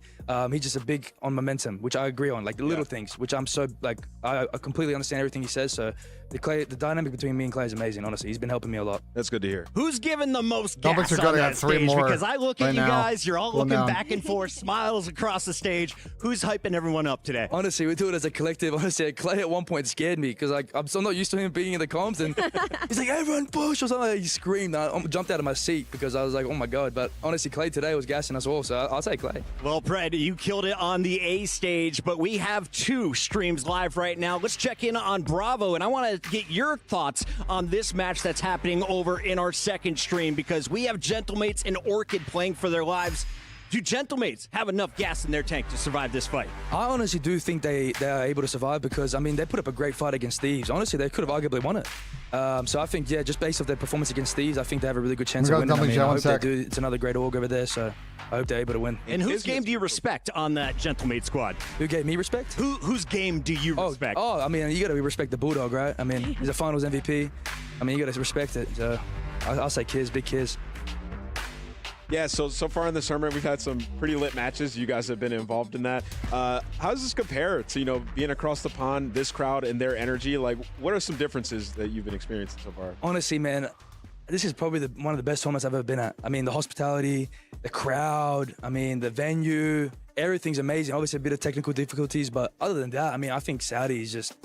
He's just a big on momentum, which I agree on, like the little things, which I'm so like I completely understand everything he says. So the dynamic between me and Clay is amazing. Honestly, he's been helping me a lot. That's good to hear. Who's given the most gas Dolphins are on gonna that got 3 stage? more Because I look at right you now. guys, you're all Going looking down. back and forth, smiles across the stage. Who's hyping everyone up today? Honestly, we do it as a collective. Honestly, Clay at one point scared me because like I'm so not used to him being in the comms, and he's like, "Everyone push!" or something. He screamed. I jumped out of my seat because I was like, "Oh my god!" But honestly, Clay today was gassing us all, so I'll say Clay. Well, Pred, you killed it on the A stage, but we have 2 streams live right now. Let's check in on Bravo, and I want to get your thoughts on this match that's happening over in our second stream because we have Gentlemates and Orchid playing for their lives. Do Gentlemates have enough gas in their tank to survive this fight? I honestly do think they are able to survive because, I mean, they put up a great fight against Thieves. Honestly, they could have arguably won it. So I think, yeah, just based off their performance against Thieves, I think they have a really good chance of winning. I mean, I hope they do. It's another great org over there, so I hope they're able to win. And whose game do you respect on that Gentlemate squad? Who gave me respect? Whose game do you respect? Oh, I mean, you got to respect the Bulldog, right? I mean, he's a finals MVP. I mean, you got to respect it. So I'll say Kiz, big Kiz. Yeah, so far in this tournament, we've had some pretty lit matches. You guys have been involved in that. How does this compare to, you know, being across the pond, this crowd and their energy? Like, what are some differences that you've been experiencing so far? Honestly, man, this is probably one of the best tournaments I've ever been at. I mean, the hospitality, the crowd, I mean, the venue, everything's amazing. Obviously, a bit of technical difficulties, but other than that, I mean, I think Saudi is just,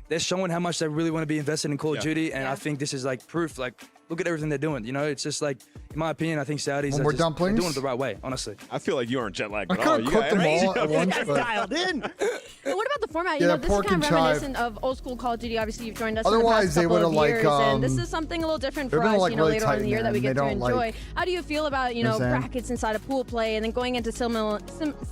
they're showing how much they really want to be invested in Call of Duty, and I think this is like proof, like, look at everything they're doing. You know, it's just like, in my opinion, I think Saudis are just doing it the right way, honestly. I feel like you aren't jet lagged I at all. couldn't cook them all at once, but dialed in. And what about the format? You Yeah, know, this is pork kind of and chive. reminiscent of old school Call of Duty. Obviously, you've joined us Otherwise, in they the past couple would've, of like, years, and this is something a little different they're for gonna, us, like, you know, really later on in tighten the year that we it, get and to they don't, enjoy. like- How do you feel about, you know, brackets inside of pool play and then going into single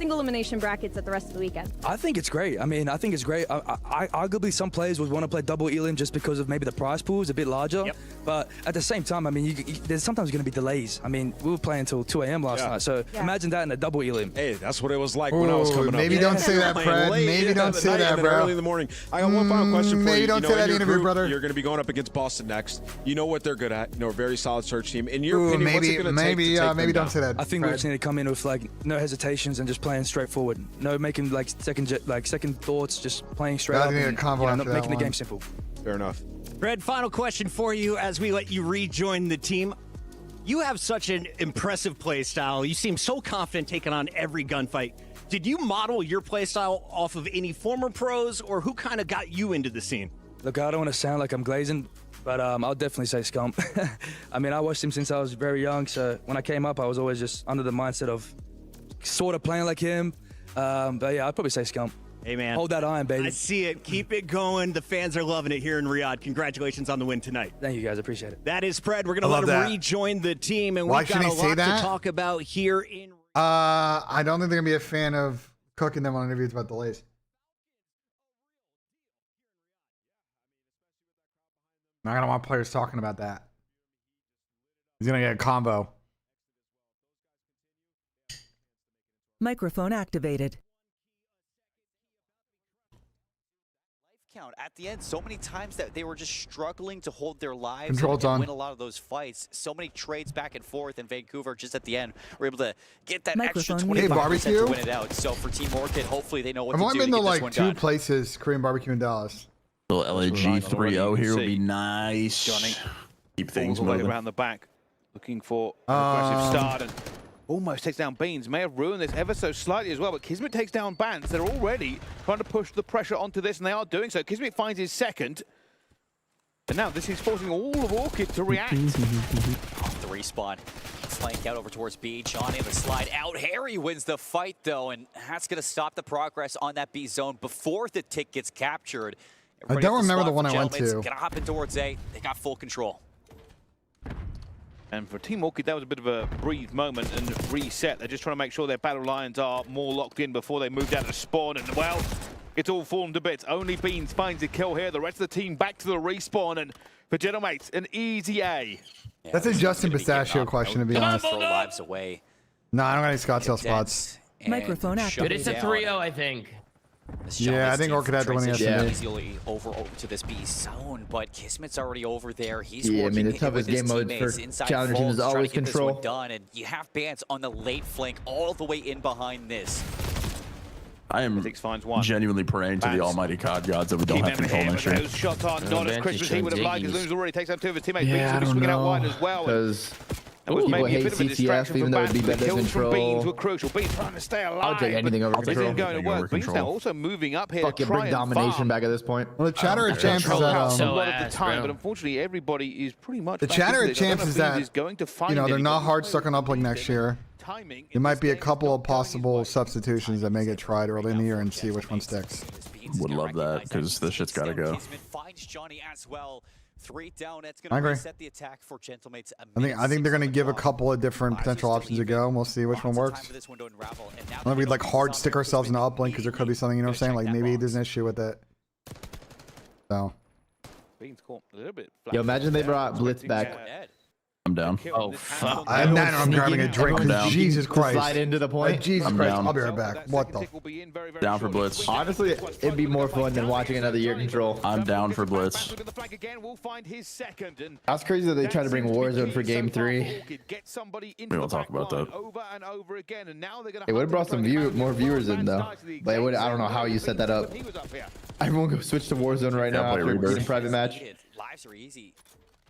elimination brackets at the rest of the weekend? I think it's great. I mean, I think it's great. Arguably, some players would want to play double elim just because of maybe the prize pool is a bit larger. But at the same time, I mean, there's sometimes going to be delays. I mean, we were playing until 2 a.m. last night, so imagine that in a double elim. Hey, that's what it was like when I was coming up. Maybe don't say that, Fred. Maybe don't say that, bro. Early in the morning. I got one final question for maybe you. don't You say know, that in in your interview, group, brother. You're going to be going up against Boston next. You know what they're good at. You know, a very solid search team. In your opinion, what's it going to take to take them maybe don't down? say that. I think we just need to come in with like no hesitations and just playing straightforward. No making like second thoughts, just playing straight up. need a And, combo not after that making the one. game simple. Fair enough. Fred, final question for you as we let you rejoin the team. You have such an impressive play style. You seem so confident taking on every gunfight. Did you model your play style off of any former pros, or who kind of got you into the scene? Look, I don't want to sound like I'm glazing, but I'll definitely say Scump. I mean, I watched him since I was very young, so when I came up, I was always just under the mindset of sort of playing like him. But yeah, I'd probably say Scump. Hey, man. Hold that iron, baby. I see it. Keep it going. The fans are loving it here in Riyadh. Congratulations on the win tonight. Thank you, guys. I appreciate it. That is Fred. We're going to let him rejoin the team, and Why we've got should a he say lot that? to talk about here in I don't think they're gonna be a fan of cooking them on interviews about delays. Not gonna want players talking about that. He's gonna get a combo. Microphone activated. count at the end. So many times that they were just struggling to hold their lives Control's and on. win a lot of those fights. So many trades back and forth, and Vancouver just at the end were able to get that extra 25% to win it out. So for Team Orchid, hopefully they know what I've to only do been to to get this like one 2 done. places, Korean barbecue in Dallas. Little LAG 3-0 here would be nice. Johnny. Keep things all the way moving. around the back, looking for an aggressive start, and almost takes down Beans. May have ruined this ever so slightly as well, but Kismet takes down Bans. They're already trying to push the pressure onto this, and they are doing so. Kismet finds his second, and now this is forcing all of Orchid to react. The respawn. Flank out over towards B. Johnny the slide out. Harry wins the fight though, and that's going to stop the progress on that B zone before the tick gets captured. I don't remember the one I went to. Gonna hop in towards A. They got full control. And for Team Orchid, that was a bit of a breathe moment and reset. They're just trying to make sure their battle lines are more locked in before they move down to spawn. And well, it's all fallen to bits. Only Beans finds a kill here. The rest of the team back to the respawn. And for Genomates, an easy A. Yeah, That's a Justin Pistachio question, to be honest. Throw lives away. No, I don't got any Scottsdale spots. Microphone activated. But it's a 3-0, I think. Yeah, I think Orchid had to win the Easily over to this B zone, but Kismet's already over there. He's Yeah, I working mean, the toughest with his game mode teammates for inside challenger teams Vault, is trying to always get this one control. done, and you have Bance on the late flank all the way in behind this. I am genuinely praying to the almighty COD gods that we don't have control next year. Those shots are not as crisp as he would have liked. As Loon's already takes down 2 of his teammates. Yeah, I Beans don't swinging out wide know. as well. Because It was people maybe a hate bit of a CTF, distraction even for though it'd be Bans. The better kills from control. Beans were crucial. Beans trying to stay alive. I'll take anything over but this control. isn't going to work. Beans now also moving up here. Fucking to try bring and domination farm. back at this point. Well, the chatter at champs is that a lot of the time, but unfortunately everybody is pretty much the back chatter into at this. I don't champs know is if Beans that is going to find they're anybody. not hard stuck on uplink next year. There might be a couple of possible substitutions that may get tried early in the year and see which one sticks. Would love that because this shit's got to go. Finds Johnny as well. 3 down. That's I going to agree. reset the attack for Gentlemates. I think they're going to give a couple of different potential options a go, and we'll see which one works. I think we'd like hard stick ourselves in the uplink because there could be something, you know what I'm saying? Like maybe there's an issue with it. So. Beans caught a little bit. Yo, imagine they brought Blitz back. I'm down. Oh, fuck. I'm grabbing a drink because Jesus Christ. Slide into the point. Jesus I'm Christ, down. I'll be right back. What the? Down for Blitz. Honestly, it'd be more fun than watching another year control. I'm down for Blitz. That's crazy that they tried to bring Warzone for Game 3. We won't talk about that. It would have brought some more viewers in though. But it would, I don't know how you set that up. Everyone go switch to Warzone right now after beating private match. Lives are easy.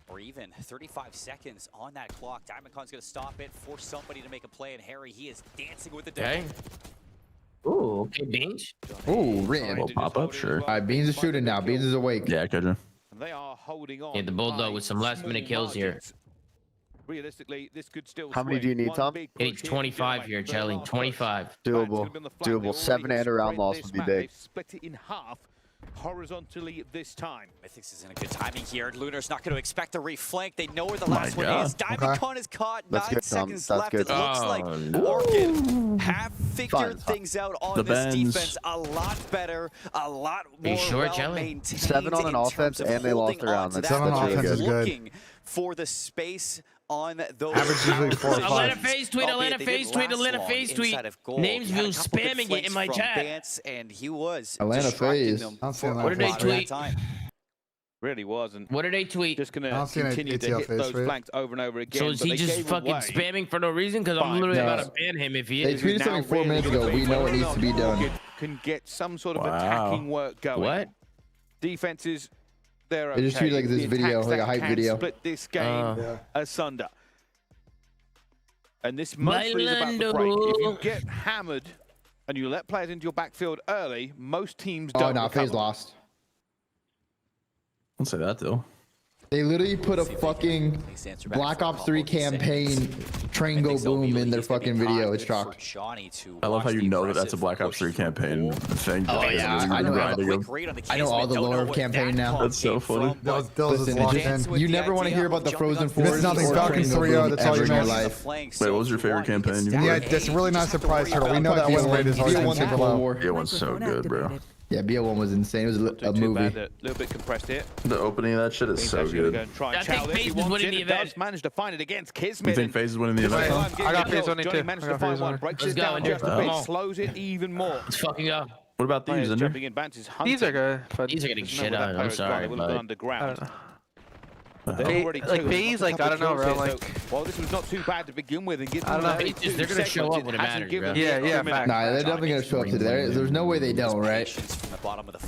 Or even 35 seconds on that clock. Diamondcon's going to stop it, force somebody to make a play, and Harry, he is dancing with the day. Ooh, okay, Beans. Ooh, Rim. We'll pop up, sure. All right, Beans is shooting now. Beans is awake. Yeah, Kedra. They are holding on. Yeah, the Bulldog with some last-minute kills here. Realistically, this could still. How many do you need, Tom? It's 25 here, Charlie. 25. Doable. Doable. 7 and a round loss would be big. Split it in half. Horizontally this time. Mythics is in a good timing here. Lunar's not going to expect a reflank. They know where the last one is. Diamondcon is caught. That's 9 good, Tom. seconds That's left. good. It looks like Orchid have figured things out on this defense a lot better, a lot more well-maintained. 7 on an offense, and they lost around. That's 7 on offense is good. Looking for the space on those. Average usually 4 or 5. Atlanta phase tweet, Atlanta phase tweet, Atlanta phase tweet. Namesville spamming it in my chat. Bance, and he was Atlanta phase. What did they tweet? Really wasn't. What did they tweet? Just going to continue to hit those flanks over and over again. So is he just fucking spamming for no reason? Because I'm literally about to ban him if he is. They tweeted something 4 minutes ago. We know it needs to be done. Can get some sort of attacking work going. What? Defenses, they're They just treated like this video, like a hype video. Split this game asunder. And this mostly is about the break. If you get hammered and you let players into your backfield early, most teams don't. Oh no, recover. FaZe lost. Don't say that though. They literally put a fucking Black Ops 3 campaign train go boom in their fucking video. It's shocked. I love how you know that that's a Black Ops 3 campaign thing. Oh yeah, I know all the lore of campaign now. That's so funny. Listen, you never want to hear about the Frozen Forest. There's nothing. Falcon 3-0. That's all you know. Wait, what was your favorite campaign? Yeah, that's really not a surprise, Turtle. We know that win rate is always super low. Yeah, one's so good, bro. Yeah, BO1 was insane. It was a movie. A little bit compressed here. The opening of that shit is so good. I think FaZe is winning the event. Managed to find it against Kismet. You think FaZe is winning the event? I got FaZe winning too. Managed to find one. Breaks it down just a bit. Slows it even more. Let's fucking go. What about these? Jumping in, Bance is hunting. These are good. These are getting shit on. I'm sorry, but underground. Like FaZe, like I don't know, bro. Like, well, this was not too bad to begin with, and get I don't know. They're gonna show up when it matters, bro. Yeah, fact. Nah, they're definitely gonna show up today. There's no way they don't, right?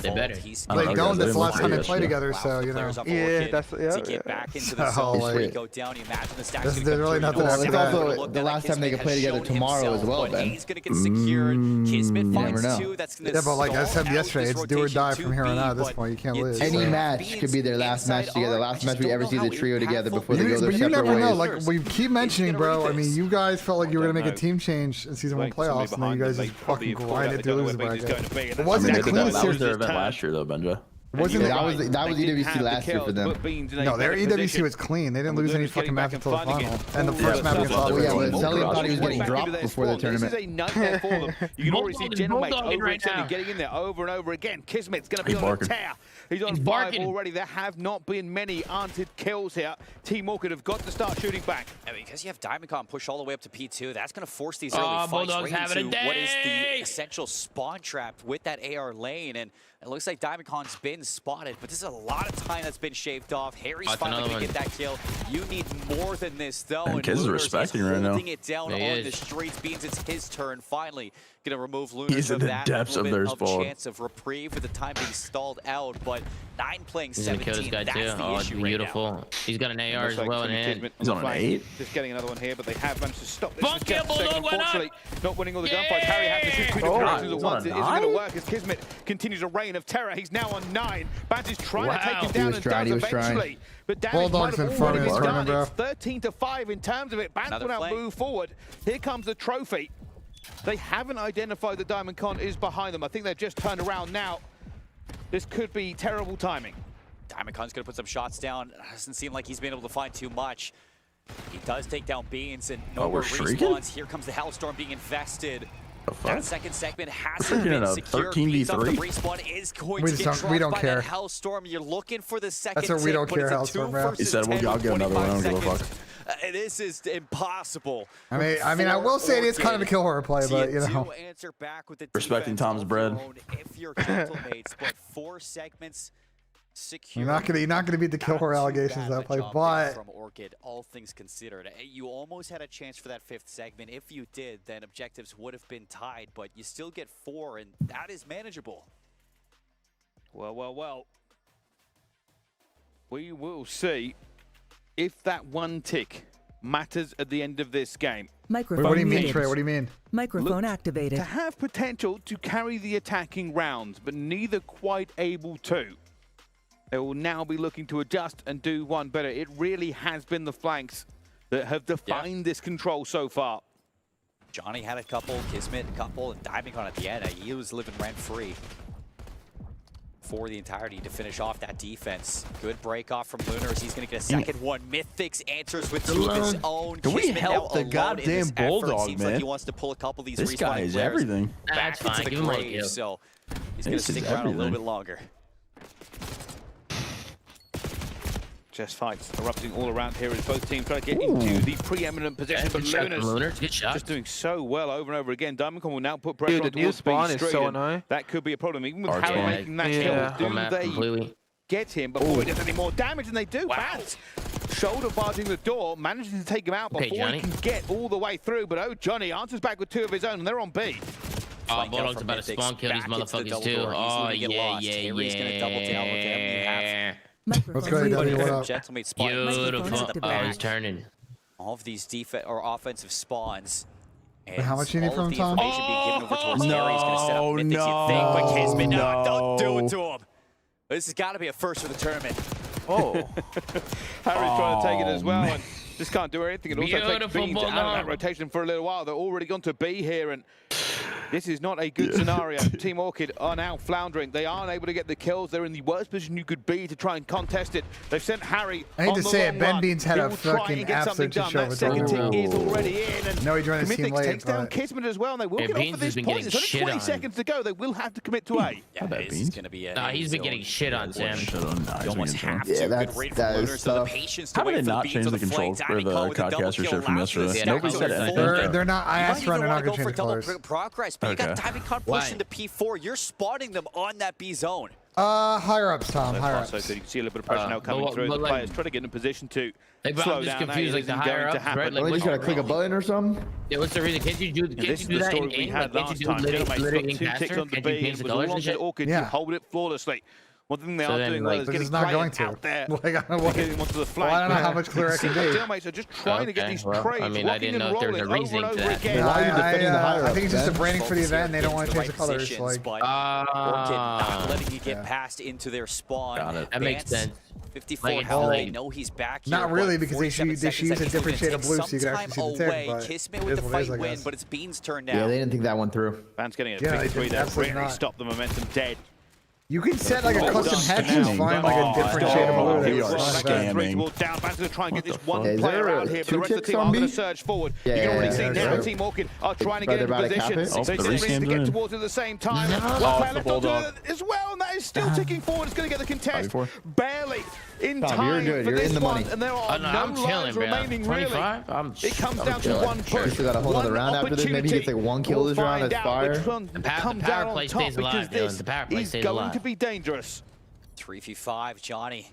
They better. They don't. That's the last time they play together, so you know. Yeah, that's to get back into the zone before you go down. You imagine the stacks. There's really nothing after It's that. also the last time they can play together tomorrow as well, Ben. He's gonna get secured. Kismet finds know. two. That's gonna Yeah, but like I said yesterday, it's do or die from here on out. At this point, you can't lose. Any match could be their last match together. Last match we ever see the trio together before they go their But you separate never know. ways. Like we keep mentioning, bro. I mean, you guys felt like you were gonna make a team change in season 1 playoffs, and then you guys just fucking grinded through losing bracket. It wasn't the cleanest That was their series. event last year, though, Benja. Wasn't that was EWC last year for them. No, their EWC was clean. They didn't lose any fucking match until the final. And the first match against Oh yeah, but Australia. Zellion thought he was getting dropped before the tournament. This is a nightmare for them. You can already see Gentlemates overextending, getting in there over and over again. Kismet's going to be on a tear. He's on 5 already. There have not been many answered kills here. Team Orchid have got to start shooting back. And because you have Diamondcon push all the way up to P2, that's going to force these early fights right into what is the essential spawn trap with that AR lane. And it looks like Diamondcon's been spotted, but this is a lot of time that's been shaved off. Harry's finally going to get that kill. You need more than this, though. And Kiz is respecting right now. Holding it down on the streets. Beans, it's his turn finally. Going to remove Luna He's in from the that. depths of their spawn. Chance of reprieve for the time being stalled out, but 9 playing 17. He's gonna kill this guy too. Oh, it's beautiful. He's got an AR as well in hand. He's on an 8. Just getting another one here, but they have managed to stop this. Unfortunately, not winning all the gunfights. Harry has to shoot 2 different directions at once. It isn't going to work as Kismet continues a reign of terror. He's now on 9. Baz is trying to take him down and does eventually. But damage might have already been done. It's 13-5 in terms of it. Baz will now move forward. Here comes the trophy. They haven't identified that Diamondcon is behind them. I think they've just turned around now. This could be terrible timing. Diamondcon's going to put some shots down. Doesn't seem like he's been able to find too much. He does take down Beans and no more respawns. Here comes the Hellstorm being invested. That second segment hasn't been secured. Beans off the respawn is going to get dropped by that Hellstorm. You're looking for the second. That's what we don't care, Hellstorm, bro. He said, well, I'll get another one. I don't give a fuck. This is impossible. I mean, I will say it is kind of a kill horror play, but you know. Respecting Tom's bread. If you're Gentlemates, but 4 segments secure. You're not gonna beat the kill horror allegations that play, but from Orchid, all things considered, you almost had a chance for that 5th segment. If you did, then objectives would have been tied, but you still get 4, and that is manageable. Well. We will see if that one tick matters at the end of this game. Microphone what do you mean, Trey? What do you mean? Microphone activated. To have potential to carry the attacking rounds, but neither quite able to. They will now be looking to adjust and do one better. It really has been the flanks that have defined this control so far. Johnny had a couple, Kismet a couple, and Diamondcon at the end. He was living rent-free for the entirety to finish off that defense. Good break off from Lunars. He's going to get a second one. Mythix answers with 2 of his own. Can we help the goddamn Bulldog, Seems man? like he wants to pull a couple of these this guy is everything. Back into the grave, so he's going to stick around a little bit longer. Just fights erupting all around here as both teams try to get into the preeminent position. But Lunars just doing so well over and over again. Diamondcon will now put pressure on the new spawn is so annoying. That could be a problem. Even with Harry making that kill, do they get him before he does any more damage? And they do. Bats shoulder barging the door, managing to take him out before he can get all the way through. But oh, Johnny answers back with 2 of his own, and they're on B. Oh, Bulldog's about to spawn kill these motherfuckers too. Oh, yeah. Harry's going to double down with him. You have What's going on? What up? Gentleman spawn. Beautiful. Oh, he's turning. All of these offensive spawns. And how much you need from Tom? Being given over towards Harry. He's going to set up Mythics, you think, but Kismet, no, don't do it to him. This has got to be a first for the tournament. Oh. Harry's trying to take it as well, and just can't do anything. It also takes Beans out of that rotation for a little while. They're already gone to B here, and this is not a good scenario. Team Orchid are now floundering. They aren't able to get the kills. They're in the worst position you could be to try and contest it. They've sent Harry I hate on to the say it, Ben run. Beans had a fucking absolute show That with second the tick is already in. And no, he joined his team late. takes down Kismet as well, and they will get off at this point. There's only 20 seconds to go. They will have to commit to A. Yeah, this is going to be it. Nah, he's been getting shit on, Sam. You almost have to. Good rate from Lunars, so the patience to wait for the Beans on the flank. For the Codcaster shit from yesterday? Nobody said anything. They're not. I asked for they're not going to change the colors. Progress but you got Diamond Con pushing to P4. You're spotting them on that B zone. Higher ups, Tom. Higher ups. So you can see a little bit of pressure now coming through. The players trying to get in a position to slow I'm just down. confused, like the higher ups, right? Like, you just gotta click a button or something. Yeah, what's the reason? Can't you do that in game? Like, can't you do literally in caster? Can't you change the colors and shit? You hold it flawlessly. One thing they are doing well is getting players out there. Like, I don't know getting onto the flank. I don't know how much clearer I can be. Teammates are just trying to get these trades. I mean, I didn't know if there was a reason for that. I think it's just a branding for the event, and they don't want to change the colors. Like, not letting you get past into their spawn. Got it. That makes sense. 54 health. They know he's back here. Not really, because they should use a different shade of blue, so you can actually see the tick. But Kismet with the fight win, but it's Bean's turn now. Yeah, they didn't think that one through. Van's getting a big 3 there. Really stop the momentum dead. You can set like a custom hex and find like a different shade of blue. We are scamming. Down, Van's going to try and get this one player out here, but the rest of the team are going to surge forward. You can already see now Team Orchid are trying to get in position. They just need to get towards it at the same time. One player left onto it as well, and that is still ticking forward. It's going to get the contest barely in time for this one, and there are no lives remaining really. It comes down to one push. You still got to hold another round after this. Maybe he gets like 1 kill this round. That's fire. The power play stays alive, Dylan. The power play stays alive. To be dangerous. 3v5, Johnny.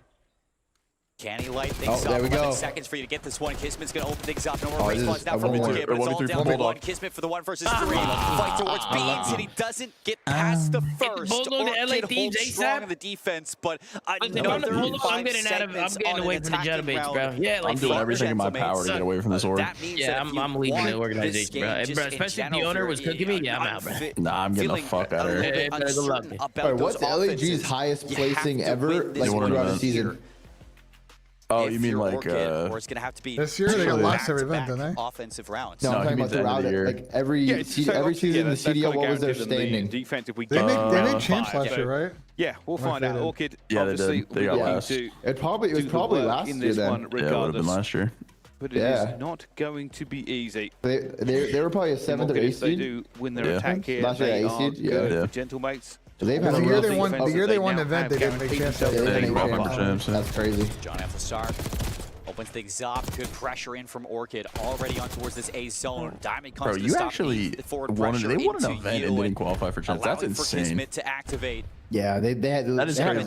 Can he light things up? There we 11 go. seconds for you to get this one. Kismet's going to open things up. No more race points now for Midget, but it's all down to one. Kismet for the 1 versus 3. Fight towards Beans, and he doesn't get past the first. Orchid holds strong in the defense, but another 5 seconds on away an from the Jetta attacking baits, round. bro. Yeah, like I'm doing everything in my power to get away from this org. Yeah, I'm leaving the organization, bro. Especially if the owner was cooking me, yeah, I'm out, bro. Nah, I'm getting the fuck out of here. Alright, what's LAG's highest placing ever, like throughout the season? Oh, you mean like or it's gonna have to be this year they got lost every event, don't they? Offensive rounds. No, I'm talking about throughout it. Like every season, the CDL, what was their standing? They made champs last year, right? Yeah, we'll find out. Orchid, yeah, they did. They got last. It was probably last year then. Yeah, it would have been last year. But it is not going to be easy. They were probably a 7th or 8th seed. They do win their attack here. Last year, 8th seed. Yeah. Gentle mates. They've had the year they won the event, they didn't make champs. That's crazy. John Aflasar opens things up. Good pressure in from Orchid. Already on towards this A zone. Diamond comes to stop the forward pressure. They won an event and didn't qualify for champs. That's insane. For Kismet to activate. Yeah, they had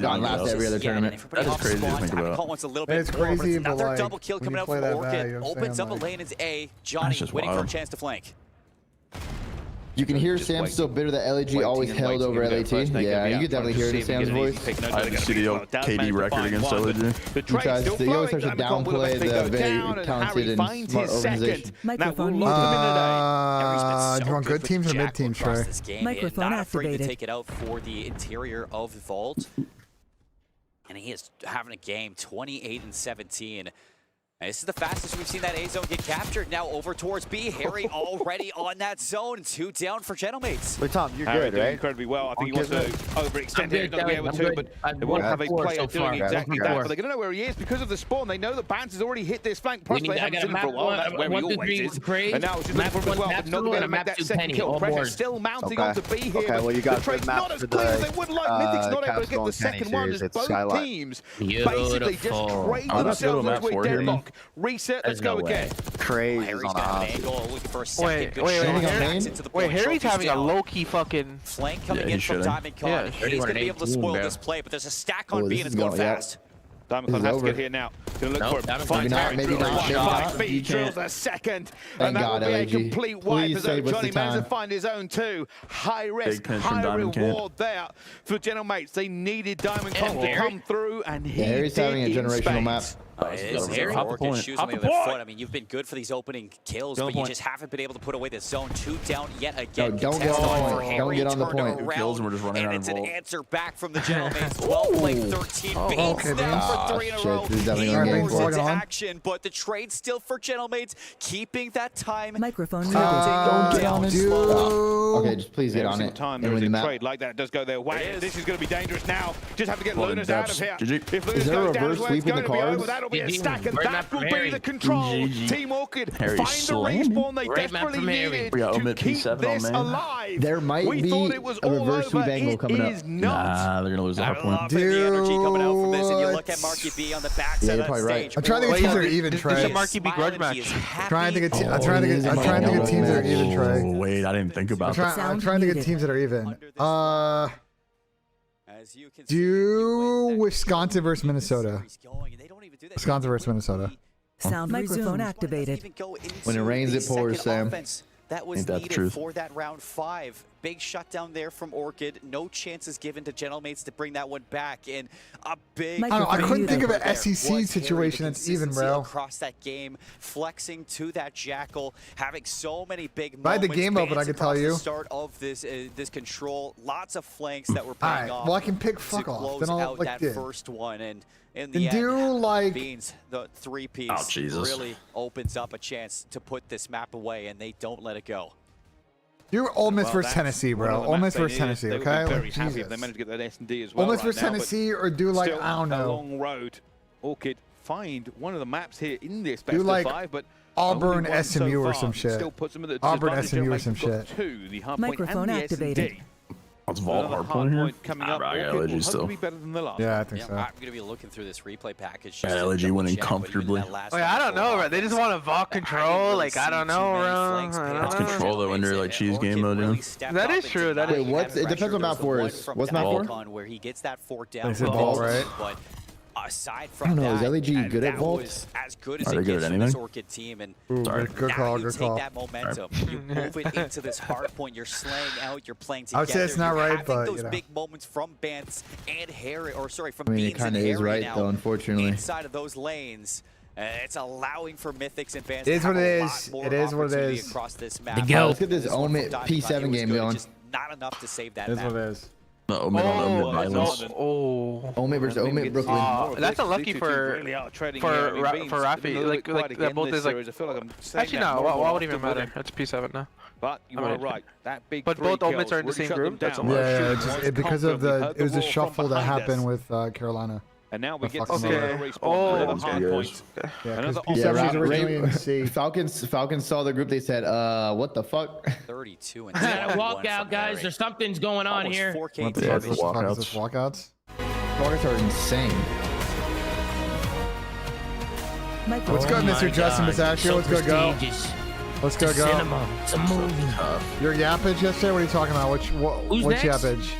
gone last every other tournament. That is crazy to think about. Wants a little bit it's crazy, but another like, double kill coming out from Orchid. Opens up a lane as A. Johnny waiting for a chance to flank. You can hear Sam still bitter that LAG always held over LAT. Yeah, you can definitely hear it in Sam's voice. I have the CDL KD record against LAG. He always tries to downplay the very talented and smart organization. Do you want good teams or mid teams, Trey? Microphone activated. To take it out for the interior of Vault. And he is having a game 28-17. And this is the fastest we've seen that A zone get captured. Now over towards B. Harry already on that zone. 2 down for Gentlemates. Wait, Tom, you're good, right? Incredibly well. I think he wants to overextend it. Not be able to, but they won't have a player doing exactly that. But they're going to know where he is because of the spawn. They know that Bans has already hit this flank. Plus, they haven't seen him for a while. That's where he always is. And now it's just looking for him as well. But not going to make that second kill. Pressure still mounting onto B here. Okay, well, you got the trade's not as clear as they would like. Mythic's not able to get the second one as both teams basically just trade themselves into a deadlock. Reset. Let's go again. Crazy. Harry's got an angle, looking for a second. Wait, Harry's having a low-key fucking flank coming in from Diamond Con. He's going to be able to spoil this play, but there's a stack on B and it's going fast. Diamond Con has to get here now. Gonna look for it. Maybe not. He drills a second, and that will be a complete wipe as Johnny managed to find his own 2. High risk, high reward there for Gentlemates. They needed Diamond Con to come through, and he Harry's having a generational map. Orchid shoes on the other foot. I mean, you've been good for these opening kills, but you just haven't been able to put away this zone. 2 down yet again. Don't get on the point. Kills and we're just running and around it's an answer back from the Gentlemates. 12 playing 13 beats them for 3 in a row. He goes into action, but the trade still for Gentlemates, keeping that time. Microphone don't get on it. Okay, just please get on it. There is a trade like that does go their way. This is going to be dangerous now. Just have to get Lunas out of here. If Lunas goes down as well, it's going to be over. That'll be a stack, and that will be the control. Team Orchid find the respawn they desperately needed to keep this alive. 5. There might we be thought it was a reverse all over. sweep angle coming up. It is not. Nah, they're gonna lose the hard point. The energy coming out from this, and you look at Marky B on the backside of that probably stage. right. I'm trying to think of teams that are even, Trey. There's a Marky B grudge match. I'm trying to think of teams that are even, Trey. Oh, wait, I didn't think about that. I'm trying to get teams that are even. Do Wisconsin versus Minnesota. Wisconsin versus Minnesota. Sound microphone activated. When it rains, it pours, Sam. That was Ain't that the needed truth? for that round 5. Big shutdown there from Orchid. No chances given to Gentlemates to bring that one back. And a big... I don't know, I couldn't think of an there SEC was situation Harry, that's even, consistency bro. across that game, flexing to that Jackal, having so many big If I had the moments. game open, I Bans could tell across you. the start of this this control, lots of flanks that were paying off. Well, I can pick fuck to off. close Then I'll out like that did. first one. And in And the do, end, like- Beans, the 3-piece, Oh, Jesus. really opens up a chance to put this map away, and they don't let it go. You're Ole Miss Well, versus that's Tennessee, one bro. of the Ole maps Miss they versus needed. Tennessee, They would okay? be very Like, happy if Jesus. they managed to get that S&D as well. Ole Miss right versus now, but Tennessee, or do like, still I don't a know. long road. Orchid find one of the maps here in this best Do like of 5, but Auburn, only one SMU so or far. some shit. Still puts them at the Auburn, disadvantage. SMU or Gentlemates some have got shit. 2, the hard Microphone point and the activated. S&D. Let's vault Another hard hard point here. point coming up. I got Orchid will LG still. hopefully be better than the last. Yeah, I think so. I'm going to be looking through this replay package. Yeah, just to LG double winning check, but even comfortably. that last Oh, yeah, I don't know, bro. They just want to vault I didn't control. really Like, I see don't too know, many bro. flanks I paid don't off. It's control, though, when you're, like, cheese Orchid game mode, really yeah. stepped That up is and true, that denied is- Wait, what's- that it depends pressure. what map There's the four one is. from What's that map four? Volcon where he gets that 4th down. They said vault, right? But aside I from don't know, is that, LG good at that vault? was as good as Are it they good gets at from this anything? Orchid team. And Ooh, Sorry. good now call, you good take call. that momentum, you move it into this hard point, you're slaying out, you're playing together. I would say it's not you're right, having but, those you know. big moments from Bance and Harry, or sorry, from I mean, it Beans and kind of Harry is right, now though, unfortunately. inside of those lanes. It's allowing for Mythics and Bance It is to have what it a is. lot more It is what it opportunity is. across this map. Let's get this This one Omit from Dottie P7 Connie was game good, going. just not enough to save that It is map. what it is. The Omit on Omit violence. Omit versus Omit Brooklyn. That's unlucky for Rafi. Like that both is like. Actually, no. Why would it even matter? It's P7 now. But you are right. That big But both Omits are in the same group. That's Yeah, yeah, because of the it was a shuffle that happened with Carolina. And now we get to fucking see over. another respawn. Oh, Another hard okay. point. Yeah, Another because P7 was originally in C. Falcons saw the group. They said, "What the fuck?" 32 and We gotta 21 walk out, from guys. Harry. There's something's going on Almost here. 4K What the Yeah, fuck it's is the this? walkouts. Is walkouts? Falcons are insane. What's good, Mr. Justin Pistachio? What's good, go? Let's go, go. Cinema. It's a movie. Your yappage yesterday? What are you talking about? Who's What's next? yappage?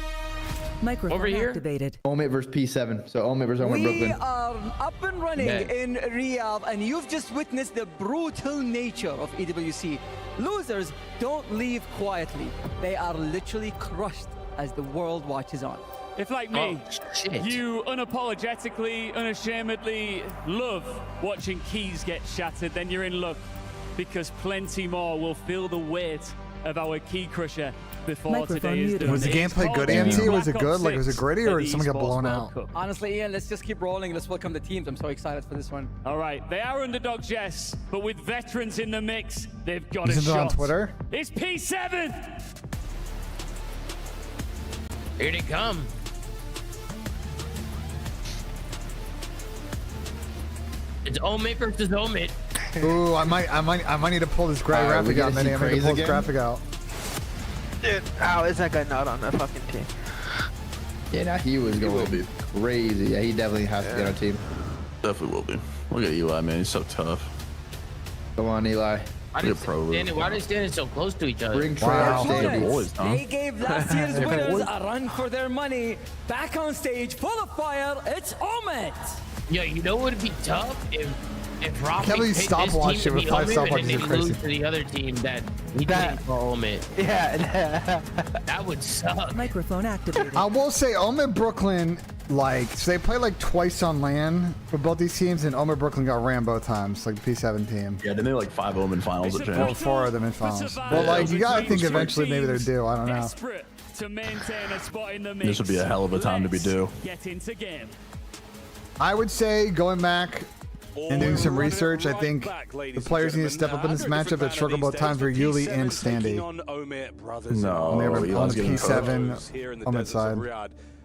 Microphone Over here? activated. Omit versus P7. So Omit versus Omit We Brooklyn. are up and running Yeah. in Riyadh, and you've just witnessed the brutal nature of EWC. Losers don't leave quietly. They are literally crushed as the world watches on. If, like me, shit. you unapologetically, unashamedly love watching keys get shattered, then you're in luck, because plenty more will feel the weight of our key crusher before Microphone today is muted. done. Was the It's gameplay good, called AMT? Was it Black good? Ops Like, was it 6 gritty, at or the did someone get Esports blown World out? Cup. Honestly, Ian, let's just keep rolling. Let's welcome the teams. I'm so excited for this one. All right, they are underdogs, yes, but with veterans in the mix, they've got a Isn't it shot. on Twitter? It's P7. Here they come. It's Omit versus Omit. Ooh, I might need to pull this Alright, we graphic gonna out, see Manny. I'm gonna Craze pull this again? graphic out. Dude, how is that guy not on that fucking team? Yeah, now he was will going be. crazy. Yeah, he definitely has to get on team. Definitely will be. Look at Eli, man. He's so tough. Come on, Eli. Why Look at Pro. are they standing so close to each other? Bring Trey Wow. on stage. Boys, huh? They gave last year's winners a run for their money. Back on stage, full of fire, it's Omit. Yo, you know what would be tough if Rafi can't believe picked stopwatch this it team with to be 5 Omit and stopwatches then are they lose crazy. to the other team that he played for Omit. Yeah. That would suck. Microphone activated. I will say, Omit Brooklyn, like, so they play like twice on LAN for both these teams, and Omit Brooklyn got ran both times, like the P7 team. Yeah, then they like 5 Omen finals at Or Champs. 4 of them in finals. But like, you gotta think eventually maybe they're due. I don't know. Desperate to maintain a spot in the mix. This would be a hell of a time to be due. Get into game. I would say going back and doing some research, I think the players need to step up in this matchup that struggle both times are Yuli and Standy. No, They're on Eli's the getting P7 Omit side.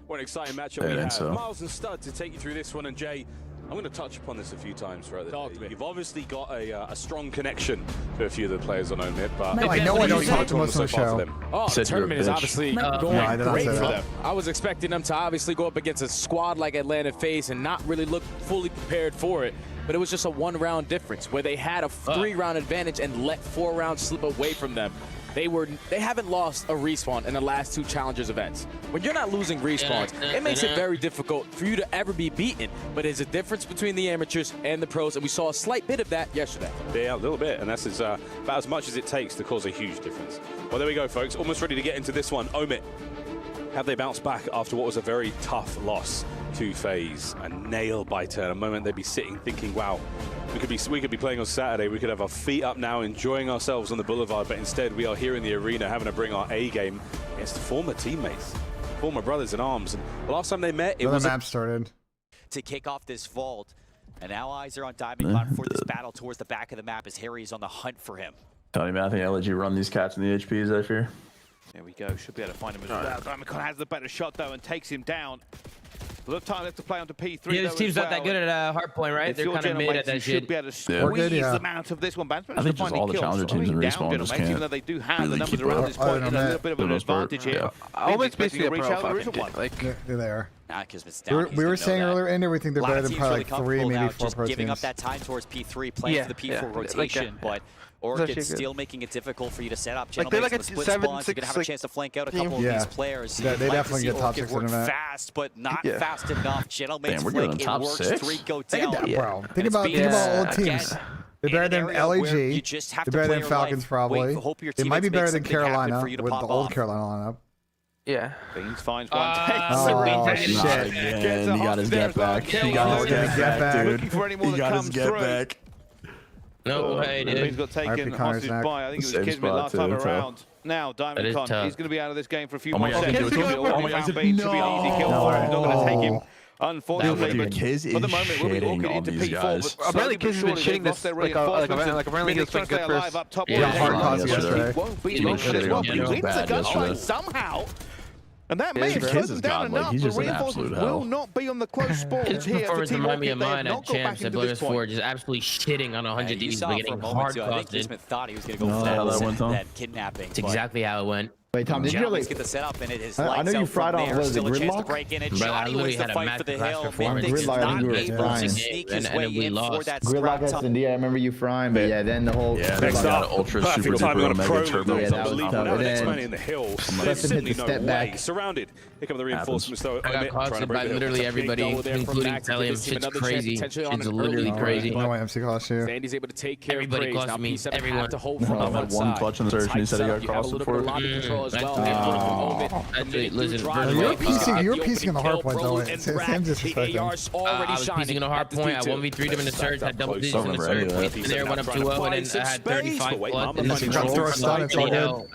What an exciting matchup Yeah, I we think have. so. Miles and Stud to take you through this one, and Jay, I'm going to touch upon this a few times throughout the day. You've obviously got a strong connection to a few of the players on Omit, but No, I know I don't talk to most of the show. Oh, the tournament is obviously going great for them. I was expecting them to obviously go up against a squad like Atlanta FaZe and not really look fully prepared for it. But it was just a 1-round difference where they had a 3-round advantage and let 4 rounds slip away from them. They haven't lost a respawn in the last 2 Challengers events. When you're not losing respawns, it makes it very difficult for you to ever be beaten. But there's a difference between the amateurs and the pros, and we saw a slight bit of that yesterday. Yeah, a little bit, and that's about as much as it takes to cause a huge difference. Well, there we go, folks. Almost ready to get into this one. Omit, have they bounced back after what was a very tough loss to FaZe? A nail-biter, a moment they'd be sitting thinking, wow, we could be playing on Saturday, we could have our feet up now, enjoying ourselves on the boulevard, but instead we are here in the arena having to bring our A game against former teammates, former brothers in arms. And the last time they met, it was the map started to kick off this vault, and now eyes are on Diamond for this battle towards the back of the map as Harry is on the hunt for him. Tony, man, I think I let you run these cats in the HPs, I fear. There we go. Should be able to find him as well. Diamond has the better shot though and takes him down. A little time left to play onto P3. Yeah, this team's not that good at hard point, right? They're kind of mid at that shit. Should be able to squeeze them out of this one. I think just all the challenger teams in respawn just can't. Even though they do have the numbers around this point, a little bit of an advantage here. Almost basically a pro fucking like they're there. Down, we were saying earlier, and we think they're better than probably like 3, maybe 4 pro giving teams. up that time towards P3, playing for the P4 rotation, but Orchid still making it difficult for you to set up. Like they're like a split 7-6. You're gonna have a chance to flank out a couple of these players. They definitely get top 6 in a minute. Fast, but not fast enough. Gentleman's flank, it works. 6? 3 go down. Bro, think about old teams. They're better than LAG. They're better than Falcons probably. They might be better than Carolina with the old Carolina lineup. Yeah. Beans finds one. Oh, shit. Again, he got his get back. He got his get back, dude. He got his get back. No way, dude. He's got taken hostage by, I think it was Kismet last time around. Now, Diamond Con, he's going to be out of this game for a few more seconds. Oh my God. Should be an easy kill for him. Not going to take him. Unfortunately, but for the moment, we'll be walking into P4. Apparently, Kiz has been shitting this. Like apparently, he's playing good first. Hard cause yesterday. Won't be long as well. He wins the gunfight somehow. And that may have slowed them down enough, but reinforcements will not be on the close spawns here for Team Rocket. They have not got back into this point. Just absolutely shitting on 100 DBs, but getting hard costed. Kismet thought he was going to go for that kidnapping. That's exactly how it went. Wait, Tom, did you really get the setup and it is I know you fried off was it Gridlock? I literally had a match performance. Gridlock, I think you were frying. And we lost. Gridlock S&D, I remember you frying, but yeah, then the whole next up, ultra perfect super timing on a mega pro. turbo. Yeah, that was tough. Now the next man in the hill. There's simply no way. Surrounded. Here come the reinforcements though. I got costed by literally everybody, including Tellium. Shit's crazy. It's literally crazy. No way, MC cost you. Sandy's able to take care of Everybody cost me. Everyone. I had one clutch in the search and he said he got costed for it. Listen, you're piecing on the hard point though. Sam just I was piecing on a hard point. I 1v3'd him in the surge, had double digits in the surge point. And there went up 2-0, and then I had 35 plus. And then I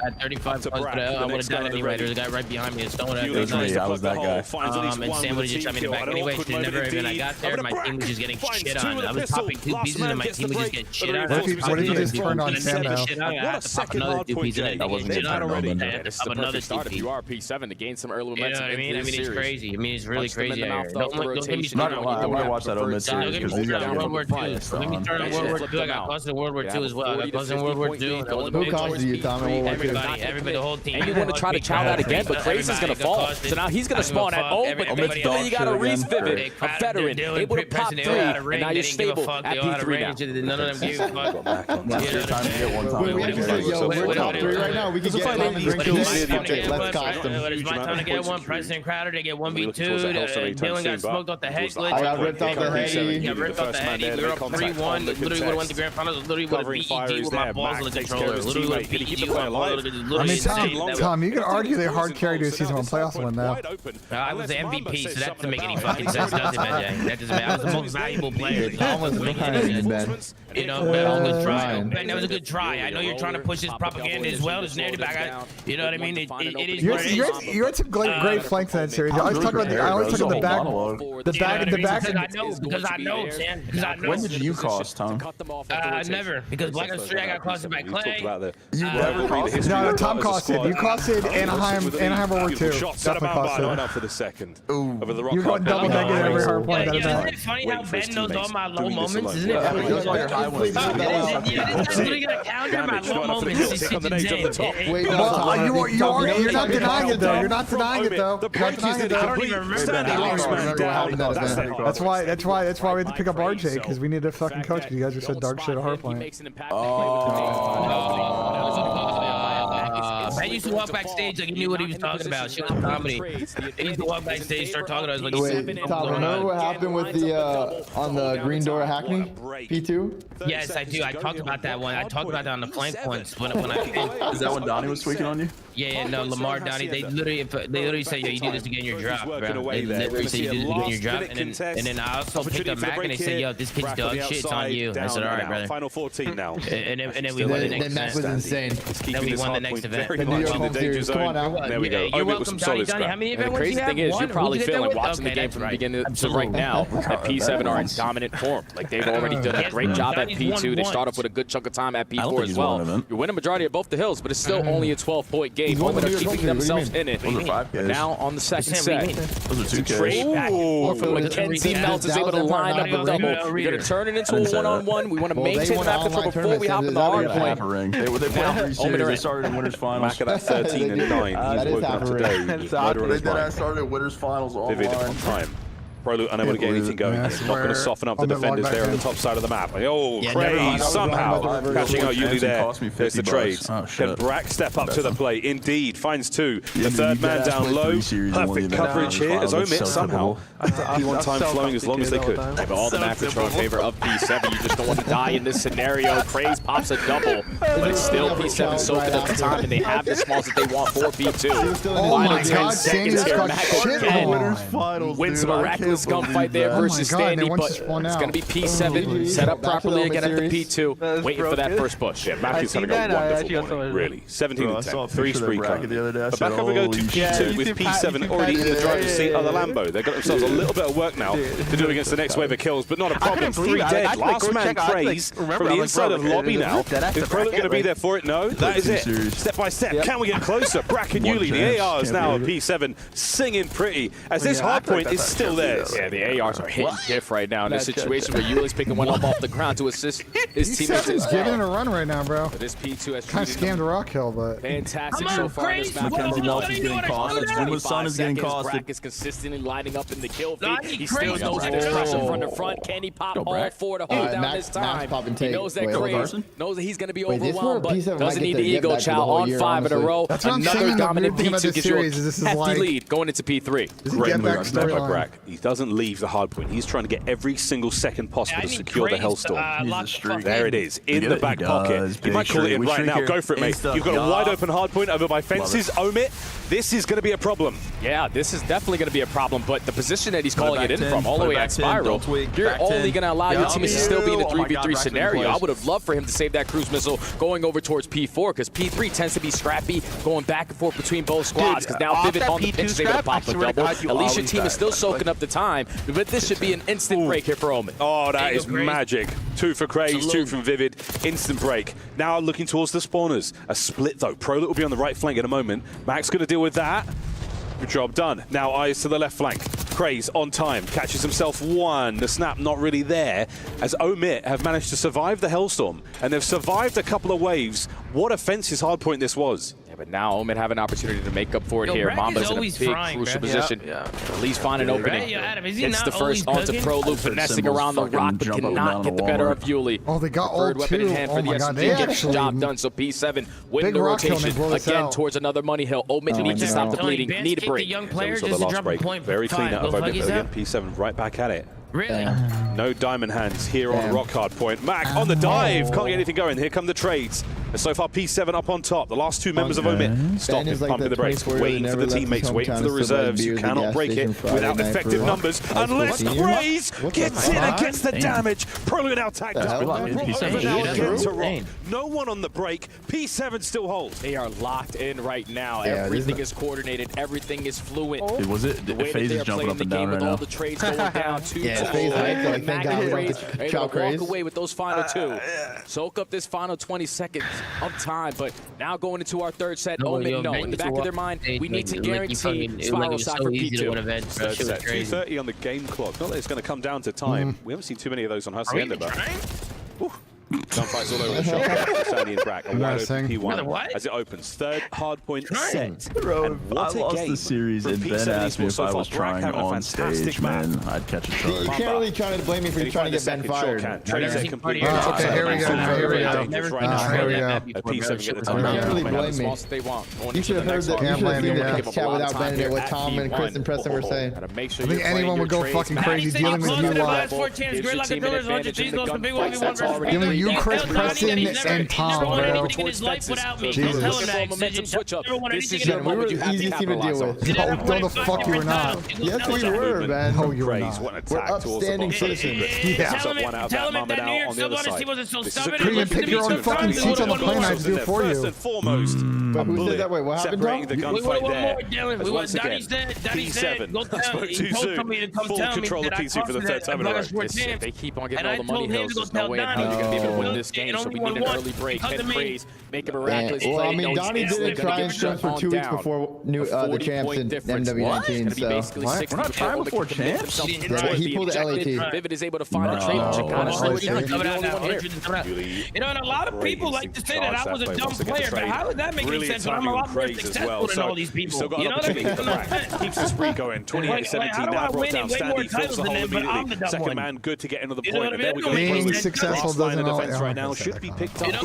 had 35 plus, but I would have done it anyway. There's a guy right behind me. Someone had I was that guy. And Sam would have just shot me in the back anyway. Should never even I got there. My team was just getting shit on. I was popping 2 pieces, and my team was just getting shit on. What if you just turned on Sam now? I had to pop another 2 pieces, and then shit on already. I had to pop another 2 if you are P7 to gain some early momentum. You know what I mean? I mean, it's crazy. I mean, it's really crazy. Don't get me started on I want to watch that Omid series because these guys are World War II. Let me start on World War II. I got close in World War II as well. I got close in World War II. Who caused you, Tom? Everybody, the whole team. And you want to try to chow that again, but Crazy's going to fall. So now he's going to spawn at O, but then you got a Reese Vivid, a veteran, able to pop 3, and now you're stable at P3 now. None of them gave a fuck. time to get one time. We're top 3 right now. We can get Tom and drink kills. Let's cost them. It's my time to get one. President Crowder to get 1v2. Dylan got smoked off the head glitch. I got ripped off the head. Yeah, ripped off the head. We were up 3-1. Literally would have went to grand finals. Literally would have BED with my balls on the controller. Literally would have BED with my balls on the I mean, Tom, you could argue they hard carried to a season 1 playoff win now. I was the MVP, so that doesn't make any fucking sense, does it, BENJ? That doesn't make. I was the most valuable player. So almost make any sense. You know, but almost try. Ben, that was a good try. I know you're trying to push this propaganda as well, this narrative. You know what I mean? It is You what it is. had some great flanks in that series. I always talk about the back. Because I know, Sam. Because I know. When did you cost, Tom? Never. Because Black Ops 3, I got costed by Clay. You never costed. No, Tom costed. You costed Anaheim World War II. Definitely costed. For the second. You're going double negative every hard point. Isn't it funny how Ben knows all my low moments? Isn't it funny? Those are your high ones. This is literally gonna counter my low moments. Wait, you're not denying it though. You're not denying it though. You're not denying it though. I don't even remember. That's why we had to pick up RJ because we need a fucking coach because you guys are so dog shit at hardpoint. I used to walk backstage like he knew what he was talking about. Shit was comedy. He used to walk backstage, start talking to us like. Wait, Tom, remember what happened with the on the green door at Hackney P2? Yes, I do. I talked about that one. I talked about that on the flank once when I. Is that when Donnie was tweaking on you? Yeah, no, Lamar, Donnie, they literally say, yo, you do this to get in your drop, bro. They literally say you do this to get in your drop, and then I also picked up Mac and they said, yo, this kid's dog shit, it's on you. I said, all right, brother. Final 14 now. And then we won the next event. Then Mac was insane. Then we won the next event. The New York home series. Come on now. There we go. You're welcome, Donnie. How many event wins you have? The crazy thing is, you're probably feeling watching the Okay, game from the right. beginning to right now that P7 are in dominant form. Like they've already done a great job at P2. They start off with a good chunk of time at P4 as well. You win a majority of both the hills, but it's still only a 12-point game. Omen are keeping themselves in it. But now on the second set, those are 2 trade back. Mackenzie Melts is able to line up a double. We're going to turn it into a one-on-one. We want to maintain the map control before we hop in the hard play. They played 3 series. They started in winners finals. Mac at that 13 and 9. He's woken up today. They did. I started winners finals online. Vivid on time. ProLoot unable to get anything going. Not going to soften up the defenders there on the top side of the map. Oh, Craze somehow catching out Yuli there. There's the trades. Can Brack step up to the plate? Indeed, finds 2. The third man down low. Perfect coverage here as Omit somehow. P1 time flowing as long as they could. But all the map control in favor of P7. You just don't want to die in this scenario. Craze pops a double, but it's still P7 soaking up the time, and they have the smalls that they want for P2. Final 10 seconds here. Mac wins some miraculous gunfight there versus Standy, but it's going to be P7 set up properly again at the P2, waiting for that first push. Yeah, Mac is having a wonderful morning, really. 17 to 10, 3 streak card. But back over we go to P2 with P7 already in the driver's seat of the Lambo. They've got themselves a little bit of work now to do against the next wave of kills, but not a problem. 3 dead. Last man Craze from the inside of lobby now. Is ProLoot going to be there for it? No, that is it. Step by step. Can we get closer? Brack and Yuli, the ARs now at P7 singing pretty as this hardpoint is still theirs. Yeah, the ARs are hitting diff right now in a situation where Yuli's picking one up off the ground to assist his teammates as well. Giving it a run right now, bro. This P2 has kind of scammed a rock hill, but fantastic so far. This map. Mackenzie Melts is getting costed. When Sun is getting costed. Brack is consistently lining up in the kill feed. He still knows that there's pressure from the front. Can he pop all 4 to hold down this time? He knows that Craze knows that he's going to be overwhelmed, but doesn't need the Eagle Chow on 5 in a row. Another dominant P2 gives you a hefty lead going into P3. Great move on step by Brack. He doesn't leave the hard point. He's trying to get every single second possible to secure the Hellstorm. There it is, in the back pocket. He might call it in right now. Go for it, mate. You've got a wide open hard point over by fences. Omit, this is going to be a problem. Yeah, this is definitely going to be a problem, but the position that he's calling it in from, all the way at Spiral, you're only going to allow your teammates to still be in a 3v3 scenario. I would have loved for him to save that cruise missile going over towards P4, because P3 tends to be scrappy, going back and forth between both squads, because now Vivid on the pitch is able to pop a double. At least your team is still soaking up the time, but this should be an instant break here for Omen. Oh, that is magic. 2 for Craze, 2 from Vivid. Instant break. Now looking towards the spawners. A split though. ProLoot will be on the right flank in a moment. Mac's going to deal with that. Good job done. Now eyes to the left flank. Craze on time. Catches himself 1. The snap not really there, as Omit have managed to survive the Hellstorm. And they've survived a couple of waves. What a fence's hardpoint this was. Yeah, but now Omen have an opportunity to make up for it here. Mamba's in a big, crucial position. At least find an opening. Hits the first onto ProLoot, finessing around the rock, but cannot get the better of Yuli. Oh, they got all 2. Weapon in hand for the SMG, gets the job done. So P7 win the rotation again towards another money hill. Omen needs to stop the bleeding. Need a break. So the last break. Very clean out of Omit. Again, P7 right back at it. Really? No diamond hands here on rock hard point. Mac on the dive. Can't get anything going. Here come the trades. So far, P7 up on top. The last two members of Omit stopping, like pumping the brakes, waiting for the teammates, waiting for the reserves. You cannot break it without effective numbers unless Graze gets in and gets the damage. Prolu now tagged up. No one on the break. P7 still holds. They are locked in right now. Everything is coordinated. Everything is fluent. Was it? FaZe is jumping up and down right now. All the trades going down. FaZe hyped. Like, thank God we don't get Chow Craze. Walk away with those final two. Soak up this final 20 seconds of time. But now going into our third set, Omen, no. In the back of their mind, we need to guarantee Spiral Side for P2. Third set, 2:30 on the game clock. Not that it's going to come down to time. We haven't seen too many of those on Hacienda, but... Gunfights all over the shop. Sandy and Brack. A wide open P1 as it opens. Third hardpoint set. Bro, I lost the series and Ben asked me if I was trying on stage, man. I'd catch a charge. You can't really try to blame me for trying to get Ben fired. Okay, here we go. Here we go. P7 get the time. You can't really blame me. You should have heard that. You should have seen the chat without Ben and what Tom and Chris and Preston were saying. I think anyone would go fucking crazy dealing with you live. Dealing you, Chris, Preston, and Tom, bro. Jesus. This is your moment you have to capitalize on. No, the fuck you were not. Yes, we were, man. No, you were not. We're upstanding citizens. Yeah. Tell him if that New York still want to see wasn't so stubborn. Couldn't even pick your own fucking seats on the plane. I had to do it for you. First and foremost, but who said that? Wait, what happened, separating the gunfight there. Once again, P7 spoke too soon. Full control of P2 for the third time in a row. If they keep on getting all the money hills, there's no way in hell you're going to be able to win this game. So we need an early break. Head praise, make a miraculous play. Well, I mean, Donnie did try and stress for 2 weeks before the champs in MW19, so... We're not trying before champs? Yeah, he pulled the LAT. Vivid is able to find a trade, but you gotta slow it down. You know, and a lot of people like to say that I was a dumb player, but how would that make any sense when I'm a lot more successful than all these people? You know what I mean? Keeps the spree going. 28-17 now brought down Standy, fills the hole immediately. Second man, good to get into the point. And there we go. Being successful doesn't all... defense right now should be picked up. Yo,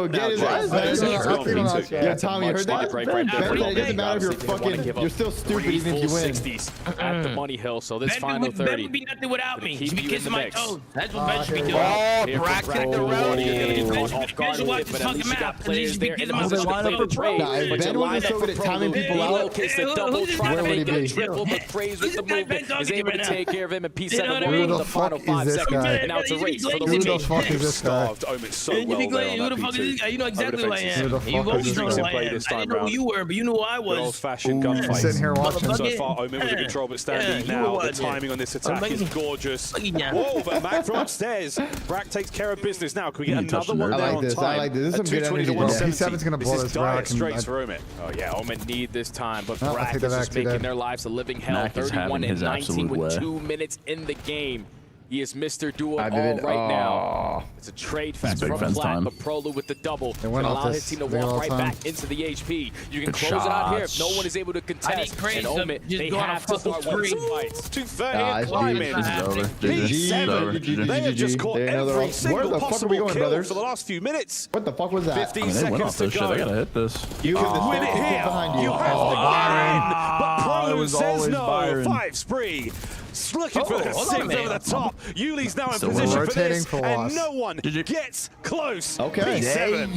get his ass back. Yeah, Tommy, you heard that? Ben said it doesn't matter if you're fucking... You're still stupid even if you win. 60s at the money hill, so this final 30. Ben would be nothing without me. He should be kissing my toes. That's what Ben should be doing. Oh, Brack took the road. But at least you got players there. Ben wasn't so good at timing people out. The double try to make it a triple, but Praise with the movement is able to take care of him, and P7 will win the final 5 seconds. And now it's a race for the Who the fuck is this guy? Who the fuck is this guy? You know exactly who I am. You always know who I am. I didn't know who you were, but you knew who I was. Old-fashioned gunfight. Sitting here watching. So far, Omen with the control, but Standy now. The timing on this attack is gorgeous. Whoa, but Mac from upstairs. Brack takes care of business now. Can we get another one there on time? I like this. This is some good energy. P7's gonna blow this Brack. Straight for Omen. Oh yeah, Omen need this time, but Brack is just making their lives a living hell. 31-19 with 2 minutes in the game. He is Mr. Do It All right now. It's a trade fest from Plat, but Prolu with the double can allow his team to walk right back into the HP. You can close it out here if no one is able to contest. And Omen, they have to start winning some fights. 230 climbing. P7, they have just caught every single possible kill for the last few minutes. What the fuck was that? 15 seconds to go. I gotta hit this. You can win it here. You have to win. But Prolu says no. 5 spree. Looking for the 6 over the top. Yuli's now in position for this, and no one gets close. Okay. P7.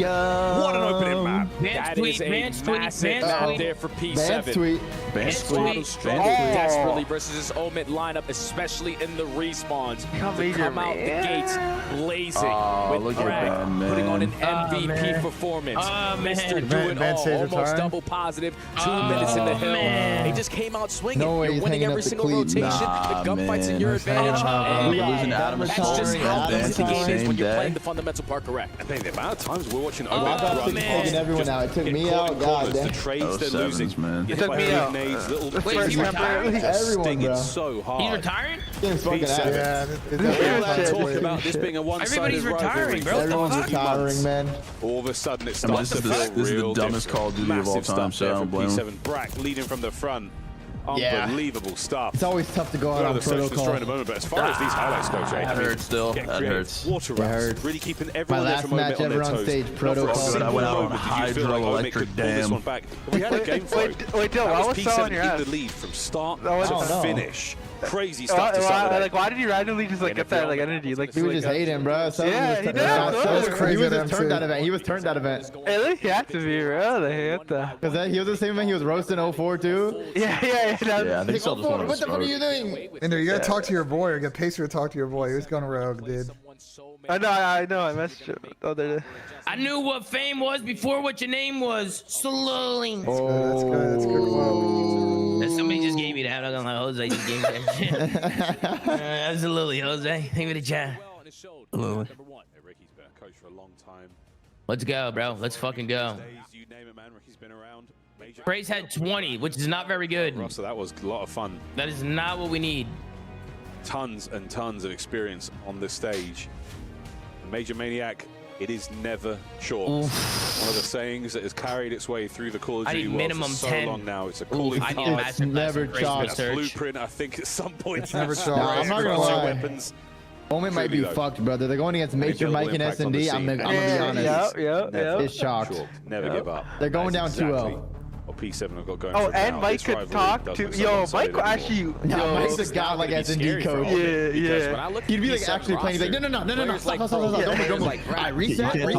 What an opening map. That is a massive out there for P7. Ban Desperately versus this Omen lineup, especially in the respawns. To come out the gates blazing with Brack putting on an MVP performance. Mr. Do It All, almost double positive. 2 minutes in the hill. He just came out swinging. You're winning every single rotation. The gunfight's in your advantage. That's just how easy the game is when you're playing the fundamental part correct. I think the amount of times we're watching Omen run, taking everyone out. It took me out. God damn. The trades they're losing. Man. It took me out. Wait, is he retiring? Everyone, bro. So hard. He's retiring? Getting fucking out. Yeah, talk about this being a one-sided Everybody's retiring, bro. Everyone's retiring, man. All of a sudden, it starts to feel real. This is the dumbest Call of Duty of all time, so I don't blame him. P7 Brack leading from the front. Unbelievable stuff. It's always tough to go out on protocol. In a moment, but as far as these highlights go, Jay, that hurts still. That hurts. Water rounds, really keeping everyone My there last from match ever on stage, protocol. I went out on hydroelectric dam. We had a game flow. Wait, Dylan, I was selling your ass. in the lead from start to finish. Crazy stuff to start the day. Like, why did he randomly just like get that like energy? Like he was just hating, bro. Yeah, he did. That's crazy. He was turned that event. He was turned that event. Really? He had to be, bro. Because he was the same event. He was roasting 04 too. Yeah. Yeah, I think so. What the fuck are you doing? Ender, you gotta talk to your boy or get Pacer to talk to your boy. He was going rogue, dude. I know. I messaged him the other day. I knew what fame was before what your name was. Slowly. That's good. That's good quote. Somebody just gave me that. I'm not gonna lie, Jose just gave me that shit. Absolutely, Jose. Thank you for the chat. Absolutely. Let's go, bro. Let's fucking go. Praise had 20, which is not very good. Russell, that was a lot of fun. That is not what we need. Tons and tons of experience on this stage. Major Maniac, it is never short. One of the sayings that has carried its way through the Call of Duty world for so long now. It's a calling card. It's never chopped. A blueprint, I think, at some point. It's never chopped. I'm not gonna lie. Weapons. Moment might be fucked, brother. They're going against Major Mike and S&D. I'm gonna be honest. Yeah. It's shocked. Sure. Never give up. They're going down 2-0. Or P7 have got going. Oh, and Mike could talk to. Yo, Mike actually. No, Mike's a guy like S&D coach. Yeah. He'd be like actually playing. He's like, no. Stop. Don't move. All right, reset. Okay, we're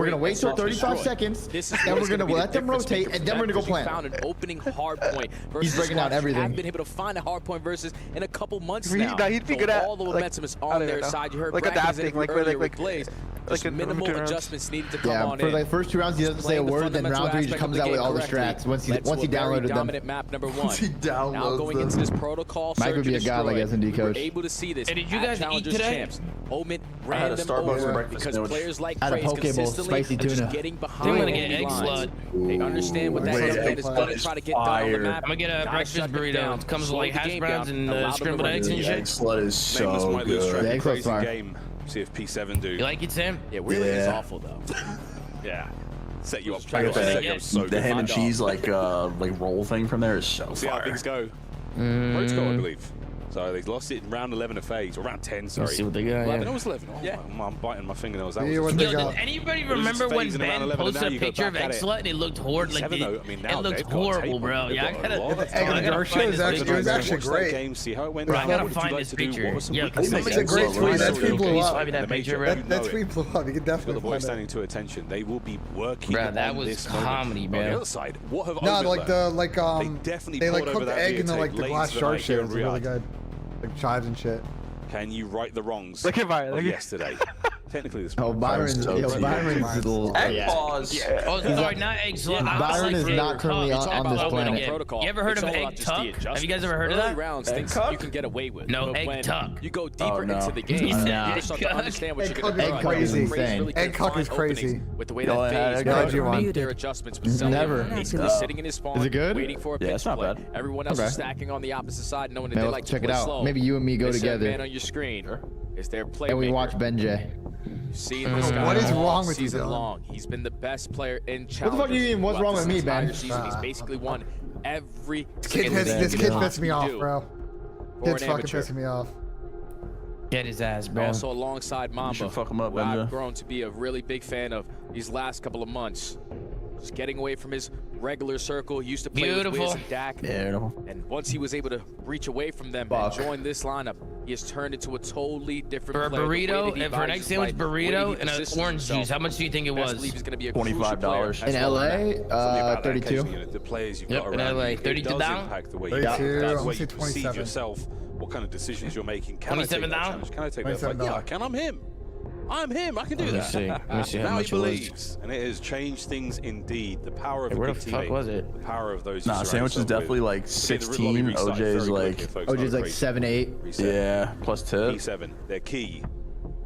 gonna wait till 35 seconds, then we're gonna let them rotate, and then we're gonna go plan. Found an opening hard point. He's breaking out everything. Haven't been able to find a hard point versus in a couple months now. He'd be good at all the momentum is on their side. You heard like adapting, like Blaze. Like minimal adjustments needed to come on in. For like first 2 rounds, he doesn't say a word. Then round 3 just comes out with all the strats once he downloaded them. Dominant map number 1. Once he downloads now going into this protocol. Mike would be a guy like S&D coach. Able to see this. Hey, did you guys eat today? Omen I had a Starbucks for breakfast because sandwich. players like I had a Praise poke bowl, consistently spicy are just tuna. getting behind. I'm gonna get egg slut. They understand what that is going to try to get done on the map. I'm gonna get a breakfast burrito. It comes with like hash browns and scrambled eggs and The shit. egg slut is so good. The egg slut's fire. Game. See if P7 do. You like it, Sam? Yeah, really is awful though. Yeah. Set you up. The ham and cheese like roll thing from there is so See how fire. things go. Protocol, I believe. So they lost it in round 11 of FaZe, or round 10, sorry. Let's see what they got. 11, it was 11. Oh, yeah. I'm biting my fingernails. That Yeah, was what Yo, they got. does anybody remember when Ben posted a picture of egg slut and it looked horrible? Like it looked horrible, bro. Yeah, I gotta. It was actually great. Game, see how it went. Bro, I gotta What would you find like this to do? picture. What were some Yeah, people saying? It's a great tweet. That tweet blew up. That tweet blew up. You can Got the definitely boys find standing to attention. They will be working Bro, that on was this comedy, moment. man. On the other side, what have No, Omen like learned? they like cooked the egg in the glass jar shit. It's really good. Like chives and shit. Can you right the wrongs Look at Byron. of yesterday? Technically, this Byron's little Egg pause. Oh, sorry, not egg slut. Byron is not currently on this planet. You ever heard of egg tuck? Have you guys ever heard of that? Rounds, things you can get away with. No, egg tuck. You go deeper into the game. You start to understand what Egg you're cuck going is to do. crazy. Egg cuck is crazy. With the way that FaZe Glad you won. made their adjustments with Zelda Never. basically sitting in his spawn, Is it good? waiting for a Yeah, pick it's to not play. bad. Everyone else is stacking on the opposite side, knowing that they like to check it play out. slow. Maybe you and me go They said, together. man, on your screen is their playmaker. And we watch BENJ. Seeing this guy What is all wrong with you, season Dylan? long. He's been the best player in challenge. What the fuck do you mean, what's wrong with me, Ben? Season. He's basically won every This single kid pisses me off, do bro. for Kid's an fucking amateur. pissing me off. Get his ass, bro. Also alongside Mamba, should fuck him up, who I've Benja. grown to be a really big fan of these last couple of months. Just getting away from his regular circle. He used to play with Wiz and Dak. Beautiful. And once he was able to reach away from them and join this lineup, he has turned into a totally different For a player. burrito, and for an egg sandwich burrito and an orange juice, how much do you think it was? $25. In LA, 32. The players you've Yep, got in around LA, you. 32 It does down? impact the way 32, you I'm the gonna way say you perceive 27. yourself, what kind of decisions you're making. Can I take 27 that down? challenge? Can I take that 27 fight? Yeah, down. I can. I'm him. I'm him. I can do Let me that. see. Let me see how Now much he it was. believes, and it has changed things indeed. The power of Hey, where a the big fuck teammate, was it? the power of those. Nah, sandwich is definitely like 16. OJ's like OJ's like 7, 8. yeah, plus tip. P7, they're key.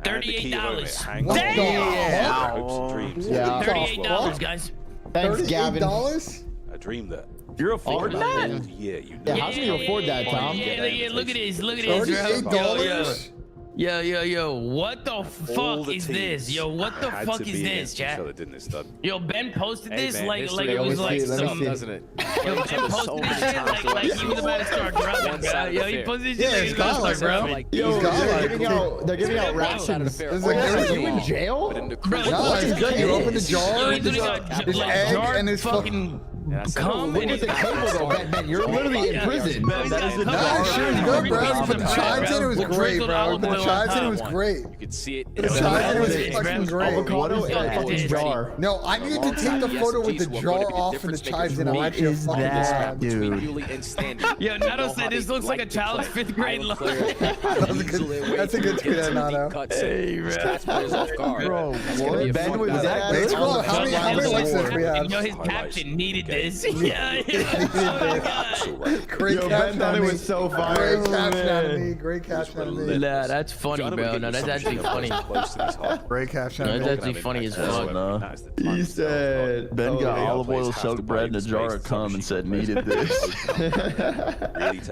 $38. Dreams. Yeah. $38, guys. Thanks, Gavin. $38? A dream that. You're affording that? Yeah, you know. Yeah, how can you afford that, Tom? Yeah, look at this. Look at this, bro. $38? Yo. What the fuck is this? Yo, what the fuck is this, chat? Yo, Ben posted this like it was like some. doesn't it? Yo, Ben posted this shit like he was about to start dropping, bro. Yo, he posted this shit like he was about to start dropping. Yo, they're giving out rations. Are you in jail? Bro, No, it's good. You open the jar, Yo, he there's literally got egg jar and his fucking Come Look at the cable though, Ben. You're literally in prison. That sure is good, bro. You put the chives in, it was great, bro. Put the chives in, it was great. You could see it. The chives in, it was fucking great. Avocado and fucking jar. No, I needed to take the photo with the jar off and the chives in. I'm actually a fucking that, dude? Yo, Nato said this looks like a child's 5th grade look. That's a good tweet, Nato. Hey, Bro, what? Ben, was that Let's roll. How many likes do we have? Yo, his caption needed this. Yeah. Great Yo, Ben caption thought on it me. was so fire. Great caption on me. Great caption on me. Nah, that's funny, bro. No, that's actually funny. Great caption on me. That's actually funny as fuck. He said Ben got olive oil soaked bread in a jar of cum and said needed this.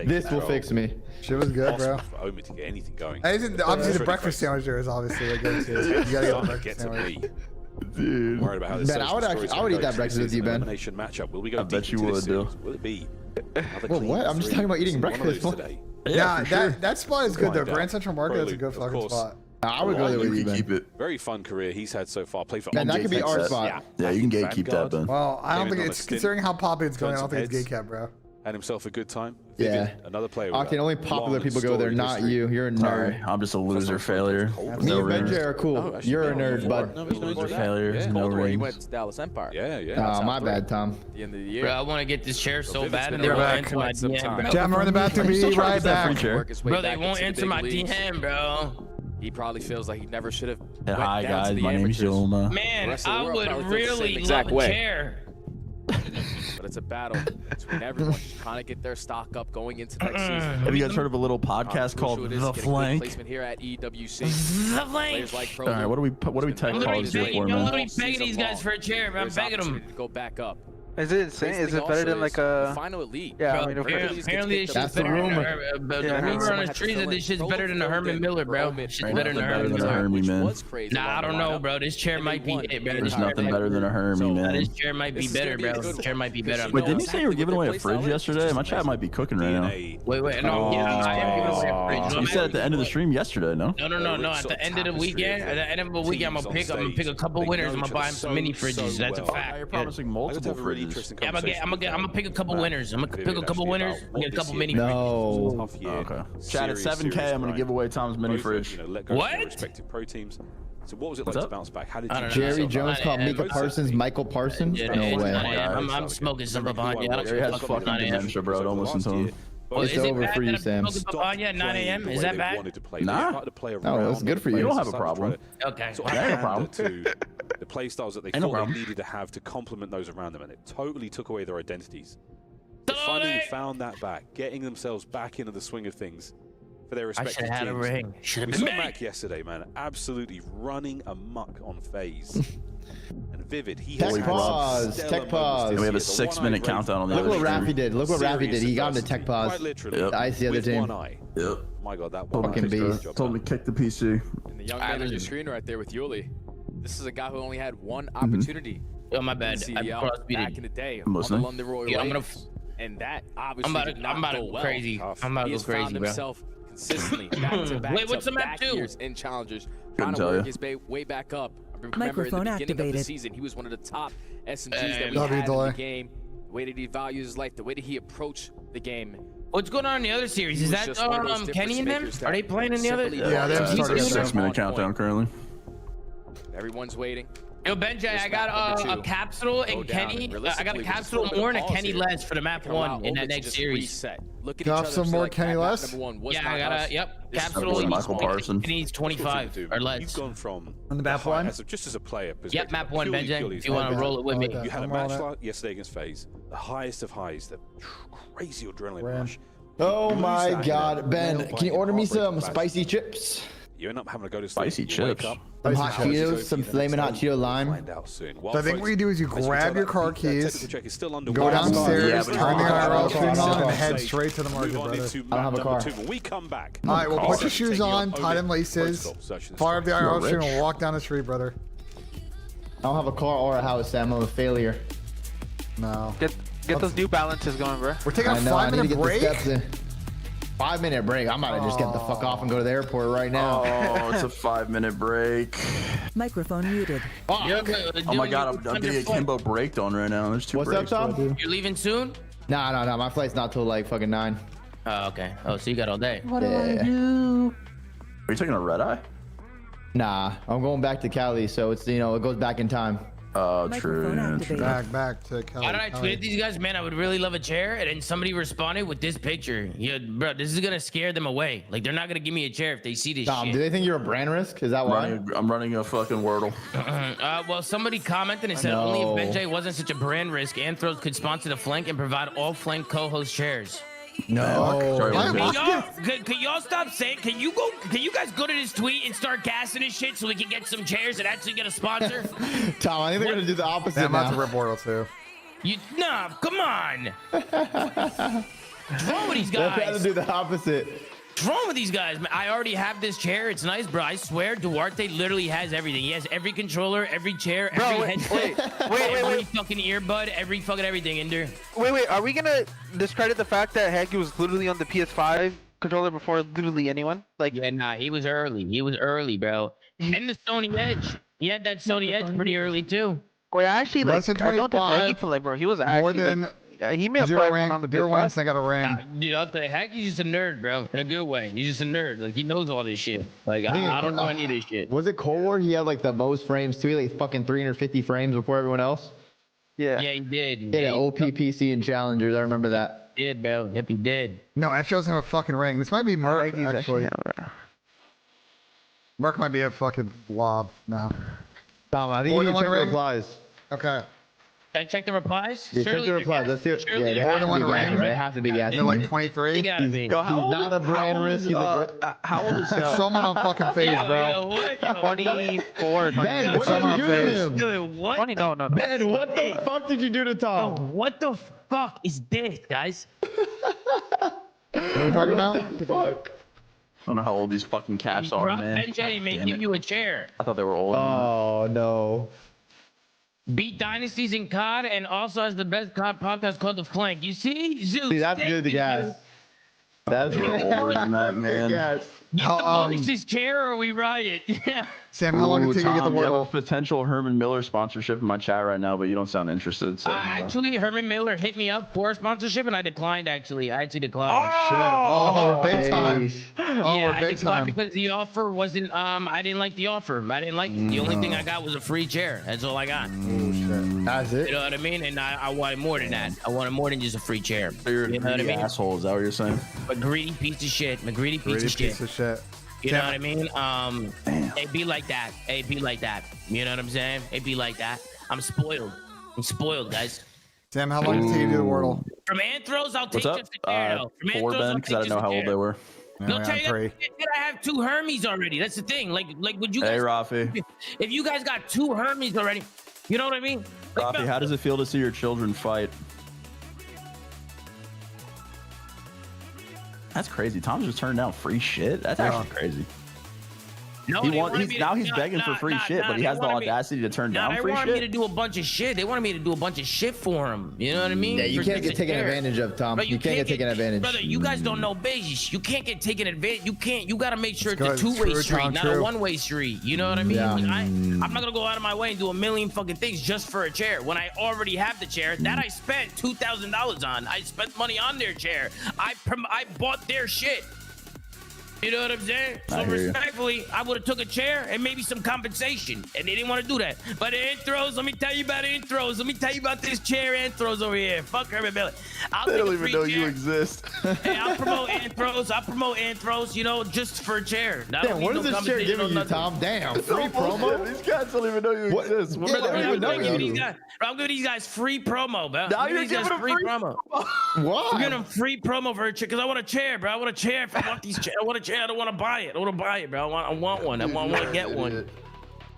This will fix me. Shit was good, bro. For Omi to get anything going. Obviously, the breakfast sandwich there is obviously a go-to. You gotta get the breakfast sandwich. Dude. Worried about how this Ben, I would eat that breakfast with you, Ben. Matchup. Will we go I bet deep you into would, this though. series? Will it be? Well, what? I'm just talking about eating breakfast. Yeah, that spot is good though. Grand Central Market is a good fucking spot. I would go there with you, Ben. Keep it. Very fun career he's had so far. Play for Ben, that could be our spot. Yeah, you can gatekeep that, Ben. Well, I don't think it's considering how popular it's going. I don't think it's gate cap, bro. Had himself a good time. Yeah. Another player. Octane, only popular people go there, not you. You're a nerd. I'm just a loser failure. Me and BENJ are cool. You're a nerd, bud. Loser failure. No He rings. went to Dallas Empire. Yeah. Oh, my bad, Tom. At the end of the year. Bro, I want to get this chair so bad, and been they won't around enter my quite some DM, time. bro. Jam, we're in the bathroom. Be right back. Bro, they won't enter my DM, bro. He probably feels like he never should have. Yeah, went hi down to guys, the my name's amateurs. Yoma. Man, rest of the I world would probably feels the same really exact love a way. chair. But it's a battle between everyone trying to get their stock up going into next season. Have you guys heard of a little podcast called The Flank? Placement here at EWC. The Flank. All right, what do we tag calls here for, I'm man? literally begging these guys for a chair, man. I'm begging them. To go back up. Is it insane? Is it better than like a final elite? Yeah, Bro, I mean, apparently this shit's the better than rumor. the rumor on the streets that this shit's better than the Herman Miller, bro. Shit's better than the Herman Miller. Hermie, man. Nah, I don't know, bro. This chair might be it, bro. There's nothing better than a Hermie, man. This chair might be better, bro. This chair might be better. Wait, didn't you say you were giving away a fridge yesterday? My chat might be cooking right now. Wait, no, yeah, I am giving away a fridge. You said at the end of the stream yesterday, no? No. At the end of the weekend, I'm gonna pick a couple winners. I'm gonna buy them some mini fridges. That's a fact. You're promising multiple fridges. Yeah, I'm gonna pick a couple winners. I'm gonna pick a couple winners. I'm get a couple mini fridges. No. Okay. Chat at 7K. I'm gonna give away Tom's mini fridge. What? Respective pro teams. So what was it like to bounce back? How did you? Jerry Jones called Mika Parsons Michael Parsons? No way. I'm smoking some behind you. Jerry has fucking dementia, bro. Don't listen to him. It's over for you, Sam. Yeah, 9 a.m. Is that bad? Nah. No, it's good for you. You don't have a problem. Okay. So I ain't a problem. The play styles that they Ain't no thought they problem. needed to have to complement those around them, and it totally took away their identities. They finally found that back, getting themselves back into the swing of things for their I respective should have had a teams. ring. Should have We been saw me. Mac yesterday, man, absolutely running amok on FaZe. And Vivid, he has Tech pause. Tech pause. And we have a 6-minute countdown on the Look other what stream. Raffy did. Look what Raffy did. He got him to tech pause. Quite literally, Yep. The ice the other with team. one eye. Yep. My God, that Fucking one eye. beast. Told me to kick the PC. And the young man on your screen right there with Yuli. This is a guy who only had one opportunity. Yo, my bad. in I CDL cross-beated. back in the day I'm on the listening. London Royal Yeah, I'm Waves. gonna And that obviously I'm did not about to go go well. crazy. I'm about He to has go crazy, found bro. himself consistently back to back Wait, what's the map back do? years in challengers, Couldn't trying to tell work you. his way back up. I remember Microphone at the beginning of the activated. season, he was one of the top SMGs that we Love you, had in Delay. the game. The way that he values his life, the way that he approached the game. What's going on in the other series? Is He was that just one of those difference Kenny and them? makers Are they that playing in the other? simply Yeah, they haven't started It's a yet. 6-minute countdown currently. Everyone's waiting. Yo, BENJ, I got a capsule and Kenny. I got a capsule more and a Kenny less for the map 1 in that next series. Look at Got each other some and say, more like, Kenny map less? number one was Yeah, not I got us. a yep. This is Capsule. Michael He Parsons. needs 25 or less. You've gone from On the map one? just as a player. Yep, map 1, purely, BENJ. purely If you want to Okay. roll it with I me. like that. You had a I'm all match that. yesterday against FaZe, the highest of highs, the crazy adrenaline Ran. rush. Oh Lose my that, God, Ben, nail can you order me some heartbreaking fashion. spicy chips? You end up having to go to Spicy sleep, you wake chips. up, Some Spicy hot chips. Cheetos, some flaming hot Cheeto lime. Find out soon. So I think what you do is you As we grab tell your that, car that technical keys, check is still go underway. downstairs, Yeah, but turn the IRL stream on, and car. head straight to the market, Move on brother. into I don't have a map car. number 2. When we come back, All right, well, put your shoes taking on, your tie them own laces, protocol, search this fire up the place. IRL You're stream, rich. and walk down the street, brother. I don't have a car or a house, Sam. I'm a failure. No. Get those New Balances going, bro. We're taking a I know, I need to 5-minute get the break? steps in. 5-minute break. I'm about to just get the fuck off and go to the airport right now. Oh, it's a 5-minute break. Microphone muted. Oh my god, I'm getting a Kimbo breakdown right now. There's 2 What's breaks. up, Tom? You're leaving soon? No. My flight's not till like fucking 9. Oh, okay. Oh, so you got all day. What do I do? Are you taking a red eye? Nah, I'm going back to Cali, so it's it goes back in time. Oh, true. Back to Cali. Why did I tweet these guys? Man, I would really love a chair. And then somebody responded with this picture. Yeah, bro, this is gonna scare them away. Like they're not gonna give me a chair if they see this shit. Do they think you're a brand risk? Is that why? I'm running a fucking Wordle. Well, somebody commented and said only if BENJ wasn't such a brand risk, Anthros could sponsor the flank and provide all flank co-host chairs. No. Can y'all stop saying? Can you guys go to this tweet and start gassing this shit so we can get some chairs and actually get a sponsor? Tom, I think they're gonna do the opposite. I'm about to rip Wordle too. Nah, come on. What's wrong with these guys? They're trying to do the opposite. What's wrong with these guys? I already have this chair. It's nice, bro. I swear, Duarte literally has everything. He has every controller, every chair, every headset, every fucking earbud, every fucking everything in there. Wait. Are we gonna discredit the fact that Hagi was literally on the PS5 controller before literally anyone? Like, yeah, nah, he was early. He was early, bro. And the Sony Edge. He had that Sony Edge pretty early too. Wait, actually, like, I don't think Hagi for like, bro. He was actually more than. He may have played on the PS5. I got a ring. Dude, I'll tell you, Haki's just a nerd, bro. In a good way. He's just a nerd. Like, he knows all this shit. Like, I don't know any of this shit. Was it Cold War? He had like the most frames too. Like fucking 350 frames before everyone else. Yeah. Yeah, he did. He had an OP PC and Challengers. I remember that. He did, bro. Yep, he did. No, F doesn't have a fucking ring. This might be Merc, actually. Merc might be a fucking blob now. Tom, I think you can check the replies. Okay. Can I check the replies? Yeah, check the replies. Let's see it. Yeah, they have to be gassed. They're like 23. He gotta be. He's not a brand risk. How old is he? Someone on fucking phase, bro. 24. Ben, what did you do to him? What? 20? No. Ben, what the fuck did you do to Tom? Oh, what the fuck is this, guys? What are you talking about? Fuck. I don't know how old these fucking caps are, man. BENJ may give you a chair. I thought they were old. Oh, no. Beat dynasties in CoD and also has the best CoD podcast called The Flank. You see? Zeus. See, that's good to gas. That's older than that, man. Yes. Get this chair or we riot. Yeah. Sam, how long did it take you to get the I have a Wordle? potential Herman Miller sponsorship in my chat right now, but you don't sound interested. So, Actually, Herman Miller hit me up for a sponsorship and I declined, actually. I actually declined. Oh, we're big time. Yeah, I declined because the offer wasn't, I didn't like the offer. I didn't like it. The only thing I got was a free chair. That's all I got. Oh, shit. That's it? You know what I mean? And I wanted more than that. I wanted more than just a free chair. So you're you know what I mean? asshole, is that what you're saying? A greedy piece of shit. A greedy piece of shit. You know what I mean? It be like that. It be like that. You know what I'm saying? It be like that. I'm spoiled. I'm spoiled, guys. Sam, how long did it take you to do the Wordle? From Anthros, I'll take just a chair, though. From 4, Ben, because I didn't know how old they were. They'll tell you that I have 2 Hermes already. That's the thing. Like would you guys? Hey, Rafi. If you guys got 2 Hermes already, you know what I mean? Like, Rafi, how does it feel to see your children fight? That's crazy. Tom's just turned down free shit. That's actually crazy. No, he's begging for free shit, but he has the audacity to turn down free shit. They wanted me to do a bunch of shit. They wanted me to do a bunch of shit for him. You know what I mean? Yeah, you can't get taken advantage of, Tom. Bro, you can't get taken advantage. Brother, you guys don't know business. You can't get taken advantage. You got to make sure it's a 2-way street, not a 1-way street. You know what I mean? Yeah. Like, I'm not going to go out of my way and do a million fucking things just for a chair when I already have the chair that I spent $2,000 on. I spent money on their chair. I bought their shit. You know what I'm saying? So respectfully, I would have took a chair and maybe some compensation, and they didn't want to do that. But Anthros, let me tell you about Anthros. Let me tell you about this chair Anthros over here. Fuck Herman Miller. They don't even know you exist. Hey, I'll promote Anthros. You know, just for a chair. Damn, what is this chair giving you, Tom? Damn, free promo? These guys don't even know you exist. Yeah, they don't even know you. I'm giving these guys free promo, bro. Now you're giving them free promo. What? I'm giving them free promo for a chair because I want a chair, bro. I want a chair if I want these chairs. I want a chair. I don't want to buy it. I want to buy it, bro. I want one. I want to get one.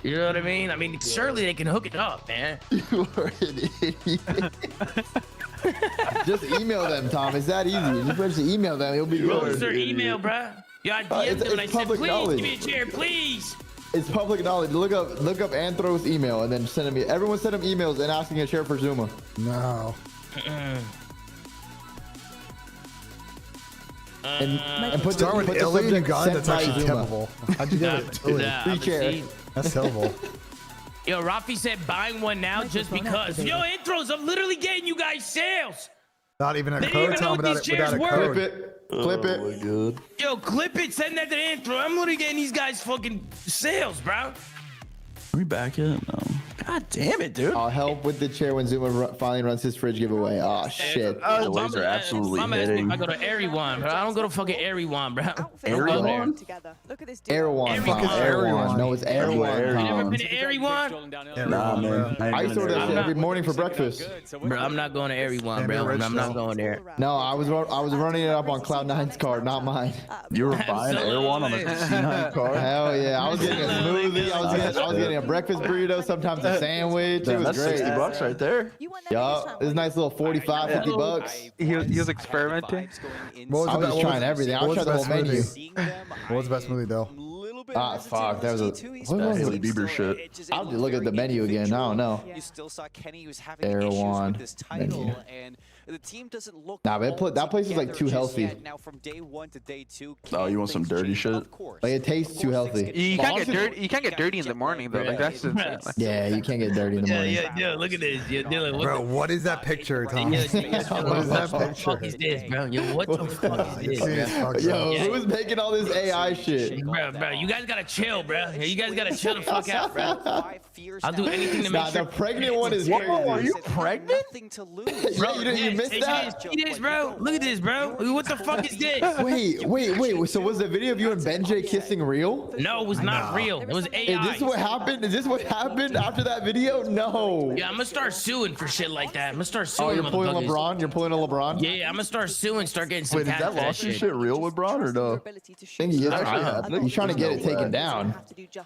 You know what I mean? I mean, surely they can hook it up, man. You are an idiot. Just email them, Tom. It's that easy. Just email them. He'll be good. What's their email, bro? Yeah, I DM'd them and I said, please give me a chair, please. It's public knowledge. Look up Anthros' email and then send him. Everyone send him emails and asking a chair for Zuma. No. And put start with Illy and God. That's actually terrible. How'd you get it? Free chair. That's terrible. Yo, Rafi said buying one now just because. Yo, intros, I'm literally getting you guys sales. Not even a they code. Tell me without a code. Clip it. Clip it. Good. Yo, clip it. Send that to the intro. I'm literally getting these guys fucking sales, bro. Are we back yet? No. God damn it, dude. I'll help with the chair when Zuma finally runs his fridge giveaway. Oh, shit. The waves are absolutely hitting. I go to Everyone, bro. I don't go to fucking Everyone, bro. Everyone? Erewhon. No, it's Erewhon. You never been to Erewhon? Nah, man. I used to order that shit every morning for breakfast. Bro, I'm not going to Erewhon, bro. I'm not going there. No, I was running it up on Cloud9's card, not mine. You were buying Erewhon on a C9 card? Hell yeah. I was getting a smoothie. I was getting a breakfast burrito, sometimes a sandwich. Damn, it was that's great. $60 right there. Yup. It was a nice little 45, 50 bucks. He was experimenting. I was just trying everything. I was trying the whole menu. What was the best movie though? Ah, fuck. That was a Haley Bieber shit. I'll have to look at the menu again. I don't know. You still saw Kenny was having Erewhon. issues with this title, and the team doesn't look. Nah, but that place is like too healthy. Now from day 1 to day 2. Oh, you want some dirty shit? Like it tastes too healthy. You can't get dirty. You can't get dirty in the morning though. Like that's insane. Yeah, you can't get dirty in the morning. Yeah. Look at this. Yo, Dylan, Bro, what is that picture, Tom? What is that What the picture? fuck is this, bro? Yo, what the fuck is this? Yo, who's making all this AI shit? Bro, you guys gotta chill, bro. You guys gotta chill the fuck out, bro. I'll do anything to make sure. The pregnant one is crazy. Are you pregnant? Bro, you missed that? See this, bro? Look at this, bro. What the fuck is this? Wait. So was the video of you and BENJ kissing real? No, it was not real. It was AI. Is this what happened? Is this what happened after that video? No. Yeah, I'm gonna start suing for shit like that. I'm gonna start suing. Oh, you're pulling LeBron? You're pulling a LeBron? Yeah, I'm gonna start suing, start getting some Wait, is that lawsuit shit real with Braun or no? I think he is actually happening. He's trying to get it taken down.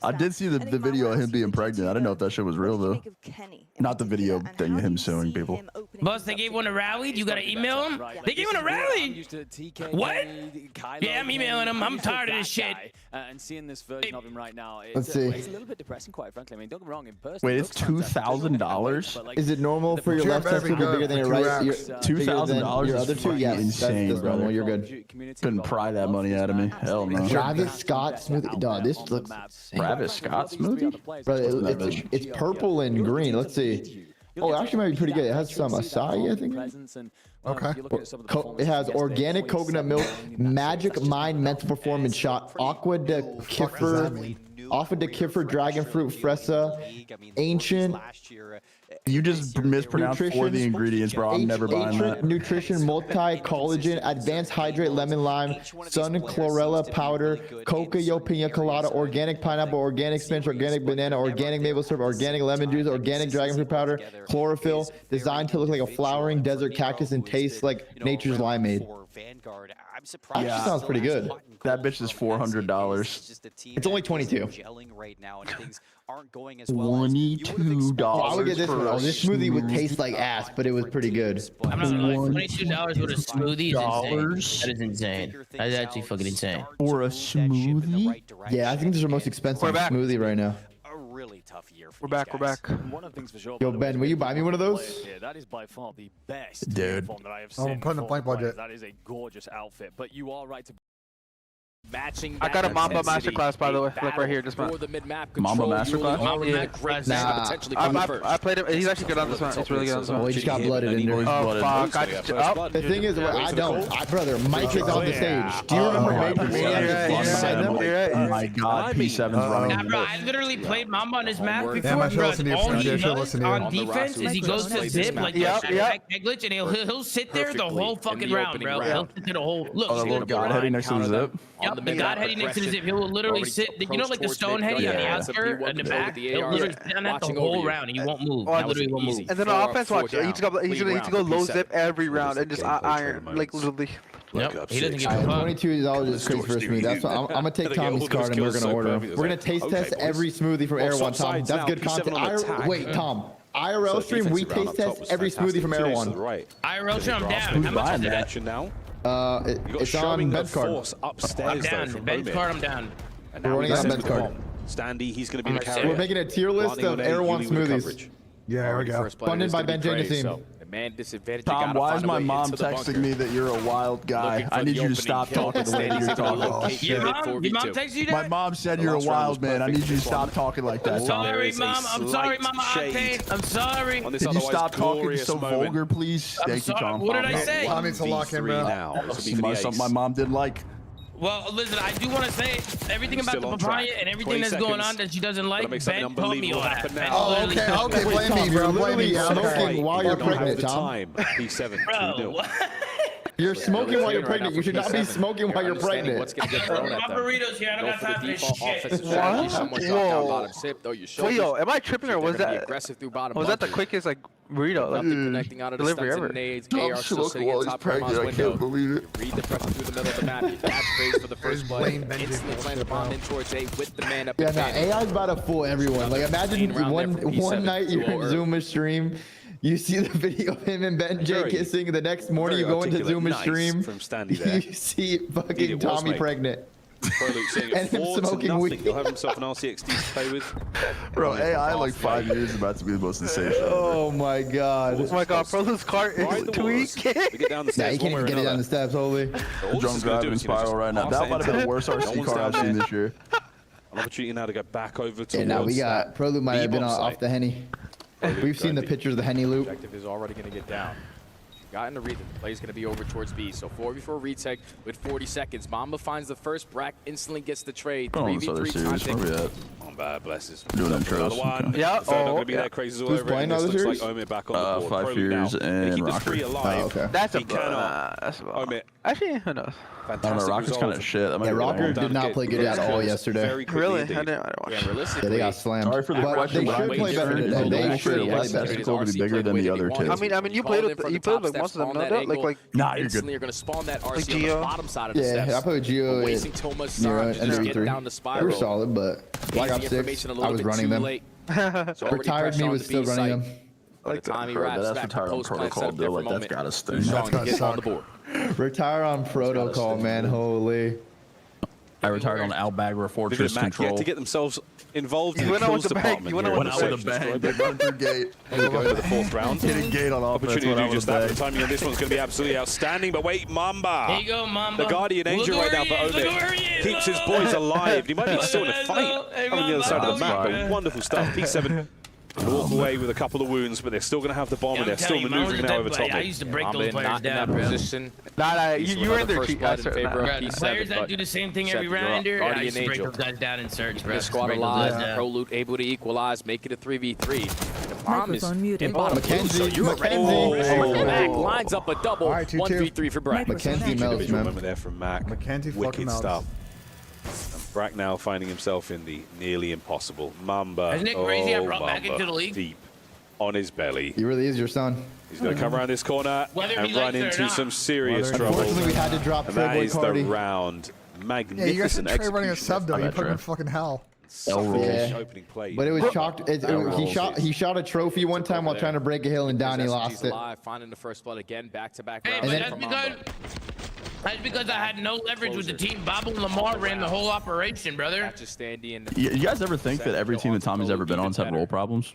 I did see the video of him being pregnant. I didn't know if that shit was real though. Not the video thing of him suing people. Boss, they gave one to Rally. You gotta email him. They gave one to Rally. What? Yeah, I'm emailing him. I'm tired of this shit. And seeing this version of him right now, Let's see. It's a little bit depressing, quite frankly. I mean, don't get me wrong, in person. Wait, it's $2,000? Is it normal for your left test to be bigger than your right? $2,000 your other two? Yes, insane, that's normal. You're good. Couldn't pry that money out of me. Hell no. Travis Scott smoothie. Dog, this looks. Travis Scott smoothie? Bro, it's purple and green. Let's see. Oh, it actually might be pretty good. It has some acai, I think. Okay. It has organic coconut milk, magic mind mental performance shot, aqua de kefir, dragon fruit, fresa, ancient. You just mispronounced 4 of the ingredients, bro. I'm never buying that. Nutrition, multi collagen, advanced hydrate, lemon lime, sun chlorella powder, coca pina colada, organic pineapple, organic spinach, organic banana, organic maple syrup, organic lemon juice, organic dragon fruit powder, chlorophyll, designed to look like a flowering desert cactus and taste like nature's limeade. Actually sounds pretty good. That bitch is $400. It's only 22. $22. I would get this one. This smoothie would taste like ass, but it was pretty good. I'm not gonna lie, $22 with a smoothie is insane. That is insane. That is actually fucking insane. For a smoothie? Yeah, I think this is our most expensive smoothie right now. Really tough year for We're back. One of the things for sure. Yo, Ben, will you buy me one of those? Yeah, that is by far the best dude that I have I'm seen. putting a blank budget. That is a gorgeous outfit, but you are right to matching. I got a Mamba Masterclass, by the way, like right here, just for the mid-map Mamba Masterclass? I played him. He's actually good on this one. It's really good on this one. Oh, he just got blooded in there. Oh, fuck. The thing is, I don't. Brother, Mike is on the stage. Do you remember Major Mania? Oh my god, P7's running. Nah, bro, I literally played Mamba on his map before, Yeah, bro. All he does on defense is he goes to zip like that glitch, and he'll sit there the whole fucking round, bro. He'll sit there the whole. Look, oh, the little god heading next to the zip. Yep, the god heading next to the zip. He will literally sit. You know, like the stone heady on the outskirt and the back. He'll literally sit on that the whole round, and he won't move. He literally won't move. And then on offense, watch. He's gonna go low zip every round and just iron, like literally. Yep. He doesn't give a fuck. $22 is crazy for a smoothie. That's what I'm gonna take Tommy's card and we're gonna order him. We're gonna taste test every smoothie from Erewhon, Tom. That's good content. Wait, Tom. IRL stream, we taste test every smoothie from Erewhon. IRL stream, I'm down. How much is that? It's on BENJ card. I'm down. BENJ card, I'm down. We're running on BENJ card. Standy, he's going to be the carrier. We're making a tier list of Erewhon smoothies. Yeah, there we go. Funded by BENJ and Nissim. Man disadvantage. Tom, why is my mom texting me that you're a wild guy? I need you to stop talking the way you're talking. Your mom texted you that? My mom said you're a wild man. I need you to stop talking like that, I'm Tom. sorry, Mom. I'm sorry, Mama Octane. I'm sorry. Can you stop talking so vulgar, please? Thank you, Tom. What did I say? I mean, to lock him in. Something my mom didn't like. Well, listen, I do want to say everything about the papaya and everything that's going on that she doesn't like. Ben told me all that. Oh, okay, blame me, bro. Blame me. Smoking while you're pregnant, Tom. P7. Bro, You're smoking while you're pregnant. You should not be smoking while you're pregnant. What's gonna get thrown at my them. burritos here. I don't got time for this shit. Whoa, yo, am I tripping or was that the quickest like burrito connecting out of the delivery ever? AR still sitting on top of the window. Read the pressure through the middle of the map. You catch phase for the first play. Instantly plant the bomb in towards A with the man up. Yeah, nah, AI's about to fool everyone. Like, imagine one night you're in Zuma stream. You see the video of him and BENJ kissing. The next morning you go into Zuma stream. From Standy there. You see fucking Tommy pregnant. And him smoking weed. He'll have himself an RCXD to play with. Bro, AI like 5 years is about to be the most insane shit. Oh my god. Oh my god, Pro's cart is tweaking. Yeah, you can't even get it down the steps, holy. Drunk driving spiral right now. That might have been the worst RC car I've seen this year. An opportunity now to go back over to. Yeah, now we got Pro Loop might have been off the Henny. We've seen the pictures of the Henny loop. Objective is already going to get down. Got in the read. The play is going to be over towards B. So 4v4 retake with 40 seconds. Mamba finds the first. Brack instantly gets the trade. 3v3 contact. Mamba blesses. Doing intros. One. Yeah. Not going to be that crazy all over again. This looks like Omid back on the board. 5 years and keep the Rocker. three alive. okay. That's He cannot. Omid. Actually, who knows? I don't know, Rocker's kind of shit. Yeah, Rocker did not play good at all yesterday. Really? I didn't watch. Yeah, they got slammed. Sorry for the But question. they should play better today. They should play less better. technical to be bigger than the other two. I mean, you played like most of them, no doubt. Like, nah, you're Instantly good. you're going to spawn that RC Like on the bottom side of the steps. Yeah, I played Geo Wasting too much Nero time and to just get NW3. down the They spiral. were solid, but Black Ops 6, I was running them. Retired me was still running them. By the time he Bro, wraps that's back to retired on post-plant protocol, setup there dude. for a Like, that's moment. gotta sting. Sean can get on the board. Retire on protocol, man. Holy. I retired on Albagra Fortress Mac control. yet to get themselves involved in You the went out with kills the bang. department. You went out with with a bang. They run through gate. They go to the fourth round. Hitting gate on offense. Opportunity to do just that. The timing on this one's going to be absolutely outstanding. But wait, Mamba. Here you go, Mamba. The Guardian Angel right now for Omid. Keeps his boys alive. He might be still in a fight on the other side of the map. But wonderful stuff. P7 walk away with a couple of wounds, but they're still going to have the bomb, and they're still maneuvering now over top. I used to break those players not in down, that bro. position. Nah, you were in there cheating. In favor of P7, Players that but do the same thing every Shep, you're round, up. I used to break Guardian those guys down in search, bro. The squad Break those alive. guys down. Pro Loot able to equalize, make it a 3v3. The bomb is Microphone muted. in bottom blue, so you're ready. Mac lines up a double. 1v3 for Brack. Mackenzie melts, man. Moment there from Mac. Mackenzie fucking Wicked melts. stuff. Brack now finding himself in the nearly impossible. Mamba. Isn't it crazy I brought back into the league? Deep on his belly. He really is your son. He's going to come around this corner Whether and he run likes it or into not. some serious trouble. Unfortunately, we had to drop And that Playboy is the Cardi. round. Yeah, Magnificent you guys should try running a execution. sub though. You that put him in trap. fucking hell. Suffocation opening play. But it was chalked. He shot a trophy one time while trying to break a hill, and down he lost it. Alive, finding the first blood again, back-to-back Hey, rounds but from that's because I had no leverage with the team. Bob and Lamar ran the whole operation, brother. Catches Standy and You guys ever think that every team that Tommy's ever been on has had role problems?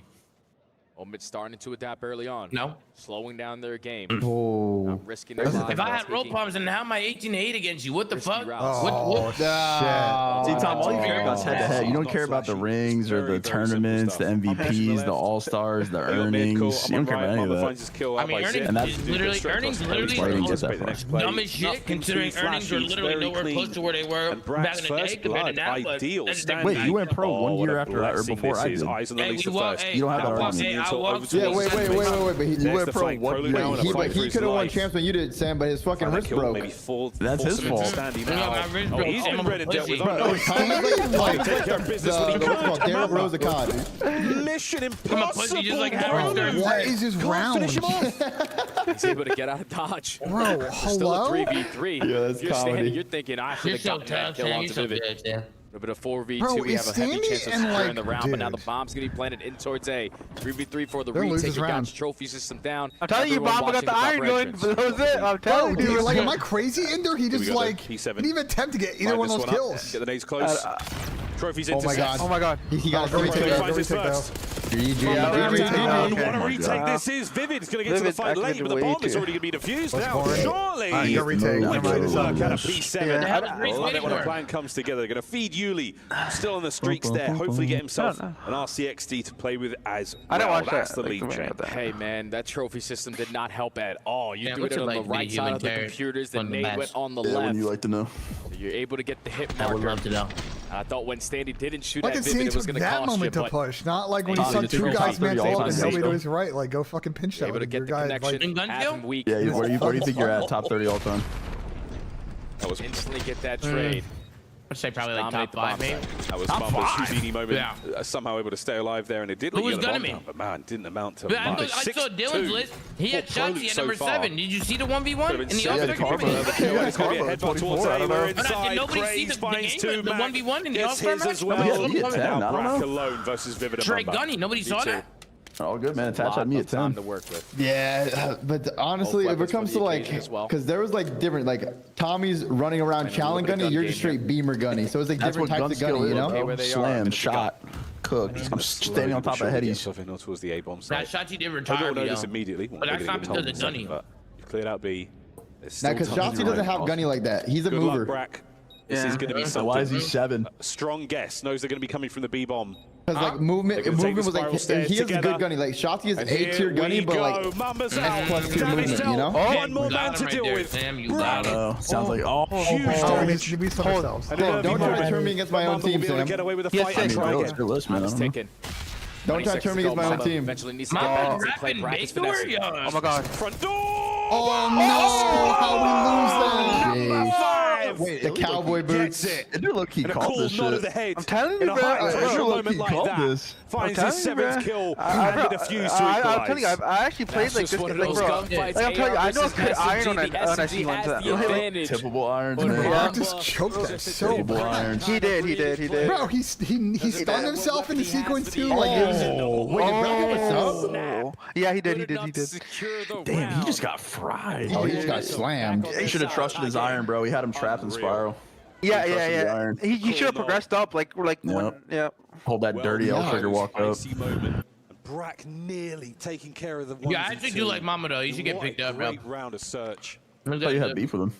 Omid starting to adapt early on. No. Slowing down their game. Oh. Not risking their lives. If I had roll problems, and now my 18-8 against you, what the fuck? Oh, shit. See, Tom, all you care about is head-to-head. You don't care about the rings or the tournaments, the MVPs, the All-Stars, the earnings. You don't care about any of that. I mean, earnings literally Why didn't get that far? dumb as shit, considering earnings were literally nowhere close to where they were back in the day compared to now. But that's a Wait, you went pro 1 year after or before I did. You don't have that argument. Yeah, wait. But you went pro 1 year. He could have won champs when you did, Sam, but his fucking wrist broke. That's his fault. He's been ready to deal with Take care of business when he comes. Derek Rose a COD. Mission I'm a pussy just like Howard Stern. What is his round? He's able to get out of dodge. Bro, Still a hello? 3v3. Yeah, that's You're comedy. standing, you're thinking, I should You're have so gotten that tough, kill Sam. on You're so Vivid. good, Sam. A bit of 4v2. Bro, We have a heavy is chance of Sandy and, securing the like, round, but now the dude. bomb's going to be planted in towards A. 3v3 for the They'll lose retake. this He got round. his trophy system down. I'm telling you, Everyone Bob got watching the iron proper going. entrance. That was it. I'm Bro, telling you. dude, like, am I crazy in there? He just, go, like, P7. didn't even attempt to get either one of those kills. Get the nades close. Trophies Oh my intercept. god. Oh my god. He got a He retake finds his though. first. What a retake this is. Vivid's going to get to the fight late, but the bomb is already going to be defused now. Surely. Go retake. Wicked work out of P7. I love it when a plan comes together. They're going to feed Yuli. Still on the streaks there. Hopefully get himself an RCXD to play with as well. I don't watch That's that. the lead chain. Hey, man, that trophy system did not help at all. You do it on the right side of the computers, the nade went on the left. You like to know. You're able to get the hit marker. I would love to know. I thought when Standy didn't shoot I at can see Vivid, it it was took going to that cost moment you. to push, not like when you saw two guys match up and nobody to his right. Like, go fucking pinch that. Able to get the connection. Have him weak. Yeah, where do you think you're at? Top 30 all time. That was instantly get that trade. I'd say probably like top 5, maybe. That was Mumbo's Houdini moment. Somehow able to stay alive there, and it did. Who was gunning me? But man, didn't amount to I much. saw Dylan's list. He had shots. He had number 7. Did you see the 1v1 in the It's going to be a headbutt towards A. We're inside. Did nobody see the game? The 1v1 in the All-Star match? As well. He had 10, I don't know. Alone versus Vivid. Trey Gunny. Nobody saw that? All good, man. Attach at me at 10. To work with. Yeah, but honestly, if it comes to like, because there was like different, like Tommy's running around challenge gunny, you're just straight beamer gunny. So it's like different types of gunny, you know? Slam, shot, cooked. I'm standing on top of headies. Towards the A bomb That Shotty did retire me, immediately. But that's not because of Gunny. You cleared out B. Now, because Shotzi doesn't have gunny like that. He's a mover. Brack. This is going to be something. Why is he 7? Strong guess. Knows they're going to be coming from the B bomb. Because like movement was like he has a good gunny. Like Shotzi is A tier gunny, but like S plus tier movement, you know? One more man to deal with. Sounds like We suck ourselves. Don't try to turn me against my own team, Sam. Get away with a fight and try again. Don't try to turn me against my own team. Eventually needs to get play practice finesse. Oh my god. Front door. Oh no! How we lose that? Wait, the cowboy boots. It do look key called this shit. I'm telling you, bro. Finds his 7th kill and a defuse to I'm telling you, I actually played like this. Like, bro, like, I'm telling you, I know I could iron on I see one time. Tippable irons, man. Brock just choked that so bad. He did. Bro, he stunned himself in the sequence too. Like, yeah, he did. Damn, he just got fried. Oh, he just got slammed. He should have trusted his iron, bro. He had him trapped in spiral. Yeah. He should have progressed up, like. Hold that dirty L trigger walk up. Brack nearly taking care of the. Yeah, I actually do like Mama though. You should get picked up, bro. Great round of search. I thought you had beef with him.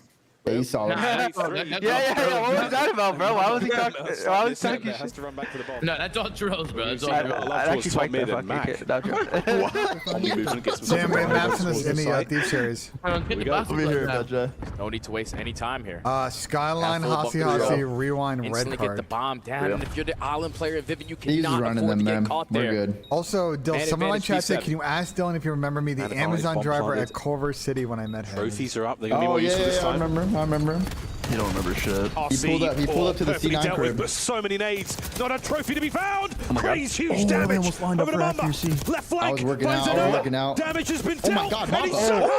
Yeah, he saw it. Yeah. What was that about, bro? Why was he talking? Why was he talking has shit? to run back to the bomb. No, that's all trolls, bro. That's all trolls. I actually like that fucking kid. Sam, we have maps in the Thief series. Let me hear about Jay. No need to waste any time here. Skyline, Hossie, Rewind, Instantly Red get card. the bomb down, and if you're the island player, Vivid, you He's cannot running afford them, to get man. caught We're there. good. Also, Dill, Man someone in my advantage chat said, P7. can you ask Dylan if you remember me, the And Amazon bomb driver target. at Culver City when I met him? Trophies are up. They're going to be Oh more useful this yeah, I time. remember. You don't remember shit. He pulled up to the perfectly C9 dealt with, crib. but so many nades. Not a trophy to be found. my God. Praise huge damage. almost lined up Over the for Mamba. accuracy. Left flank. I was working finds out, another. Damage has been dealt. Oh my God, And he's Mamba.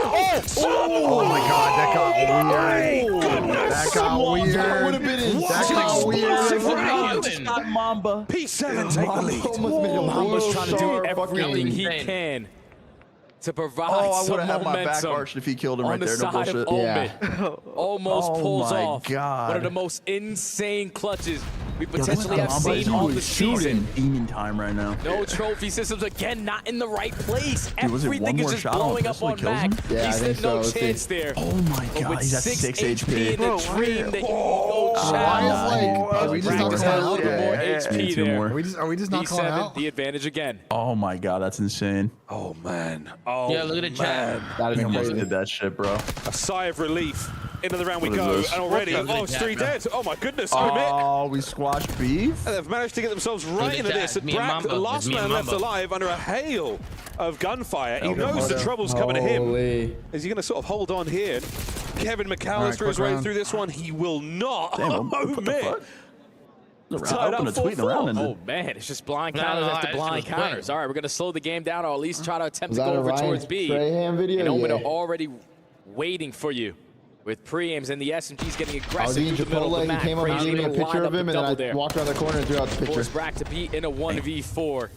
Oh my god, that got weird. goodness. That got weird. That would have been insane. That got weird. What are you doing? Mamba. P7 take the lead. Almost made a Mamba's trying to do star everything he insane. can to provide I some would have had my back momentum arched if he killed him on right the there. No side of bullshit. Yeah. Almost Oh pulls my off God. one of the most insane clutches we Yo, this potentially have Mamba is seen on the shooting season. demon time right now. No trophy systems again, not in the right place. Dude, was it one Everything is more just shot on blowing up pistol on that kills Mac. him? Yeah, He I said think no so. chance there. Oh my But God, with he's at 6 6 HP HP. and a dream that you go Why challenge. are we just not Brack calling has a out? little more HP Two there. more. Are we just not calling D7, out? the advantage again. Oh my God, that's insane. Oh man. Oh Yeah, look at the chat. That is We almost crazy. did that shit, bro. A sigh of relief. Into the round we What is go, this? and already, it's 3 dead. Oh my goodness, Omit. Oh, we squashed beef? And they've managed to get themselves right into this. Me and Brack, the Mamba. last It's me man and left Mamba. alive under a hail of gunfire. He knows the trouble's coming to him. Holy. Is he going to sort of hold on here? Kevin McAllister Alright, is quick right round. through this one. He will not. Damn, what the fuck? Tied up Open a tweet around and Oh man, it's just blind No, counters no, after it's blind just counters. blank. All right, we're gonna slow the game down, or at least try to attempt Was to that go a over Ryan towards B. Strahan video? And Omen Yeah. are already waiting for you with pre-aims, and the SMG's getting I was aggressive eating through the middle of Chipotle, the he map. came up and Crazy gave me a little picture of lineup him, to and double then I there. walked around the corner and threw out the Force picture. Brack to beat in a 1v4.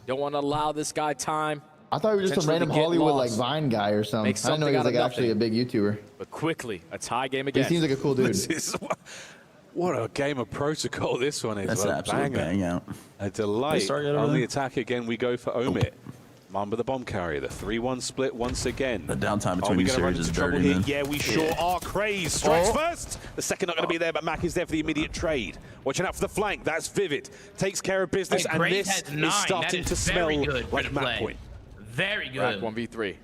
Don't want to allow this guy time. I thought he was just some Potentially random to get Hollywood like lost. Vine guy or something. Make I didn't know he something was out like of actually a big YouTuber. But quickly, a tie game He again. seems like a cool dude. This is What a game of protocol this one is. That's an absolute bang out. A delight. On the attack again, we go for Omit. Mamba the bomb carrier. The 3-1 split once again. The downtime between these series is dirty, here? man. Yeah, we sure are. Craze strikes first. The second not going to be there, but Mac is there for the immediate trade. Watching out for the flank. That's Vivid. Takes care of business, and this is starting to smell like map point. Very good. 1v3.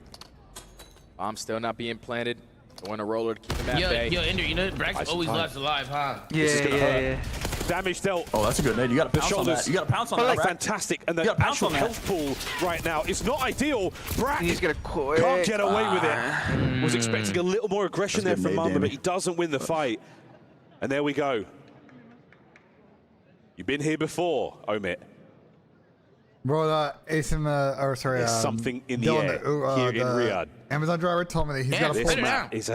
Bomb still not being planted. Throwing a roller to keep him at bay. Yo, Ender, you know Brax always left alive, huh? Yeah. Damage dealt. Oh, that's a good nade. You got to pounce on that. You got to pounce on that. Fantastic. And the actual health pool right now is not ideal. Brack can't get away with it. Was expecting a little more aggression there from Mamba, but he doesn't win the fight. And there we go. You've been here before, Omit. Bro, Asim, there's something in the air here in Riyadh. Amazon driver told me that he's got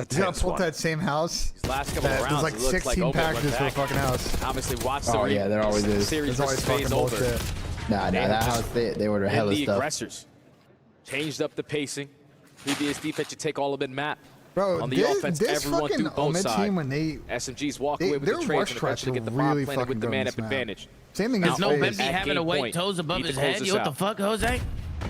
to pull that same house. Last couple of rounds, there's like 16 packages for the fucking house. Obviously, watch the there always is. series There's always fucking bullshit. Nah, that house, they order hella the stuff. aggressors changed up the pacing. Previous defense, you take all of it map. Bro, on the offense, everyone through both sides. Team when SMGs walk away with the trades and actually get the bomb planted with the man-up advantage. Same thing There's no Benji having a white toes above his head. Yo, what the fuck, Jose?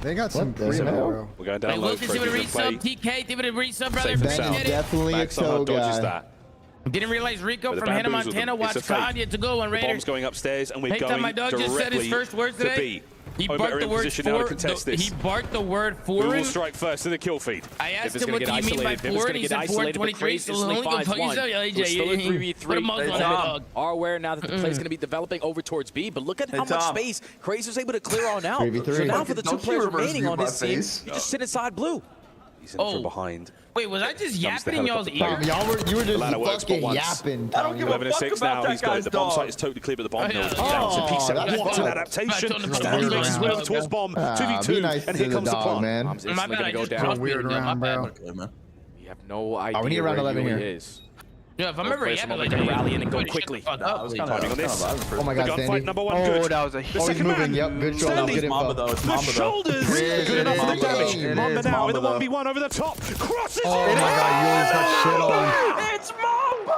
They got some pretty bro. We're going down low. Wilson, see what a resub. TK, see what a resub, brother. Definitely a toe guy. Didn't realize Rico from Hannah, Montana watched CoD. It's a good one, Raiders. Bomb's going upstairs, and we're Hey, going my dog just said his first words today. He barked the word for. He barked the word for. Who will strike first in the kill feed? I asked him what do you mean by for, and he said 423. So only go put AJ. Are aware now that the play is going to be developing over towards B, but look at how much space Craze was able to clear on out. So now for the two players remaining on his team, you just sit inside blue. He's in from behind. Wait, was I just yapping in y'all's ear? You were just fucking yapping. I don't give a fuck about that guy's The bomb site is totally clear, but the bomb knows down to P7. What an adaptation. Stanley makes his way over towards bomb. 2v2, and here comes the plant. Man. Bomb's instantly going to go down. Weird round, bro. We have no idea we need around 11 where here. he is. Yeah, if I remember, yeah, like rally in and go quickly. Oh my God, Fight number one, good. That was a Oh, he's moving. Yep, good shoulder. Good info. The shoulders. Good enough for the damage. Mamba now in the 1v1 over the top. Crosses it. Oh my God, Yuli's got shit on. It's Mamba.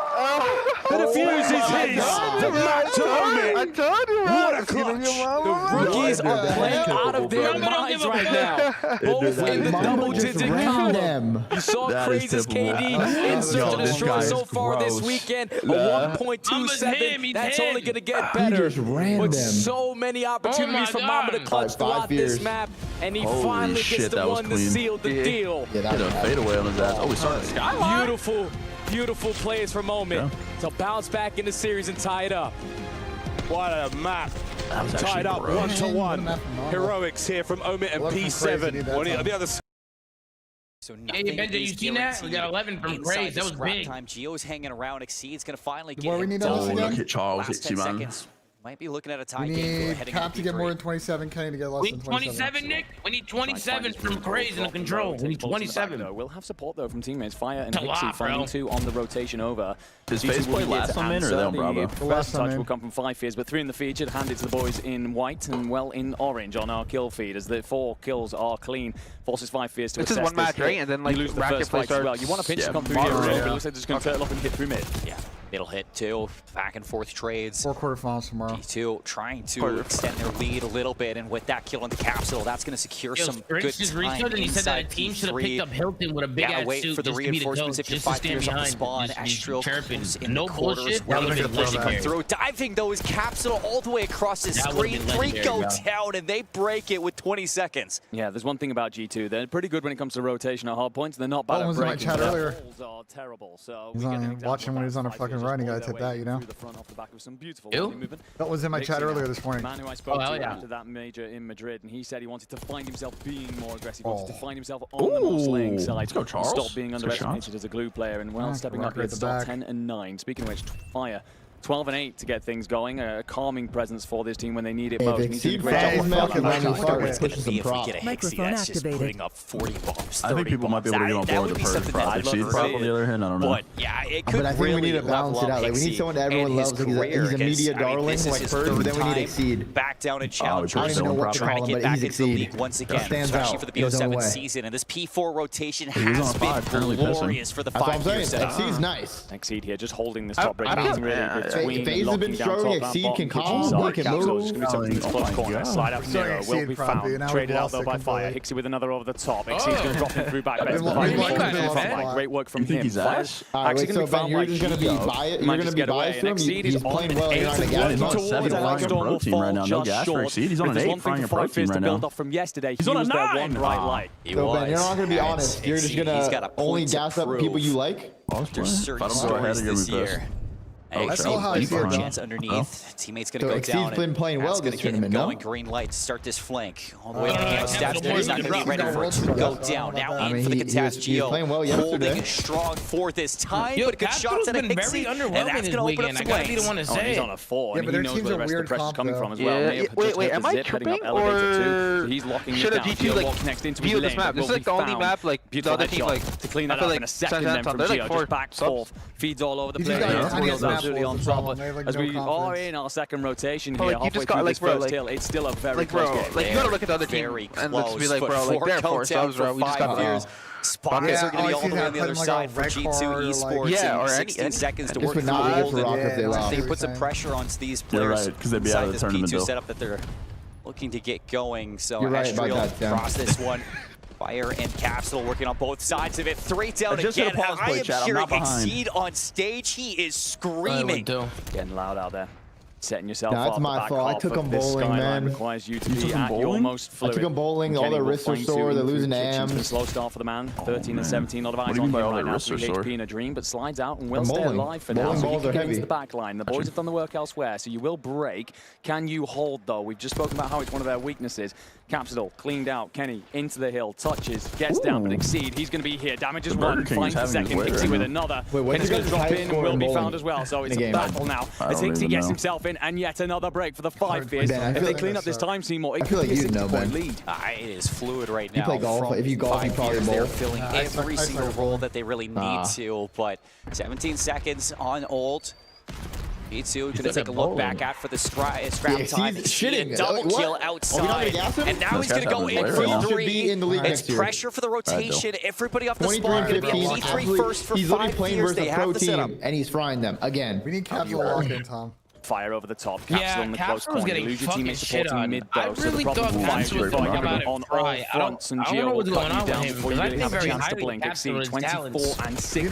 The defuse is his. The match to Omit. I told you. What a clutch. The rookies are playing out of their minds right now. Both in the double-digit column. You saw Craze's KD in Search and Destroy so far this weekend. A 1.27. That's only going to get better. But so many opportunities for Mamba to clutch throughout this map. And he finally gets the one to seal the deal. Hit a fadeaway on his ass. Oh, we started Skyline. Beautiful, beautiful plays for Moment to bounce back in the series and tie it up. What a map. Tied up 1-1. Heroics here from Omit and P7. One of the other. So hey, Ben, did you see that? We got 11 from Craze. That was big. Time. Gio's hanging around. Exceed's going to finally get What we need on look at Charles. last 10 seconds. Might be looking at a tie we game. need Cap to get more than 27. Kenny to get less than 27, Nick. We need 27 from Craze in the control. We need 27. We'll have support though from teammates. Fire and Pixie finding two on the rotation over. Does FaZe play last on main or are they on Bravo? The first touch will come from 5 Fears, but 3 in the featured. Hand it to the boys in white and well in orange on our kill feed as the 4 kills are clean. Forces 5 Fears to assess this is one match, right? And then like you lose the first fight as well. You want a pinch to come through here, but it looks like it's going to turtle up and hit through mid. Yeah. It'll hit too. Back and forth trades. 4 quarterfinals tomorrow. P2 trying to extend their lead a little bit, and with that kill in the capsule, that's going to secure some good time and he said that a team should have picked up Hilton with a big ass wait suit for the reinforcements if you're 5 years on the spawn. Astral in the quarters. Through diving though is capsule all the way across his screen. 3 go down, and they break it with 20 seconds. Yeah, there's one thing about G2. They're pretty good when it comes to rotation at hard points. They're not bad at breaking. Was in my chat earlier. Are terrible. So he's on, watching when he's on a fucking run. You gotta hit that, you know. That was in my chat earlier this morning. Man who I spoke to after that major in Madrid, and he said he wanted to find himself being more aggressive. He wanted to find himself on the more slaying side. Stop being underestimated as a glue player, and well, stepping up here to start 10-9. Speaking of which, Fire 12-8 to get things going. A calming presence for this team when they need it most. If we get a Hexy, that's just putting up 40 bombs. I think people might be able to get on board with the first prop. Exceed prop on the other hand, I don't know. But yeah, it could but I think we need to balance it out. Like we need someone that everyone loves. Like he's a media darling, like Purge, but then we need Exceed. Back down and challenge. I don't even know what to call him, but he's Exceed. Once again, especially for the BO7 season, and this P4 rotation has been glorious for the 5 years. Exceed's nice. Exceed here, just holding this top break. Really good. between FaZe has locking been down struggling. top and Exceed bottom can kitchen calm, side. he can Capsule's move. gonna be something to the close corner. Slide out Sorry, Nero will be probably, found. now Traded we've out lost though it by Fire. completely. Hixie with another over the top. Xy's gonna drop him through back base. Great work from him. Alright, wait, so Ben, you're just gonna be biased. You're gonna be biased to him. He's playing well. You're not gonna get him. He's on 7 frying a protein right now. No gas for Exceed. He's on an 8 frying a protein right now. From yesterday, He's on a 9. one bright light. So Ben, you're not gonna be honest. You're just gonna only gas up people you like. There's certain stories this year. Chance underneath. Teammate's going to go down. Exceed's been playing well this tournament, no? Green light to start this flank. All the way to Neo. Stats there. He's not going to be ready for it to go down. Now in for the contest. Geo holding it strong for this time. But good shots at a Hixie. And that's going to open up some lanes. He's on a 4. Yeah, but their teams are weird pressure's coming from as well. Wait, am I tripping or he's locking should it a down. G2 like view this map? This is like the only map like the other team like to clean that up in a second. Then from Geo just back forth, feeds all over the place. Absolutely on top. As we are in our second rotation here, halfway through this first hill, it's still a very close game. Like you gotta look at the other team and let's be like, bro, like they're 4 subs, bro. We just got Spots are going to be all the way on the other side for G2 Esports. Yeah, or 16 seconds to work would not be good for Rock if they lost. They put some pressure onto these players because they'd be out of the tournament P2 setup that they're looking to get going. So You're right about that, Sam. across this one. Fire and Capsule working on both sides of it. 3 down just again. pause play, I am chat. I'm hearing not behind. Exceed on stage. He is screaming. Getting loud out there. Setting yourself Nah, up. that's my fault. I took him bowling, man. Requires you to be at your most fluid. I took him bowling. All their wrists are sore. They're losing AMs. Slow start for the man. 13 and 17. A lot of eyes on him right now. 3 HP in a dream, but slides out and will stay alive for now. So he can get into the back line. The boys have done the work elsewhere, so you will break. Can you hold, though? We've just spoken about how it's one of their weaknesses. Capsule cleaned out. Kenny into the hill. Touches. Gets down, but Exceed. He's going to be here. Damages one. Finds the second. Hixie with another. Kenny's going to drop in and will be found as well. So it's a battle now. As Hixie gets himself in, and yet another break for the 5 Fears. If they clean up this time, Seymour, it could be a 6-point lead. It is fluid right now. You play golf. If you golf, you probably bowl. They're filling every single role that they really need to. But 17 seconds on ult. P2 going to take a look back at for the scrap time. He's shitting. Double kill outside. And now he's going to go in for 3. It's pressure for the rotation. Everybody off the spawn going to be a P3 first for 5 He's literally playing versus a pro team, and he's frying them again. We need Capsule lock in, Tom. Fire over the top. Capsule in the close corner. Lose your teammate supporting mid though. I really thought Capsule was going about it on all fronts, and Geo will cut you down before you really have a chance to blink. Exceed 24 and 16.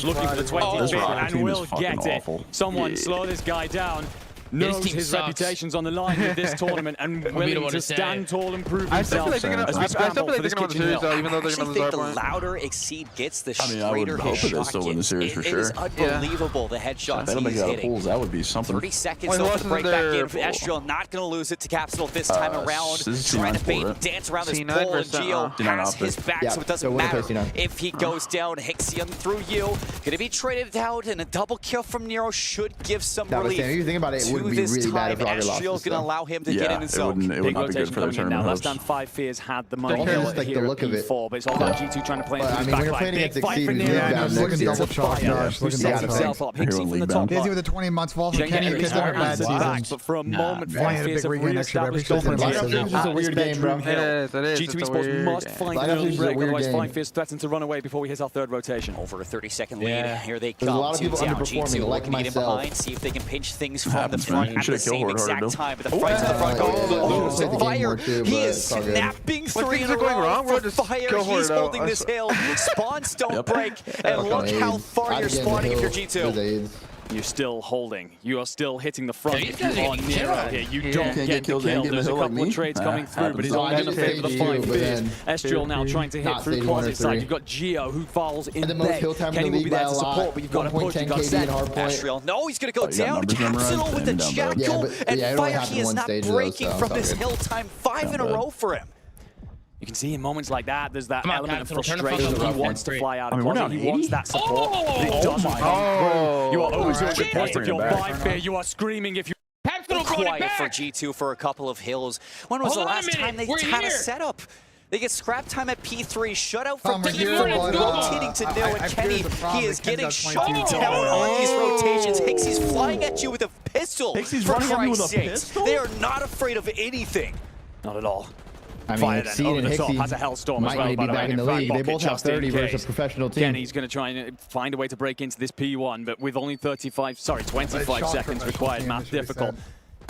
Looking for the 20th bit and will get it. Someone slow this guy down. Knows his reputation's on the line with this tournament and willing to stand tall and prove himself. I still feel like they're going to win the series, though, even though they're going to lose the louder Exceed gets, the straighter I would his hope shot they still win the series for sure. It is unbelievable, the headshots he's hitting. Pools, that would be something. 30 seconds to break back in. Estriel not going to lose it to Capsule this time around. Trying to bait and dance around this pole, and Geo has his back, so it doesn't matter if he goes down. Hixie through you. Going to be traded out, and a double kill from Nero should give some relief. If you think about it, it would be really bad. Estriel's going to allow him to get in his zone. It would not be good for their tournament Last time 5 Fears had the money here at P4, but it's all about G2 trying to play into his backline. Big fight for Nero. Looking double chalk, Josh. Looking double chalk. Hixie from the top. Busy with the 20 months fall from Kenny because they're bad seasons. But for a moment, 5 Fears have re-established re-established This is a weird game, bro. G2 Esports must find an early break, otherwise 5 Fears threaten to run away before we hit our 3rd rotation. Over a 30-second lead. Here they come. There's a lot of people down. underperforming, G2 like looking to get in myself. behind, see if they can pinch things from the front at the same exact time. But the fight to the front goes. Fire. He is snapping 3 in a row for Fire. He's holding this hill. Spawns don't break. And look how far you're spawning if you're G2. You're still holding. You are still hitting the front. If you are Nero here, you don't get the kill. There's a couple of trades coming through, but he's only going to favor the 5 Fears. Estriel now trying to hit through closet side. You've got Geo who falls in bay. Kenny will be there to support, but you've got to push. You've got Seth. Estriel, no, he's going to go down. Capsule with the jackal. And Fire, he is not breaking from this hill time. 5 in a row for him. You can see in moments like that, there's that element of frustration. He wants to fly out of closet. He wants that support. But it doesn't come through. You are always doing the point of your 5 Fear. You are screaming if you... Quiet for G2 for a couple of hills. When was the last time they had a setup? They get scrap time at P3, shutout for P4, rotating to Nero and Kenny. He is getting shot down on these rotations. Hixie's flying at you with a pistol. Hixie's running at you with a pistol? They are not afraid of anything. Not at all. I mean, Fire then Exceed over and the top, Hixie has a Hellstorm as well, might by be the way. back in the fact, league. They both have just in 30 versus case. a professional team. Kenny's going to try and find a way to break into this P1, but with only 25 seconds required, math difficult.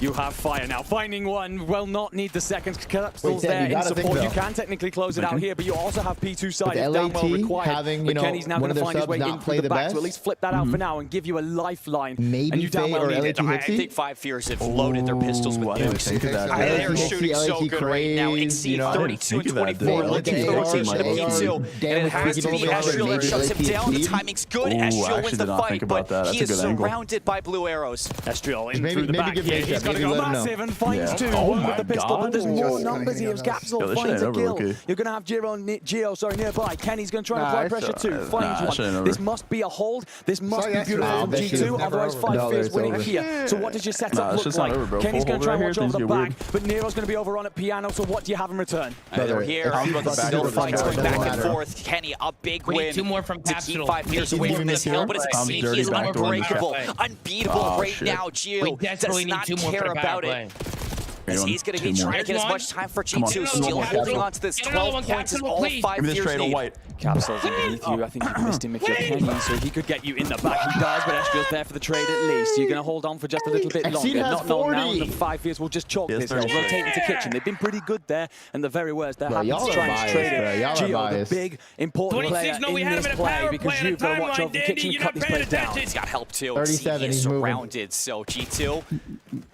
You have Fire now, finding one, will not need the seconds. Capsule's there in support. You can technically close it out here, but you also have P2 side down well required. Having, but Kenny's now going to find his way in through the back, so at least flip that out for now and give you a lifeline. Maybe and you down well need it. I think 5 Fears have loaded their pistols with nukes. They're shooting so good right now. Exceed 32 and 24, looking for rotation to P2. And it has to be Astral that shuts him down. The timing's good. Astral wins the fight, but he is surrounded by blue arrows. Astral in through the back here. He's going to go massive and finds two. One with the pistol, but there's more numbers here as Capsule finds a kill. You're going to have Gio nearby. Kenny's going to try and apply pressure too. Finds one. This must be a hold. This must be beautiful from G2. Otherwise, 5 Fears winning here. So what does your setup look like? Kenny's going to try and watch over the back, but Nero's going to be over on at piano. So what do you have in return? They're here. Still fights going back and forth. Kenny, a big win. 2 more from to keep 5 Fears away from this hill, but it's Exceed. He is unbreakable, unbeatable right now. Gio does not care about it. As he's going to be trying to get as much time for G2, still holding on to this 12 points is all 5 Fears need. Capsule's underneath you. I think you missed him if you're Kenny, so he could get you in the back. He does, but Estrel's there for the trade at least. You're going to hold on for just a little bit longer. Not now, and the 5 Fears will just chalk this. They'll rotate into Kitchen. They've been pretty good there, and the very worst, they're happy to try and trade it. Gio, the big, important player in this play, because you've got to watch over Kitchen and cut this place down. He's got help too. 37, he is he's surrounded, so G2,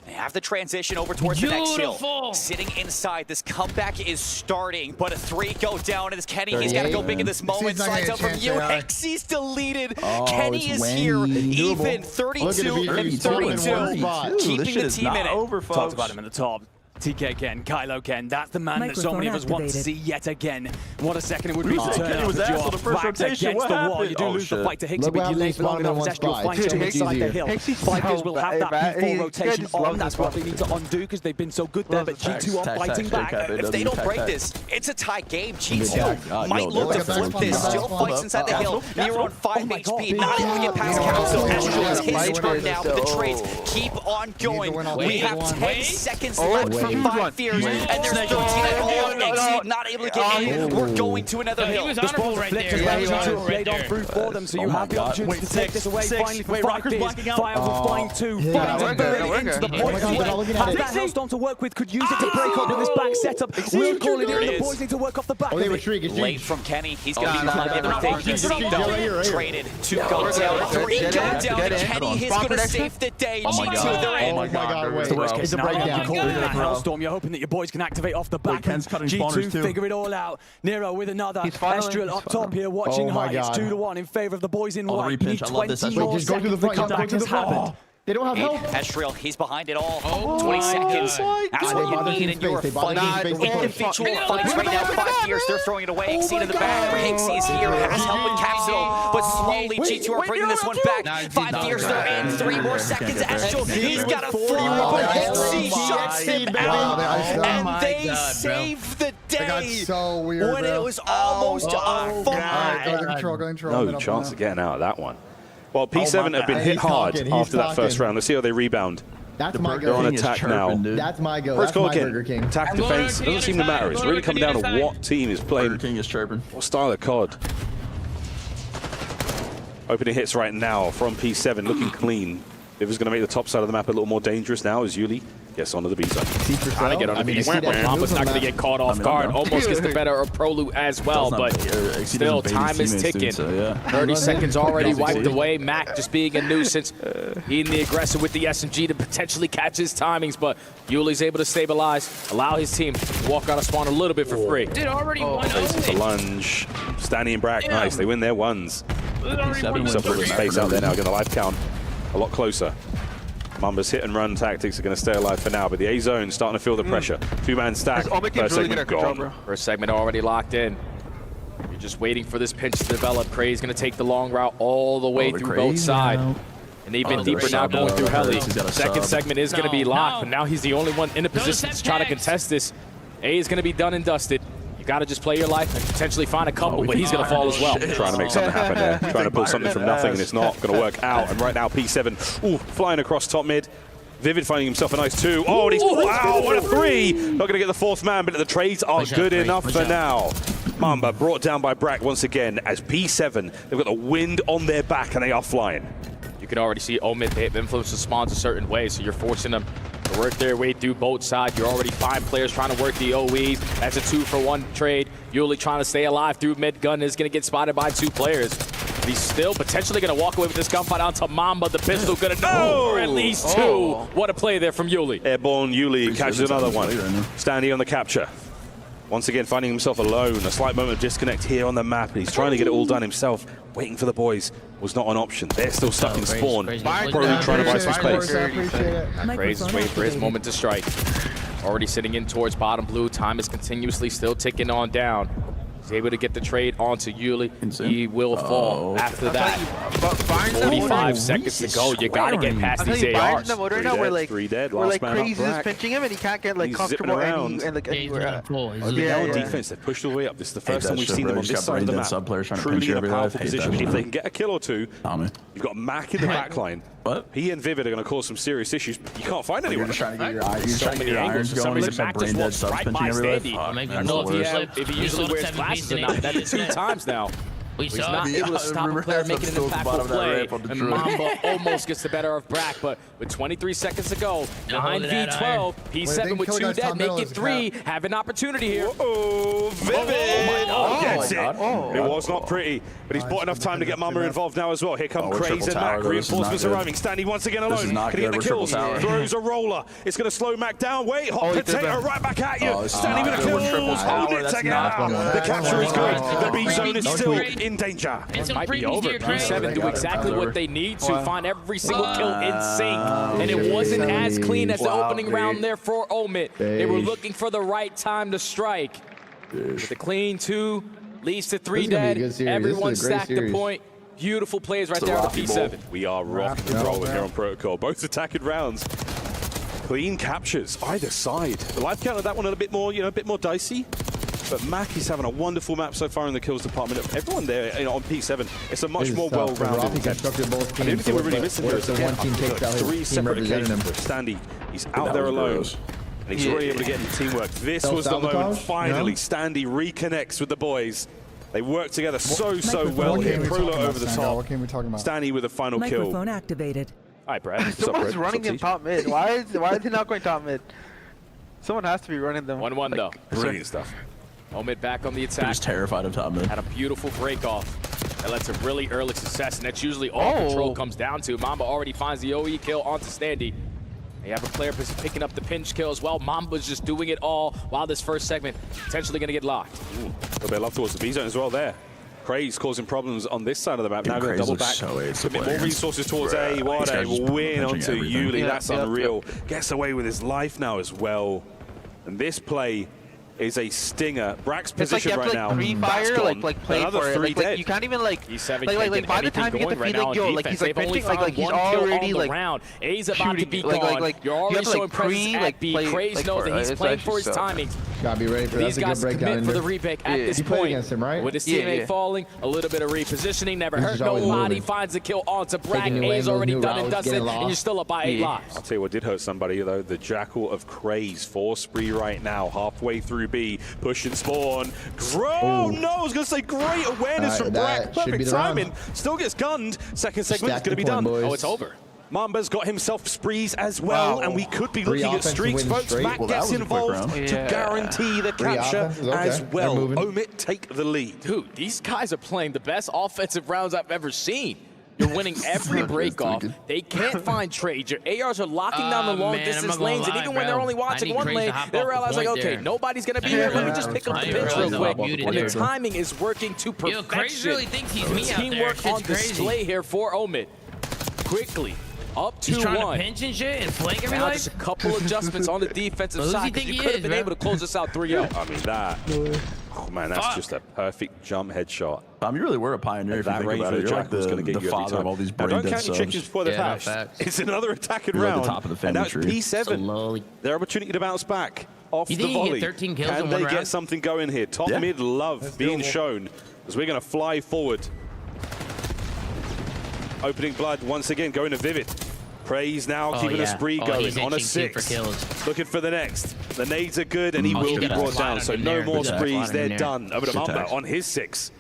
they have the transition over towards the next hill. Sitting inside, this comeback is starting, but a 3 go down, and it's Kenny. He's got to go big in this moment. Slides up from you. Hexy's deleted. Kenny is here. Even 32 and 32. Keeping the team in it. Talked about him in the top. TK again, Kylo again. That's the man that so many of us want to see yet again. What a second it would be to turn out the jaw. Backs against the wall. You do lose the fight to Hixie, but you lay for long enough. Zestial finds him inside the hill. 5 Fears will have that P4 rotation on. That's what they need to undo because they've been so good there, but G2 are fighting back. If they don't break this, it's a tie game. G2 might look to flip this. Still fights inside the hill. Nero on 5 HP, not able to get past Council. Astral is his turn now, but the trades keep on going. We have 10 seconds left from 5 Fears, and there's 13 at all. Exceed not able to get in. We're going to another hill. This ball right there. Laid on through for them, so you have the opportunity to take this away. Finally, for 5 Fears, Fire will find 2. Finds a into the points. Has that Hellstorm to work with, could use it to break up with this back setup. We'll call it in. The boys need to work off the back of it. Late from Kenny. He's going to be behind everything. Exceed though, traded. 2 go down, 3 go down. Kenny is going to save the day. G2, they're in. Oh my god, It's the worst case scenario. Hellstorm, you're hoping that your boys can activate off the back. G2 figure it all out. Nero with another. Estrel up top here watching high. It's 2-1 in favor of the boys in white. You need 20 more seconds. The comeback has happened. They don't have help. Estrel, he's behind it all. 20 seconds. That's what you need, and you are fighting individual fights right now. 5 Fears, they're throwing it away. Exceed in the back. Hixie's here, has help with Capsule, but slowly G2 are bringing this one back. 5 Fears, they're in. 3 more seconds. Estrel, he's got a fly, but Hixie shuts him out, and they save the day when it was almost a fight. No chance of getting out of that one. Well, P7 have been hit hard after that first round. Let's see how they rebound. That's my go. They're on attack now. That's my go. Let's go again. Burger King. Attack, defense, it doesn't seem to matter. It's really coming down to what team is playing. Burger King is chirping. What style of CoD. Opening hits right now from P7, looking clean. If it's going to make the top side of the map a little more dangerous now as Yuli gets onto the B side. Trying to get on the B side. Mamba's not going to get caught off guard. Almost gets the better of Prolu as well, but still, time is ticking. 30 seconds already wiped away. Mac just being a nuisance. Being the aggressor with the SMG to potentially catch his timings, but Yuli's able to stabilize, allow his team to walk out of spawn a little bit for free. Did already won the lunge. Stanny and Brack, nice. They win their ones. Suffering space out there now, getting the life count a lot closer. Mamba's hit and run tactics are going to stay alive for now, but the A zone starting to feel the pressure. 2-man stack. First segment gone. First segment already locked in. You're just waiting for this pinch to develop. Craze going to take the long route all the way through both sides. And even deeper now going through Heli. Second segment is going to be locked, but now he's the only one in a position to try to contest this. A is going to be done and dusted. You got to just play your life and potentially find a couple, but he's going to fall as well. Trying to make something happen there. Trying to pull something from nothing, and it's not going to work out. And right now, P7, flying across top mid. Vivid finding himself a nice 2. Oh, and he's, wow, what a 3. Not going to get the 4th man, but the trades are good enough for now. Mamba brought down by Brack once again as P7. They've got the wind on their back and they are flying. You can already see Omid, they have influenced the spawns a certain way, so you're forcing them to work their way through both sides. You're already 5 players trying to work the OEs. That's a 2-for-1 trade. Yuli trying to stay alive through mid. Gun is going to get spotted by 2 players. But he's still potentially going to walk away with this gunfight onto Mamba. The pistol going to know for at least 2. What a play there from Yuli. Airborne Yuli catches another one. Standing on the capture. Once again, finding himself alone. A slight moment of disconnect here on the map. He's trying to get it all done himself. Waiting for the boys was not an option. They're still stuck in spawn. Probably trying to buy some space. Praise is waiting for his moment to strike. Already sitting in towards bottom blue. Time is continuously still ticking on down. He's able to get the trade onto Yuli. He will fall after that. 45 seconds to go. You got to get past these ARs. Right now, we're like Crazy is pinching him, and he can't get like comfortable anywhere. Yeah, defense, they've pushed all the way up. This is the first time we've seen them on this side of the map. Truly in a powerful position. If they can get a kill or 2, you've got Mac in the back line. He and Vivid are going to cause some serious issues. You can't find anyone. You're just trying to get your eyes. You're trying to get your irons going. For some reason, Mac just walks right by Standy. I don't know if he usually wears glasses or not. That's 2 times now. He's not able to stop a player making an impactful play, and Mamba almost gets the better of Brack, but with 23 seconds to go, 9v12, P7 with 2 dead, make it 3, have an opportunity here. Oh, Vivid! Oh my God, gets it. It was not pretty, but he's bought enough time to get Mamba involved now as well. Here come Craze and Mac, reinforcements arriving. Standy once again alone, can he get the kills? Throws a roller, it's going to slow Mac down. Wait, hot potato right back at you. Standy with the kills, hold it together. The capture is good, the B zone is still in danger. It might be over. P7 do exactly what they need to find every single kill in sync. And it wasn't as clean as the opening round there for Omid. They were looking for the right time to strike. With the clean 2, leads to 3 dead. Everyone stacked the point. Beautiful plays right there on the P7. We are rocking and rolling here on Protocol. Both attacking rounds. Clean captures either side. The life count of that one a bit more, a bit more dicey. But Mac is having a wonderful map so far in the kills department. Everyone there on P7, it's a much more well-rounded team. The only thing we're really missing here is again, 3 separate occasions for Standy. He's out there alone. And he's already able to get in teamwork. This was the moment, finally, Standy reconnects with the boys. They work together so well here. Prolo over the top. What game are we talking about? Standy with a final kill. Microphone activated. Hi, Brad. Someone's running them top mid. Why is he not going top mid? Someone has to be running them. 1-1 though. Brilliant stuff. Omid back on the attack. He's terrified of top mid. Had a beautiful break off. That led to really early success, and that's usually all control comes down to. Mamba already finds the OE kill onto Standy. They have a player picking up the pinch kill as well. Mamba's just doing it all while this first segment potentially going to get locked. A little bit of love towards the B zone as well there. Craze causing problems on this side of the map. Now going to double back. Commit more resources towards A. What a win onto Yuli. That's unreal. Gets away with his life now as well. And this play is a stinger. Brack's position right now. Pre-fire, like play another for 3 it. dead. Like, you can't even like E7 by the time you get the feeling, yo, like he's like pinching, like he's already like round. A's about to be gone. You're already showing presence at B. Craze knows that he's playing for his timing. Gotta be ready for these guys to commit for the repick at this point. Against him, right? With his teammate falling, a little bit of repositioning, never hurt nobody. Finds the kill onto Brack. A's already done and dusted, and you're still up by 8 lives. I'll tell you what did hurt somebody though. The Jackal of Craze, 4 spree right now, halfway through B, pushing spawn. Oh no, I was gonna say great awareness from Brack. Perfect timing. Still gets gunned. Second segment is gonna be done. Oh, it's over. Mamba's got himself sprees as well, and we could be looking at streaks, folks. Mac gets involved to guarantee the capture as well. Omid take the lead. Dude, these guys are playing the best offensive rounds I've ever seen. You're winning every break-off. They can't find trades. Your ARs are locking down the long-distance lanes, and even when they're only watching one lane, they realize, like, okay, nobody's going to be here. Let me just pick up the pinch real quick. And the timing is working to perfection. Craze really thinks he's me out there. Teamwork on display here for Omid. Quickly. Up 2-1. He's trying to pinch and shit and flank every life. Just a couple adjustments on the defensive side. You could have been able to close this out 3-0. I mean, that. Oh, man, that's just a perfect jump headshot. Tom, you really were a pioneer if you think about it. You're like the father of all these brain dead subs. Don't count your chickens before they're hatched. It's another attacking round. And that's P7. Their opportunity to bounce back off the volley. 13 kills Can they get something going here? Top mid love being shown as we're going to fly forward. Opening blood once again going to Vivid. Praise now keeping a spree going on a 6. Looking for the next. The nades are good, and he will be brought down. So no more sprees. They're done. Over to Mamba on his 6.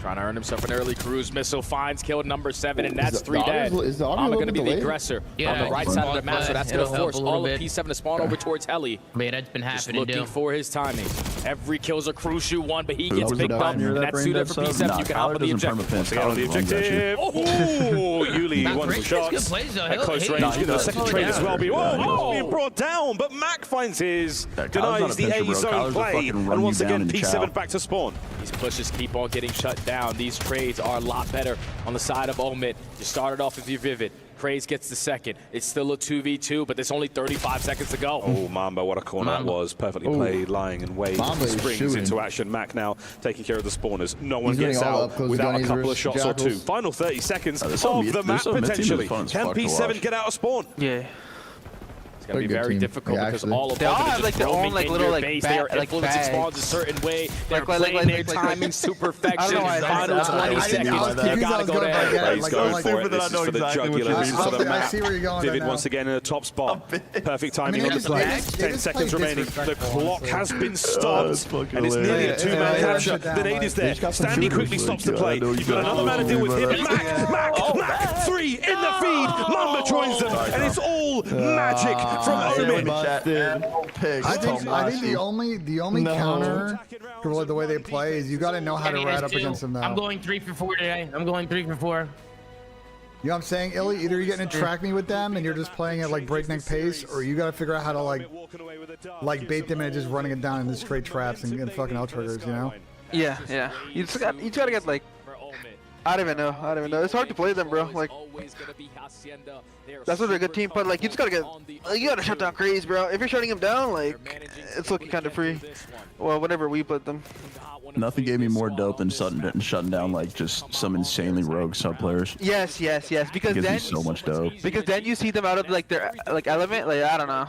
Trying to earn himself an early cruise missile. Finds killed number 7, and that's 3 dead. Mamba going to be the aggressor on the right side of the map, so that's going to force all of P7 to spawn over towards Heli. Man, that's been happening. Just looking for his timing. Every kill's a crucial one, but he gets picked up, and that's suited for P7. You can hop on the objective. Once again on the objective. Oh, Yuli won some shots at close range. The second trade as well. Being brought down, but Mac finds his. Denies the A zone play, and once again P7 back to spawn. These pushes keep on getting shut down. These trades are a lot better on the side of Omid. You started off with your Vivid. Craze gets the second. It's still a 2v2, but there's only 35 seconds to go. Oh, Mamba, what a corner that was. Perfectly played, lying and wave. Springs into action. Mac now taking care of the spawners. No one gets out without a couple of shots or 2. Final 30 seconds of the map, potentially. Can P7 get out of spawn? Yeah. It's going to be very difficult because all of them have like their own like little base. They are influencing spawns a certain way. They're playing their timings to perfection. Final 20 seconds. You got to go there. He's going for it. This is for the jugular. This is for the map. Vivid once again in a top spot. Perfect timing on the play. 10 seconds remaining. The clock has been stopped. And it's nearly a 2-man capture. The nade is there. Stanley quickly stops the play. You've got another man to deal with him. Mac 3 in the feed. Mamba joins them. And it's all magic from Omid. I think the only counter to the way they play is you got to know how to ride up against them. Though I'm going 3 for 4 today. I'm going 3 for 4. You know what I'm saying, Illy? Either you're getting to track me with them and you're just playing at like breakneck pace, or you got to figure out how to like bait them and just running it down into straight traps and fucking out triggers. You know? Yeah. You just gotta get like. I don't even know. It's hard to play them, bro. Like, that's what they're a good team, but like, you just gotta you gotta shut down Craze, bro. If you're shutting him down, like, it's looking kind of free. Well, whenever we put them. Nothing gave me more dope than shutting down like just some insanely rogue sub players. Yes. Because then so much dope. Because then you see them out of like their element. Like, I don't know.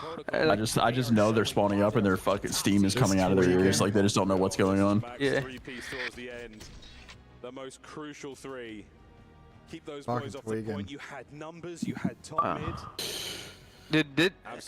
I just know they're spawning up and their fucking steam is coming out of their ears. Like they just don't know what's going on. Yeah. The most crucial 3. Keep those boys off the point. You had numbers, you had top mid. If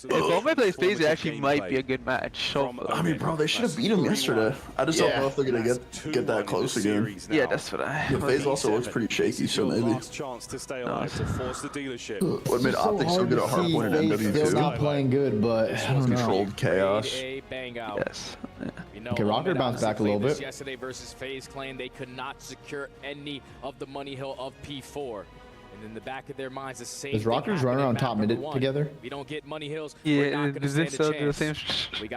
Omid plays FaZe, it actually might be a good match. So, I mean, bro, they should have beat him yesterday. I just don't know if they're gonna get that close again. Yeah, that's what I. Yeah, FaZe also looks pretty shaky, so maybe. Chance to stay alive to force the dealership. What made Optics so good at Hardpoint and MW2? Still not playing good, but I don't know. Controlled chaos. Yes. Okay, Rocker bounced back a little bit. Yesterday versus FaZe claimed they could not secure any of the money hill of P4. And in the back of their minds, the same Does Rockers run around top mid together? We don't get money hills. Yeah, does this the same?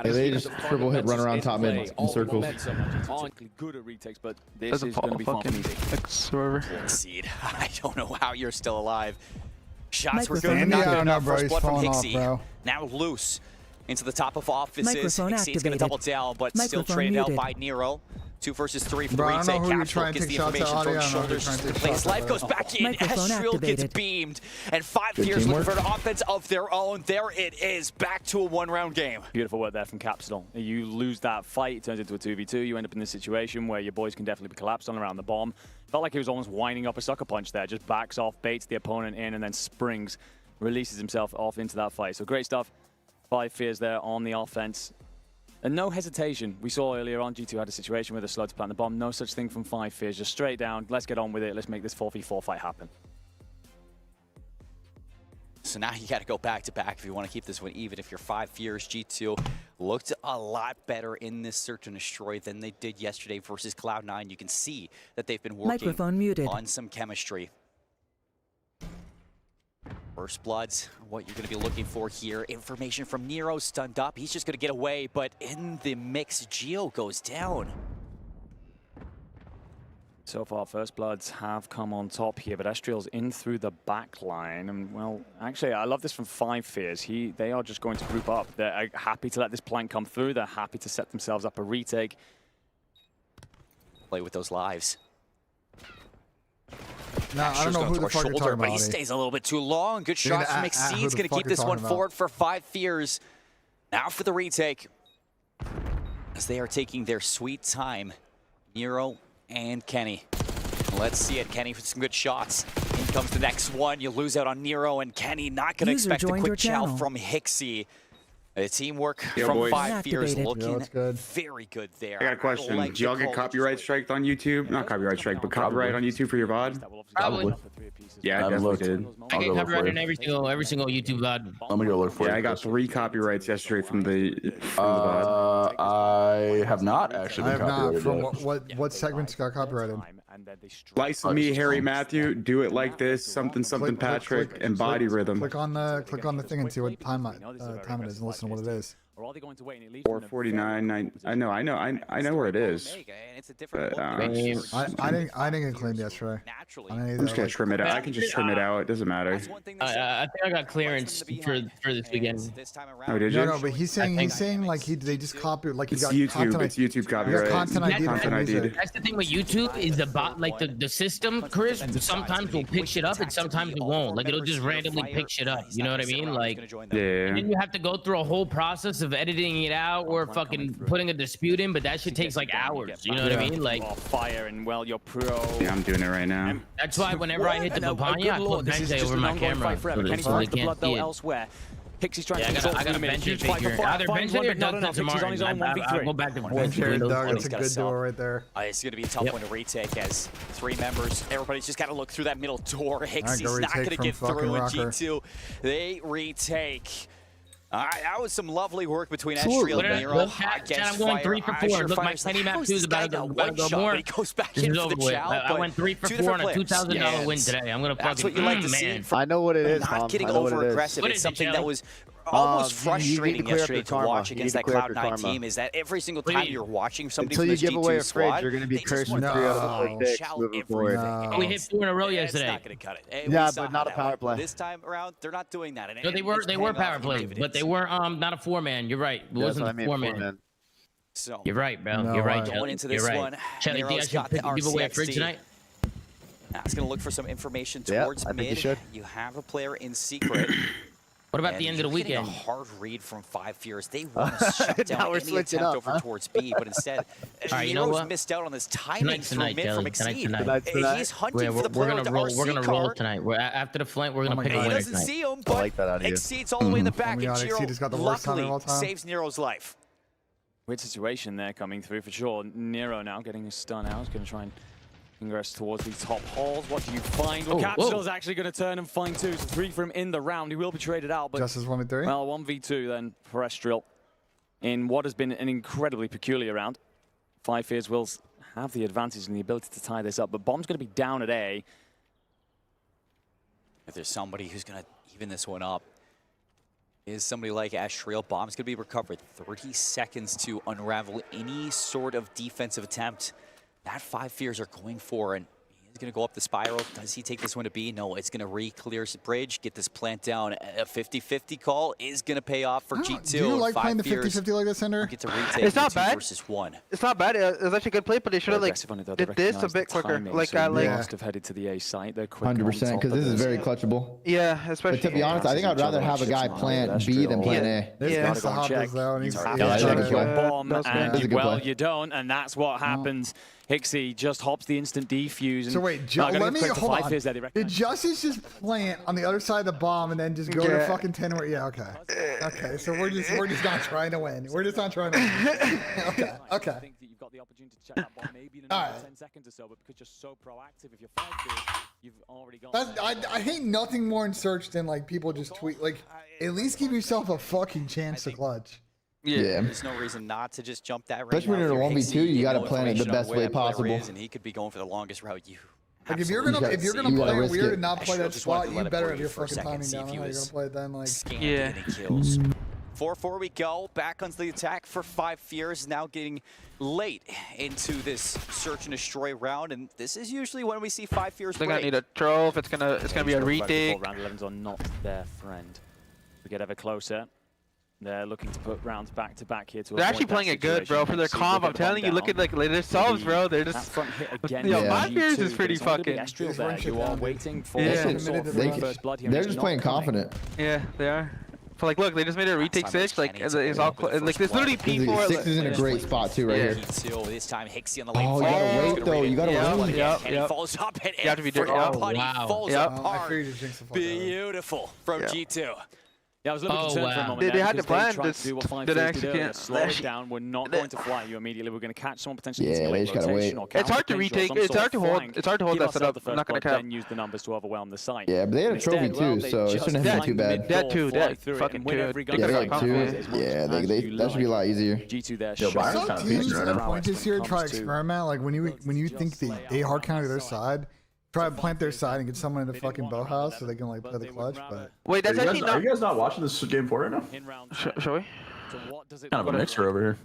They just triple hit run around top mid in circles. Good at retakes, but this is going to be far from easy. Seed. I don't know how you're still alive. Shots were Microphone good. Not good enough. bro, First blood from falling off, Hixie. bro. Now loose into the top of offices. Microphone Hixie's going to activated. double down, but still Microphone traded out muted. by Nero. 2 versus 3 for the Bro, I don't know retake. who you're Capsule trying to gets the take shots information at. from I don't know who you're shoulders. trying to take Place shots life at. goes back in. Microphone Ezreal gets activated. beamed. And 5 Good Fears looking teamwork. for an offense of their own. There it is. Back to a 1-round game. Beautiful work there from Capsule. You lose that fight, it turns into a 2v2. You end up in this situation where your boys can definitely be collapsed on around the bomb. Felt like he was almost winding up a sucker punch there. Just backs off, baits the opponent in, and then springs, releases himself off into that fight. So great stuff. 5 Fears there on the offense. And no hesitation. We saw earlier on, G2 had a situation with a slow to plant the bomb. No such thing from 5 Fears. Just straight down. Let's get on with it. Let's make this 4v4 fight happen. So now you got to go back to back if you want to keep this one even. If you're 5 Fears, G2 looked a lot better in this search and destroy than they did yesterday versus Cloud9. You can see that they've been working Microphone muted. on some chemistry. First Bloods, what you're going to be looking for here. Information from Nero, stunned up. He's just going to get away, but in the mix, Geo goes down. So far, First Bloods have come on top here, but Estriel's in through the back line. And, well, actually, I love this from 5 Fears. They are just going to group up. They're happy to let this plank come through. They're happy to set themselves up a retake. Play with those lives. No, I don't know who the fuck you're talking but about. he stays a little bit too long. Good shot from Exceed's going to keep this one forward for 5 Fears. Now for the retake. As they are taking their sweet time. Nero and Kenny. Let's see it. Kenny with some good shots. In comes the next one. You lose out on Nero and Kenny. Not going to expect a quick chow from Hixie. The teamwork from 5 Fears looking very good there. I got a question. Do y'all get copyright striked on YouTube? Not copyright strike, but copyright on YouTube for your VOD? Probably. Yeah, I definitely did. I get copyright on every single YouTube VOD. Let me go look for it. Yeah, I got 3 copyrights yesterday from the VOD. I have not actually been copyrighted. From what segments got copyrighted? Slice of Me, Harry Matthew, Do It Like This, something Patrick, and Body Rhythm. Click on the thing and see what time it is and listen to what it is. 449. I know where it is. But, I didn't get claimed yesterday. I'm just gonna trim it out. I can just trim it out. It doesn't matter. I think I got clearance for this weekend. Oh, did you? No, but he's saying like they just copied like he got YouTube. content. It's YouTube copyright. Content ID. That's the thing with YouTube is the system, Chris. Sometimes will pick shit up and sometimes it won't. Like it'll just randomly pick shit up. You know what I mean? Like yeah. And then you have to go through a whole process of editing it out or fucking putting a dispute in, but that shit takes like hours. You know what I mean? Like fire and well, you're pro. Yeah, I'm doing it right now. That's why whenever I hit the Papaya, I put BENJ over my camera. So they can't see it. Elsewhere. Pixie's trying to I got a BENJ figure. Either BENJ or Doug tomorrow. I'll go back and forth. It's a good duo right there. It's going to be a tough one to retake as 3 members. Everybody's just got to look through that middle door. Hixie's not going to get through in G2. They retake. That was some lovely work between Estriel and Nero. I'm going 3 for 4. Look, my Penny Map 2 is about to go more. He goes back this in is for over the with. chow, I went 3 for 4 on a $2,000 win today. I'm going to fucking, what you like to see. I know what it is, Not getting over aggressive. It's something that was almost frustrating yesterday to watch against that Cloud9 team is that every single time you're watching somebody from this G2 squad, you're going to be cursed with 3 out of the 6 moving forward. We hit 4 in a row yesterday. It's not going to cut it. Yeah, but not a power play. This time around, they're not doing that. No, they were power play, but they were not a 4-man. You're right. It wasn't a 4-man. So you're right, bro. You're right. Going into this one, Shelly, think I should give away a fridge tonight? Now it's going to look for some information towards mid. You have a player in secret. What about the end of the weekend? A hard read from 5 Fears. They want to shut down any attempt over towards B, but instead, Nero's missed out on this timing through mid from Exceed. He's hunting for the player with the RC We're gonna roll tonight. After the flank, we're gonna pick a winner tonight. He doesn't see him, but Exceed's all the way in the back, and Giro luckily saves Nero's life. Weird situation there coming through for sure. Nero now getting his stun out. He's going to try and ingress towards the top halls. What do you find? Well, Capsule's actually going to turn and find 2. So 3 for him in the round. He will be traded out. But just as 1v3? Well, 1v2 then for Estriel in what has been an incredibly peculiar round. 5 Fears will have the advantage and the ability to tie this up. But Bomb's going to be down at A. If there's somebody who's going to even this one up, is somebody like Estriel. Bomb's going to be recovered. 30 seconds to unravel any sort of defensive attempt that 5 Fears are going for, and he's going to go up the spiral. Does he take this one to B? No, it's going to re-clear his bridge, get this plant down. A 50-50 call is going to to pay off for G2. Do you like playing the 50-50 like this, Ender? Get to retake it's not bad. Versus 1. It's not bad. It was actually a good play, but they should have did this a bit quicker. Like I must have headed to the A site. They're quick 100% because this is very clutchable. Yeah, especially. But to be honest, I think I'd rather have a guy plant B than plant A. Yeah, that's the hoppers though. Bomb, and well, you don't, and that's what happens. Hixie just hops the instant defuse. And so wait, let me hold on. Did Justice just plant on the other side of the bomb and then just go to fucking 10? Yeah, okay. Okay, so we're just not trying to win. We're just not trying to win. Okay, okay. I think that you've got the opportunity to check that bomb maybe in another 10 seconds or so, but because you're so proactive, if you're 5 Fears, you've already got. I hate nothing more in search than like people just tweet. Like, at least give yourself a fucking chance to clutch. Yeah, there's no reason not to just jump that range. Especially when you're 1v2, you got to plan it the best way possible. And he could be going for the longest route. Like if you're gonna play weird and not play that spot, you better have your fucking timing down. How you're gonna play it then? Like kills. 4-4 we go. Back onto the attack for 5 Fears. Now getting late into this search and destroy round, and this is usually when we see 5 Fears. They're gonna need a trove. It's gonna be a retake. Round 11s are not their friend. We get ever closer. They're looking to put rounds back to back here. They're actually playing it good, bro. For their comp, I'm telling you, look at like their subs, bro. They're just. Yo, 5 Fears is pretty fucking. You are waiting for they're just playing confident. Yeah, they are. So like, look, they just made it a retake 6. Like, it's all like there's literally P4. 6 is in a great spot too, right here. This time, Hixie on the lane. Oh, you gotta wait though. You gotta wait. And he falls up, and you have to be every putty wow. falls apart. Beautiful from G2. Yeah, I was a little concerned for a moment. They there had to because plan this. do what Five Did Days actually did earlier. can't. Slow it down. We're not going to fly you immediately. We're going to catch someone potentially. Yeah, they just gotta wait. It's hard to retake. It's hard to hold. It's hard to hold that setup. I'm not gonna cap. Then use the numbers to overwhelm the site. Yeah, but they had a trophy too, so it shouldn't have been too bad. That too. That fucking two. Yeah, they got 2. Yeah, that should be a lot easier. G2 there. Some teams at point this year try to experiment. Like when you think they hard counter their side, try to plant their side and get someone in the fucking bow house so they can like play the clutch. But wait, that's actually not. Are you guys not watching this game 4 right now? Shall we? Kind of a mixer over here.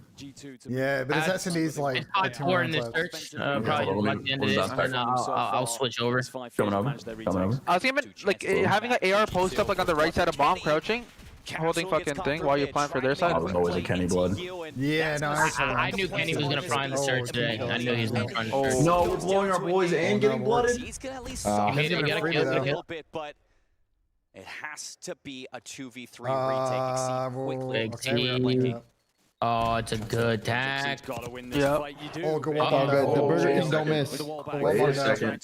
yeah, but it's S&D's like It's hot 4 in this search. Probably like the end of this, and I'll switch over. Coming over. I was thinking like having an AR post up like on the right side of bomb, crouching, holding fucking thing while you're playing for their side. I was always a Kenny blood. yeah, no, I knew Kenny was gonna prime the search today. I knew he was gonna prime the search. No, we're blowing our boys and getting blooded. He's gonna at least He's gonna get a little bit, but it has to be a 2v3 retake. Quickly. Oh, it's a good tag. Yeah. Oh, go Oh, good. The Burger King don't miss. Wait a second.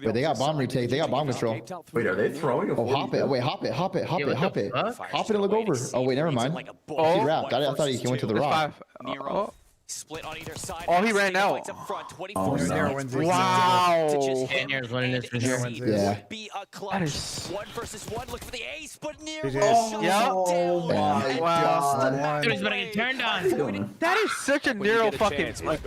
Wait, they got bomb retake. They got bomb control. Wait, are they throwing a Oh, hop it. Wait, hop it. Hop it. Hop it. Hop it. Hop it and look over. Oh, wait, never mind. He wrapped. I thought he went to the rock. Split on either side. Oh, he ran out. Wow. Tanner's winning this for sure. Yeah. Be a clutch. 1 versus 1. Look for the ace, but near. Oh my God. Dude, he's gonna get turned on. That is such a narrow fucking play.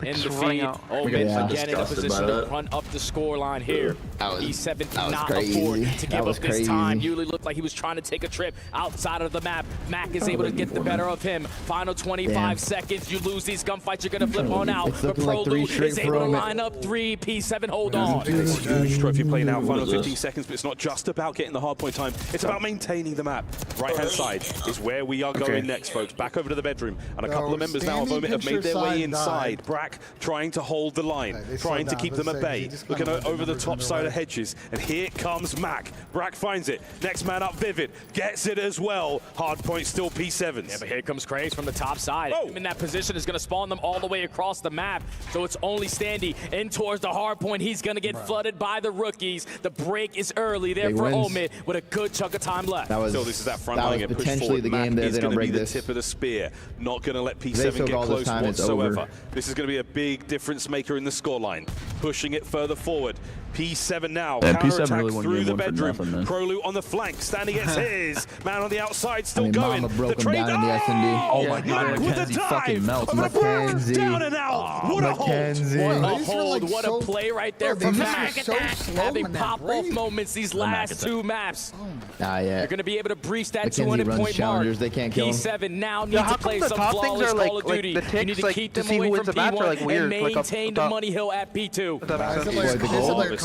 In the feed. Omid again in a position to run up the scoreline here. E7 cannot afford to give up this time. Yuli looked like he was trying to take a trip outside of the map. Mac is able to get the better of him. Final 25 seconds. You lose these gunfights, you're gonna flip on out. But ProLu is able to line up 3. P7 hold on. It's huge trophy play now. Final 15 seconds, but it's not just about getting the hard point time. It's about maintaining the map. Right-hand side is where we are going next, folks. Back over to the bedroom. And a couple of members now of Omid have made their way inside. Brack trying to hold the line, trying to keep them at bay. Looking over the top side of hedges. And here comes Mac. Brack finds it. Next man up, Vivid. Gets it as well. Hard point still P7s. Yeah, but here comes Craze from the top side. In that position is going to spawn them all the way across the map. So it's only Standy in towards the hard point. He's going to get flooded by the rookies. The break is early there for Omid with a good chunk of time left. So this is that front line get pushed potentially forward. the game there. Mac is They don't going to break be the this. tip of the spear. Not going to let They P7 took get all this close time, it's whatsoever. over. This is going to be a big difference maker in the scoreline. Pushing it further forward. P7 now. Yeah, Counter-attack P7 really won through game the 1 for bedroom. nothing, man. ProLu on the flank. Standy gets his. Man on the outside still Mama going. broke The him trade. down in the S&D. Oh my God, with the Mackenzie fucking dive. melts. Mackenzie. Down and out. What a hold. What a hold, what a play right there from Mac. Having pop-off moments these last 2 maps. Yeah. You're going to be able to breach that Mackenzie 200 runs point mark. challengers. They can't kill him. P7 now needs to play some top things flawless are like, Call of Duty. the You need ticks, to like, keep to them see away who from wins the match are, like, P1 weird, and like, up maintain the top. money hill at P2.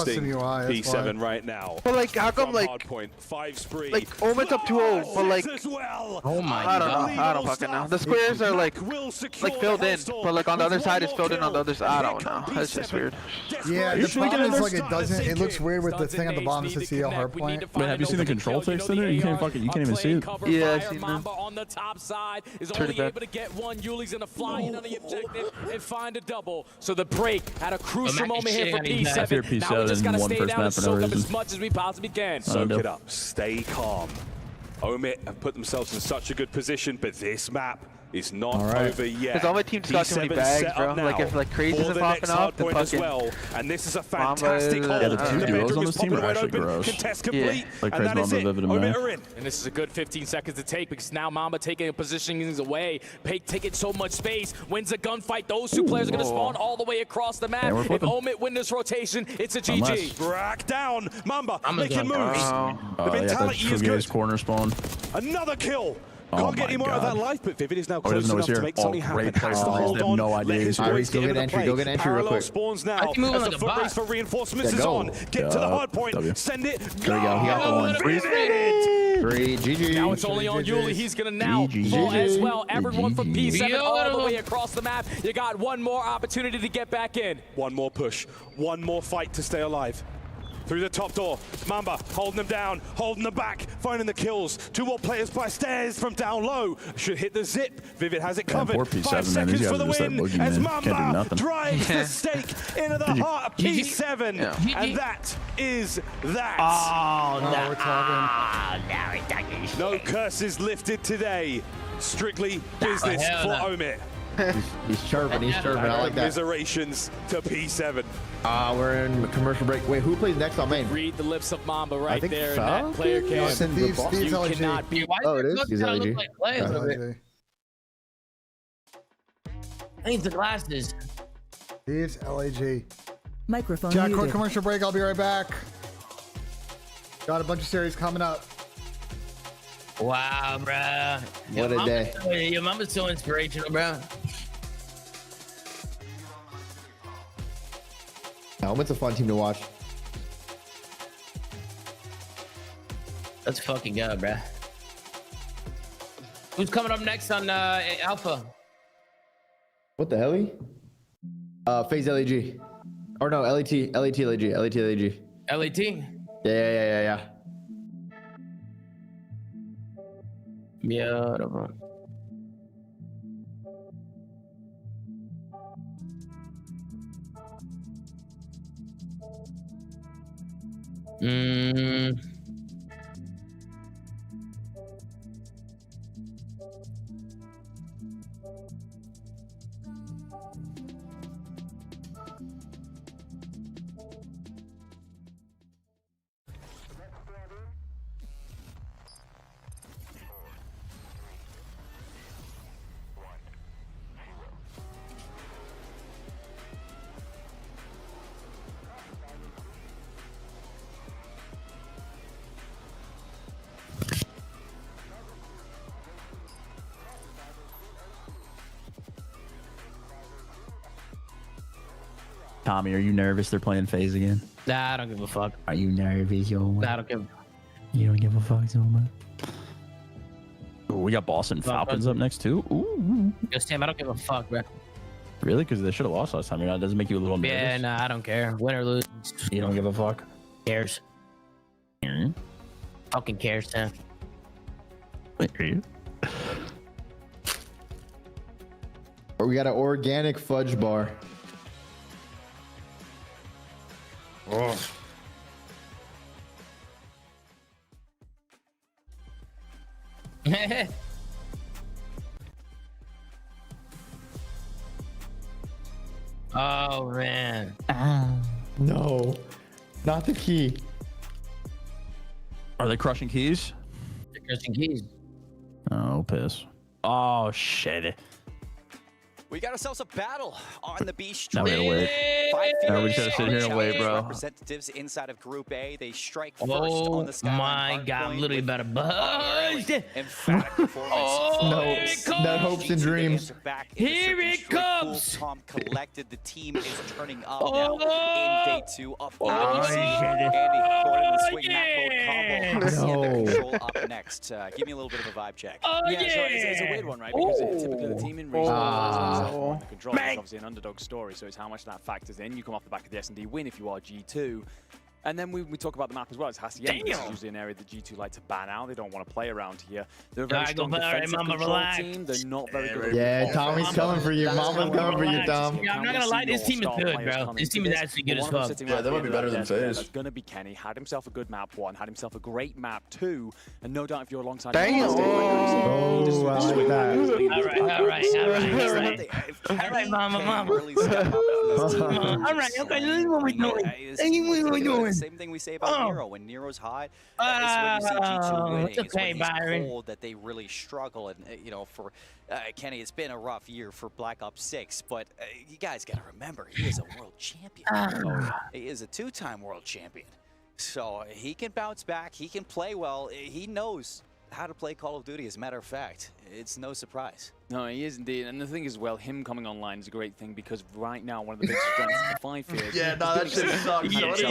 Harvesting P7 right now. But like, how come like Hardpoint 5 spree. like Omid's up 2-0, but like Oh my I God. don't fucking know. The squares are like filled in, but like on the other side it's filled in on the other side. I don't know. That's just weird. Yeah, the problem is like it doesn't. It looks weird with the thing at the bottom to see a hard point. Wait, have you seen the control text in there? You can't even see it. Yeah, I've seen that. Mamba on the top side is Turn only it back. able to get 1. Yuli's gonna fly in on the objective and find a double. So the break had a crucial moment here for P7. Now we just gotta stay down and soak up as much as we possibly can. Soak it up. Stay calm. Omid have put themselves in such a good position, but this map is not over yet. Because all my team just got too many bags, bro. Like if like Craze isn't popping off, then as fucking well. And this is a fantastic hold. Yeah, the 2 duos on this team are actually open. gross. Contest complete. Like And Craze, that is Mamba, it. Vivid, and Omid Mac. are in. And this is a good 15 seconds to take because now Mamba taking positionings away, taking so much space, wins a gunfight. Those 2 players are going to spawn all the way across the map. If Omid win this rotation, it's a GG. Brack down. Mamba making moves. Yeah, The mentality is good. corner spawn. Another kill. Oh Can't get my any more out of God. that life, but Vivid is now Oh, he close doesn't know enough he's to here. make something happen. Great Has to play. hold They have on. no idea Let his he's here. boys Go get get into entry, play. go get entry real Parallel quick. spawns now How's he moving as like the a foot bot? race for reinforcements Yeah, is go. on. Get to the hard point. W. Send it. There we go. He got the one. Freeze. 3 GG. Now it's only on Yuli. He's going to now GG. fall as well. Everyone from P7 all the Beautiful. way across the map. You got 1 more opportunity to get back in. One more push. One more fight to stay alive. through the top door. Mamba holding them down, holding them back, finding the kills. 2 more players by stairs from down low. Should hit the zip. Vivid has it covered. 5 seconds for the win as Mamba drives the stake into the heart of P7. And that is that. Oh, no. We're talking. Now we're talking shit. No curses lifted today. Strictly business for Omit. He's chirping. He's chirping. I like that. Commiserations to P7. We're in commercial break. Wait, who plays next on main? Read the lips of Mamba right there in Falcon? that player cam. Steve's You LG. cannot be. Oh, it is? He's LG. LG. I need the glasses. Steve's LAG. Microphone Jack, quick muted. commercial break. I'll be right back. Got a bunch of series coming up. Wow, bro. What a day. Your mama's so inspirational, bro. Helmet's a fun team to watch. Let's fucking go, bro. Who's coming up next on Alpha? What the hell? FaZe LAG. Or no, LAT LAG. LAT? Yeah. Beautiful. Tommy, are you nervous they're playing FaZe again? Nah, I don't give a fuck. Are you nervous, yo? Nah, I don't give You don't give a fuck, so man. Ooh, we got Boston Falcons up next too. Ooh. Yo, Sam, I don't give a fuck, bro. Really? Because they should have lost last time. You know, it doesn't make you a little nervous. Yeah, nah, I don't care. Win or lose. You don't give a fuck? Cares. Fucking cares, Sam. Wait, are you? Or we got an organic fudge bar. Oh. Oh, man. No, not the key. Are they crushing keys? They're crushing keys. Oh, piss. Oh, shit. We got ourselves a battle on the B Now we Street. gotta wait. 5 Now we Phoenix just gotta sit here and wait, bro. Representatives inside of Group A. They strike first Oh on the Skyline my God, I'm literally about to bust. Emphatic performance. No hopes and dreams. Here it comes. Tom collected. The team is turning up now in day 2 of EWC. Andy, Gordon, the swing map mode combo. Hacienda Control up next. Give me a little bit of a vibe check. So it's a weird one, right? Because typically the team in regional the control is obviously an underdog story, so it's how much that factors in. You come off the back of the S&D win if you are G2. And then we talk about the map as well. It's Hacienda. This is usually an area that G2 like to ban out. They don't want to play around here. They're a very strong defensive control team. They're not very good. Yeah, Tommy's coming for you. Mama's coming for you, Tom. Yeah, I'm not gonna lie. This team is good, bro. This team is actually good as fuck. Yeah, they might be better than FaZe. That's going to be Kenny. Had himself a good map 1. Had himself a great map 2. And no doubt if you're alongside... Damn! Oh, I like that. All right, mama. All right, okay, this is what we're doing. This is what we're doing. Same thing we say about Nero. When Nero's hot, it's when you see G2 winning. It's okay, when he's Byron. cold that they really struggle. And, you know, for Kenny, it's been a rough year for Black Ops 6. But you guys got to remember, he is a world champion. He is a 2-time world champion. So he can bounce back. He can play well. He knows how to play Call of Duty, as a matter of fact. It's no surprise. No, he is indeed. And the thing is, well, him coming online is a great thing because right now, one of the big strengths of the 5 here is... Yeah, no, that shit sucks. Yes, it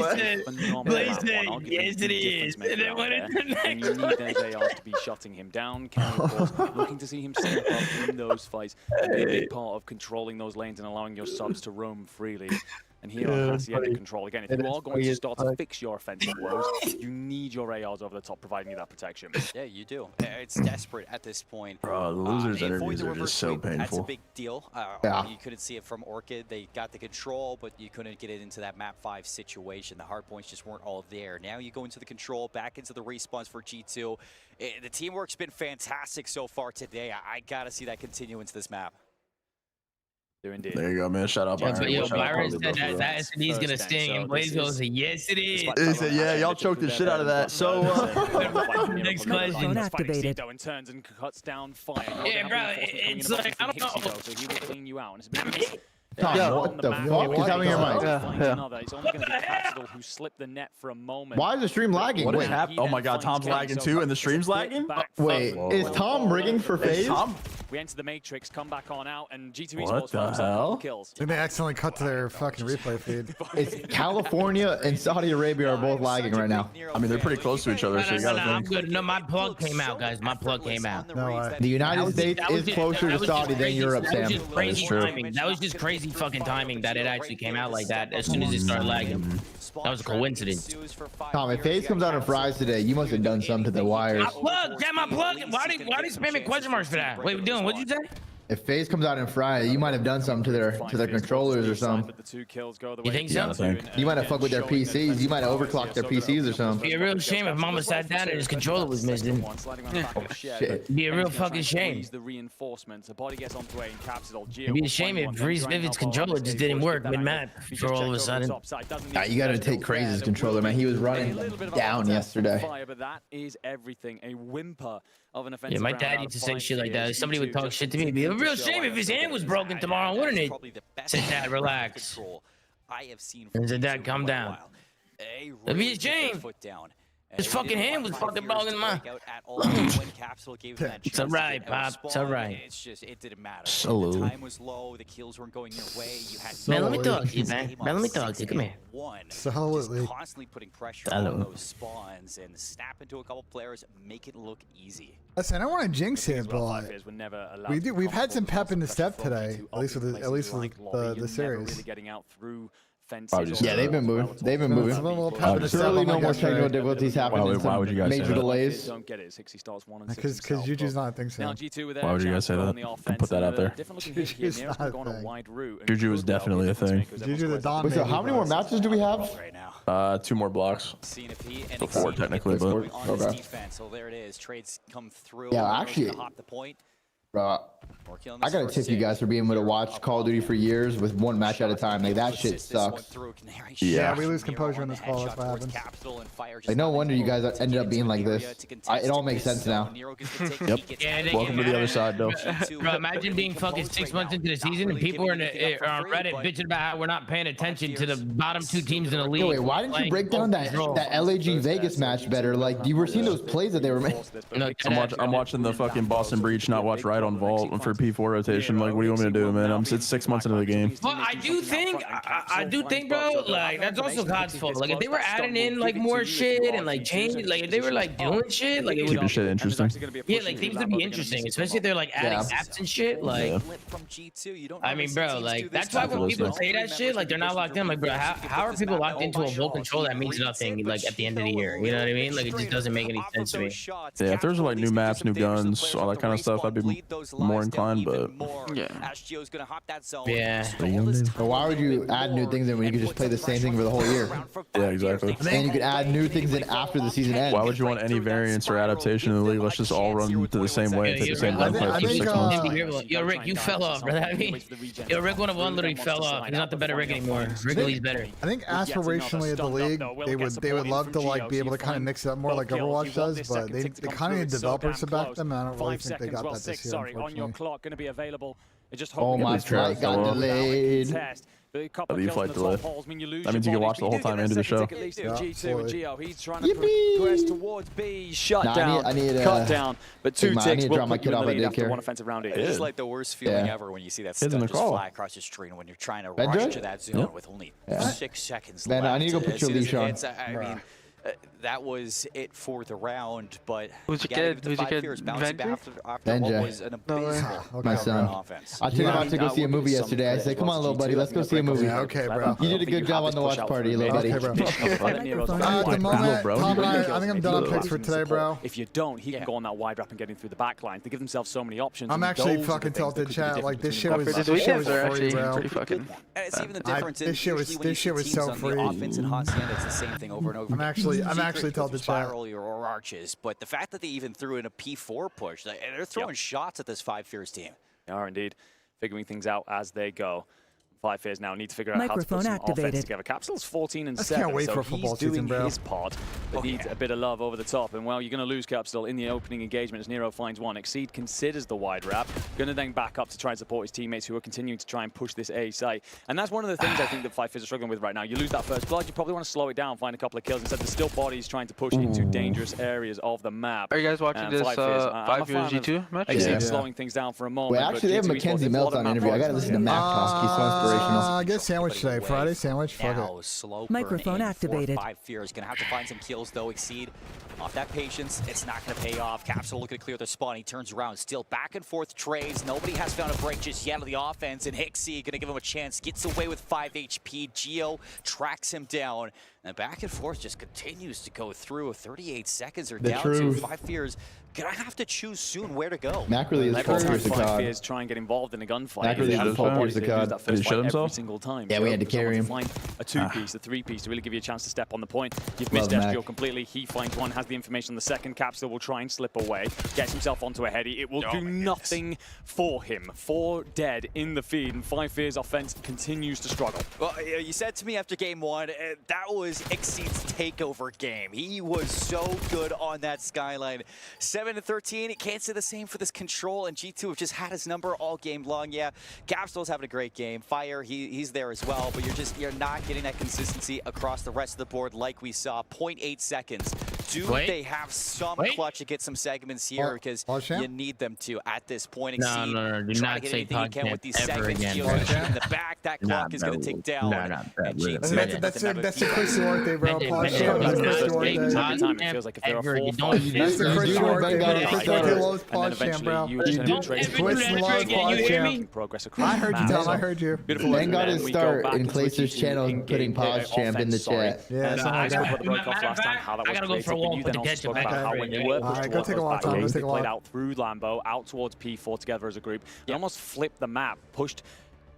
is. And then what is the next and you need those ARs to be shutting him down. Kenny, of course, looking to see him step up in those fights and be a big part of controlling those lanes and allowing your subs to roam freely. And here on Hacienda control, again, if you are going to start to fix your offensive woes, you need your ARs over the top providing you that protection. Yeah, you do. It's desperate at this point. Bro, the losers' interviews are just so painful. That's a big deal. You couldn't see it from Orchid. They got the control, but you couldn't get it into that map 5 situation. The hard points just weren't all there. Now you go into the control, back into the respawns for G2. The teamwork's been fantastic so far today. I got to see that continue into this map. There you go, man. Shout out Byron. Yo, Byron said that SNE's going to sting, and Blaze goes, yes, it is. He said, yeah, y'all choked the shit out of that. So, next question. Activated. And turns and cuts down fire. Yeah, bro, it's like, I don't know. So he will clean you out. And it's Tom, what the fuck is happening here, Mike? It's only going to be Capsidal who slipped the net for a moment. Why is the stream lagging? What happened? Oh my god, Tom's lagging too, and the stream's lagging? Wait, is Tom rigging for FaZe? We enter the Matrix, come back on out, and G2 What Esports the hell? kills. I think they accidentally cut to their fucking replay feed. It's California and Saudi Arabia are both lagging right now. I mean, they're pretty close to each other, so you gotta I'm think. good. No, my plug came out, guys. My plug came out. No, The United States is closer to Saudi than Europe, Sam. That was just crazy timing. That was just crazy fucking timing that it actually came out like that as soon as it started lagging. That was a coincidence. Tom, if FaZe comes out in fries today, you must have done something to the wires. My plug! Yeah, my plug! Why they spamming question marks for that? Wait, we're doing, what'd you say? If FaZe comes out in Friday, you might have done something to their controllers or something. You think so? You might have fucked with their PCs. You might have overclocked their PCs or something. Be a real shame if Mama sat down and his controller was missing. Oh, shit. Be a real fucking shame. The reinforcements. The body gets onto and Capsidal. It'd be a shame if Breeze Vivid's controller just didn't work mid-map for all of a sudden. Nah, you gotta take Crazy's controller, man. He was running down yesterday. But that is everything. A whimper of an offensive. Yeah, my dad used to say shit like that. If somebody would talk shit to me, it'd be a real shame if his hand was broken tomorrow, wouldn't it? Said Dad, relax. And said Dad, calm down. It'd be a shame. His fucking hand was fucking broken, man. It's alright, Pop. It's alright. It's just, it didn't matter. Salute. The time was low. The kills weren't going your way. You had Man, let me talk to you, man. Man, let me talk to you. Come here. Solidly. Constantly putting pressure on those spawns and snap into a couple players, make it look easy. Listen, I don't want to jinx it, but we've had some pep in the step today, at least with the series. Yeah, they've been moving. They've been moving. Surely no more technical difficulties happening. Why would you guys say major that? delays? Because Juju's not a thing, so. Why would you guys say that? Put that out there. Juju's not a thing. Juju is definitely a thing. Juju the Don. Wait, so how many more matches do we have? 2 more blocks. Before technically, but okay. So there it is. Trades come through. Yeah, actually, bro, I gotta tip you guys for being able to watch Call of Duty for years with one match at a time. Like, that shit sucks. Yeah, we lose composure in this call. That's what happens. Like, no wonder you guys ended up being like this. It all makes sense now. Yep. Yeah, Welcome to the other side, though. Bro, imagine being fucking 6 months into the season and people are on Reddit bitching about how we're not paying attention to the bottom 2 teams in the league. Wait, why didn't you break down that LAG Vegas match better? Like, you were seeing those plays that they were making. I'm watching the fucking Boston Breach, not watch right on Vault for P4 rotation. Like, what do you want me to do, man? It's 6 months into the game. Well, I do think, bro, like, that's also God's fault. Like, if they were adding in, like, more shit and, like, changing, like, if they were, like, doing shit, like, it would... Keeping shit interesting. Yeah, like, things would be interesting, especially if they're, like, adding apps and shit, like... I mean, bro, like, that's why when people say that shit, like, they're not locked in. Like, bro, how are people locked into a Volt control that means nothing, like, at the end of the year? You know what I mean? Like, it just doesn't make any sense to me. Yeah, if there's, like, new maps, new guns, all that kind of stuff, I'd be more inclined, but... Yeah. But why would you add new things in when you could just play the same thing for the whole year? Yeah, exactly. And you could add new things in after the season ends. Why would you want any variance or adaptation in the league? Let's just all run to the same way and take the same gunplay for 6 months. Yo, Rick, you fell off, brother. I mean, yo, Rick 101 literally fell off. He's not the better Rick anymore. Wrigley's better. I think aspirationally at the league, they would love to like be able to kind of mix it up more like Overwatch does, but they kind of need developers to back them. And I don't really think they got that this year, unfortunately. Oh, my flight got delayed. W flight delay. That means you can watch the whole time into the show. Yippee! Shut down. Cut down. But 2 ticks will put you in the lead after 1 offensive round. It's like the worst feeling ever when you see that stuff just fly across your screen when you're trying to rush to that zone with only 6 seconds left. Man, I need to go put your leash on. I mean, that was it for the round, but who's your kid? Who's your kid? Bouncing back after BENJ. what was an abysmal My son. offense. I took him out to go see a movie yesterday. I said, come on, little buddy, let's go see a movie. Okay, bro. You did a good job on the watch party, little buddy. Okay, bro. At the moment, Tom, I think I'm done on picks for today, bro. If you don't, he can go on that wide wrap and get in through the back line. They give themselves so many options. I'm actually fucking tilted, chat. Like, this shit was free, bro. Pretty fucking. And it's even the difference. This shit was so free. Offense and Hacienda, it's the same thing over and over. I'm actually tilted, chat. Spiral or arches, but the fact that they even threw in a P4 push, they're throwing shots at this Five Fears team. They are indeed figuring things out as they go. Five Fears now need to figure out how to put some offense together. Capsule's 14 and 7, can't wait so for football he's doing season, bro. his part, but needs a bit of love over the top. And well, you're going to lose Capsule in the opening engagement as Nero finds one. Exceed considers the wide wrap, going to then back up to try and support his teammates who are continuing to try and push this A site. And that's one of the things I think that Five Fears are struggling with right now. You lose that first blood, you probably want to slow it down, find a couple of kills. Instead, there's still bodies trying to push into dangerous areas of the map. Are you guys watching this Five Fears G2 match? Exceed slowing things down for a moment. Wait, actually, they have Mackenzie Melton interview. I got to listen to Mac talk. He's so inspirational. I guess sandwich today. Friday sandwich. Fuck it. Slow Microphone activated. Five Fears gonna have to find some kills though. Exceed off that patience. It's not gonna pay off. Capsule looking to clear the spawn. He turns around. Still back and forth trades. Nobody has found a break just yet on the offense. And Hixie gonna give him a chance. Gets away with 5 HP. Geo tracks him down. And back and forth just continues to go through. 38 seconds are down to Five Fears. Gonna have to choose soon where to go. Mac really is 4 years to Five CoD. Fears try and get involved in a gunfight. Mac really is 4 years to CoD. Did he shut himself? Every single time. Yeah, we had to carry him. Find a 2-piece, a 3-piece to really give you a chance to step on the point. You've missed SGO completely. He finds one, has the information on the second. Capsule will try and slip away. Gets himself onto a heady. It will do nothing for him. 4 dead in the feed, and Five Fears offense continues to struggle. Well, you said to me after game 1, that was Exceed's takeover game. He was so good on that skyline. 7-13. Can't say the same for this control, and G2 have just had his number all game long. Yeah, Capsule's having a great game. Fire, he's there as well, but you're not getting that consistency across the rest of the board like we saw. 0.8 seconds. Do they have some clutch to get some segments here? Because you need them to at this point. Exceed, no. Do try not to get say anything you can with these segments. again. In the back, that clock is going to tick down. That's a Christian workday, bro. That's It feels like if there are 4 or 5 that's the Christian workday. Christian loves and then eventually you just progress across. I heard you, Tom. I heard you. Beautiful. Ben got his start in Clayster's channel putting pause champ in the chat. Yeah, something like that. I gotta go for a walk with the ketchup. When you were pushed towards those back gates, they played out through Lambo, out towards P4 together as a group. They almost flipped the map, pushed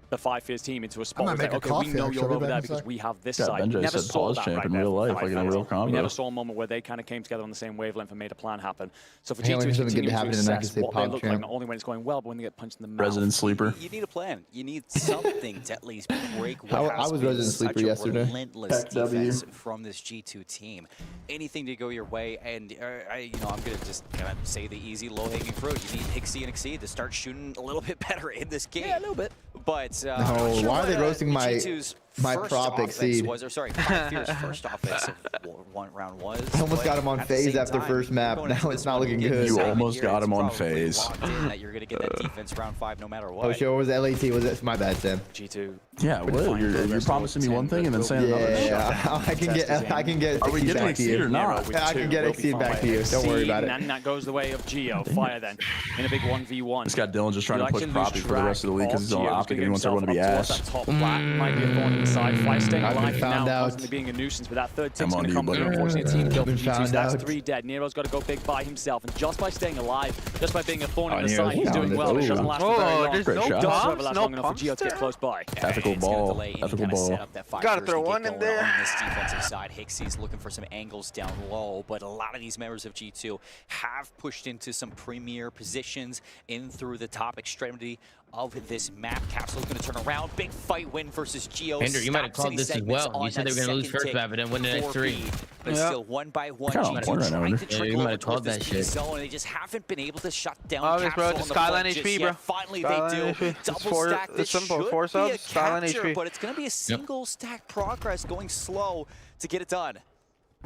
the Five Fears team into a spot where like, okay, we know you're over there because we have this side. We never saw that right in real life, like in a real combo. We never saw a moment where they kind of came together on the same wavelength and made a plan happen. So for G2 to continue to assess what they look like, not only when it's going well, but when they get punched in the mouth. Resident Sleeper. You need a plan. You need something to at least break what I was Resident Sleeper yesterday. Relentless defense from this G2 team. Anything to go your way, and I'm gonna just kind of say the easy, low-hanging fruit. You need Hixie and Exceed to start shooting a little bit better in this game. Yeah, a little bit. But why are they roasting my prop Exceed? Five Fears' first offensive round was. I almost got him on phase after first map. Now it's not looking good. You almost got him on phase. That you're gonna get that defense round 5 no matter what. Oh, sure. What was LAT? Was it my bad, Sam? G2. Yeah, well, you're promising me one thing and then saying another. Yeah, I can get. Are we getting Exceed or not? I can get Exceed back to you. Don't worry about it. And that goes the way of Geo. Fire then in a big 1v1. This guy Dylan just trying to push Proppy for the rest of the league because he's on Optic and he wants everyone to be ass. Top flat might be a thorn in the side. Fire staying alive now, constantly being a nuisance, but that third team's going to come through. Unfortunately, a team killed from G2, so that's 3 dead. Nero's got to go big by himself, and just by staying alive, just by being a thorn in the side, he's doing well. It doesn't last for very long. There's Doesn't no last pumps, long enough for Geo to get close by. Ethical ball. Ethical ball. Gotta throw one in there. On this defensive side, Hixie's looking for some angles down low, but a lot of these members of G2 have pushed into some premier positions in through the top extremity of this map. Capsule's going to turn around. Big fight win versus Geo. Andrew, you might have called this as well. You said they were going to lose first map, but then win the next 3. But still, 1 by 1, G2 trying to trickle over towards this B zone, and they just haven't been able to shut down Capsule on the Skyline HP, bro. Finally, they do. Double stack. This should be a capture, but it's going to be a single stack progress going slow to get it done.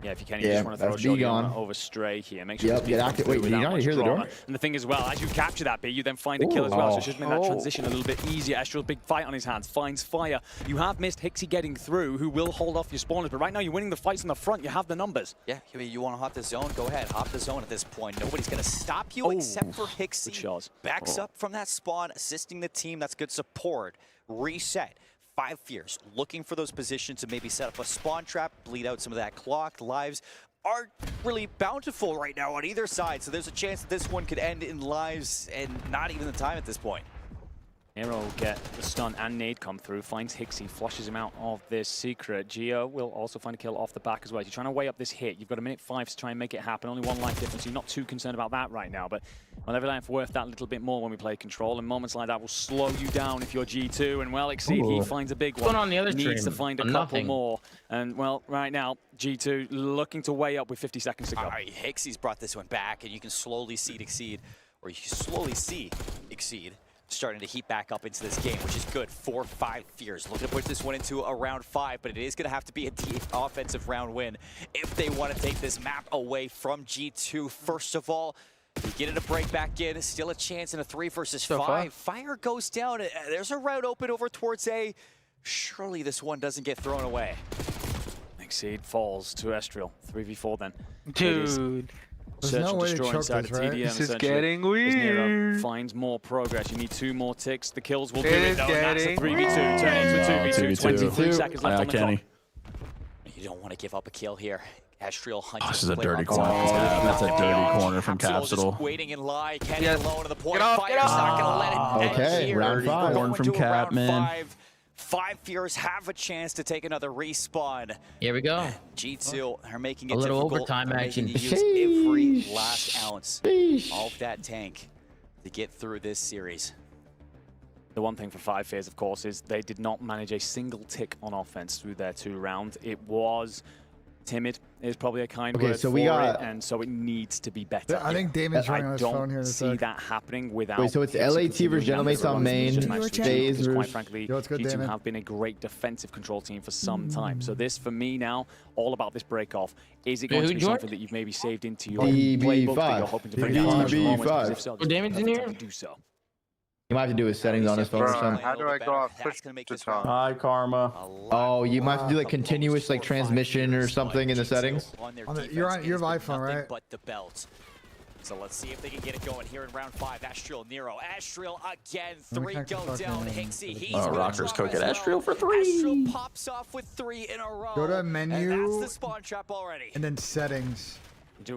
Yeah, if you can, you just want to throw a shot, you don't want to overstray here. Make sure get active. Wait, did you not hear the door? And the thing as well, as you capture that B, you then find a kill as well. So it should make that transition a little bit easier. Estrel, big fight on his hands, finds fire. You have missed Hixie getting through, who will hold off your spawners. But right now, you're winning the fights in the front. You have the numbers. Yeah, I mean, you want to hop the zone? Go ahead, hop the zone at this point. Nobody's going to stop you except for Hixie. Backs up from that spawn, assisting the team. That's good support. Reset. 5 Fears, looking for those positions to maybe set up a spawn trap, bleed out some of that clock. Lives aren't really bountiful right now on either side, so there's a chance that this one could end in lives and not even the time at this point. Nero will get the stun and nade come through, finds Hixie, flushes him out of this secret. Geo will also find a kill off the back as well. You're trying to weigh up this hit. You've got a minute 5 to try and make it happen. Only 1 life difference. You're not too concerned about that right now, but well, every life worth that little bit more when we play control, and moments like that will slow you down if you're G2, and well, Exceed, he finds a big one. On the other needs to find a couple more, and well, right now, G2 looking to weigh up with 50 seconds to go. All right, Hixie's brought this one back, and you can slowly see Exceed, or you can slowly see Exceed starting to heat back up into this game, which is good. 4-5 Fears. Looking to push this one into a round 5, but it is going to have to be a deep offensive round win if they want to take this map away from G2. First of all, you get it a break back in. Still a chance in a 3 versus 5. Fire goes down. There's a route open over towards A. Surely this one doesn't get thrown away. Exceed falls to Estriel. 3v4 then. Dude. Search and destroy inside of TDM. This is getting weird. Finds more progress. You need 2 more ticks. The kills will do it though. That's a 3v2. Turn into a 2v2. 23 seconds left on the clock. You don't want to give up a kill here. Estriel hunting. This is a dirty corner. That's a dirty corner from Capsule. Waiting in lie. Kenny alone to the point. Fire's not going to let it end here. Round 5. Corn from Cap, man. 5 Fears have a chance to take another respawn. Here we go. G2 are making it a little difficult. overtime action. You use every last ounce of that tank to get through this series. The one thing for 5 Fears, of course, is they did not manage a single tick on offense through their 2 rounds. It was timid, is probably a kind word so for we got, it, and so it needs to be better. I think Damon's running on his phone here in a sec. I don't see that happening without... Wait, so it's LAT versus Gentlemates on main, FaZe versus... Quite frankly, G2 have been a great defensive control team for some time. So this, for me now, all about this break-off. Is it going to be something that you've maybe saved into your playbook that you're hoping to bring out special moments? If so, Damon's in here? Do so. He might have to do his settings on his phone or something. How do I go off push to talk? Hi, Karma. Oh, you might have to do like continuous like transmission or something in the settings. You're on your iPhone, right? But the belt. So let's see if they can get it going here in round 5. Estriel, Nero, Estriel again. 3 go down. Hixie, he's Rockers cook at Estriel for 3. Estriel pops off with 3 in a row. Go to menu. And that's the spawn trap already. And then settings.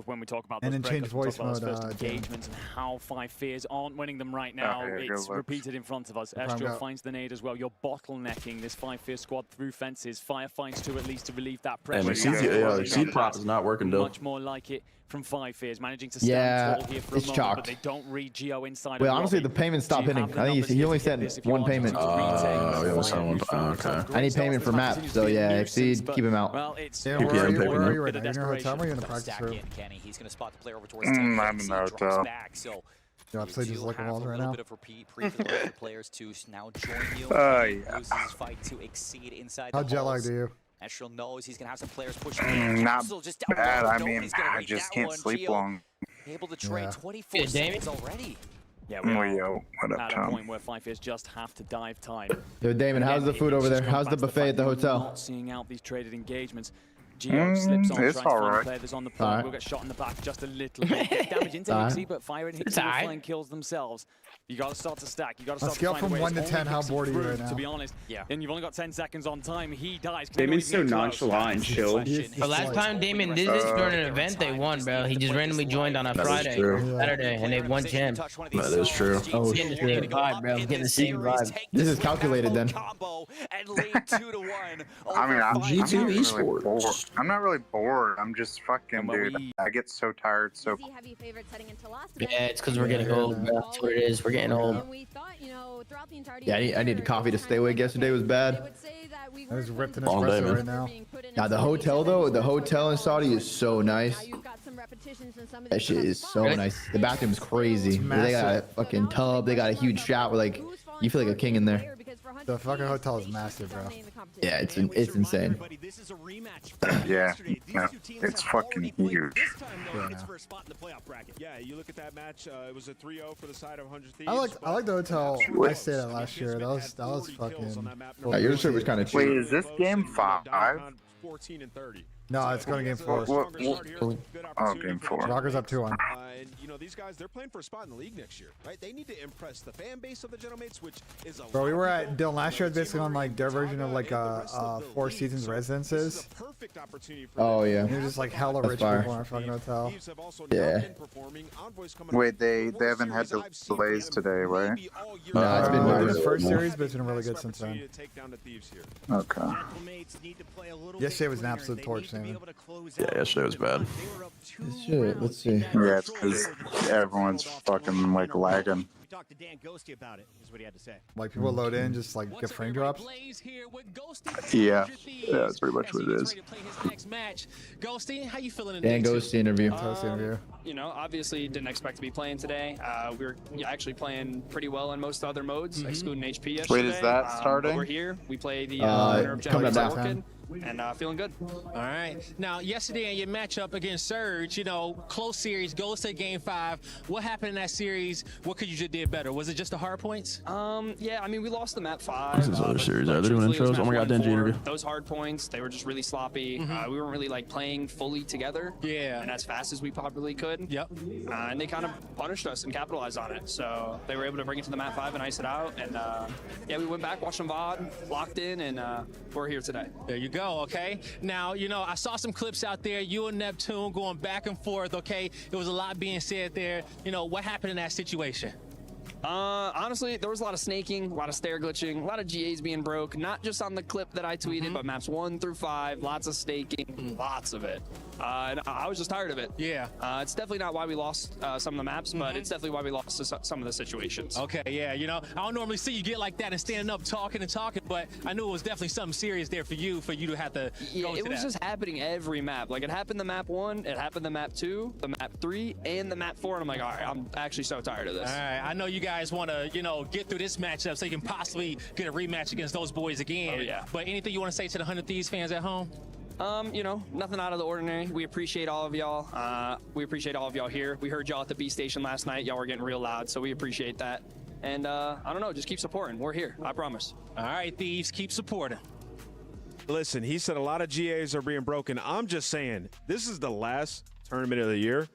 When we talk about and those then change voice mode, first engagements and how 5 Fears aren't winning them right now, it's repeated in front of us. Estriel finds the nade as well. You're bottlenecking this 5 Fears squad through fences. Fire finds 2 at least to relieve that pressure. And seed prop is not working though. Much more like it from 5 Fears, managing to stand tall here for a moment, but they don't read Geo inside. Well, honestly, the payments stopped hitting. I think he only sent 1 payment. Okay. I need payment for map, so yeah, Exceed, keep him out. Well, it's where are you right now? You're in a hotel or you're in the practice room? He's going to spot the player over towards I'm in the hotel. So you absolutely just looking walls right now. A bit of repeat for the players to now join you. Loses his fight to Exceed inside. How jet lagged are you? Estriel knows he's going to have some players pushing. Not bad. I mean, I just can't sleep long. Able to trade 24 seconds already. Yeah, we're at a point where 5 Fears just have to dive time. Yo, Damon, how's the food over there? How's the buffet at the hotel? Not seeing out these traded engagements. Geo slips on, tries to find a player that's on the point. We'll get shot in the back just a little bit. Get damage into Hixie, but Fire and Hixie will find kills themselves. You got to start to stack. You got to start to find from 1 to 10. How bored are you right now? To be honest, and you've only got 10 seconds on time. He dies. Damon's so nonchalant and chill. The last time Damon did this during an event, they won, bro. He just randomly joined on a Friday, Saturday, and they won champ. That is true. Oh, getting the same vibe, bro. Getting the same vibe. This is calculated then. I mean, I'm G2 Esports. I'm not really bored. I'm just fucking, dude. I get so tired. So yeah, it's because we're getting old, bro. That's what it is. We're getting old. Yeah, I needed coffee to stay awake. Yesterday was bad. I was ripped in espresso right now. Now the hotel though, the hotel in Saudi is so nice. That shit is so nice. The bathroom's crazy. They got a fucking tub. They got a huge shower. Like you feel like a king in there. The fucking hotel is massive, bro. Yeah, it's insane. Yeah, it's fucking huge. Yeah, you look at that match. It was a 3-0 for the side of 100 Thieves. I like the hotel. I stayed at last year. That was fucking. Your shirt was kind of cheap. Wait, is this game 5? 14 and 30. No, it's going to game 4. Oh, game 4. Rockers up 2-1. And you know these guys, they're playing for a spot in the league next year, right? They need to impress the fan base of the Gentlemates, which is a. Bro, we were at Dylan last year, basically on like their version of like 4 Seasons residences. Oh yeah. They're just like hella rich people in our fucking hotel. Yeah. Wait, they haven't had delays today, right? No, it's been the first series, but it's been really good since then. Okay. Yesterday was an absolute torch, Sammy. Yeah, yesterday was bad. Shit, let's see. Yeah, it's because everyone's fucking like lagging. We talked to Dan Ghosty about it, is what he had to say. Like people load in, just like get frame drops. Yeah, that's pretty much what it is. Ghosty, how you feeling Dan Ghosty interview. You know, obviously didn't expect to be playing today. We were actually playing pretty well in most other modes, excluding HP yesterday. Wait, is that starting? We're here. We play the winner of coming up Orchid. And feeling good. All right. Now, yesterday in your matchup against Surge, you know, close series, goes to game 5. What happened in that series? What could you just did better? Was it just the hard points? Yeah, I mean, we lost the map 5. This is other series. Are they doing intros? Oh my god, Denji interview. Those hard points, they were just really sloppy. We weren't really like playing fully together. Yeah. And as fast as we probably could. Yep. And they kind of punished us and capitalized on it. So they were able to bring it to the map 5 and ice it out. And yeah, we went back, watched some VOD, locked in, and we're here today. There you go. Okay. Now, you know, I saw some clips out there, you and Neptune going back and forth. Okay. It was a lot being said there. You know, what happened in that situation? Honestly, there was a lot of snaking, a lot of stair glitching, a lot of GAs being broke, not just on the clip that I tweeted, but maps 1 through 5, lots of staking, lots of it. And I was just tired of it. Yeah. It's definitely not why we lost some of the maps, but it's definitely why we lost some of the situations. Okay, yeah, you know, I don't normally see you get like that and standing up talking, but I knew it was definitely something serious there for you to have to go to. It was just happening every map. Like, it happened the map 1, it happened the map 2, the map 3, and the map 4, and I'm like, all right, I'm actually so tired of this. All right, I know you guys want to, you know, get through this matchup so you can possibly get a rematch against those boys again. Oh, yeah. But anything you want to say to the 100 Thieves fans at home? You know, nothing out of the ordinary. We appreciate all of y'all. We appreciate all of y'all here. We heard y'all at the B station last night. Y'all were getting real loud, so we appreciate that. And I don't know, just keep supporting. We're here, I promise. All right, Thieves, keep supporting. Listen, he said a lot of GAs are being broken. I'm just saying, this is the last tournament of the year.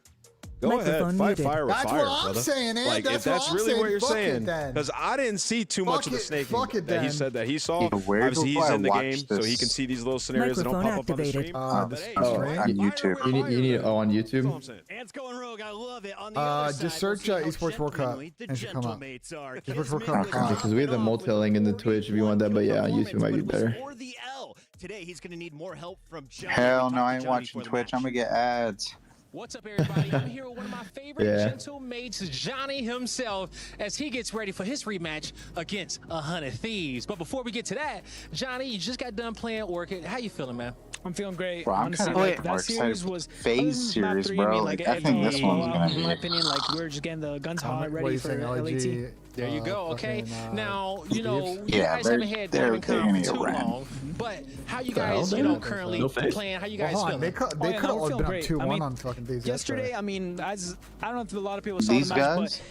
Go ahead, fight fire with fire, brother. That's what I'm saying, Ed. Like, if that's really what you're saying, because I didn't see too much of the snaking that he said that he saw. Obviously, he's in the game, so he can see these little scenarios that don't pop up on the stream. On YouTube. You need on YouTube. Ants going rogue. I love it. On the just search Esports World Cup and should come up. Esports World Cup. Because we have the multi-link in the Twitch if you want that, but yeah, on YouTube might be better. Today, he's going to need more help from Hell no, I ain't watching Twitch. I'm going to get ads. What's up, everybody? I'm here with one of my favorite gentle mates, Johnny himself, as he gets ready for his rematch against 100 Thieves. But before we get to that, Johnny, you just got done playing Orchid. How you feeling, man? I'm feeling great. Bro, I'm kind of like that series was phase series, bro. Like, I think this one's gonna be. In my opinion, like we're just getting the guns hot, ready for LAT. There you go. Okay. Now, you know, you guys haven't had Diamond Con for too long, but how you guys, you know, currently playing? How you guys feeling? They could have all been up 2-1 on fucking Thieves yesterday. I mean, I don't know if a lot of people saw the match, but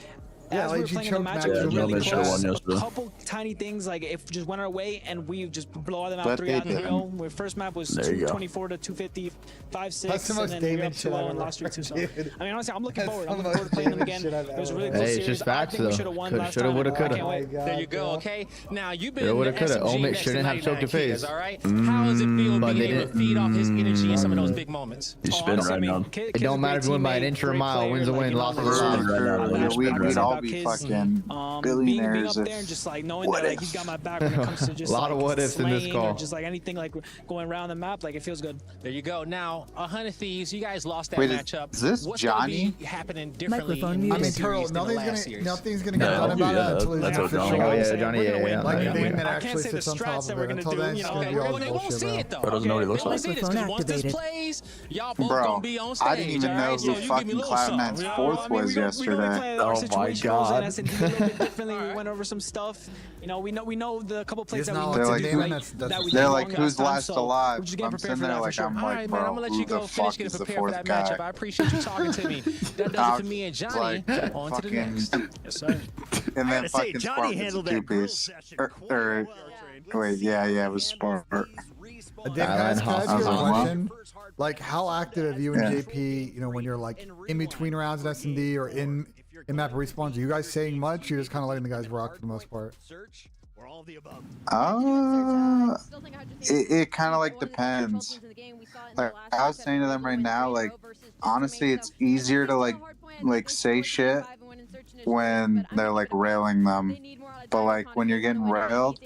yeah, as we were playing in the match, it was really close. A couple tiny things, like if just went our way and we just blow them out 3 out in the real. Our first map was 224 to 250, 5-6, and then we were up 2-0 and lost 3-2. So, I mean, honestly, I'm looking forward. I'm looking forward to playing them again. It was a really close series. It's just facts, though. We should have won last time. Woulda, coulda. There you go. Okay. Now you've been woulda, coulda. Omit shouldn't have choked the face. All right. How does it feel being able to feed off his energy in some of those big moments? He's spinning right now. It don't matter if you win by an inch or a mile. Wins a win, loss is a loss. We'd all be fucking billionaires. Being up there and just like knowing that like he's got my back when it comes to just a lot of what ifs in this call. Or just like anything like going around the map, like it feels good. There you go. Now 100 Thieves, you guys lost that Wait, matchup. Is this What's Johnny? Happening differently in I mean, this Turtle, series than the last series. nothing's gonna get done about it until he's official. Oh yeah, Johnny. Yeah. Like a thing that I actually can't say the sits on top strats of that it. we're gonna Until do. then, You it's know, gonna be all they won't bullshit, see bro. it though. Bro doesn't know what he looks like. Once this plays, y'all both Bro, gonna be on stage. I didn't even know who fucking Cloud9's fourth was yesterday. Oh my God. S&D a little bit differently. We went over some stuff. You know, we know the couple plays that we they're like, who's last alive? We're just getting I'm prepared sitting for there that like, for sure. I'm All like, right, man, I'm bro, gonna let who you the go finish fuck getting is the prepared for fourth that matchup. guy? I appreciate you talking to me. That does it for me and Johnny. On to the next. Yes, sir. And then fucking Spark gets a two-piece. Wait, yeah, it was Spark. Can I ask you a question? Like, how active have you and JP, you know, when you're like in between rounds in S&D or in map respawns, are you guys saying much? You're just kind of letting the guys rock for the most part? It kind of like depends. Like I was saying to them right now, like honestly, it's easier to like say shit when they're like railing them, but like when you're getting railed,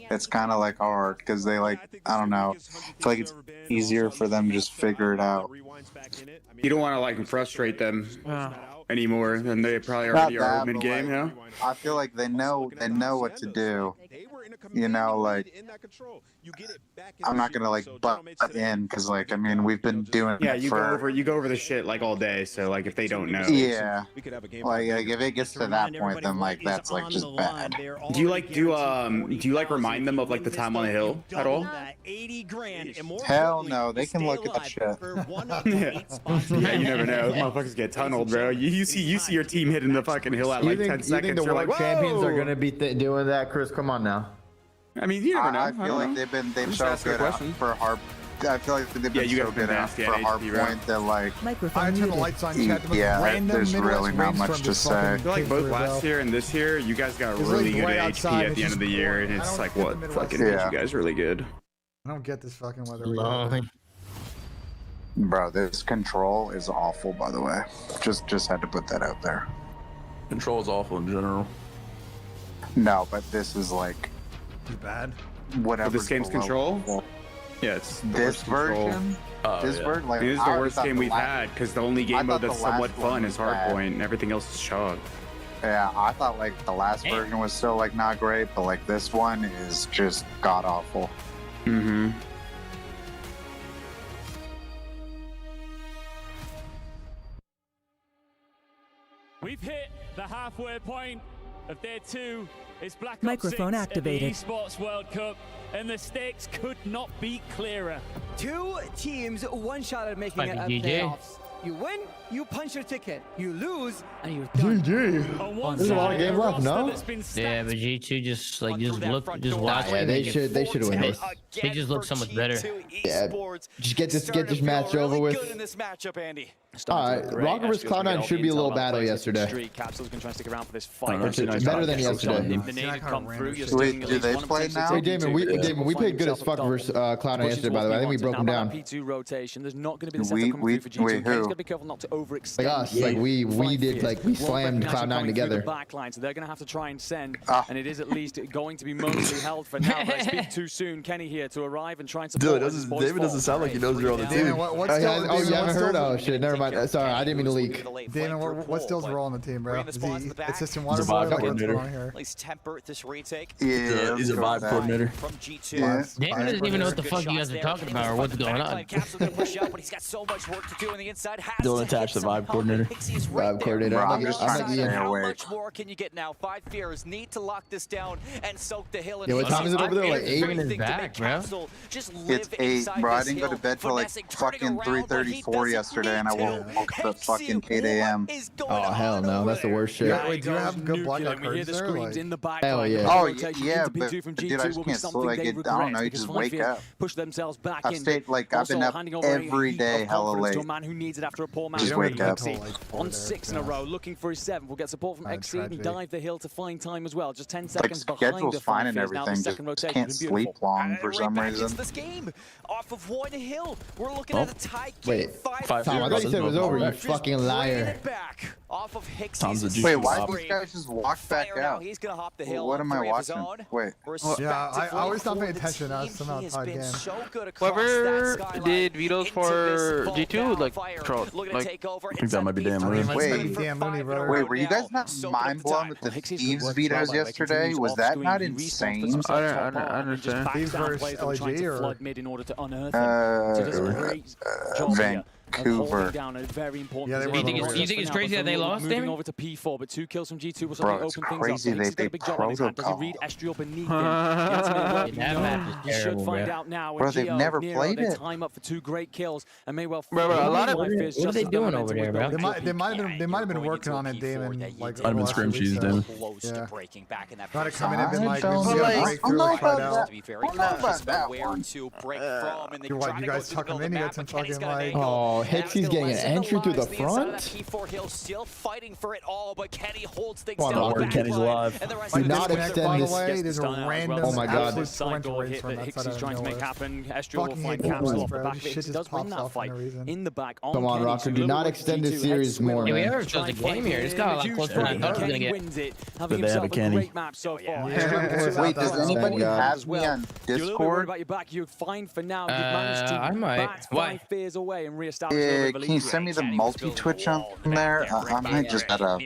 it's kind of like hard because they like, I don't know, I feel like it's easier for them to just figure it out. You don't want to like frustrate them anymore than they probably already are mid game. Like, I feel like they know what to do. You know, like I'm not gonna like butt in because like I mean we've been doing Yeah, it you for go over the shit like all day. So like if they don't know, yeah, like if it gets to that point, then like that's like just bad. Do you like remind them of like the time on the hill at all? Hell no, they can look at that shit. Yeah, you never know. Motherfuckers get tunneled, bro. You see your team hitting the fucking hill at like 10 seconds. You think the You're world like, champions are gonna be doing that, Chris? Come on now. I mean, you never know. I feel like they've so good for hard. I feel like they've been so good at for hard point that like I turn the lights on. Yeah, there's really not much to say. I feel like both last year and this year, you guys got really good at HP at the end of the year, and it's like what fucking made you guys really good. I don't get this fucking weather. Bro, this control is awful, by the way. Just had to put that out there. Control is awful in general. No, but this is like bad. Whatever. This game's control. Yeah, it's this version. This version, like it is the worst game we've had because the only game mode that's somewhat fun is Hardpoint, and everything else is chalk. Yeah, I thought like the last version was still like not great, but like this one is just god awful. Mm-hmm. We've hit the halfway point of day 2. It's Black Ops Microphone 6 activated. At the Esports World Cup, and the stakes could not be clearer. 2 teams, one shot at making it at playoffs. You win, you punch your ticket. You lose, and you're done. GG. There's a lot of game left, no? Yeah, but G2 just watch. Yeah, they should win this. They just look so much better. Yeah, just get this match over with. Alright, Rocket vs Cloud9 should be a little battle yesterday. Better than yesterday. Wait, do they play now? Hey, Damon, we played good as fuck versus Cloud9 yesterday, by the way. I think we broke them down. Wait, who? Like us, like we did, like we slammed Cloud9 together. So they're going to have to try and send, and it is at least going to be mostly held for now, but I speak too soon. Kenny here to arrive and try and support. Dude, David doesn't sound like he knows you're on the team. Oh, you haven't heard? Oh shit, never mind. Sorry, I didn't mean to leak. Damon, what still's role on the team, bro? Is he assistant water He's a boy? vibe Like, what's coordinator. going on here? Please temper this retake. Yeah, he's a vibe coordinator. From G2. Yeah. Damon doesn't even know what the fuck you guys are talking about or what's going on. Cap's gonna push out, but he's got so much work to do on the inside. Don't attach the vibe coordinator. Vibe coordinator. Bro, I'm I'm just trying to stay How awake. much more can you get now? 5 Fears need to lock this down and soak the hill. Yeah, what time is it over there? Like 8? Damon is back, bro. It's 8, bro. I didn't go to bed till like fucking 3:34 yesterday, and I woke up at fucking 8 a.m. Oh hell no, that's the worst shit. Wait, do you have good blackout curtains there? Like, Hell yeah. Oh yeah, but dude, I just can't sleep. Like, I don't know, you just wake up. Push themselves back I've stayed like I've been up every day, hella late. To a man who needs it after a poor match. Just wake up. On 6 in a row, looking for his 7th. We'll get support from Exceed and dive the hill to find time as well. Just 10 seconds Like behind schedule's the fine and 5 Fears. Now the everything, second just rotation can't has been beautiful. sleep long for some reason. This game off of one hill. We're looking at a tie game. Wait, Tom, I thought you said it was over, you fucking liar. Off of Hicks. Wait, why did these guys just walk back out? He's gonna hop the hill. What am I watching? Wait. yeah, I always stop paying attention. I was somehow tied game. Whoever did vetoes for G2, like, trolled. I think that might be Dan Mooney. Wait, were you guys not mind blown with the Thieves vetoes yesterday? Was that not insane? I don't understand. Thieves versus LG or Vank. Vancouver. Down a very important Yeah, they position. were You think it's crazy that they lost, Moving Damon? over to P4, but 2 kills from G2 was Bro, something it's open things crazy up. He's got a they big job on his hand. Does he protocol. read Estriel beneath him? That map is you should terrible, find bro. out now. Bro, they've never played it. Time up for 2 great kills and may well. Bro, a lot of what are they doing over there, bro? They might have been working on it, Damon. Like I've been scrim cheese, Damon. Yeah. Might Might have come in and been like, don't we know. got a breakthrough, I'm not try it about out. to be very I'm not cautious about that about where one. to break from. And they You're try what, to you go guys to the middle tucking of the in, you map, got some but Kenny's fucking got an like... angle. Oh, And Hexy's getting an Lesson entry through the Elias, inside of that front. P4 hill, still fighting for it all, but Kenny holds things Come on, down. don't worry, back Kenny's line, alive. and the rest Do of the not team extend By the this. way, there's a random Oh my God. absolute Side door torrential race hit from that that side Hixie's of trying to make nowhere. happen. Estriel will Fucking find hate caps that, off the bro. back. This Hixie shit does just win pops that off for fight no reason. in the back. Come on, Rocker, do not extend this series more, Yeah, we man. are chose the game here. It's got a lot closer than I thought it was gonna get. Wins it, But having they have himself a Kenny. great map so far. Wait, does anybody God. have me on You're a little bit worried Discord? about your back. You're fine for now. You've managed to I might. bat Why? 5 fears away and re-establish a little bit of a Can you lead. send me the multi-twitch on there? I might just gotta...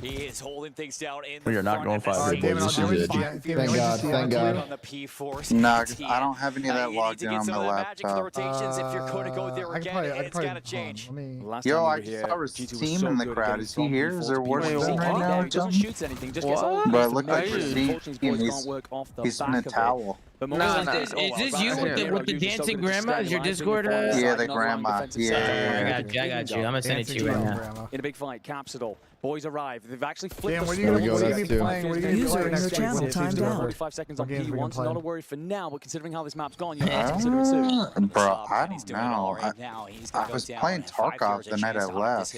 He is holding things down in We the are not front going of 5 the good, boys. This is it. Thank God, thank God. On the P4s. No, I don't have any of that You need logged to in get on some my of the magic in the laptop. rotations. If you're going to go there I could again, probably- it's got to change. hold on, let me- Last Yo, time we I were just here, saw G2 was Steam so in the good crowd. against Is he some here? P4s Is there to worse be than able to right hit now them. or He doesn't something? shoot anything, just gets But it looked like he's in a towel. Is this you with the dancing grandma? Is your Discord? Yeah, the grandma. Yeah. I got you. I'm gonna send it to you right now. In a big fight, Capsidol. Boys arrive. They've actually flipped Damn, the what are score. you gonna be That's playing? What are you gonna be User playing in your next week channel when the season's timed out. over? 45 seconds on What games we P1, can so play? not a worry for now, but considering how this map's gone, you have to consider it soon. Bro, I don't know. I was playing Tarkov the night I left.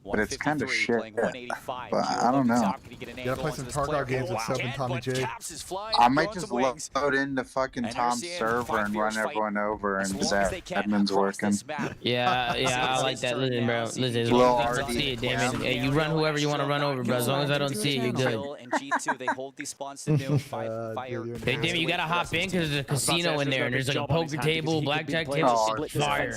But it's kind of shit. But I don't know. You gotta play some Tarkov games with Sub and Tommy J. I might just load into fucking Tom's server and run everyone over and Zach admin's working. Yeah, I like that. Listen, bro. Listen, as Little long as I don't RD. see it, damn it. Hey, you run whoever you want to run over, bro. As long as I don't see it, you're good. And G2, they hold these spawns to new fire. Hey, damn it, you gotta hop in because there's a casino in there and there's like a poker table, blackjack table. Fire.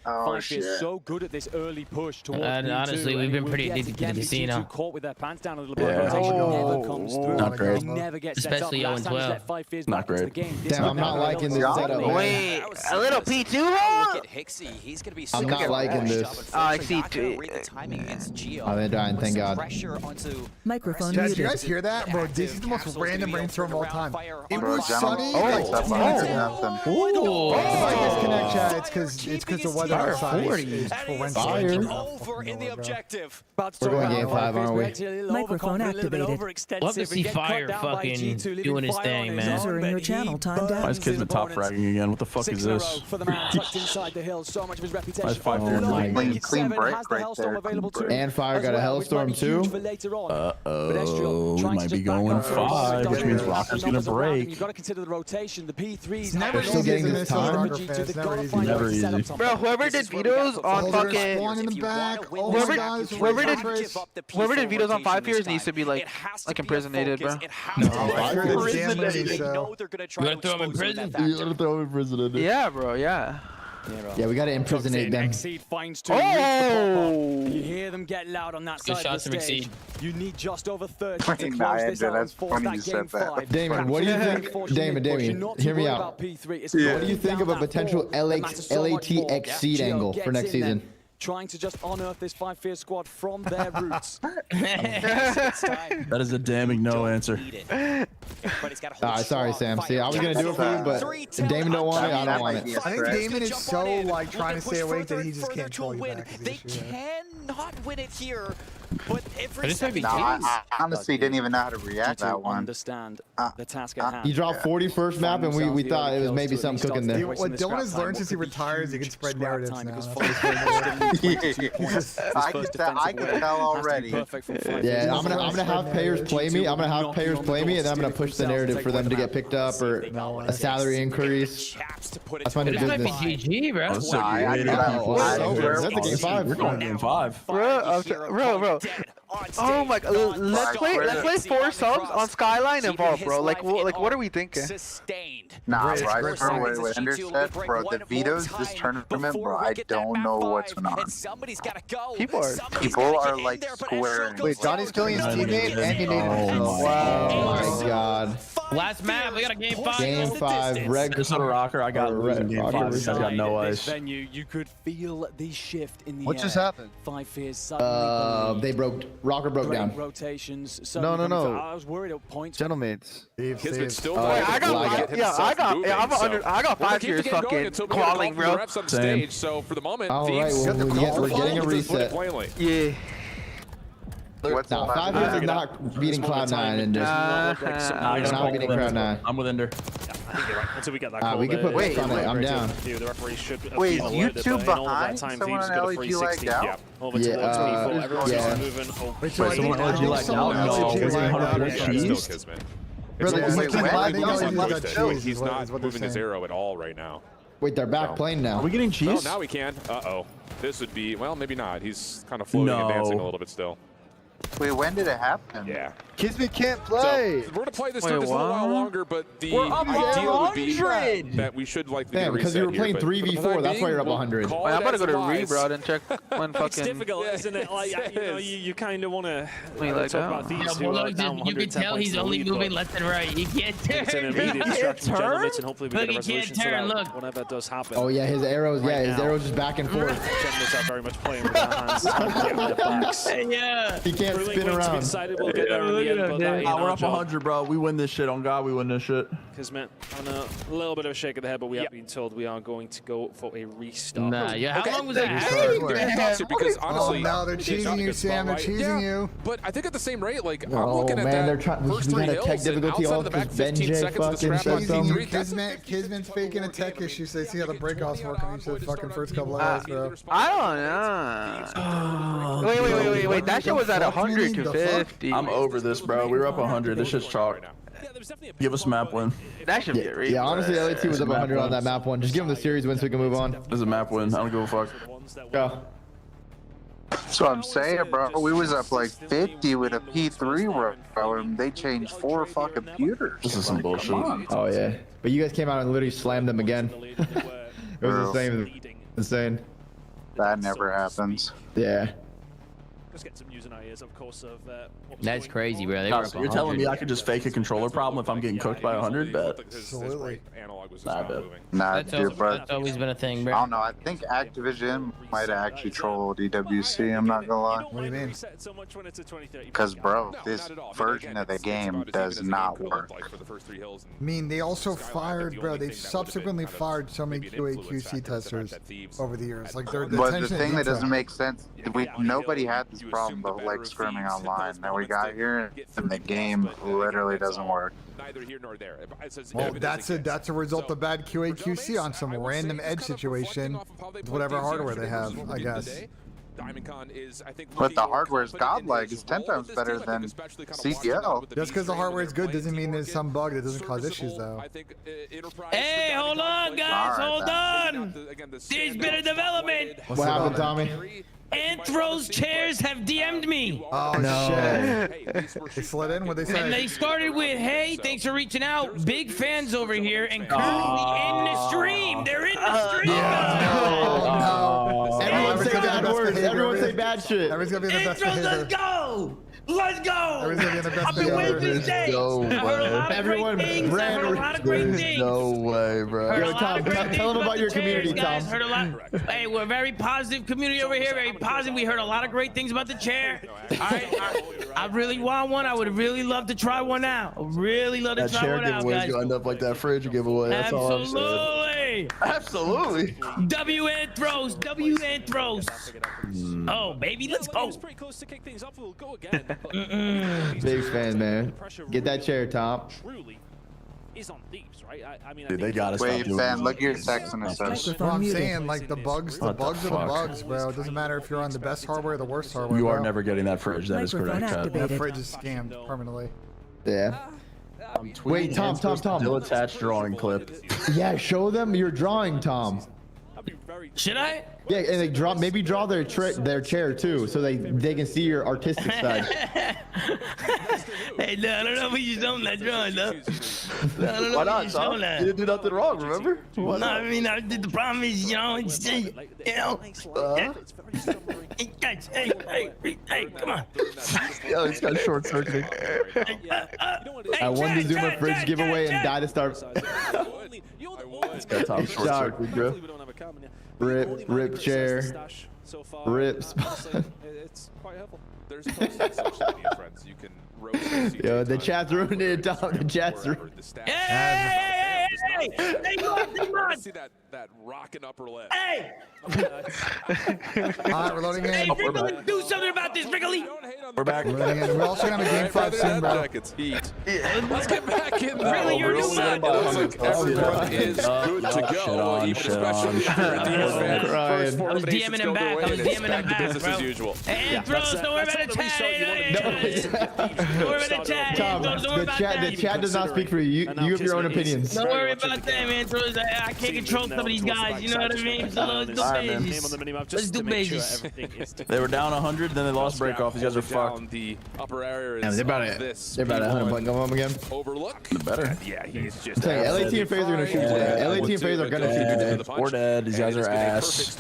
Oh, shit. So good at this early push towards honestly, we've been pretty addicted to the casino. Caught with their pants down a little bit. Yeah. Never comes through. Not great. Never gets set Especially up. 0-12. Not great. Damn, I'm not liking this setup. Wait, a little P2 Look hole? at Hixie. He's going to be I'm not liking this. I see too. Read the timing against Geo. Oh, they're dying, thank God. Pressure onto Microphone Guys, muted. you guys hear that? Bro, this is the most random rainstorm of all time. It Bro, was gentlemen, sunny. like Like 10 minutes ago, nothing. If I disconnect chat, it's because the weather outside is torrential. over in the objective. We're going game 5, aren't we? Microphone activated. Love to see Fire fucking doing his thing, man. User in your channel timed Why out. is Kismet top fragging again? What the fuck is this? For the man tucked inside the hill, so much of his reputation. Nice 5 Oh my God. Clean break right there. And Fire got a Hellstorm too. Uh-oh, we might be going 5, which means Rocker's gonna break. You've got to consider the rotation. The P3s Never Still getting this time. Never easy. Bro, whoever did vetoes on fucking... in the back. Whoever did vetoes on 5 years needs to be like imprisoned, bro. No, Imprisoned. damage, You wanna throw him in prison? You gotta throw him in prison, isn't it? Yeah, bro, yeah. Yeah, we gotta imprisonate them. Exceed finds two. Oh! You hear them get loud on that Good side shots of from the stage. You need just over 30 to Fucking close this Naya, out and that's force funny that you game said that. 5. Damon, what do you think? Damon, hear me out. What do you think of a potential LATX seed angle for next season? Trying to just unearth this 5 Fear squad from their roots. That is a damning no answer. Sorry, Sam. See, I was gonna do it for you, but if Damon don't want it, I don't want it. I think Damon is so like trying to stay awake that he just can't troll you back. They cannot win it here. But every this might be No, I honestly didn't even know how to react to that one. Understand the task at hand. He dropped 40 first map, and we thought it was maybe something cooking there. What Dylan has learned since he retires, he can spread narratives now. I can tell already. Yeah, I'm gonna have players play me. I'm gonna have players play me, and then I'm gonna push the narrative for them to get picked up or a salary increase. That's my new This might be business. GG, bro. Oh, so I good. got That's a game 5. We're going game 5. Bro, Oh my god, let's play 4 subs on Skyline and Vault, bro. Like what are we thinking? Nah, right, bro, what Ender said, bro, the vetoes this tournament, bro, I don't know what's going on. People are like squaring. Wait, Johnny's killing his teammate and he made himself. Oh my god. Last map, we got a game 5. Game 5, Reg. Minnesota Rocker, I got losing game 5. These guys got no ice. Venue, you could feel the shift in the What just happened? 5 fears suddenly. They Rocker broke down. Rotations. No. I was worried at points. Gentlemen's. I got 5 fears fucking crawling, bro. Same. So for the moment, alright, we're getting a reset. Yeah. Now, 5 years is not beating Cloud9 and just not beating Cloud9. I'm with Ender. Until we get that call. We can put Picks on it. I'm down. Wait, you two behind someone on LG lagged out? Yeah. Wait, someone LG lagged out? He's not moving his arrow at all right now. Wait, they're back playing now. Are we getting cheese? Oh, now we can. Uh-oh. This would be, well, maybe not. He's kind of floating and dancing a little bit still. Wait, when did it happen? Yeah. Kismet can't play. So we're going to play this through this a little while longer, but the idea would be that we should likely get a reset because you were playing 3v4, that's why you're up 100. Wait, I'm about to go to Rebroad and check when fucking... It's difficult, isn't it? Like, you kind of want to talk about these two. You can tell he's only moving left and right. You can't turn. It's an immediate distraction, gentlemen, and hopefully we get a resolution to that whenever it does happen. Oh yeah, his arrows, his arrows just back and forth. Gentlemen are very much playing with their hands. Yeah. He can't spin around. We'll get there in the end, but that we're up 100, bro. We win this shit. On God, we win this shit. Kismet on a little bit of a shake of the head, but we have been told we are going to go for a restart. Nah, yeah. How long was that? Because honestly, no, they're cheesing you, Sam. They're cheesing you. But I think at the same rate, like, I'm Oh looking at man, that they're trying. first We 3 got a tech hills and difficulty outside all of the back because 15 BENJ seconds of the fucking scrap shut on them. Kisman's faking a tech issue, so they see how the breakoffs work on each of the fucking first couple hours, bro. I don't know. Wait. That shit was at 100 to 50. I'm over this, bro. We were up 100. This shit's chalk. Give us a map win. That should be a reset. Yeah, honestly, LAT was up 100 on that map one. Just give him the series win so we can move on. This is a map win. I don't give a fuck. Go. That's what I'm saying, bro. We was up like 50 with a P3, bro, and they changed 4 fucking computers. This is some bullshit. Oh yeah, but you guys came out and literally slammed them again. It was the same. Insane. That never happens. Yeah. Let's get some news and ideas, of course, of That's crazy, bro. So you're telling me I could just fake a controller problem if I'm getting cooked by 100? Bet. Absolutely. Nah, I bet. Nah, dude, bro. That's always been a thing, bro. I don't know. I think Activision might have actually trolled EWC. I'm not gonna lie. What do you mean? Because, bro, this version of the game does not work. I mean, they also fired, bro. They subsequently fired so many QA/QC testers over the years. Like, they're But the thing that doesn't make sense, nobody had this problem of like scrimming online. Now we got here, and the game literally doesn't work. Neither here nor there. Well, that's a result of bad QA/QC on some random edge situation with whatever hardware they have, I guess. But the hardware is godlike. It's 10 times better than CPL. Just because the hardware is good doesn't mean there's some bug that doesn't cause issues, though. Hey, hold on, guys. Hold on. There's been a development. What happened, Tommy? Anthro's chairs have DM'd me. Oh, no. They slid in? What'd they say? And they started with, hey, thanks for reaching out. Big fans over here and currently in the stream. They're in the stream. No. Everyone say bad words. Everyone say bad shit. Everyone's gonna be in the best Anthros, behavior. let's go. Let's go. Everyone's gonna be in the best I've been waiting behavior. this day. I heard a lot of great things. I heard a lot of great things. No way, bro. Yo, Tom, tell them about your community, Tom. Heard a lot. Hey, we're a very positive community over here. Very positive. We heard a lot of great things about the chair. I really want one. I would really love to try one out. I really love to That try chair one out, giveaway is guys. gonna end up like that fridge giveaway. That's all I'm saying. Absolutely. Absolutely. W Anthros. W Anthros. Oh, baby, let's go. Pretty close to kick things off. We'll go again. Big fan, man. Get that chair, Tom. Truly is on Thieves, right? I mean, Dude, they gotta stop Wait, doing Ben, this. look at your text and it says. That's what I'm saying. Like, the bugs are the bugs, bro. It doesn't matter if you're on the best hardware or the worst hardware. You are bro. never getting that fridge. That is correct, Chad. That fridge is scammed permanently. Yeah. Wait, Tom. Still attached drawing clip. Yeah, show them your drawing, Tom. Should I? Yeah, and they draw their chair too, so they can see your artistic side. Hey, no, I don't know if you should show that drawing, though. Why not, Tom? You didn't do nothing wrong, remember? No, I mean, the problem is, you know, it's, hey, come on. Yo, he's got short circuiting. I won the Zuma fridge giveaway and died to start. It's got Tom short circuit, bro. Rip chair. Rip spot. It's quite helpful. There's posts on social media, friends. You can rotate. Yo, the chat's ruined it, Tom. The chat's ruined it. Hey! See that rocking upper lip. Hey! Alright, we're loading in. Hey, Wrigley, do something about this, Wrigley! We're back. We're loading in. We're also gonna have a game 5 soon, bro. It's heat. Let's get back in there. Wrigley, you're doing It looks like everyone is good to go. Even especially I was DMing him back. Business as usual. And throws, don't worry about the chat. Don't worry about the chat. Tom, the chat does not speak for you. You have your own opinions. Don't worry about that, man. Throws, I can't control some of these guys. You know what I mean? So let's do bases. They were down 100, then they lost break off. These guys are fucked. The upper area Yeah, is they're about to 100 point go home again. overlook. Better. Yeah, he's just. LAT and FaZe are gonna shoot you today. LAT and FaZe are gonna shoot you today. We're dead. These guys are ass.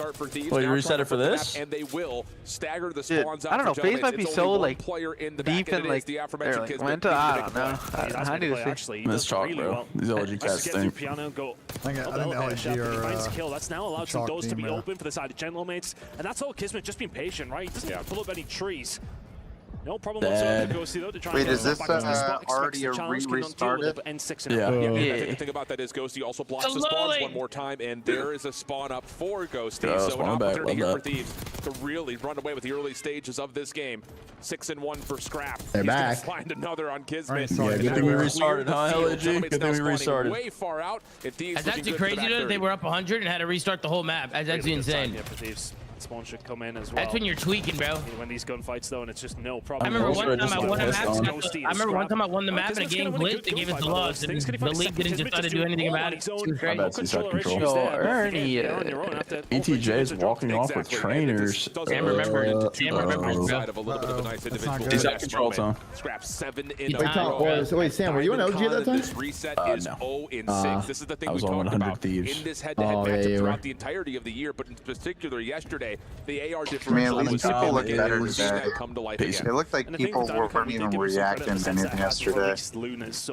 Well, you reset it for this? And they will stagger the spawns out. I don't know. FaZe might be so like deep and like Atlanta. I don't know. I need to see. This chalk, bro. These LG cats stink. I think LG are That's now allowed some doors to be open for the side of Genlo mates, and that's all Kismet just being patient, right? He doesn't pull up any trees. No problem whatsoever. Though, to try Wait, and is this already restarted? Yeah. The thing about that is Ghosty also blocks the spawns one more time, and there is a spawn up for Ghosty. So an opportunity here for Thieves to really run away with the early stages of this game. 6-1 for Scrap. They're back. Find another on Kismet. Yeah, good thing we restarted, huh, LG? Good thing we restarted. Way far out. That's actually crazy, though. They were up 100 and had to restart the whole map. That's actually insane. Spawn should come in as well. That's when you're tweaking, bro. When these gunfights, though, and it's just no problem. I remember one time I won the map and a game glitched. They gave us the loss, and the league didn't decide to do anything about it. ETJ is walking off with trainers. Sam remembers, He's out control zone. Scrap 7 in Wait, Tom, wait, Sam, were you an OG at that time? This reset is 0-6. This is the thing we talked about in this head-to-head matchup throughout the entirety of the year, but in particular yesterday, the AR differential was people look better today. come to life again. It looked like people weren't even reacting to anything yesterday.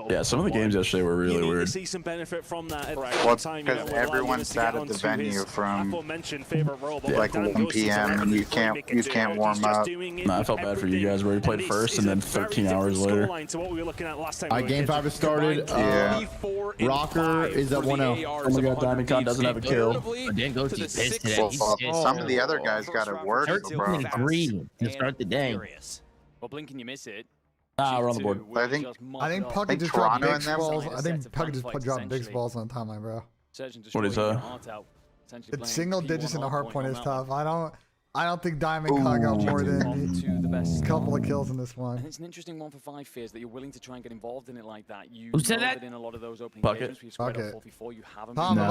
Yeah, some of the games yesterday were really weird. See some benefit from that. Well, because everyone sat at the venue from like 1 p.m. and you can't warm up. Nah, I felt bad for you guys where you played first and then 13 hours later. Game 5 has started. Rocker is at 1-0. Oh my god, Diamond Con doesn't have a kill. Didn't go to pissed today. Some of the other guys got it worse, bro. 13-3 to start the day. Well, blink and you miss it. We're on the board. I think Pucky just dropped big balls. I think Pucky just dropped big balls on the timeline, bro. What is that? It's single digits in the hard point is tough. I don't think Diamond Con got more than a couple of kills in this one. And it's an interesting one for 5 Fears that you're willing to try and get involved in it like that. You Who said that? in a lot of those opening Bucket. games where you squared up 4v4, you haven't Tom, been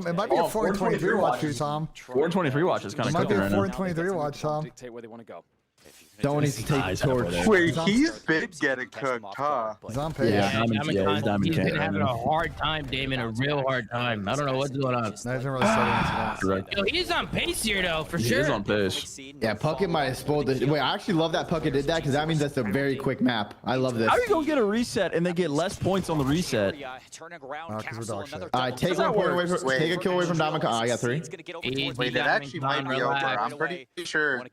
it might be a 4-23 watch for you, Tom. 4-23 watch is kind of cooking right now. It might be a 4-23 watch, Tom. dictate where they want to go. Don't need to take the torch. Wait, he's been getting cooked, huh? He's on pace. Yeah, he's been having a hard time, Damon, a real hard time. I don't know what's going on. Yo, he's on pace here, though, for sure. He is on pace. Yeah, Puckett might have spoiled this. Wait, I actually love that Puckett did that because that means that's a very quick map. I love this. How are you going to get a reset and they get less points on the reset? Take 1 point away from, take a kill away from Diamond Con. I got 3. Wait, it actually might be over. I'm pretty sure.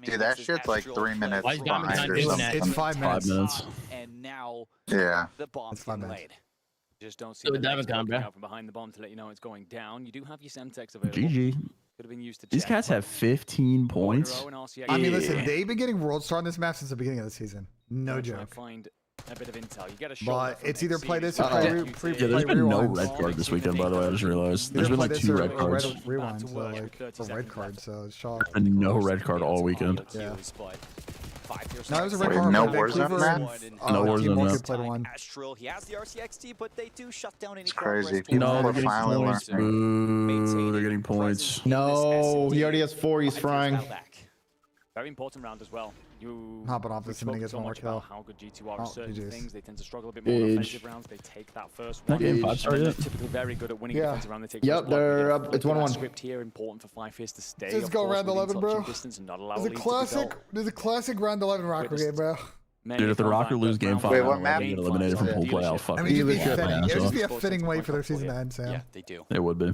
Dude, that shit's like 3 minutes behind or something. It's 5 minutes. 5 minutes. And now the bomb's getting laid. Just don't see So the Diamond Con, bro. out from behind the bomb to let you know it's going down. You do have your Semtex available. GG. Could have been used to These cats have 15 points. I mean, listen, they've been getting World Star on this map since the beginning of the season. No joke. Find a bit of intel. You get a but it's either play this or play Yeah, there's been no red card this weekend, by the way. I just realized. There's been like 2 red cards. Rewind, so like, for red card, so it's shocked. And no red card all weekend. Yeah. No, it was a red card. No Vancouver Warzone and, match? No Warzone Team match. Orchid played one. Astral, he has the RCXT, but they do shut down any It's crazy. progress. People No, they're are getting finally points. learning. Boo, they're getting points. No, he already has 4. He's frying. Very important round as well. You Hopping off this minute gets one more kill. how good G2 are at certain GG's. things. They tend to struggle a bit more on offensive rounds. They take that first That one. game 5 started They're yet? typically very good at winning Yeah. defensive round. They take Yep, first blood. They they're get up. It's full 1-1. script here. Important for Flyfist to stay. Let's of go course, round within 11, touching bro. distance and not allow There's a leads to classic. develop. There's a classic round 11 Rocker game, bro. Dude, if the Rocker lose game 5, Wait, what map? get eliminated from pool playoff. Fuck I mean, it'd it. just be a fitting way for their season to end, Sam. Yeah, they do. It would be.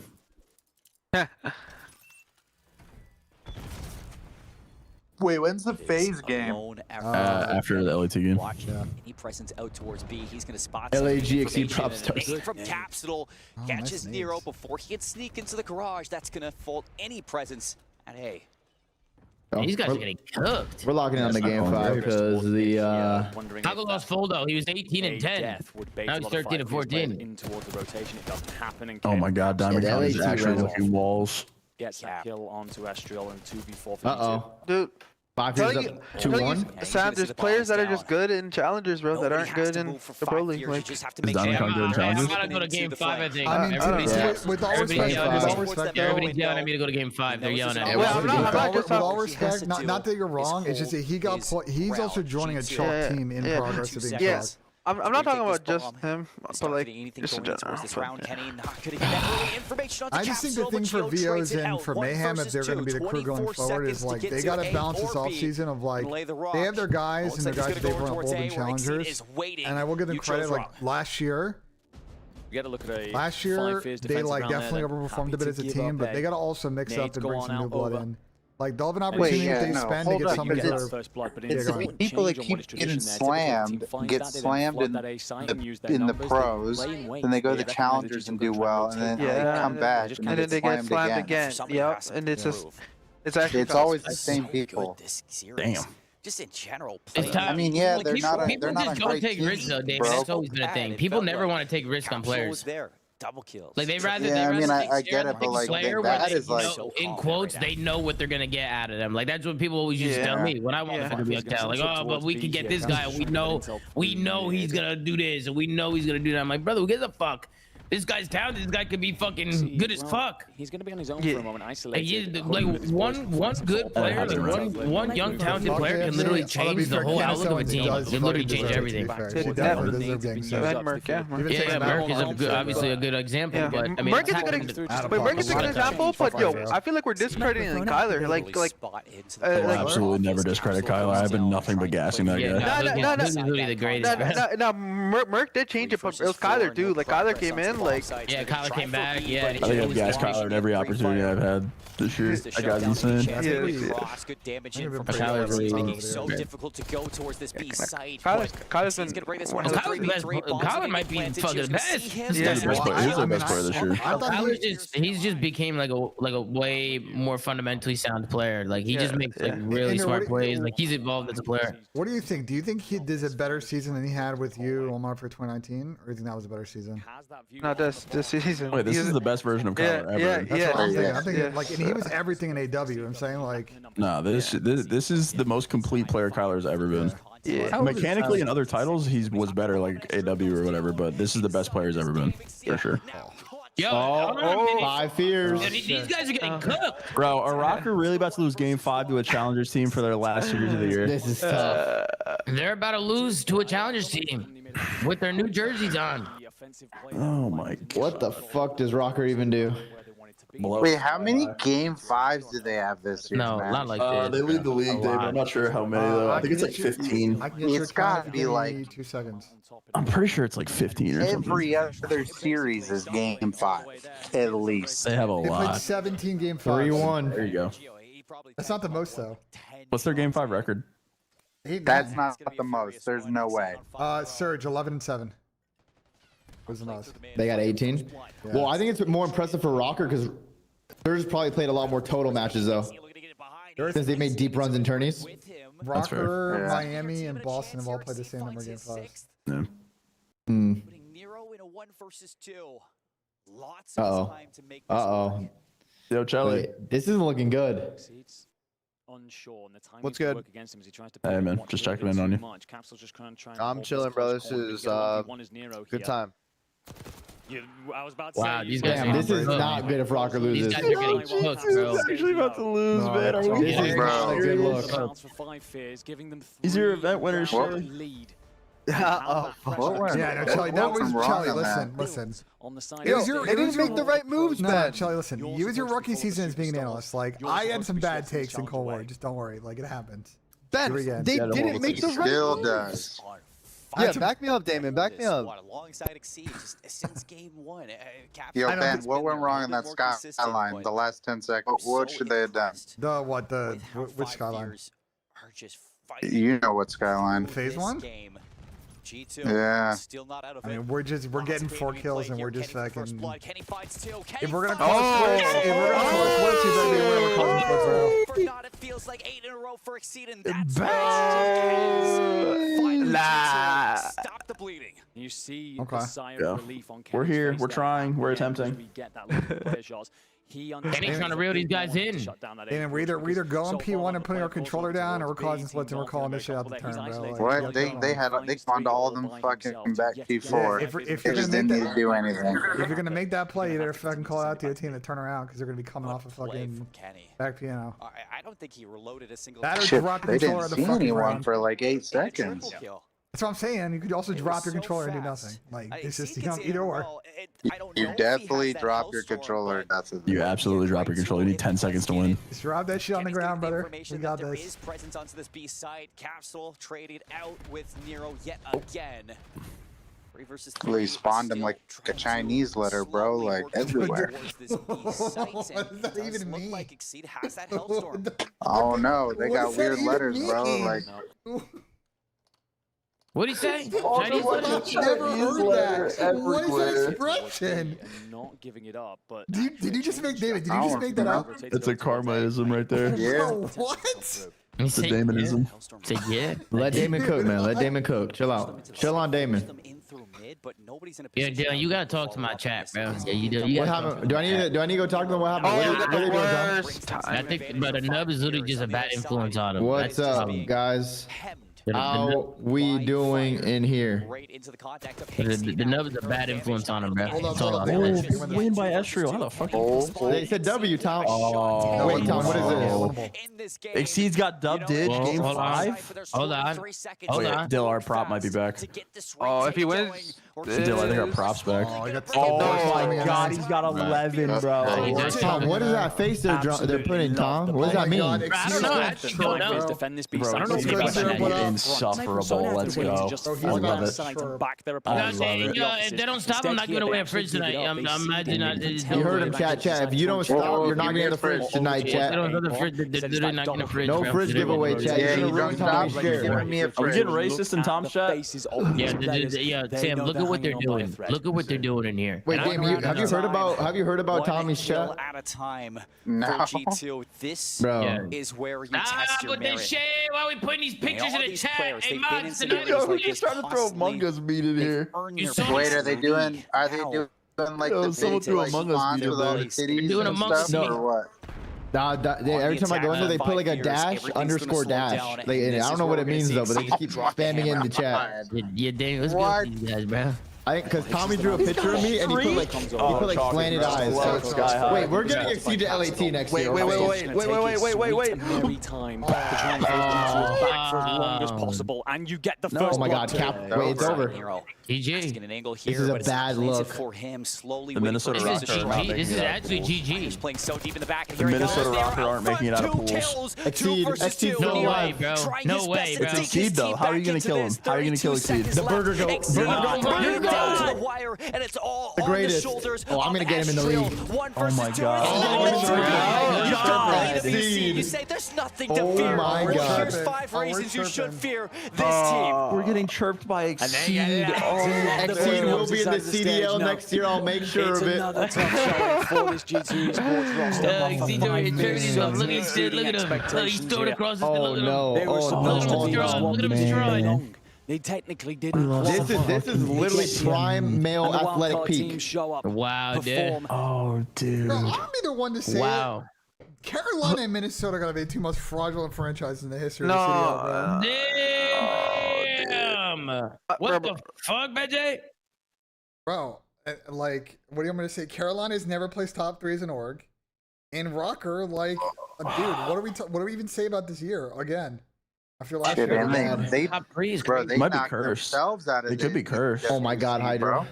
Wait, when's the phase game? After the LAT game. Watch any presence out towards B. He's going to spot LAGXE prop stars. from Capsule. Catches Nero before he can sneak into the garage. That's going to fault any presence at A. These guys are getting cooked. We're locking in the game 5 because the Taco lost full though. He was 18 and 10. Now he's 13 and 14. Oh my god, Diamond Yeah, Count is LAT actually ran looking walls. Gets that kill onto Astral and 2v4 Uh-oh. Dude. 5 Telling years you, up, telling 2-1. you, Sam, there's players that are just good in challengers, bro, that aren't good in the pro league. Like, Is Diamond Count good in I'm challenges? gonna go to game 5, I think. I mean, with all respect, Everybody's yelling at me to go to game 5. They're yelling at me. With all respect, not that you're wrong, it's just that he's also joining a chalk team in progress of being chalk. I'm not talking about just him, but like just in general. I just think the thing for VOs and for Mayhem, if they're going to be the crew going forward, is like they got to balance this offseason of like they have their guys and their guys that they've run bold in challengers. And I will give them credit. Like last year, last year they like definitely overperformed a bit as a team, but they got to also mix up and bring some new blood in. Like they'll have an opportunity if they spend to get some of their people that keep getting slammed get slammed in the pros, then they go to the challengers and do well, and then they come back and then they get slammed again. Yep, and it's just it's always the same people. Damn. Just in general. I mean, yeah, they're not on People just don't take risks though, David. That's always been a thing. People never want to take risks on players. Double kills. Like they rather. Yeah, they rather I get it, but like player that where is they, like in quotes, they know what they're gonna get out of them. Like that's what people always used to tell me when I want to be like that. Like, oh, but we could get this guy. We know he's gonna do this, and we know he's gonna do that. I'm like, brother, who gives a fuck? This guy's talented. This guy could be fucking good as fuck. He's gonna be on his own for a moment, isolated. Like one good player, like one young talented player can literally change the whole outlook of a team. Can literally change everything. Merc is obviously a good example, but I mean, Merc is a good example. But yo, I feel like we're discrediting Kyler. Like Absolutely never discredit Kyler. I've been nothing but gassing that guy. He's literally the greatest. No, Merc did change it, but it was Kyler too. Like Kyler came in. Like Kyler came back. Yeah, I think I've gassed Kyler at every opportunity I've had this year. That guy's insane. Good damage in from Kyler's making it so difficult to go towards this B side. Kyler's been gonna bring this one. Kyler might be fucking best. He's the best player this year. He's just became like a way more fundamentally sound player. Like he just makes like really smart plays. Like he's evolved as a player. What do you think? Do you think he did a better season than he had with you, Omar, for 2019, or do you think that was a better season? Not this season. Wait, this is the best version of Kyler ever. That's what I'm thinking. I'm thinking like, and he was everything in AW. I'm saying like, no, this is the most complete player Kyler's ever been. Yeah. Mechanically in other titles, he was better, like AW or whatever, but this is the best player he's ever been, for sure. Yo, 5 fears. These guys are getting cooked. Bro, are Rocker really about to lose game 5 to a Challengers team for their last series of the year? This is tough. They're about to lose to a Challengers team with their new jerseys on. Oh my god. What the fuck does Rocker even do? Wait, how many game 5s do they have this year? No, man? not like this. They lead the league, Dave. I'm not sure how many though. I think it's like 15. It's got to be like 2 seconds. I'm pretty sure it's like 15 or something. Every other series is game 5, at least. They have a They played lot. 17 game 5s. 3-1. There you go. That's not the most though. What's their game 5 record? That's not the most. There's no way. Surge 11-7. Was the most. They got 18. Yeah. Well, I think it's more impressive for Rocker because Surge probably played a lot more total matches though, since they made deep runs in tourneys. Rocker, Miami, and Boston have all played the same number of game 5s. Yeah. Putting Nero in a 1 versus 2. Lots of time to make this. Uh-oh. Yo, Charlie. Wait, this isn't looking good. unsure, and the time What's to good? work against him as he tries to Hey man, just checking in on you. Capsule's just trying to I'm chilling, bro. This is good time. I was about to wow, say, these guys. Damn, this is not good if Rocker loses. These guys are getting cooked, bro. He's actually about to lose, man. Are we This is not a good look. for 5 fears, giving them He's your event winner, lead. Yeah, no, Charlie, that was Charlie. Listen. On the side, They didn't make the right moves, No, man. Charlie, listen. Use your rookie season as being an analyst. Like, I had some bad takes in Cold War. Just don't worry. Like, it happens. Ben, they didn't make the right Still moves. does. Yeah, back me up, Damon. Back me up. Alongside Exceed just since game 1. Yo, Ben, what went wrong in that skyline the last 10 seconds? What should they have done? The what? Which skyline? Are just fighting. You know what skyline? Phase 1? G2 Yeah. still not out of I it. mean, we're getting 4 kills and we're just fucking. Kenny finds 2. If we're gonna call it splits, he's gonna be aware we're calling splits, bro. For not, it feels like 8 in a row for Exceed, and that's stop the bleeding. You see the sigh of relief on We're Kenny's here. face We're there. trying. We're Again, attempting. we get that look at player shots. Kenny's trying to reel these guys in. And we're either going P1 and putting our controller down, or we're causing splits and we're calling this shit out the turn, bro. What? They spawned all of them fucking back P4. If They you're just gonna didn't make need to do anything. if you're gonna make that play, you better fucking call out to a team to turn around because they're gonna be coming off a fucking back piano. I don't think he reloaded a single. That or Shit, drop your they controller didn't at the see fucking anyone ground. for like 8 seconds. That's what I'm saying. You could also drop your controller and do nothing. Like, it's just, either or. You definitely drop your controller. That's it. You absolutely drop your controller. You need 10 seconds to win. Just drop that shit on the ground, brother. We got There this. is presence onto this B side. Capsule traded out with Nero yet again. 3 versus 3. They spawned him like a Chinese letter, bro, like everywhere. What does that even mean? Like Exceed has that Hellstorm. Oh no, they got weird letters, bro. Like, What'd he say? Oh, Chinese no, I've never heard that. What is that expression? Not giving it up, but Did you just make David? Did you just make that up? It's a karmaism right there. yeah. What? It's a Damonism. Say yeah. Let Damon cook, man. Let Damon cook. Chill out. Chill on Damon. Yeah, Dylan, you gotta talk to my chat, bro. Yeah, you do. You What gotta happened? Do I need to go talk to them? What happened? What are they doing, Tom? I think, but the nub is literally just a bad influence on him. What's up, guys? How we doing in here? The nub is a bad influence on him, bro. That's all I'm saying. Win by Estriel. How the fuck? They said W, Tom. Oh, Wait, Tom, what is this? Exceed's got dub dig game 5. Hold on. Oh yeah, Dill, our prop might be back. Oh, if he wins, Dill, I think our prop's back. Oh my god, he's got 11, bro. Tom, what is that face they're putting, Tom? What does that mean? I don't know. I actually don't know. Defend this beast. Bro, I don't know if Exceed's he's insufferable. Let's go. I love it. If they don't stop, I'm not giving away a fridge tonight. I'm imagining. You heard him, chat. If you don't stop, you're not getting the fridge tonight, chat. They're not getting a fridge. No fridge giveaway, chat. Yeah, You're you gonna don't ruin stop, Tommy's like, you're share. giving me a Are we fridge. getting racist in Tom's chat? Yeah, Sam, look at what they're doing. Look at what they're doing in here. Wait, Game, have you heard about Tommy's chat? At a time No. for G2. This Bro. is where you test your But this merit. shit, why are we putting these pictures in the chat? Hey, Mods, tonight. Yo, Who's just trying to throw Among Us meat in here? Wait, are they doing like Yo, the someone big threw like Among Us spawns meat with in all there. the cities doing and Among Us stuff, meat. or what? Nah, every time I go in there, they put like a dash underscore dash. Like, I don't know what it means though, but they just keep spamming in the chat. Yeah, Daniel, let's go with these guys, bro. Because Tommy drew a picture of me and he put like slanted eyes. So, wait, we're getting Exceed to LAT next year. Wait. Every time to try and force G2 back for as long as possible, and you get the first. Oh my God, block. Cap! Wait, it's over. GG. An angle here, This is a but it's bad plays it look. for him slowly. The Minnesota This is Rockers are not GG. making This is it out of actually pools. GG. He's playing so deep in the back. And The here he Minnesota goes. Rockers aren't making it out of pools. Exceed, No way, bro. No way, bro. It's Exceed though. How are you gonna kill him? How are you gonna kill Exceed? The burger go. Burger down to the wire, and it's all The on the greatest. shoulders. Oh, I'm gonna get him in the league. Oh my god. You say there's nothing to fear. my God. Here's 5 reasons you should fear this team. We're getting chirped by Exceed. Exceed will be in the CDL next year. I'll make sure of it. Another tough showing for this G2 Esports roster. Exceed over here, turning his up. Look at his shit. Look at him. He's throwing across his Oh no! They were Oh supposed to be no! lost Look at him destroyed. They technically didn't. This is literally prime male athletic peak. Show up, Wow, dude. Bro, I'm be the one to say it. Wow. Carolina and Minnesota are gonna be the two most fraudulent franchises in the history of the CDL, bro. Damn! What the fuck, BENJ? Bro, like, what do you want me to say? Carolina's never placed top 3 as an org. And Rocker, like, dude, what do we even say about this year again? After last year, they might be knocked cursed. themselves out of They could be cursed. Oh my God, Hydra.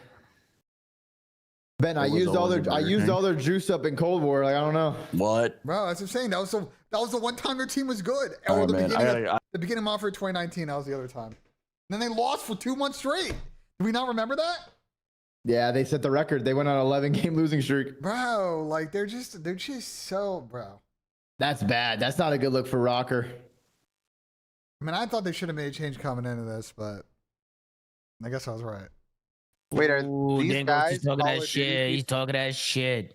Ben, I used all their juice up in Cold War. Like, I don't know. What? Bro, that's what I'm sayaying. That was the one time their team was good. Oh, Or the man. beginning of Offer 2019, that was the other time. And then they lost for 2 months straight. Do we not remember that? Yeah, they set the record. They went on an 11-game losing streak. Bro, like they're just so, bro. That's bad. That's not a good look for Rocker. I mean, I thought they should have made a change coming into this, but I guess I was right. Wait, are these He's guys talking Call that of shit. Duty? He's talking that shit.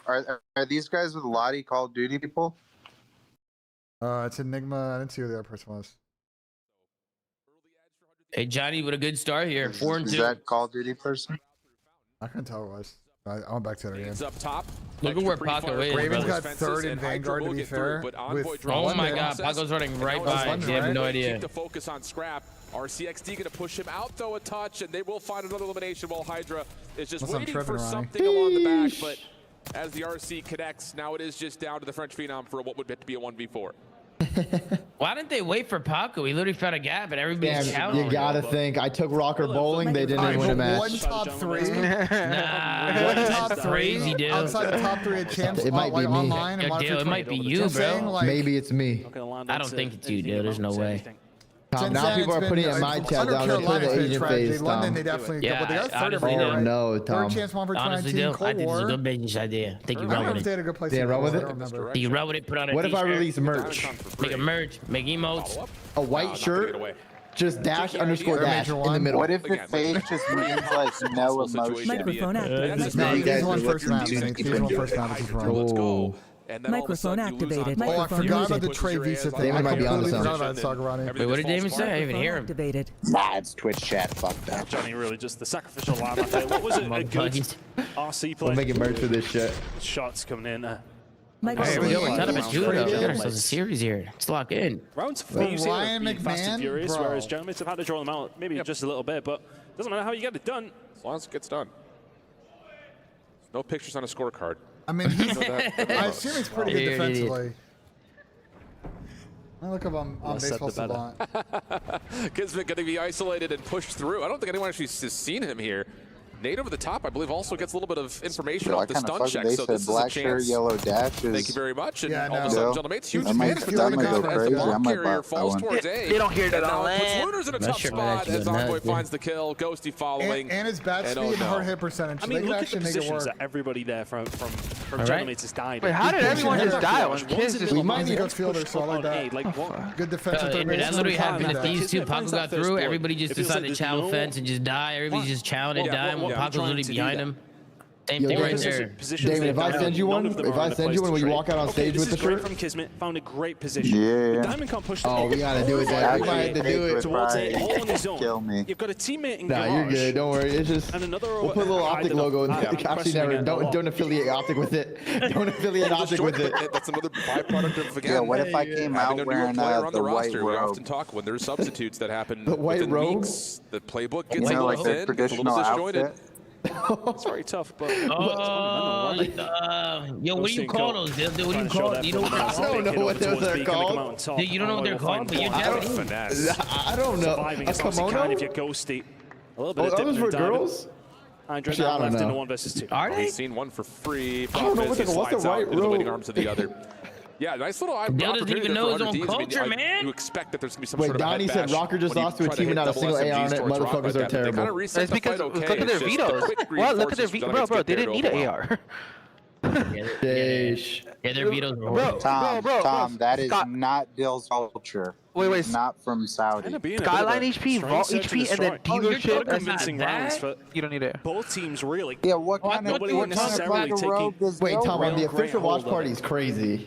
Are these guys with Lottie Call of Duty people? It's Enigma. I didn't see who the other person was. Hey, Johnny, with a good start here. 4-2. Is that Call of Duty person? I couldn't tell who it was. I went back to it again. It's up top. Look at where Paco is. Raven's brother. got third in Vanguard, to be fair. Oh my God, Paco's running right by. They have no idea. Keep the focus on Scrap. RCXD going to push him out, though, a touch, and they will find another elimination while Hydra is just waiting for something along the back. But as the RC connects, now it is just down to the French Phenom for what would be a 1v4. Why didn't they wait for Paco? He literally found a gap, and everybody's counting. You gotta think. I took Rocker bowling. They didn't win a match. One top 3. Nah, One top 3. crazy, dude. Outside the top 3 at champs. It might be me. Online. Yo, dude, it might be you, bro. Maybe it's me. I don't think it's you, dude. There's no way. Tom, now people are putting it in my chat down there. Put the Asian face, London, Tom. they definitely Yeah, but they got third honestly, overall, do. right? No, Tom. Third chance one for Honestly, 2019 dude, I Cold think this is a War. good business idea. I think you I don't run know with if they it. had a good place. Yeah, to run go, with I it? don't remember. Do you run with it? Put on a What if I t-shirt, release merch? make a merch, make emotes. A white shirt, just dash underscore dash in the middle. What if the face just means like no emotion? Microphone activated. No, these one first round. These one first round. Let's go. And then Microphone activated. Oh, I forgot about the Trey Visa thing. Damon might be onto I something. forgot about Sagarani. Wait, what did Damon say? I didn't even hear him. Activated. Nah, it's Twitch chat. Fuck that. Johnny, really, just the sacrificial lamb. What was it? A good RC play. We're making merch for this shit. Shots coming in. Hey, Microphone yo, we're talking about Trey Judo. We Visa. got ourselves a series here. Let's lock in. Round 4, Well, you see Ryan being fast and McMahon, furious, bro. whereas Jeremy's have had to draw them out maybe just a little bit, but doesn't matter how you get it done. As long as it gets done. No pictures on a scorecard. I mean, I assume he's pretty good You're an idiot. defensively. I look up on Baseball Savant. Kismet going to be isolated and pushed through. I don't think anyone actually has seen him here. Nate over the top, I believe, also gets a little bit of information Yo, off the stun check. So this is a black shirt, chance. yellow dashes. Thank you very much. And Yeah, all of a no. sudden, gentlemen, it's huge That might- advantage for that might Diamond go as the crazy. I block might carrier buy that falls one. towards A. They don't hear that And now on puts land. Lunars in a That tough shit might spot actually as go nuts, Envoy yeah. finds the kill. Ghosty following. And his bat speed and hard hit percentage. I They mean, can look at the actually make it positions work. that everybody there from right. Jeremy just died. Wait, how did everyone just die when Kiz just... We might need those fielders, so I like that. Like, what? Good defensive third That baseman. literally happened Sometimes if that. these two Paco got through. Everybody just It feels decided like to chow there's fence and just die. Everybody's just chowing and dying while Paco's literally behind him. Same Yo, thing right David, there. David, if I send you one, will you walk out on stage with the shirt? From Kismet, found a great position. Yeah. The Diamond can't push the Oh, we gotta do it, Dad. We might have to do it. towards it, all on his own. Kill me. You've got a teammate in Nah, you're good. Don't worry. It's just And another we'll put a little Optic logo in there. Actually, never. Don't affiliate Optic with it. Don't affiliate Optic with it. That's another byproduct of, again, Yeah, what if I came having out a wearing newer player on the the white roster? We robe? often talk when there's substitutes that happen The white within robe? weeks. The playbook gets You a know, little like the thin, gets a traditional little disjointed. outfit. It's very tough, but Yo, what do you call those? What do you call it? You know what I don't know what those are called. Dude, you don't know what they're called, but you're Japanese. I don't know. surviving A as best you can kimono? if you're ghosty. A little bit Oh, of are dipping those for and diving. girls? Andre Actually, I now don't left in know. a 1 versus 2. Are they? We've seen one for free. I don't know What's what's the white the waiting robe? arms of the other. Yeah, nice little Dale doesn't opportunity even there know for his own 100 Ds. I mean, culture, man. You expect that there's going to be some Wait, sort of Donnie head said bash Rocker just when you lost to a try team hit without a double single AR on SMGs it. towards Rock Motherfuckers like are that, but they terrible. kinda reset That's the because fight okay. look at their It's just the vetoes. quick What? Look at their reinforcements vetoes. that Bro, gets they there didn't need to an overwhelm. AR. Yeah, their vetoes were horrible. Tom, that is Scott. not Dill's culture. Wait. He's not from Saudi. Skyline HP, Vault HP, and then dealership. convincing rounds for You don't need it. both teams, really. Yeah, what kind of Nobody would necessarily robe taking. does Wait, Dill Tom, wear? on the official watch party is crazy.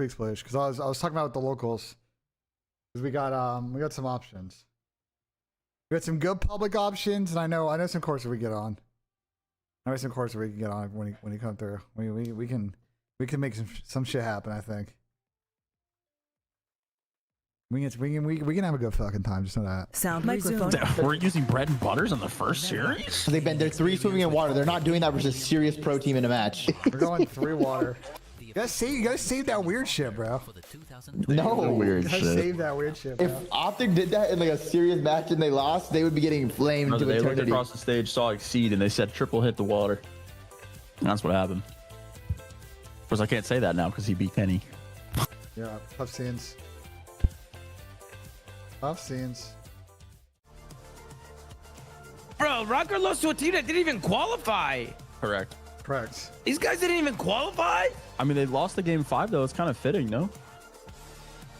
week, Splish, because I was talking about the locals. Because we got some options. We got some good public options, and I know some courses we get on. I know some courses we can get on when you come through. We can make some shit happen, I think. We can have a good fucking time. Just know that. Sound microphone. We're using bread and butters on the first series. They're 3 swimming in water. They're not doing that versus a serious pro team in a match. We're going 3 water. You gotta save that weird shit, bro. No weird shit. Save that weird shit, bro. If Optic did that in like a serious match and they lost, they would be getting flamed to they eternity. looked across the stage, saw Exceed, and they said triple hit the water. And that's what happened. Of course, I can't say that now because he beat Kenny. Yeah, tough scenes. Tough scenes. Bro, Rocker lost to a team that didn't even qualify. Correct. Correct. These guys didn't even qualify? I mean, they lost the game 5, though. It's kind of fitting, no?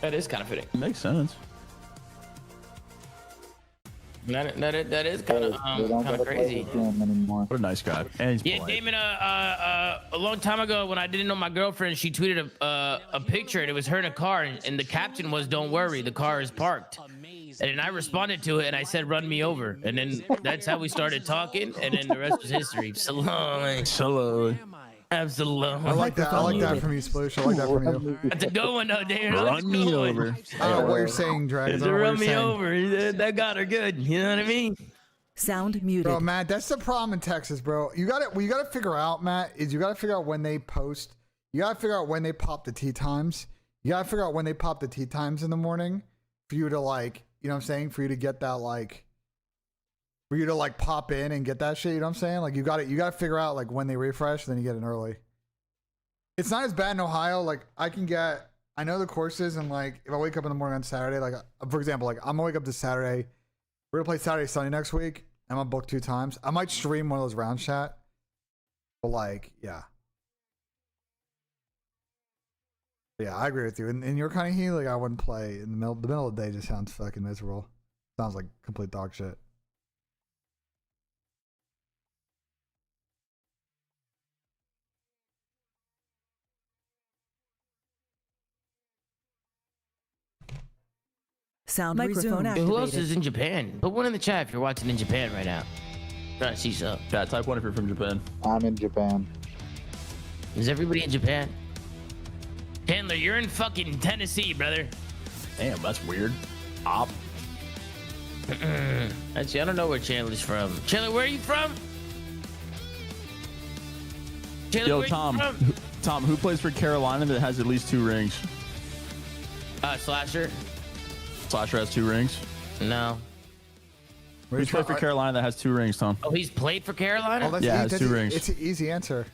That is kind of fitting. It makes sense. That is kind of crazy. What a nice guy. And he's yeah, polite. Damon, a long time ago when I didn't know my girlfriend, she tweeted a picture and it was her in a car and the caption was, "Don't worry, the car is parked." And then I responded to it and I said, "Run me over." And then that's how we started talking, and then the rest was history. Absolutely. I like that. I like that from you, Sploosh. I like that from you. That's a good one, though, Damon. Run me over. What you're saying, Dragon. Run me over. That got her good. You know what I mean? Sound muted. Bro, Matt, that's the problem in Texas, bro. What you gotta figure out, Matt, is you gotta figure out when they post. You gotta figure out when they pop the tea times. You gotta figure out when they pop the tea times in the morning for you to like, you know what I'm saying? For you to get that like, for you to like pop in and get that shit. You know what I'm saying? Like you gotta figure out like when they refresh, then you get it early. It's not as bad in Ohio. Like I know the courses, and like if I wake up in the morning on Saturday, like for example, like I'm gonna wake up this Saturday. We're gonna play Saturday, Sunday next week. I'm gonna book 2 times. I might stream one of those round chat. But like, yeah. Yeah, I agree with you. In your kind of heat, like I wouldn't play in the middle of the day. Just sounds fucking miserable. Sounds like complete dog shit. Sound microphone activated. Who else is in Japan? Put one in the chat if you're watching in Japan right now. Trying to see some. Yeah, type 1 if you're from Japan. I'm in Japan. Is everybody in Japan? Chandler, you're in fucking Tennessee, brother. Damn, that's weird. Op. Actually, I don't know where Chandler's from. Chandler, where are you from? Chandler, Yo, where Tom. Are you from? Tom, who plays for Carolina that has at least 2 rings? Slasher. Slasher has 2 rings? No. Who's played for Carolina that has 2 rings, Tom? Oh, he's played for Carolina? Oh, yeah, has 2 rings. It's an easy answer.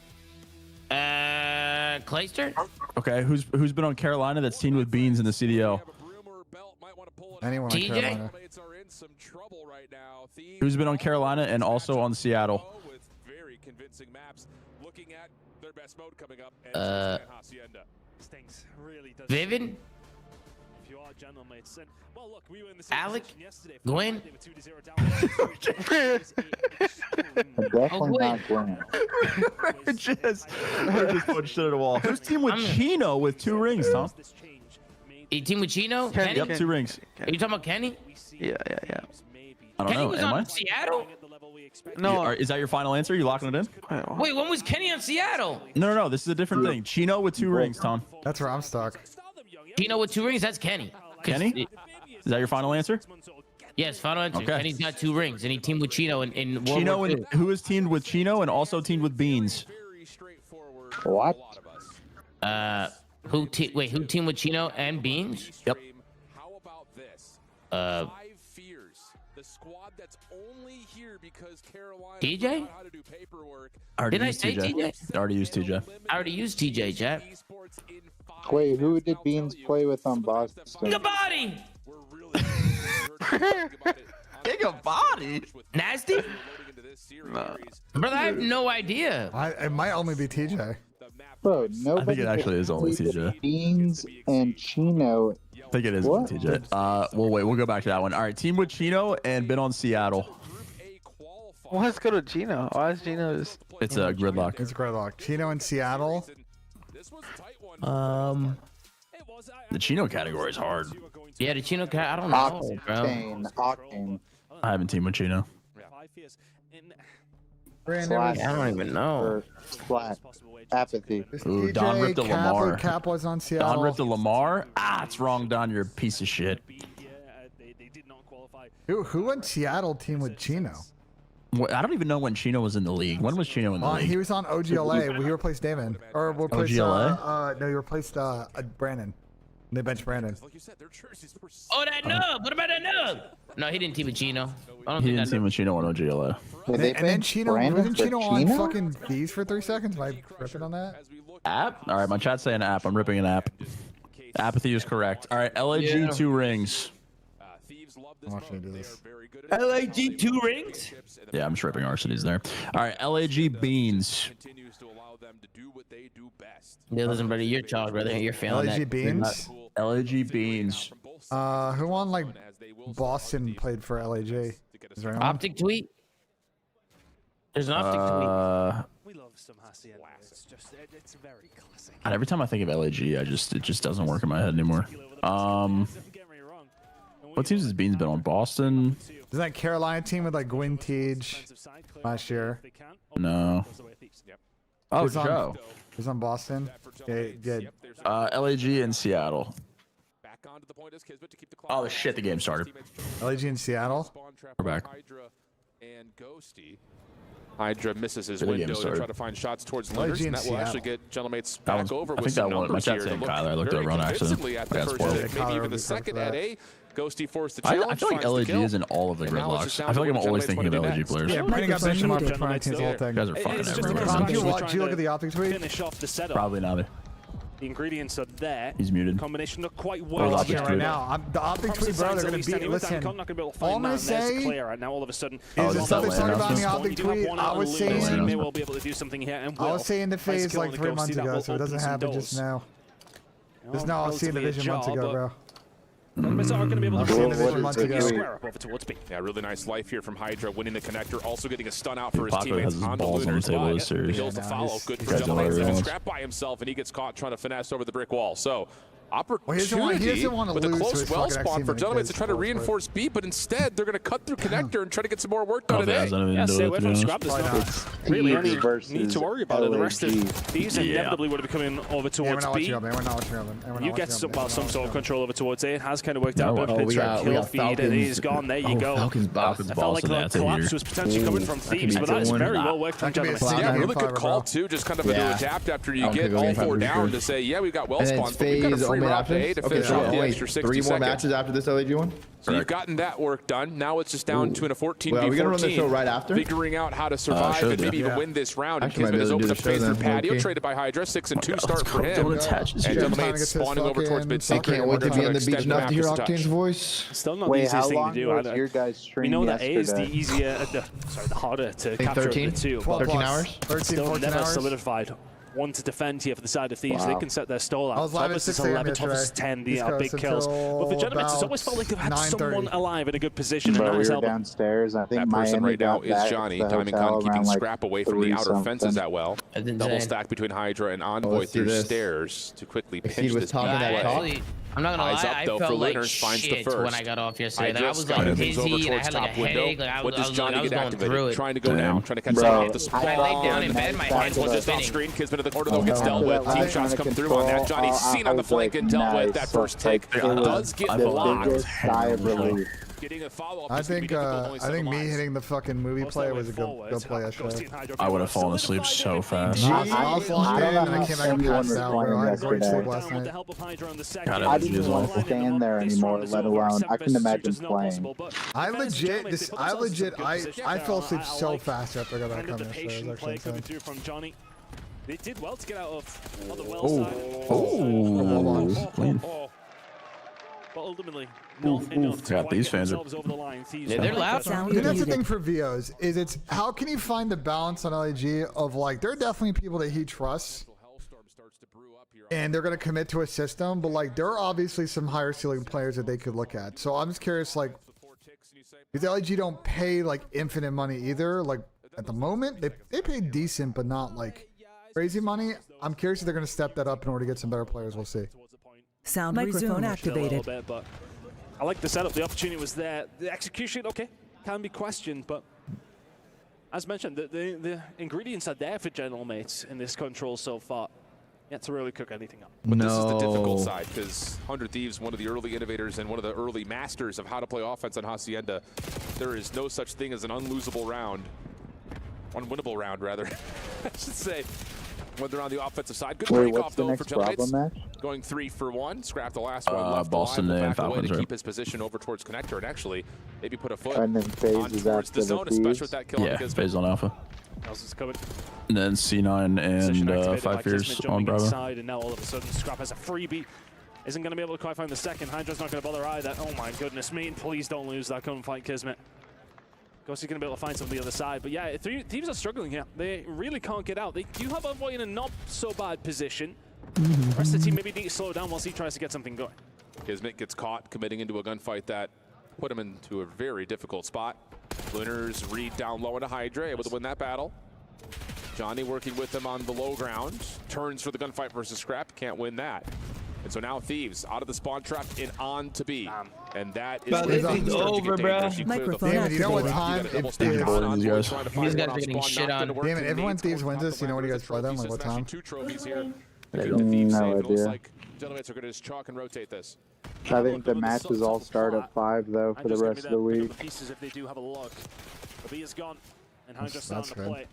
Clayster? Okay, who's been on Carolina that's teamed with Beans in the CDL? Anyone TJ? on Carolina. Who's been on Carolina and also on Seattle? Vivid? Alec? Gwen? Definitely not Gwen. We're just putting shit at the wall. Who's team with Chino with 2 rings, Tom? You team with Chino? Kenny? Yep, 2 rings. Are you talking about Kenny? Yeah. I don't Kenny know. was Am on I? Seattle? No. Is that your final answer? You locking it in? Wait, when was Kenny on Seattle? No. This is a different thing. Chino with 2 rings, Tom. That's where I'm stuck. Chino with 2 rings? That's Kenny. Kenny? Is that your final answer? Yes, final answer. Okay. Kenny's got 2 rings, and he teamed with Chino in World Chino War II. and who is teamed with Chino and also teamed with Beans? What? Who teamed with Chino and Beans? Yep. TJ? Already Didn't I used say TJ? Already used TJ. I already used TJ, Jack. Wait, who did Beans play with on Boston? Gabati! Gabati? Nasty? Brother, I have no idea. It might only be TJ. Bro, I nobody. think it actually is only played with TJ. Beans and Chino. I think it is only TJ. We'll wait. We'll go back to that one. All right, team with Chino and been on Seattle. Let's go to Gino. Why is Gino just... It's a gridlock. It's gridlock. Chino in Seattle. The Chino category is hard. Yeah, the Chino I don't know, bro. Octane. I haven't teamed with Chino. Slack. I don't even know. Or slack. Apathy. Ooh, Don ripped a Lamar. Cap was on Seattle. Don ripped a Lamar. Ah, it's wrong, Don. You're a piece of shit. Who went Seattle team with Chino? I don't even know when Chino was in the league. When was Chino in the league? He was on OGLA. We replaced Damon. Or we replaced OGLA? no, you replaced Brandon. They benched Brandon. Oh, that nub. What about that nub? No, he didn't team with Chino. He didn't team with Chino on OGLA. And then Chino, wasn't Chino on fucking Thieves for 3 seconds? Am I ripping on that? App? All right, my chat's saying app. I'm ripping an app. Apathy is correct. All right, LAG 2 rings. I'm watching you do this. LAG 2 rings? Yeah, I'm just ripping Arsenes there. All right, LAG Beans. Yeah, listen, brother, you're charged, brother. You're failing LAG that. Beans? LAG Beans. Who on like Boston played for LAG? Is there anyone? Optic tweet? There's an optic tweet. We love some Hacienda. It's very classic. And every time I think of LAG, it just doesn't work in my head anymore. What teams has Beans been on? Boston? Isn't that Carolina team with like Gwyn Teague last year? No. Oh, Joe. He was on Boston. Yeah. LAG in Seattle. Oh shit! The game started. LAG in Seattle. We're back. Hydra misses his window to try to find shots towards Linders, and that will actually get Gentlemates back over with some numbers here. Kyler. I looked over on accident. At the first, maybe even the second at A. Ghosty forced the challenge. I feel like LAG is in all of the gridlocks. I feel like I'm always thinking of LAG players. Yeah, Brandon got benched on Prime Team's whole thing. You guys are fucking everywhere. Did you look at the optic tweet? Finish off the setup. Probably not. The ingredients are there. He's muted. Combination look quite well. Right now, the optic tweet, bro. They're gonna beat. Listen, all I'm gonna say clear right now. All of a sudden, is the stuff they talking about in the optic tweet. I was saying, may well be able to do something here. And I was saying the phase like 3 months ago, so it doesn't happen just now. Just now, I was seeing the vision months ago, bro. Are going to be able to square up over towards B. Yeah, really nice life here from Hydra, winning the connector, also getting a stun out for his teammates on the looters. The kills to follow. Good for Gentlemates. He's scrapped by himself, and he gets caught trying to finesse over the brick wall. So, opportunity with a close well spawn for Gentlemates to try to reinforce B, but instead they're going to cut through connector and try to get some more work done today. Yeah, stay away from scrap. There's not really any need to worry about it. The rest of these inevitably would be coming over towards B. You get some sort of control over towards A. It has kind of worked out, but Picks kill feed and he's gone. There you go. I felt like the collapse was potentially coming from Thieves, but that is very well worked from Gentlemates. Yeah, really good call too. Just kind of to adapt after you get all 4 down to say, yeah, we've got well spawns, but we've got a free route A to finish off the extra 60 3 more seconds. matches after this LAG one? So you've gotten that work done. Now it's just down to a 14v14. Well, are we gonna run the show right after? Figuring out how to survive and maybe even win this round. And Kismet has opened up space through patio, traded by Hydra. 6-2 start for him. And Gentlemates spawning over towards mid secret. I can't wait to be on the beach enough to hear Octane's voice. Still not the easiest thing to do. Your guys' stream we know that yesterday? A is the easier, the harder to capture of the two. 13 hours? Still never solidified. One to defend here for the side of Thieves. Wow. They can set their stall out. I was live at 6 a.m. Top is 10, the big East kills. Coast But for Gentlemates, it's always felt like they've had someone alive in a good position. And that is helping. Downstairs. I think that person Miami right now got is back Johnny. to the Diamond hotel Con keeping around, scrap away from the outer fences that well. That's Double insane. stack between Hydra and Envoy through stairs to quickly pinch this talking that talk. Actually, I'm not gonna Eyes lie, up, I though, for felt like Linders, finds the shit first. when I got off yesterday. Like, I Hydra's was got like things over dizzy and I towards had like a top window. headache. Like, What does Johnny get going activated? through it. Trying to go down, trying to catch Bro, someone off the spawn. I laid down in bed, my head was Just off spinning. screen, Kismet in the corner though gets dealt with. Team shots come through on that. Johnny's seen on the flank and dealt with. That first take does get blocked. Getting a follow-up. I think me hitting the fucking movie play was a good play yesterday. I would have fallen asleep so fast. I was locked in and I came back and passed out, bro. I had a great sleep last night. I didn't even want to stand there anymore, let alone I couldn't imagine playing. I fell asleep so fast after I got back home yesterday. It was actually insane. They did well to get out of the well side. But ultimately, not enough to Got these fans over the line. Yeah, they're loud. That's the thing for Vios is it's how can you find the balance on LAG of like there are definitely people that he trusts and they're gonna commit to a system, but like there are obviously some higher ceiling players that they could look at. So I'm just curious, like, because LAG don't pay like infinite money either. Like at the moment, they pay decent, but not like crazy money. I'm curious if they're gonna step that up in order to get some better players. We'll see. Sound microphone activated. Bit, but I like the setup. The opportunity was there. The execution, okay, can be questioned, but as mentioned, the ingredients are there for General Mates in this control so far. Yet to really cook anything up. But this is the difficult side, because 100 Thieves, one of the early innovators and one of the early masters of how to play offense on Hacienda, there is no such thing as an unlosable round. Unwinnable round, rather, I should say. When they're on the offensive side. Good break off, though, for General Mates. Going 3 for 1. Scrap the last one. Left Boston the line, and back away Falcons, to keep his position over towards Connector, and actually maybe put a foot And then FaZe on is towards after the zone, the especially with that kill. Yeah, FaZe on Alpha. Is covered. And then C9 and 5 Fears on Bravo. Inside, and now all of a sudden Scrap has a freebie. Isn't going to be able to quite find the second. Hydra's not going to bother either. Oh my goodness me, please don't lose that gunfight, Kismet. Of course he's going to be able to find something on the other side. But yeah, Thieves are struggling here. They really can't get out. They do have Envoy in a not so bad position. The rest of the team maybe need to slow down whilst he tries to get something going. Kismet gets caught committing into a gunfight that put him into a very difficult spot. Lunars read down low into Hydra, able to win that battle. Johnny working with him on the low ground. Turns for the gunfight versus Scrap. Can't win that. And so now Thieves out of the spawn trap and on to B. And that is over, bro. Damn it, you know what time it's These guys are getting shit on. Damn it, everyone Thieves wins this. You know what you guys play them? Like what time? No idea. Gentlemen, are going to just chalk and rotate this. I think the matches all start at 5 though for the rest of the week. Pieces if they do have a look. The B is gone, and Hydra's starting to play.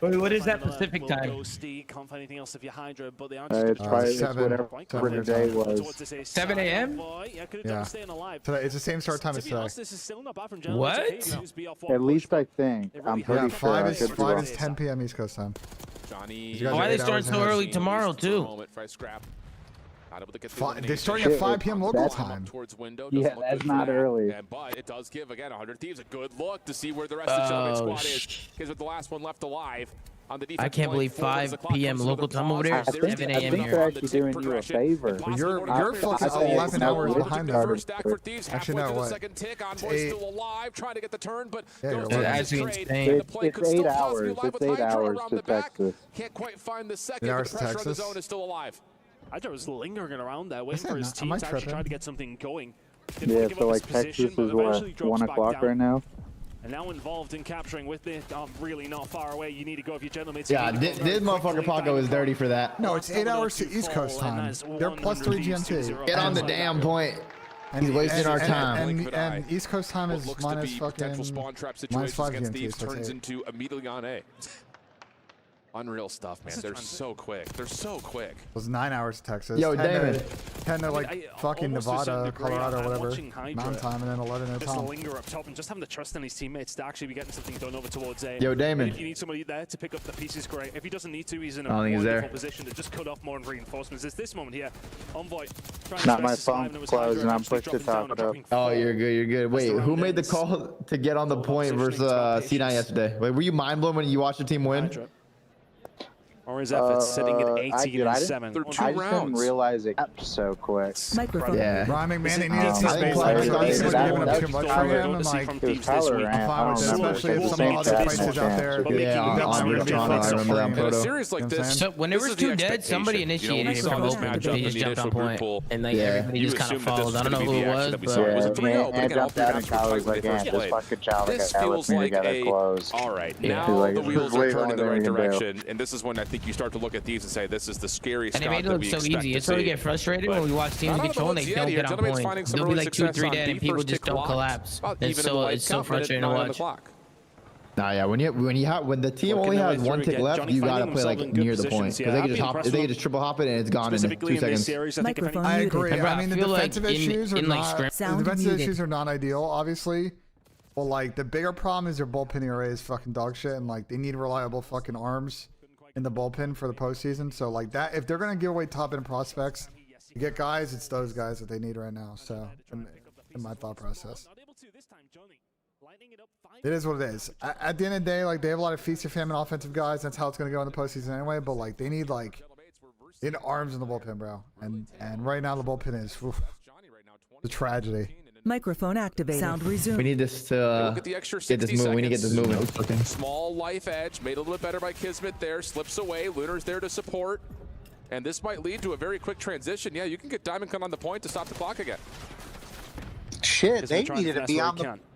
Wait, what is that Pacific time? Ghosty, can't find anything else if you're Hydra, but they are It's probably whatever the day was. 7 a.m. Yeah. Today, it's the same start time as today. What? At least I think. I'm pretty sure. 5 is 10 p.m. East Coast time. Why are they starting so early tomorrow too? They're starting at 5 p.m. local time. Yeah, that's not early. But it does give, again, 100 Thieves a good look to see where the rest of the Gentleman squad is. Because with the last one left alive on the defense. I can't believe 5 p.m. local time over there. 7 a.m. I think they're actually doing you a favor. You're fucking 11 hours behind them. Actually, no, what? It's 8. Still alive, trying to get the turn, but that's insane. It's 8 hours. It's 8 hours to Texas. Can't quite find the second. Hours The to pressure on the Texas. zone is still alive. Hydra was lingering around there, waiting for his team to actually try to get something going. Yeah, so like Texas is what, 1 o'clock right now? And now involved in capturing with it, really not far away. You need to go if you're Gentlemen. Yeah, this motherfucker Paco is dirty for that. No, it's 8 hours to East Coast time. They're plus 3 GMT. Get on the damn point. He's wasting our time. And East Coast time is minus fucking minus 5 GMT. So turns into immediately on A. Unreal stuff, man. They're so quick. They're so quick. It was 9 hours to Texas. Yo, Damon. 10 to like fucking Nevada, Colorado, whatever. Mountain time, and then 11 at Just time. linger up top and just having the trust in his teammates to actually be getting something done over towards A. Yo, Damon. If you need somebody there to pick up the pieces, great. If he doesn't need to, he's in a I don't think he's wonderful there. position to just cut off more reinforcements. It's this moment here. Envoy. Not my phone closed and I'm pushed to top it up. Oh, you're good. You're good. Wait, who made the call to get on the point versus C9 yesterday? Wait, were you mind blown when you watched the team win? Or his efforts sitting at 18 and 7. They're 2 I just didn't rounds. realize it so quick. Microphone. Yeah. Rhyming, man, they needed I some think space. Tyler Like, Rand- this was that- giving up that's too much for Tyler- him. And like, It was Tyler Rand. I'm fine with I that, don't especially if remember. some other Same places out chance. there. Yeah, on really Toronto, I remember that In a photo. series like this, So when there was 2 dead, somebody initiated it from open. They just jumped on point, and like everybody just kind of followed. I don't know who it was, but And jumped out and Tyler was like, man, this fucking child This got feels me like together close. all right, Yeah. now Like, the it's wheels way are turning in the more right than we can do. direction, and this is when I think you start to look at these and say, this is the scariest and they made it look so easy. It's where we get frustrated when we watch teams control and they don't get on point. They'll be like 2 or 3 dead and people just don't collapse. It's so frustrating to watch. Nah, yeah. When the team only has 1 tick left, you gotta play like near the point because they can just hop, they can just triple hop it and it's gone in 2 seconds. Microphone I muted. agree. I mean, the defensive issues are not. The Sound defensive muted. issues are not ideal, obviously. Well, like the bigger problem is their bullpen ERA is fucking dog shit, and like they need reliable fucking arms in the bullpen for the postseason. So like that, if they're gonna give away top end prospects, you get guys, it's those guys that they need right now. So in my thought process, it is what it is. At the end of the day, like they have a lot of feast or famine offensive guys. That's how it's gonna go in the postseason anyway. But like they need arms in the bullpen, bro. And right now the bullpen is the tragedy. Microphone activated. Sound resumed. We need this to Get the extra get this 60 moving. We need to get this seconds. moving. Small life edge, made a little bit better by Kismet there, slips away, Lunar's there to support, and this might lead to a very quick transition. Yeah, you can get Diamond Cut on the point to stop the clock again. Shit, they needed to be on the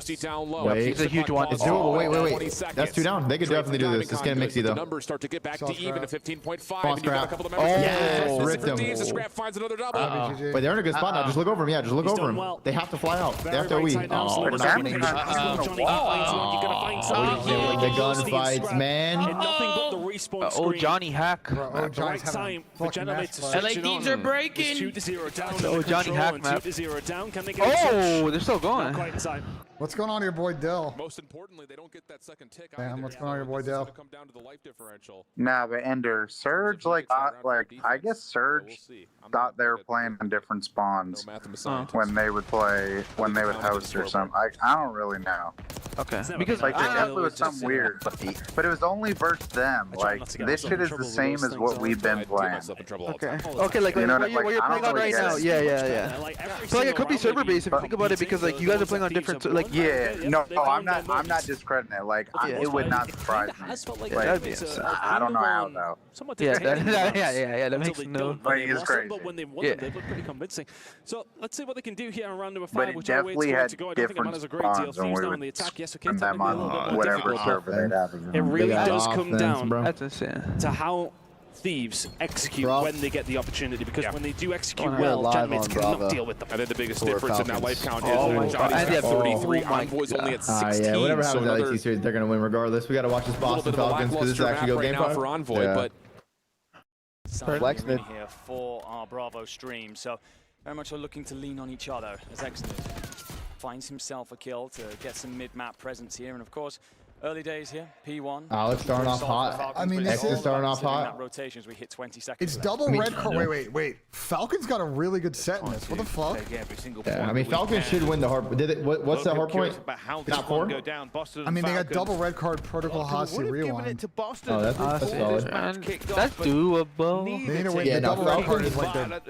Toasty down low. Wait, it's a huge one. It's doable. Wait. That's 2 down. They could definitely do this. It's getting mixy though. The numbers start to get back to even to 15.5. And you got a couple of members. Yes, ripped him. The Scrap finds another double. Wait, they're in a good spot now. Just look over him. Yeah, just look over him. They have to fly out. They have to OE. Oh, we're not getting the gunfights, man. Oh, Johnny Hack. LA Thieves are breaking. Oh, Johnny Hack, man. Oh, they're still going. What's going on, your boy Dill? Most importantly, they don't get that second tick. Damn, what's going on, your boy Dill? Come down to the life differential. Nah, but Ender, Surge, I guess Surge thought they were playing in different spawns when they would host or something. I don't really know. Okay. Because like there definitely was something weird, but it was only versus them. Like this shit is the same as what we've been playing. Okay. Okay, like, you know, what you're playing on right now. Yeah. So like it could be server based if you think about it, because like you guys are playing on different like. Yeah. No, I'm not discrediting it. Like it would not surprise me. Like, I don't know how though. Yeah, that makes no. Like it's crazy. But when they won them, they look pretty convincing. So let's see what they can do here in round number 5. But it which definitely had different spawns when we were on the attack. Yes, okay, them on whatever server they'd have. It really does come down That's insane. to how Thieves execute when they get the opportunity, because when they do execute well, Genmates cannot deal with them. I think the biggest difference in that life count is Johnny's at 33, Envoy's only at 16. Yeah, whatever so happens in LEC series, they're going to win regardless. We got to watch this Boston Falcons because this is actually go game now for Envoy, but Flex here for our Bravo stream, so very much are looking to lean on each other as Excellent finds himself a kill to get some mid-map presence here, and of course, early days here, P1. Alex starting off hot. I mean, this is starting off hot. Rotations, we hit 20 seconds. It's double red card. Wait. Falcon's got a really good set in this. What the fuck? Yeah, I mean, Falcon should win the hard. Did it? What's the hard point? Not 4. I mean, they got double red card protocol Hasi rewind. Oh, that's solid. That's doable. They need to win. The double red card is like their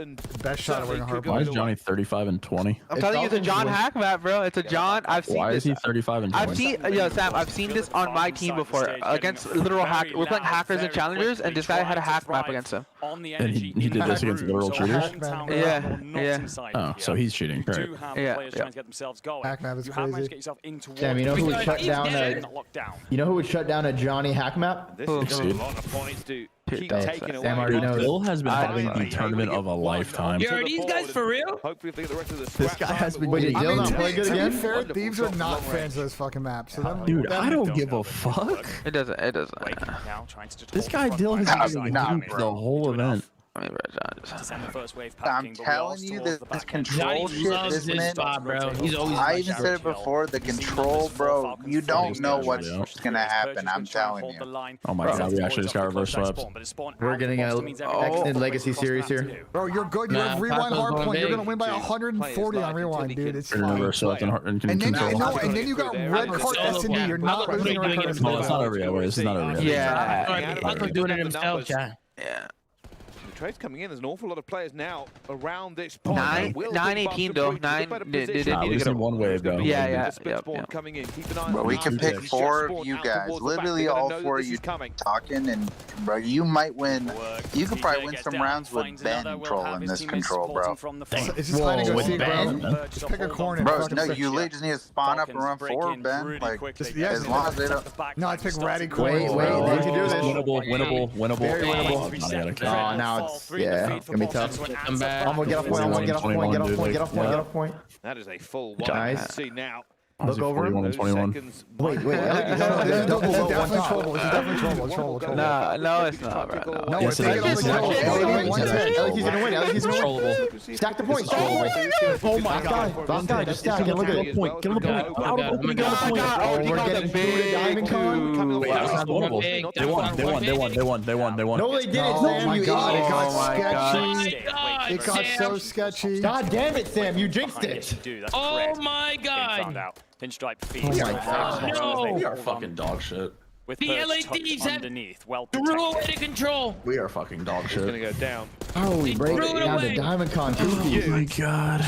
best shot at winning a hard Why point. is Johnny 35 and 20? I'm telling you, it's a John hack map, bro. It's a John. I've seen this. Why is he 35 and 20? I've seen, Sam. I've seen this on my team before against literal hack. We're playing hackers and challengers, and this guy had a hack map against him. And he did this against literal cheaters? Yeah. Oh, so he's cheating. Right. Hack map is crazy. Sam, you know who would shut down a? You know who would shut down a Johnny hack map? Keep taking away. Bill has been having the tournament of a lifetime. Yo, are these guys for real? Hopefully, if they get the rest of the This guy has been. Wait, did Dill not play good again? To be fair, Thieves are not fans of those fucking maps. So dude, I don't give a fuck. It doesn't. This guy Dill has been the whole event. I'm telling you that this control shit, this man, I even said it before, the control, bro, you don't know what's gonna happen, I'm telling you. Oh my god, we actually just got reverse swaps. We're getting a extended legacy series here. Bro, you're good, you have rewind hard point, you're gonna win by 140 on rewind, dude, it's fine. Reverse swap and control. And then you got red card S&D, you're not losing red card. No, it's not over yet, this is not over yet. Yeah. Falcon's doing it himself, chat. Yeah. Trades coming in. There's an awful lot of players now around this point. 9-18 though. 9. They didn't need to get one wave though. Yeah. Coming in. Keep an eye But we can pick 4 of you guys. Literally all 4 of you talking, and bro, you might win. You could probably win some rounds with Ben trolling this control, bro. It's just finding a seat, bro. Just pick a corner. Bro, no, you literally just need to spawn up and run forward, Ben. Like, as long as they don't. No, I pick ratty corner. Wait, they can do this. Winnable. Very winnable. Oh, now it's. Yeah, it's gonna be tough. I'm gonna get off point. That is a full one. Nice. See now. Look over. Wait. It's definitely trouble. No, it's not, bro. No, it's He's gonna win. Stack the point. Oh my god. Last guy, just stack it. Look at it. Get on the point. Oh, we're getting big. Diamond con. They won. No, they didn't. Oh my god, it got sketchy. It got so sketchy. God damn it, Sam, you jinxed it. Oh my god. Pinstripe feed. Oh my god. No. We are fucking dog shit. With the LADs underneath, well threw away the control. We are fucking dog shit. It's gonna go down. Holy break it down to Diamond Con. Oh my god.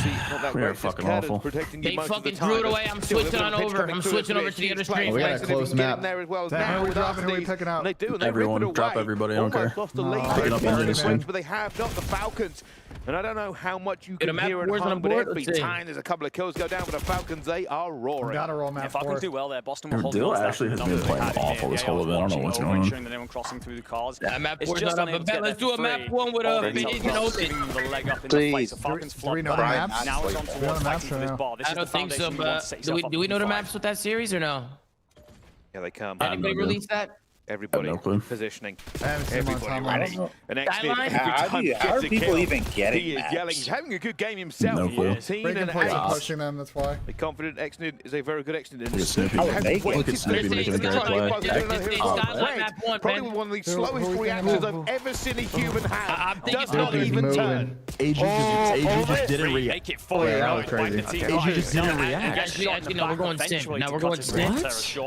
We are fucking awful. They fucking threw it away. I'm switching on over. I'm switching over to the other stream. We got a close map. Who are we dropping? Who are we picking out? Everyone, drop everybody. I don't care. Picking up Benji this but they have not the Falcons. And I don't know how much you can hear at home, but every time there's a couple of kills go down for the Falcons, they are roaring. Gotta roll map. Falcons do well there. Boston will hold Dill actually has been playing awful this whole event. I don't know what's going on. Anyone crossing through the cars. Yeah, map 4's not up a bet. Let's do a map 1 with a beat and open. The leg up in the face. Falcons flop back. Now it's on towards fighting for this ball. I don't think so, but do we know the maps with that series or no? Yeah, they come. Anybody release that? Everybody positioning. Everybody ready. And how are people even getting he is that? yelling. He's having a good game himself. No clue. Pushing them, that's why. Be confident. Exnid is a very good Exnid. Look at Snoopy making a great play. Probably one of the slowest reactions I've ever seen a human have. Does not even turn. AG just didn't react. That was crazy. AG just didn't react. Actually, no, we're going Sim. Now we're going Sim.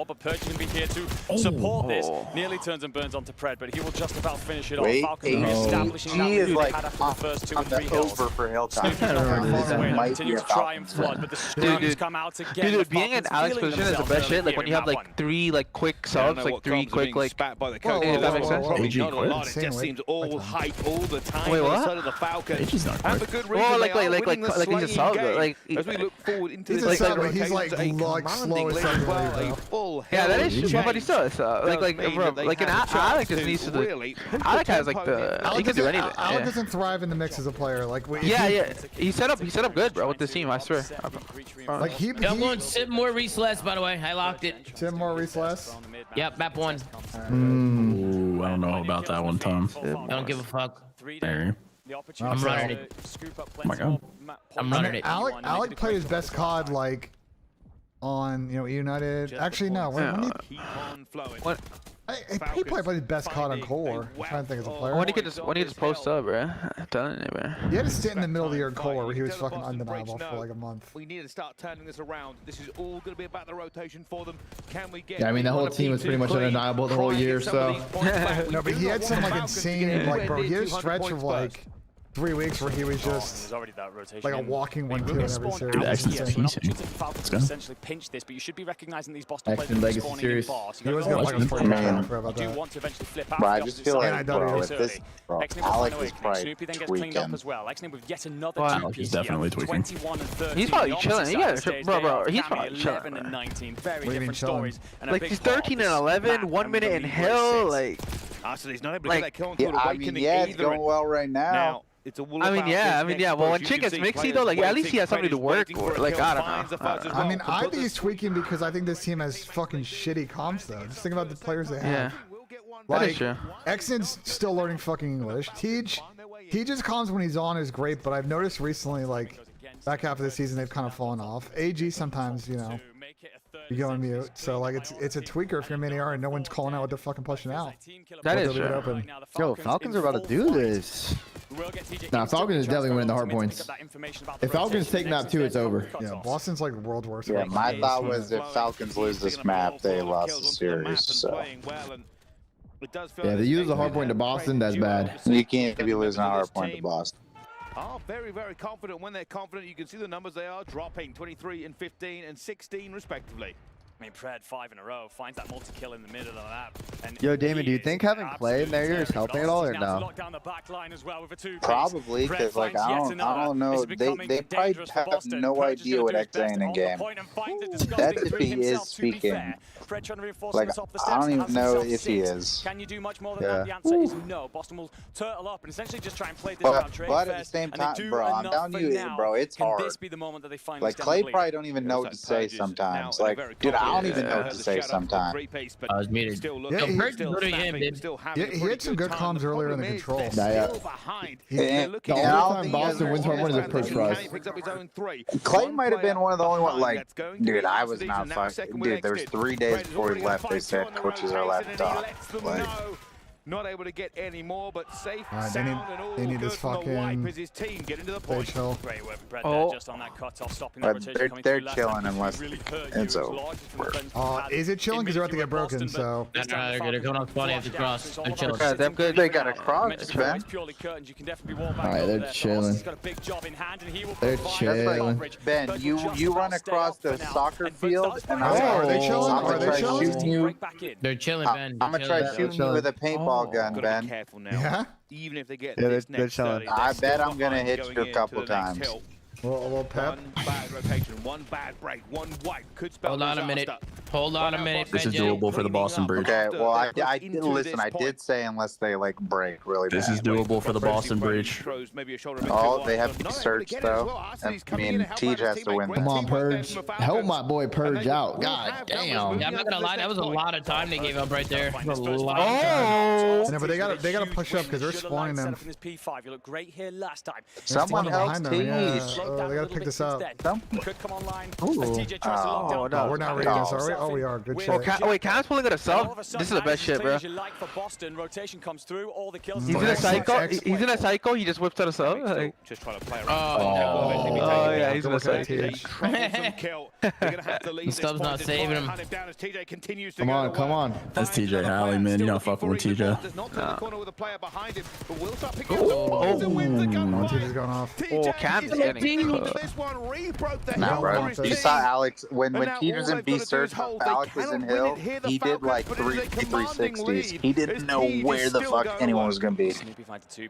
But Purge can be here to support this. Nearly turns and burns onto Pred, but he will just about finish it off. Falcon establishing that lead they had after the first 2 and 3 kills. Over for Hilltop. Continue to try and flood, but the screws come out again. Dude, being in Alex position is the best shit. Like when you have like 3 like quick subs, like 3 quick like. Spat by the coach. That makes sense. Not a lot. It just seems all hype all the time. Wait, on what? the side of the Falcon. Have a good reason. Well, like he's a sub. Like as we look forward into he's this, he's like slow as fucking. Yeah, that is true. But he's still like an Alex just needs to. Alex has like the. He can do anything. Alex doesn't thrive in the mix as a player. Like yeah. He set up good, bro, with this team. I swear. Like I'm going Sim more Reese less, by the way. I locked it. Sim more Reese less. Yep, map 1. Ooh, I don't know about that one, Tom. I don't give a fuck. There. I'm running it. Oh my god. I'm running it. Alec played his best CoD like on United. Actually no. What? He played his best CoD on Core. I'm trying to think as a player. When he could just post up, bro. I'm telling you, bro. He had to sit in the middle of the year in Core where he was fucking undeniable for like a month. We need to start turning this around. This is all going to be about the rotation for them. Can we get? Yeah, I mean the whole team was pretty much undeniable the whole year, so. No, but he had some like insane bro. He had a stretch of like 3 weeks where he was just like a walking 1-2 in every series. Essentially pinch this, but you should be recognizing these Boston players Legacy spawning series. in boss. He was going to do want to eventually flip out. But I just feel like, bro, with this, bro, Alex is probably Snoopy then gets cleaned up as well. Exnid with yet another Alex is definitely tweaking. 21 and 30. He's probably chilling. Bro, he's probably chilling. 11 and 19. Very different stories. Like he's 13 and 11, 1 minute in hell, like. So he's not able to get that kill until I mean, it's going well right now. I mean, yeah. Well, when shit gets mixy though, like at least he has somebody to work for. Like I don't know. I mean, I think he's tweaking because I think this team has fucking shitty comps though. Just think about the players they have. Yeah. Like, Exnid's still learning fucking English. Teej's comms when he's on is great, but I've noticed recently, like back half of the season, they've kind of fallen off. AG sometimes, you go on mute. So like it's a tweaker if you're mania and no one's calling out what they're fucking pushing out. That is true. Yo, Falcons are about to do this. Nah, Falcons is definitely winning the hard points. If Falcons take map 2, it's over. Yeah, Boston's like world war. Yeah, my thought was if Falcons lose this map, they lost the series. So. Yeah, if they use the hard point to Boston, that's bad. You can't be losing a hard point to Boston. Are very, very confident. When they're confident, you can see the numbers they are dropping, 23 and 15 and 16 respectively. I mean, Pred 5 in a row finds that multi-kill in the middle of the map. And yo, Damon, do you think having Clay in there is helping at all or no? Probably, because like I don't know. They probably have no idea what X ain't in game. That's if he is speaking. Like I don't even know if he is. Can you do much more than that? The answer is no. Boston will turtle up and essentially just try and play this round trade. But at the same time, bro, I'm telling you, bro, it's hard. Like Clay probably don't even know what to say sometimes. Like, dude, I don't even know what to say sometimes. I was muted. Yeah, he had some good comms earlier in the control. The only time Boston wins hard one is a push for us. Clay might have been one of the only ones. Like, dude, I was not fucking. Dude, there was 3 days before he left. They said coaches are laptop. Like. Not able to get any more, but safe, sound, and all they need this fucking his team get into the point. Chill. Great work from Brett there, just on that cutoff, stopping that rotation. They're chilling unless it's over. Is it chilling? Because they're about to get broken, so. They're going on spawn after cross. They're chilling. Yeah, them good. They got a cross, man. Alright, they're chilling. They're chilling. Ben, you run across the soccer field, and are they chilling? Are they chilling? They're chilling, Ben. I'm gonna try shooting you with a paintball gun, Ben. Careful now. Yeah? Even if they get Yeah, this they're next chilling. I bet I'm gonna hit you a couple times. A little pep. One bad rotation, one bad break, one wipe could spell Hold on a minute. Hold on a minute. This is doable for the Boston Breach. Okay, well, I did listen. I did say unless they like break really bad. This is doable for the Boston Breach. Oh, they have to be searched though. I mean, TJ has to win. Come on, Purge. Help my boy Purge out. God damn. Yeah, I'm not gonna lie. That was a lot of time they gave up right there. Oh, but they gotta push up because they're spawning them. Someone else teach. Oh, they gotta pick this up. Could come online. Oh no, we're not reading this, are we? Oh, we are. Good shit. Wait, Cam's pulling it a sub. This is the best shit, bro. He's in a psycho. He's in a psycho. He just whips out a sub. Just trying to play around. Oh yeah, he's in a psycho. The stub's not saving him. Come on. That's TJ Halley, man. You're not fucking with TJ. TJ's going off. Oh, Cam's getting Nah, bro. You saw Alex when TJ's in B search, Alex was in Hill. He did like 360s. He didn't know where the fuck anyone was gonna be.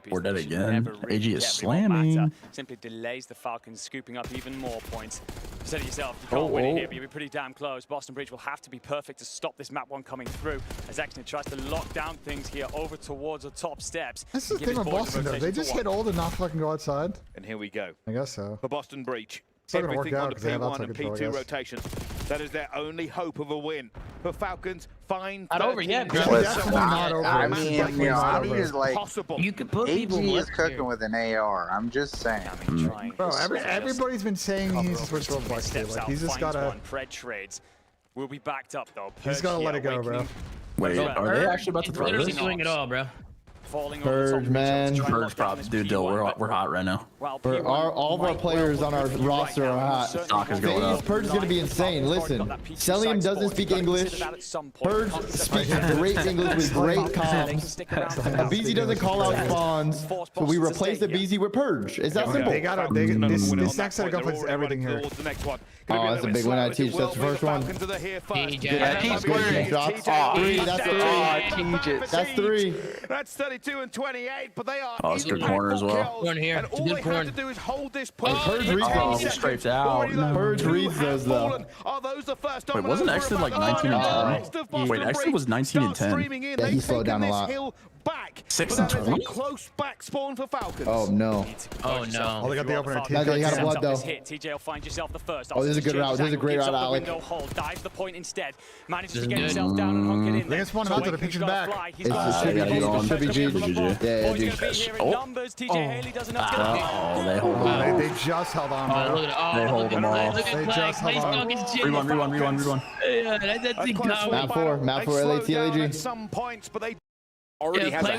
We're dead again. AG is slamming. Simply delays the Falcons scooping up even more points. You said it yourself, you can't win it here, but you'll be pretty damn close. Boston Breach will have to be perfect to stop this map one coming through as Exner tries to lock down things here over towards the top steps. That's the thing with Boston though. They just hit old and not fucking go outside. And here we go. I guess so. For Boston Breach. It's not gonna work Everything out on because they have P1 outside and control, I P2 guess. rotation. That is their only hope of a win. For Falcons, find Not over yet, bro. Definitely not over. I mean, you know, is like possible. You could put AG people is cooking with an AR. I'm just saying. Bro, everybody's been saying he needs to switch to a Black Steel. Like he's just gotta. Pred trades will be backed up though. He's gotta let it go, bro. Wait, are they actually about to throw Literally this? doing it all, bro. Purge, man. Purge prop, dude. Dill, we're hot right now. All of our players on our roster are hot. Stock is going up. Purge is gonna be insane. Listen, Celium doesn't speak English. Purge speaks great English with great comms. BZ doesn't call out spawns, so we replace the BZ with Purge. It's that simple. This next set of gunfights is everything here. Oh, that's a big win. I teach. That's the first one. That's three. That's 32 and 28, but they are. Oh, it's good corner as well. One here. And all they have to do is hold this point. Purge reads those. Straight out. Purge reads those though. Are those the first Wait, wasn't Exton like 19 and 10? Wait, Exton was 19 and 10. Yeah, he slowed down a lot. 6 and 20. Close back spawn for Falcons. Oh no. Oh no. Oh, they got the opener. They got a blood though. TJ will find yourself the first. Oh, this is a good route. This is a great route, Alec. Dives the point instead. Manages to get himself down and hunkered in. They can spawn him out to the picture back. It should be G. Yeah, G. Numbers. TJ Haley doesn't have to. Oh, they hold on. They just held on, bro. They hold them all. They just held on. Rewind. Yeah, that's Map 4, LAT, LAG. Some points, but they already Yeah, has a